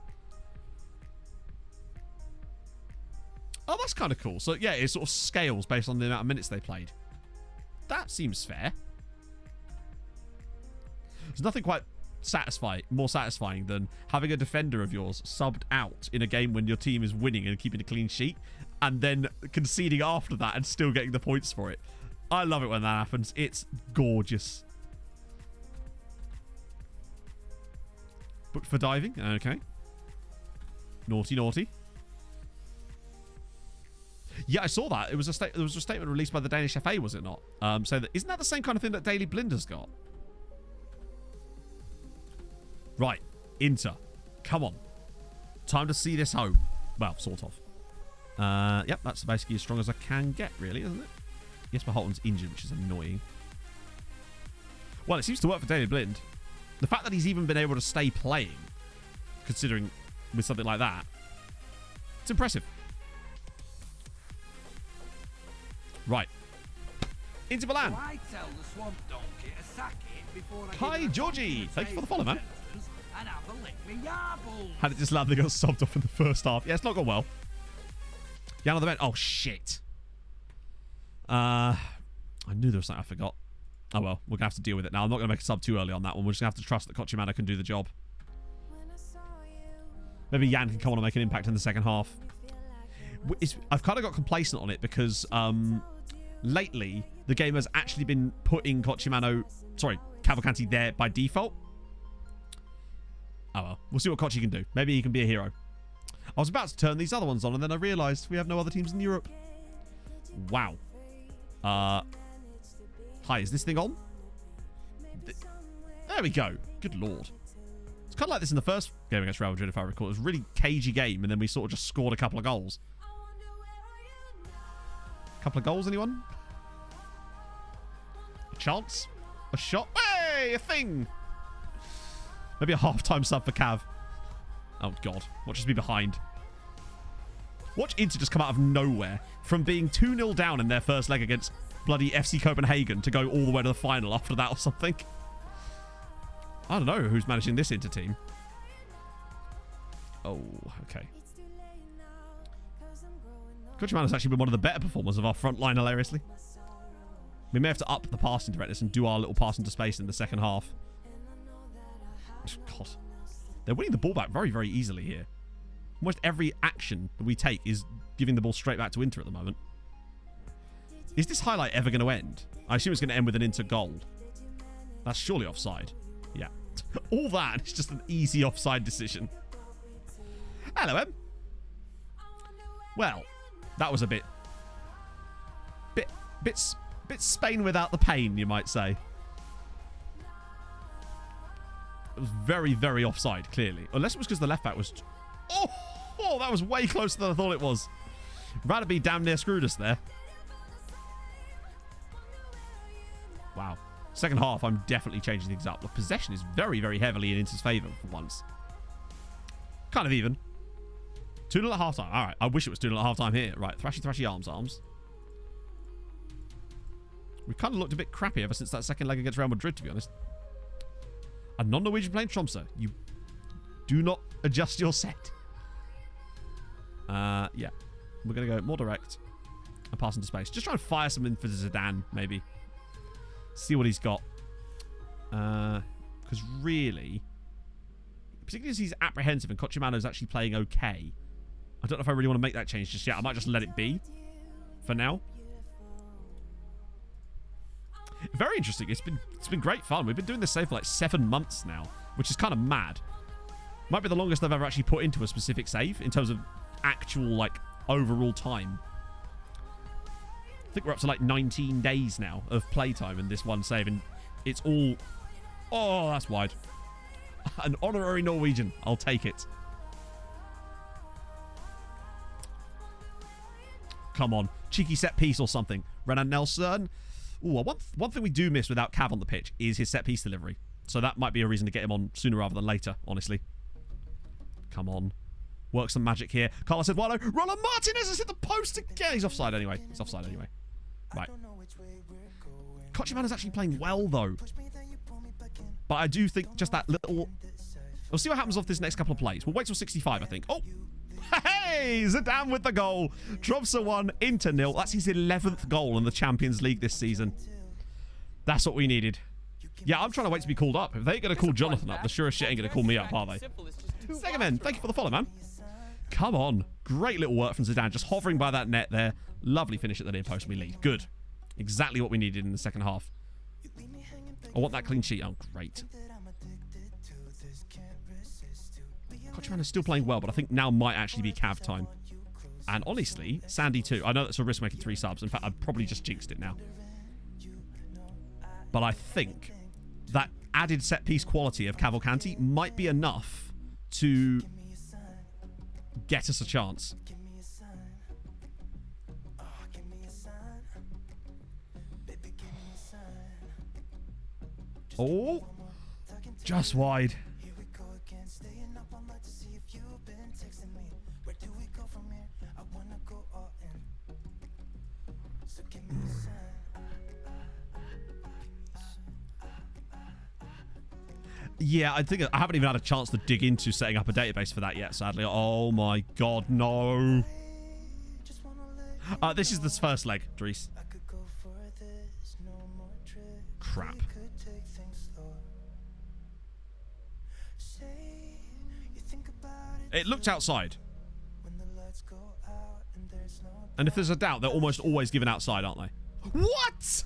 Oh, that's kind of cool. So yeah, it sort of scales based on the amount of minutes they played. That seems fair. There's nothing quite more satisfying than having a defender of yours subbed out in a game when your team is winning and keeping a clean sheet, and then conceding after that and still getting the points for it. I love it when that happens. It's gorgeous. Booked for diving. Okay. Naughty, naughty. Yeah, I saw that. It was there was a statement released by the Danish FA, was it not? So isn't that the same kind of thing that Daily Blinder's got? Right, Inter. Come on. Time to see this home. Well, sort of. Yep, that's basically as strong as I can get, really, isn't it? Jesper Holton's injured, which is annoying. Well, it seems to work for Daily Blind. The fact that he's even been able to stay playing, considering with something like that, it's impressive. Right. Into Milan. Hi, Georgie. Thank you for the follow, man. Had it just land, they got stopped off in the first half. Yeah, it's not gone well. Jan on the bench. Oh, shit. I knew there was something I forgot. Oh, well. We're going to have to deal with it now. I'm not going to make a sub too early on that one. We're just going to have to trust that Kochimana can do the job. Maybe Jan can come on and make an impact in the second half. I've kind of got complacent on it because lately the game has actually been putting Cavalcanti there by default. Oh well, we'll see what Kochi can do. Maybe he can be a hero. I was about to turn these other ones on and then I realised we have no other teams in Europe. Wow. Hi, is this thing on? There we go. Good lord. It's kind of like this in the first game against Real Madrid, if I recall. It was a really cagey game and then we sort of just scored a couple of goals. Couple of goals, anyone? A chance? A shot? Hey, a thing! Maybe a half-time sub for Cav. Oh, God. Watch us be behind. Watch Inter just come out of nowhere from being 2-0 down in their first leg against bloody FC Copenhagen to go all the way to the final after that or something. I don't know who's managing this Inter team. Oh, okay. Kochimana's actually been one of the better performers of our front line, hilariously. We may have to up the passing directness and do our little pass into space in the second half. God. They're winning the ball back very, very easily here. Almost every action that we take is giving the ball straight back to Inter at the moment. Is this highlight ever going to end? I assume it's going to end with an Inter goal. That's surely offside. All that is just an easy offside decision. Hello, Em. Well, that was a bit Spain without the pain, you might say. It was very, very offside, clearly. Unless it was because the left back was... Oh, that was way closer than I thought it was. Rather be damn near screwed us there. Wow. Second half, I'm definitely changing things up. The possession is very, very heavily in Inter's favour for once. Kind of even. 2-0 at half-time. All right, I wish it was 2-0 at half-time here. Right, thrashy, arms. We kind of looked a bit crappy ever since that second leg against Real Madrid, to be honest. A non-Norwegian playing Tromso. You do not adjust your set. Yeah. We're going to go more direct and pass into space. Just try and fire something for Zidane, maybe. See what he's got. Because really, particularly as he's apprehensive and Cochimano's actually playing okay, I don't know if I really want to make that change just yet. I might just let it be for now. Very interesting. It's been great fun. We've been doing this save for like 7 months now, which is kind of mad. Might be the longest I've ever actually put into a specific save in terms of actual like overall time. I think we're up to like 19 days now of playtime in this one save, and it's all... Oh, that's wide. An honorary Norwegian. I'll take it. Come on. Cheeky set piece or something. Renan Nelson. Ooh, one thing we do miss without Cav on the pitch is his set piece delivery. So that might be a reason to get him on sooner rather than later, honestly. Come on. Work some magic here. Carlos Eduardo. Roland Martinez has hit the post again. He's offside anyway. Right. Cochimano's actually playing well, though. But I do think just that little... We'll see what happens off this next couple of plays. We'll wait till 65, I think. Oh! Hey! Zidane with the goal. Tromso 1, Inter 0. That's his 11th goal in the Champions League this season. That's what we needed. Yeah, I'm trying to wait to be called up. If they ain't going to call Jonathan up, the sure as shit ain't going to call me up, are they? Segamen, thank you for the follow, man. Come on. Great little work from Zidane. Just hovering by that net there. Lovely finish at the near post. We lead. Good. Exactly what we needed in the second half. I want that clean sheet. Oh, great. Cochimano's still playing well, but I think now might actually be Cav time. And honestly, Sandy too. I know that's a risk making 3 subs. In fact, I've probably just jinxed it now. But I think that added set piece quality of Cavalcanti might be enough to get us a chance. Oh, just wide. Yeah, I think I haven't even had a chance to dig into setting up a database for that yet, sadly. Oh my god, no. This is the first leg, Dries. Crap. It looked outside. And if there's a doubt, they're almost always given outside, aren't they? What?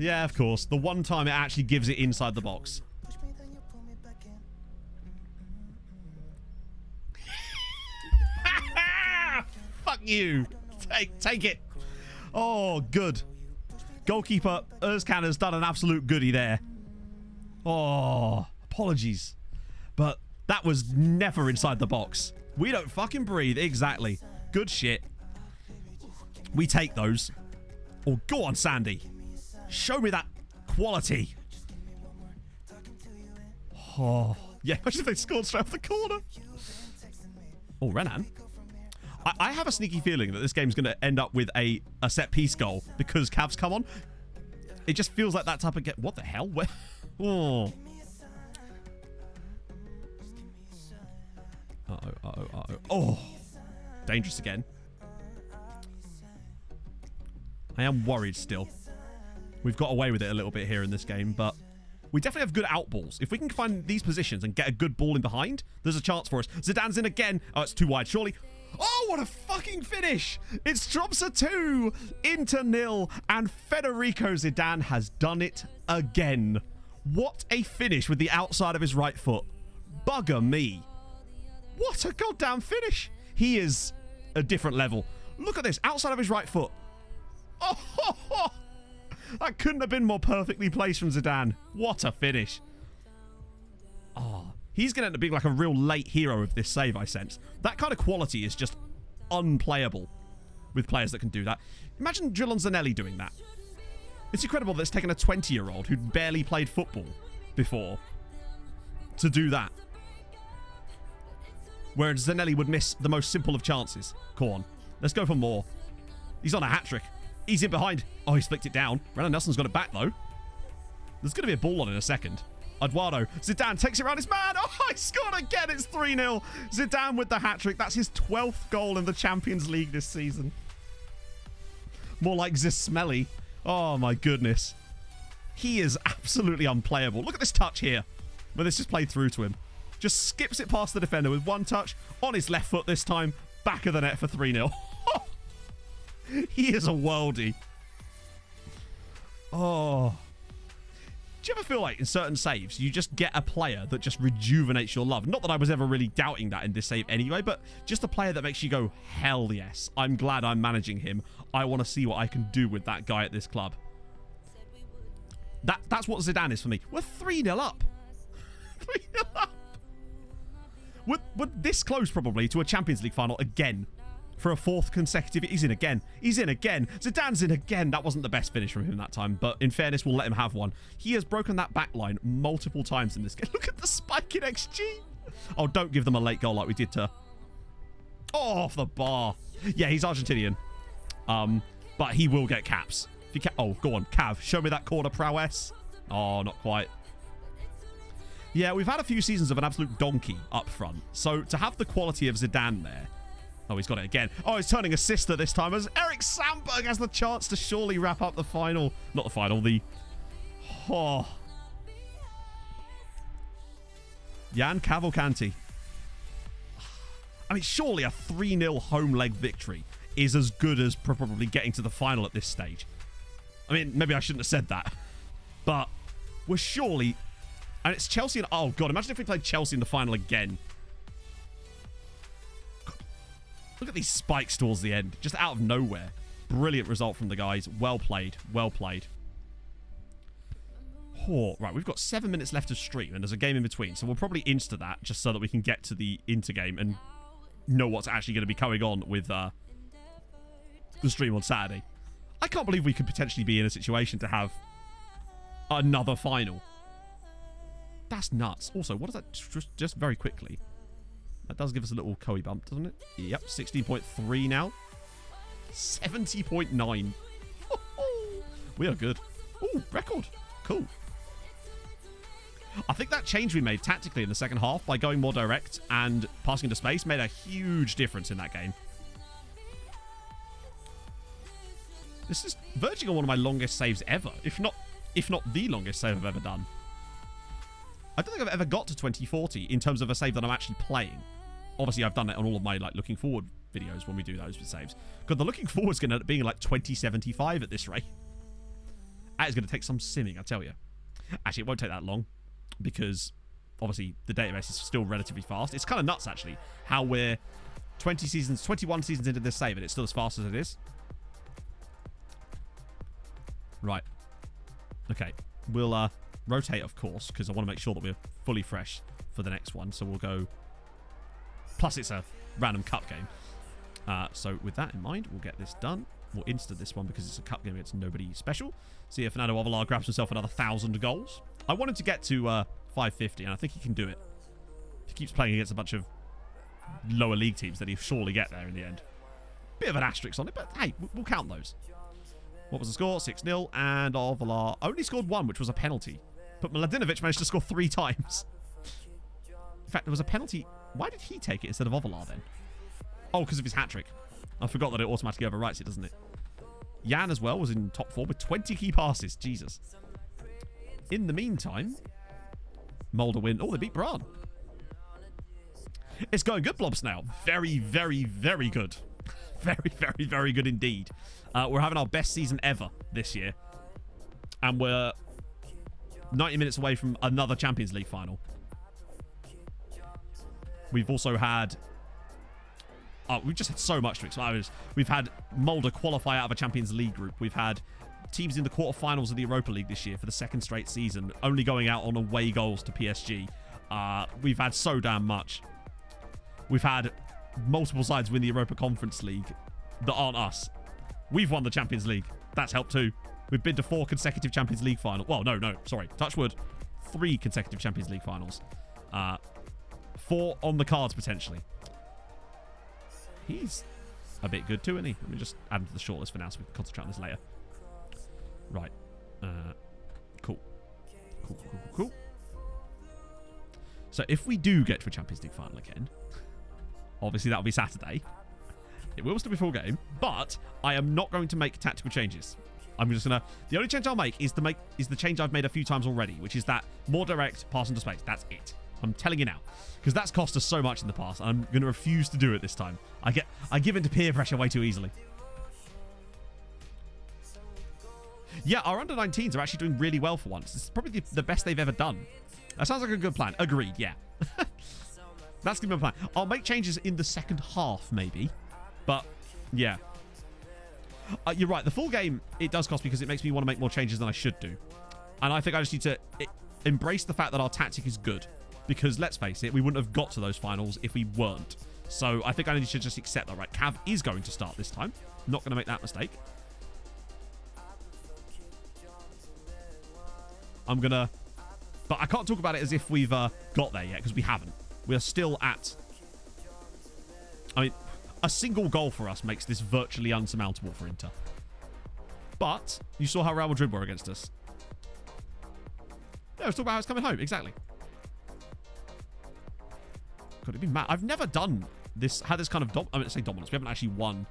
Yeah, of course. The one time it actually gives it inside the box. Fuck you. Take it. Oh, good. Goalkeeper Özcan has done an absolute goodie there. Oh, apologies. But that was never inside the box. We don't fucking breathe. Exactly. Good shit. We take those. Oh, go on, Sandy. Show me that quality. Oh, yeah. Imagine if they scored straight off the corner. Oh, Renan. I have a sneaky feeling that this game's going to end up with a set piece goal because Cavs come on. It just feels like that type of get. What the hell? Where? Oh. Oh. Dangerous again. I am worried still. We've got away with it a little bit here in this game, but we definitely have good outballs. If we can find these positions and get a good ball in behind, there's a chance for us. Zidane's in again. Oh, it's too wide, surely. Oh, what a fucking finish. It's Tromso 2, Inter 0, and Federico Zidane has done it again. What a finish with the outside of his right foot. Bugger me. What a goddamn finish. He is a different level. Look at this. Outside of his right foot. Oh, ho, ho. That couldn't have been more perfectly placed from Zidane. What a finish. Oh, he's going to end up being like a real late hero of this save, I sense. That kind of quality is just unplayable with players that can do that. Imagine Drilon Zanelli doing that. It's incredible that it's taken a 20-year-old who'd barely played football before to do that. Whereas Zanelli would miss the most simple of chances. Go on. Let's go for more. He's on a hat-trick. He's in behind. Oh, he's flicked it down. Brennan Nelson's got it back, though. There's going to be a ball on in a second. Eduardo. Zidane takes it around his man. Oh, he scored again. It's 3-0. Zidane with the hat-trick. That's his 12th goal in the Champions League this season. More like Zismelly. Oh, my goodness. He is absolutely unplayable. Look at this touch here. Where this just played through to him. Just skips it past the defender with one touch. On his left foot this time. Back of the net for 3-0. He is a worldie. Oh. Do you ever feel like in certain saves, you just get a player that just rejuvenates your love? Not that I was ever really doubting that in this save anyway, but just a player that makes you go, hell yes. I'm glad I'm managing him. I want to see what I can do with that guy at this club. That's what Zidane is for me. We're 3-0 up. 3-0 up. We're this close probably to a Champions League final again. For a fourth consecutive... He's in again. He's in again. Zidane's in again. That wasn't the best finish from him that time, but in fairness, we'll let him have one. He has broken that back line multiple times in this game. Look at the spike in XG. Oh, don't give them a late goal like we did to... Oh, off the bar. Yeah, he's Argentinian. But he will get caps. If he oh, go on, Cav. Show me that corner prowess. Oh, not quite. Yeah, we've had a few seasons of an absolute donkey up front. So to have the quality of Zidane there... Oh, he's got it again. Oh, he's turning a sister this time as Eric Sandberg has the chance to surely wrap up the final. Not the final, the... Oh. Jan Cavalcanti. I mean, surely a 3-0 home leg victory is as good as probably getting to the final at this stage. I mean, maybe I shouldn't have said that. But we're surely... And it's Chelsea and... Oh, God, imagine if we played Chelsea in the final again. Look at these spikes towards the end. Just out of nowhere. Brilliant result from the guys. Well played. Well played. Oh, right, we've got 7 minutes left of stream, and there's a game in between. So we'll probably insta that just so that we can get to the intergame and know what's actually going to be going on with the stream on Saturday. I can't believe we could potentially be in a situation to have another final. That's nuts. Also, what is that? Just very quickly. That does give us a little Coe bump, doesn't it? Yep, 16.3 now. 70.9. We are good. Ooh, record. Cool. I think that change we made tactically in the second half by going more direct and passing into space made a huge difference in that game. This is verging on one of my longest saves ever, if not the longest save I've ever done. I don't think I've ever got to 2040 in terms of a save that I'm actually playing. Obviously, I've done it on all of my looking forward videos when we do those with saves. Because the looking forward is going to end up being like 2075 at this rate. That is going to take some simming, I tell you. Actually, it won't take that long because obviously the database is still relatively fast. It's kind of nuts, actually, how we're 21 seasons into this save and it's still as fast as it is. Right. Okay. We'll rotate, of course, because I want to make sure that we're fully fresh for the next one. So we'll go... Plus, it's a random cup game. So with that in mind, we'll get this done. We'll insta this one because it's a cup game. It's nobody special. See if Fernando Avelar grabs himself another 1,000 goals. I wanted to get to 550, and I think he can do it. If he keeps playing against a bunch of lower league teams, then he'll surely get there in the end. Bit of an asterisk on it, but hey, we'll count those. What was the score? 6-0, and Avelar only scored one, which was a penalty. But Mladenovic managed to score 3 times. In fact, there was a penalty... Why did he take it instead of Avelar then? Oh, because of his hat-trick. I forgot that it automatically overwrites it, doesn't it? Jan as well was in top 4 with 20 key passes. Jesus. In the meantime, Mulder win. Oh, they beat Bran. It's going good, Blobs, now. Very, very, very good. Very, very, very good indeed. We're having our best season ever this year. And we're 90 minutes away from another Champions League final. We've also had... Oh, we've just had so much to explain. We've had Mulder qualify out of a Champions League group. We've had teams in the quarterfinals of the Europa League this year for the second straight season, only going out on away goals to PSG. We've had so damn much. We've had multiple sides win the Europa Conference League that aren't us. We've won the Champions League. That's helped too. We've been to 4 consecutive Champions League finals. Well, no, sorry. Touch wood. 3 consecutive Champions League finals. 4 on the cards, potentially. He's a bit good too, isn't he? Let me just add him to the shortlist for now so we can concentrate on this later. Right. Cool. Cool. So if we do get to a Champions League final again, obviously that'll be Saturday. It will still be full game, but I am not going to make tactical changes. I'm just gonna... The only change I'll make is the change I've made a few times already, which is that more direct pass into space. That's it. I'm telling you now. Because that's cost us so much in the past. And I'm going to refuse to do it this time. I give in to peer pressure way too easily. Yeah, our under-19s are actually doing really well for once. It's probably the best they've ever done. That sounds like a good plan. Agreed, yeah. That's going to be my plan. I'll make changes in the second half, maybe. But, yeah. You're right. The full game, it does cost me because it makes me want to make more changes than I should do. And I think I just need to embrace the fact that our tactic is good. Because, let's face it, we wouldn't have got to those finals if we weren't. So, I think I need to just accept that, right? Cav is going to start this time. Not going to make that mistake. I'm going to... But I can't talk about it as if we've got there yet, because we haven't. We are still at... I mean, a single goal for us makes this virtually unsurmountable for Inter. But, you saw how Real Madrid were against us. Yeah, let's talk about how it's coming home. Exactly. God, it'd be mad. I've never done this, had this kind of, I mean, say dominance. We haven't actually won.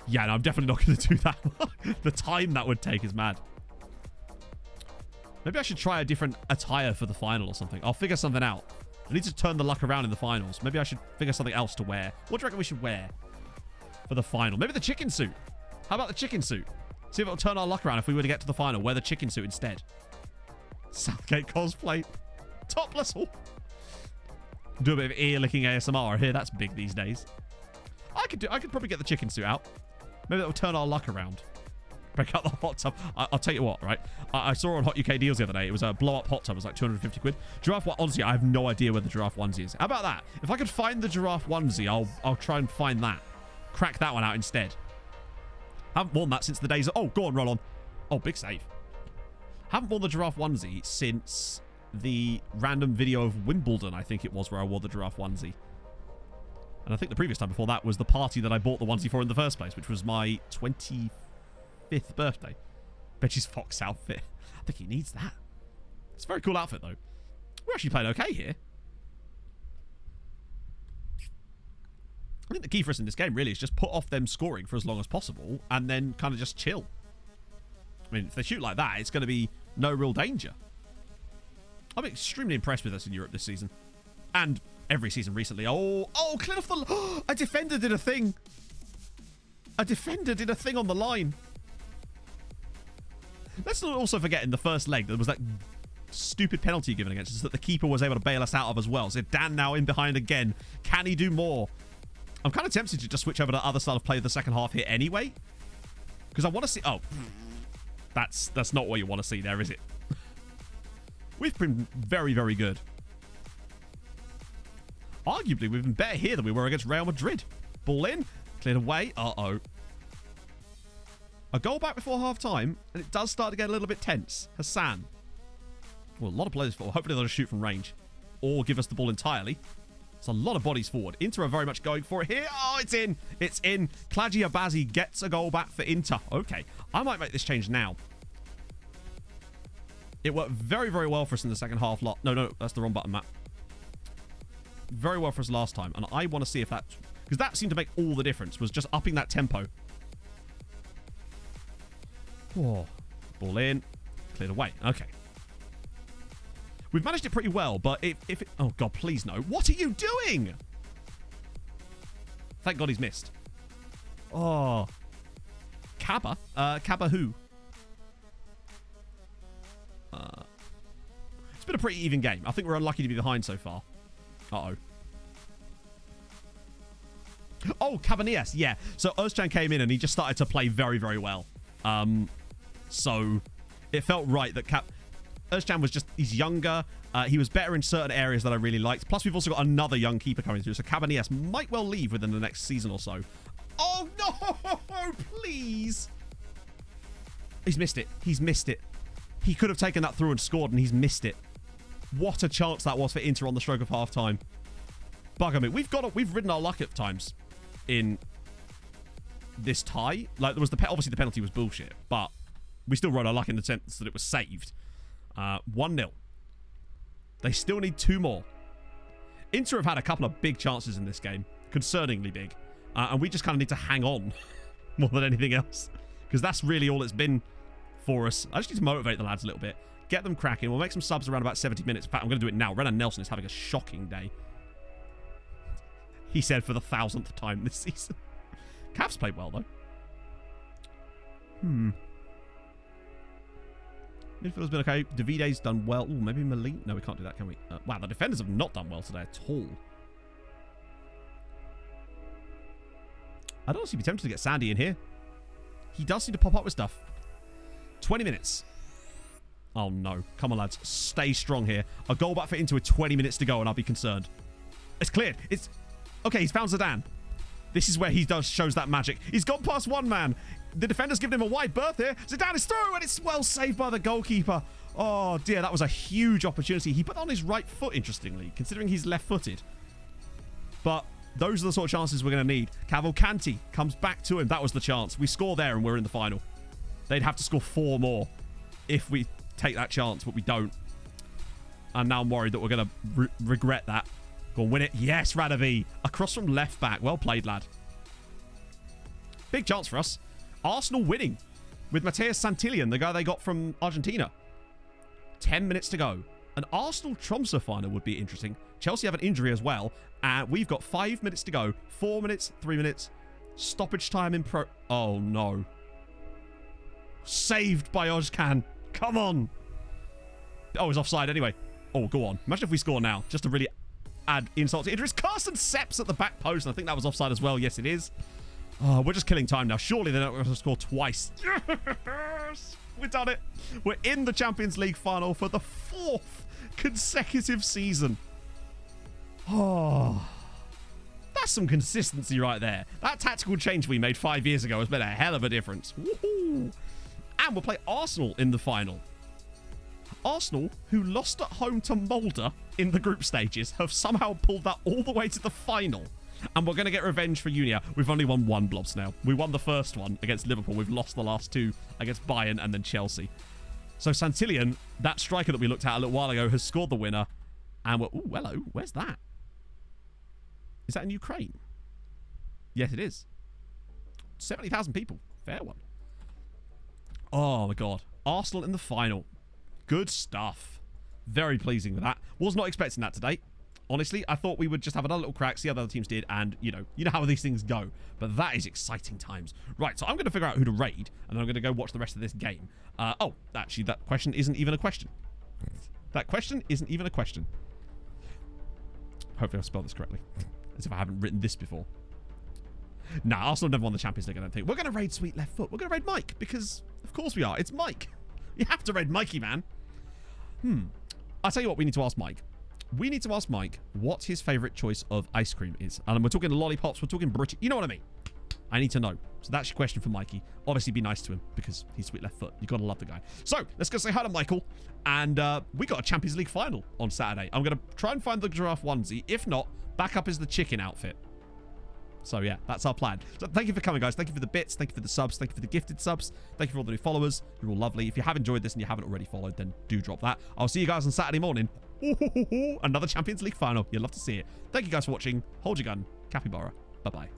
Yeah, no, I'm definitely not going to do that. The time that would take is mad. Maybe I should try a different attire for the final or something. I'll figure something out. I need to turn the luck around in the finals. Maybe I should figure something else to wear. What do you reckon we should wear for the final? Maybe the chicken suit. How about the chicken suit? See if it'll turn our luck around if we were to get to the final. Wear the chicken suit instead. Southgate cosplay. Topless. Oh. Do a bit of ear-licking ASMR. I hear that's big these days. I could probably get the chicken suit out. Maybe that will turn our luck around. Break out the hot tub. I'll tell you what, right? I saw on Hot UK Deals the other day. It was a blow-up hot tub. It was like 250 quid. Giraffe one. Honestly, I have no idea where the giraffe onesie is. How about that? If I could find the giraffe onesie, I'll try and find that. Crack that one out instead. Haven't worn that since the days of... Oh, go on, roll on. Oh, big save. Haven't worn the giraffe onesie since the random video of Wimbledon, I think it was, where I wore the giraffe onesie. And I think the previous time before that was the party that I bought the onesie for in the first place, which was my 25th birthday. Veggies Fox outfit. I think he needs that. It's a very cool outfit, though. We're actually playing okay here. I think the key for us in this game, really, is just put off them scoring for as long as possible and then kind of just chill. I mean, if they shoot like that, it's going to be no real danger. I'm extremely impressed with us in Europe this season. And every season recently. Oh, clear off the... A defender did a thing. A defender did a thing on the line. Let's not also forget in the first leg there was that stupid penalty given against us that the keeper was able to bail us out of as well. So Dan now in behind again. Can he do more? I'm kind of tempted to just switch over to the other style of play of the second half here anyway. Because I want to see... Oh, that's not what you want to see there, is it? We've been very, very good. Arguably, we've been better here than we were against Real Madrid. Ball in. Cleared away. Uh-oh. A goal back before half-time, and it does start to get a little bit tense. Hassan. Well, a lot of players forward. Hopefully they'll just shoot from range. Or give us the ball entirely. It's a lot of bodies forward. Inter are very much going for it here. Oh, it's in. It's in. Kladji Abazi gets a goal back for Inter. Okay. I might make this change now. It worked very, very well for us in the second half. No, that's the wrong button, Matt. Very well for us last time. And I want to see if that... Because that seemed to make all the difference, was just upping that tempo. Whoa. Ball in. Cleared away. Okay. We've managed it pretty well, but if it... Oh, God, please no. What are you doing? Thank God he's missed. Oh. Kaba? Kaba who? It's been a pretty even game. I think we're unlucky to be behind so far. Uh-oh. Oh, Cabanillas. Yeah. So Özcan came in and he just started to play very, very well. So it felt right that Özcan was just, he's younger. He was better in certain areas that I really liked. Plus, we've also got another young keeper coming through. So Cabanillas might well leave within the next season or so. Oh, no! Please! He's missed it. He's missed it. He could have taken that through and scored, and he's missed it. What a chance that was for Inter on the stroke of half-time. Bugger me. We've ridden our luck at times in this tie. Like, there was obviously the penalty was bullshit, but we still rode our luck in the sense that it was saved. 1-0. They still need 2 more. Inter have had a couple of big chances in this game. Concerningly big. And we just kind of need to hang on more than anything else. Because that's really all it's been for us. I just need to motivate the lads a little bit. Get them cracking. We'll make some subs around about 70 minutes. In fact, I'm going to do it now. Renan Nelson is having a shocking day. He said for the 1000th time this season. Cavs played well, though. Midfield's been okay. Davide's done well. Ooh, maybe Malik. No, we can't do that, can we? Wow, the defenders have not done well today at all. I'd honestly be tempted to get Sandy in here. He does seem to pop up with stuff. 20 minutes. Oh, no. Come on, lads. Stay strong here. A goal back for Inter with 20 minutes to go, and I'll be concerned. It's cleared. It's... Okay, he's found Zidane. This is where he shows that magic. He's gone past one man. The defender's given him a wide berth here. Zidane is through, and it's well saved by the goalkeeper. Oh, dear. That was a huge opportunity. He put on his right foot, interestingly, considering he's left-footed. But those are the sort of chances we're going to need. Cavalcanti comes back to him. That was the chance. We score there, and we're in the final. They'd have to score 4 more if we take that chance, but we don't. And now I'm worried that we're going to regret that. Go on, win it. Yes, Radavi. Across from left back. Well played, lad. Big chance for us. Arsenal winning with Mateus Santillan, the guy they got from Argentina. 10 minutes to go. An Arsenal Tromso final would be interesting. Chelsea have an injury as well. And we've got 5 minutes to go. 4 minutes, 3 minutes. Stoppage time in pro... Oh, no. Saved by Özcan. Come on. Oh, it's offside anyway. Oh, go on. Imagine if we score now. Just to really add insult to injuries. Carson Seps at the back post. And I think that was offside as well. Yes, it is. Oh, we're just killing time now. Surely they're not going to score twice. Yes! We've done it. We're in the Champions League final for the 4th consecutive season. Oh, that's some consistency right there. That tactical change we made 5 years ago has made a hell of a difference. Woohoo! And we'll play Arsenal in the final. Arsenal, who lost at home to Mulder in the group stages, have somehow pulled that all the way to the final. And we're going to get revenge for Unia. We've only won 1 Blobs now. We won the first one against Liverpool. We've lost the last 2 against Bayern and then Chelsea. So Santillan, that striker that we looked at a little while ago, has scored the winner. And we're... Ooh, hello. Where's that? Is that in Ukraine? Yes, it is. 70,000 people. Fair one. Oh, my God. Arsenal in the final. Good stuff. Very pleasing with that. Was not expecting that today. Honestly, I thought we would just have another little crack, see how the other teams did, and, you know how these things go. But that is exciting times. Right, so I'm going to figure out who to raid, and then I'm going to go watch the rest of this game. Oh, actually, that question isn't even a question. That question isn't even a question. Hopefully I'll spell this correctly. As if I haven't written this before. Nah, Arsenal never won the Champions League, I don't think. We're going to raid Sweet Left Foot. We're going to raid Mike, because of course we are. It's Mike. You have to raid Mikey, man. I'll tell you what we need to ask Mike. We need to ask Mike what his favourite choice of ice cream is. And we're talking lollipops, we're talking British. You know what I mean? I need to know. So that's your question for Mikey. Obviously, be nice to him because he's Sweet Left Foot. You've got to love the guy. So, let's go say hi to Michael. And we got a Champions League final on Saturday. I'm going to try and find the giraffe onesie. If not, back up is the chicken outfit. So, yeah, that's our plan. So, thank you for coming, guys. Thank you for the bits. Thank you for the subs. Thank you for the gifted subs. Thank you for all the new followers. You're all lovely. If you have enjoyed this and you haven't already followed, then do drop that. I'll see you guys on Saturday morning. Another Champions League final. You'll love to see it. Thank you guys for watching. Hold your gun. Capybara. Bye-bye.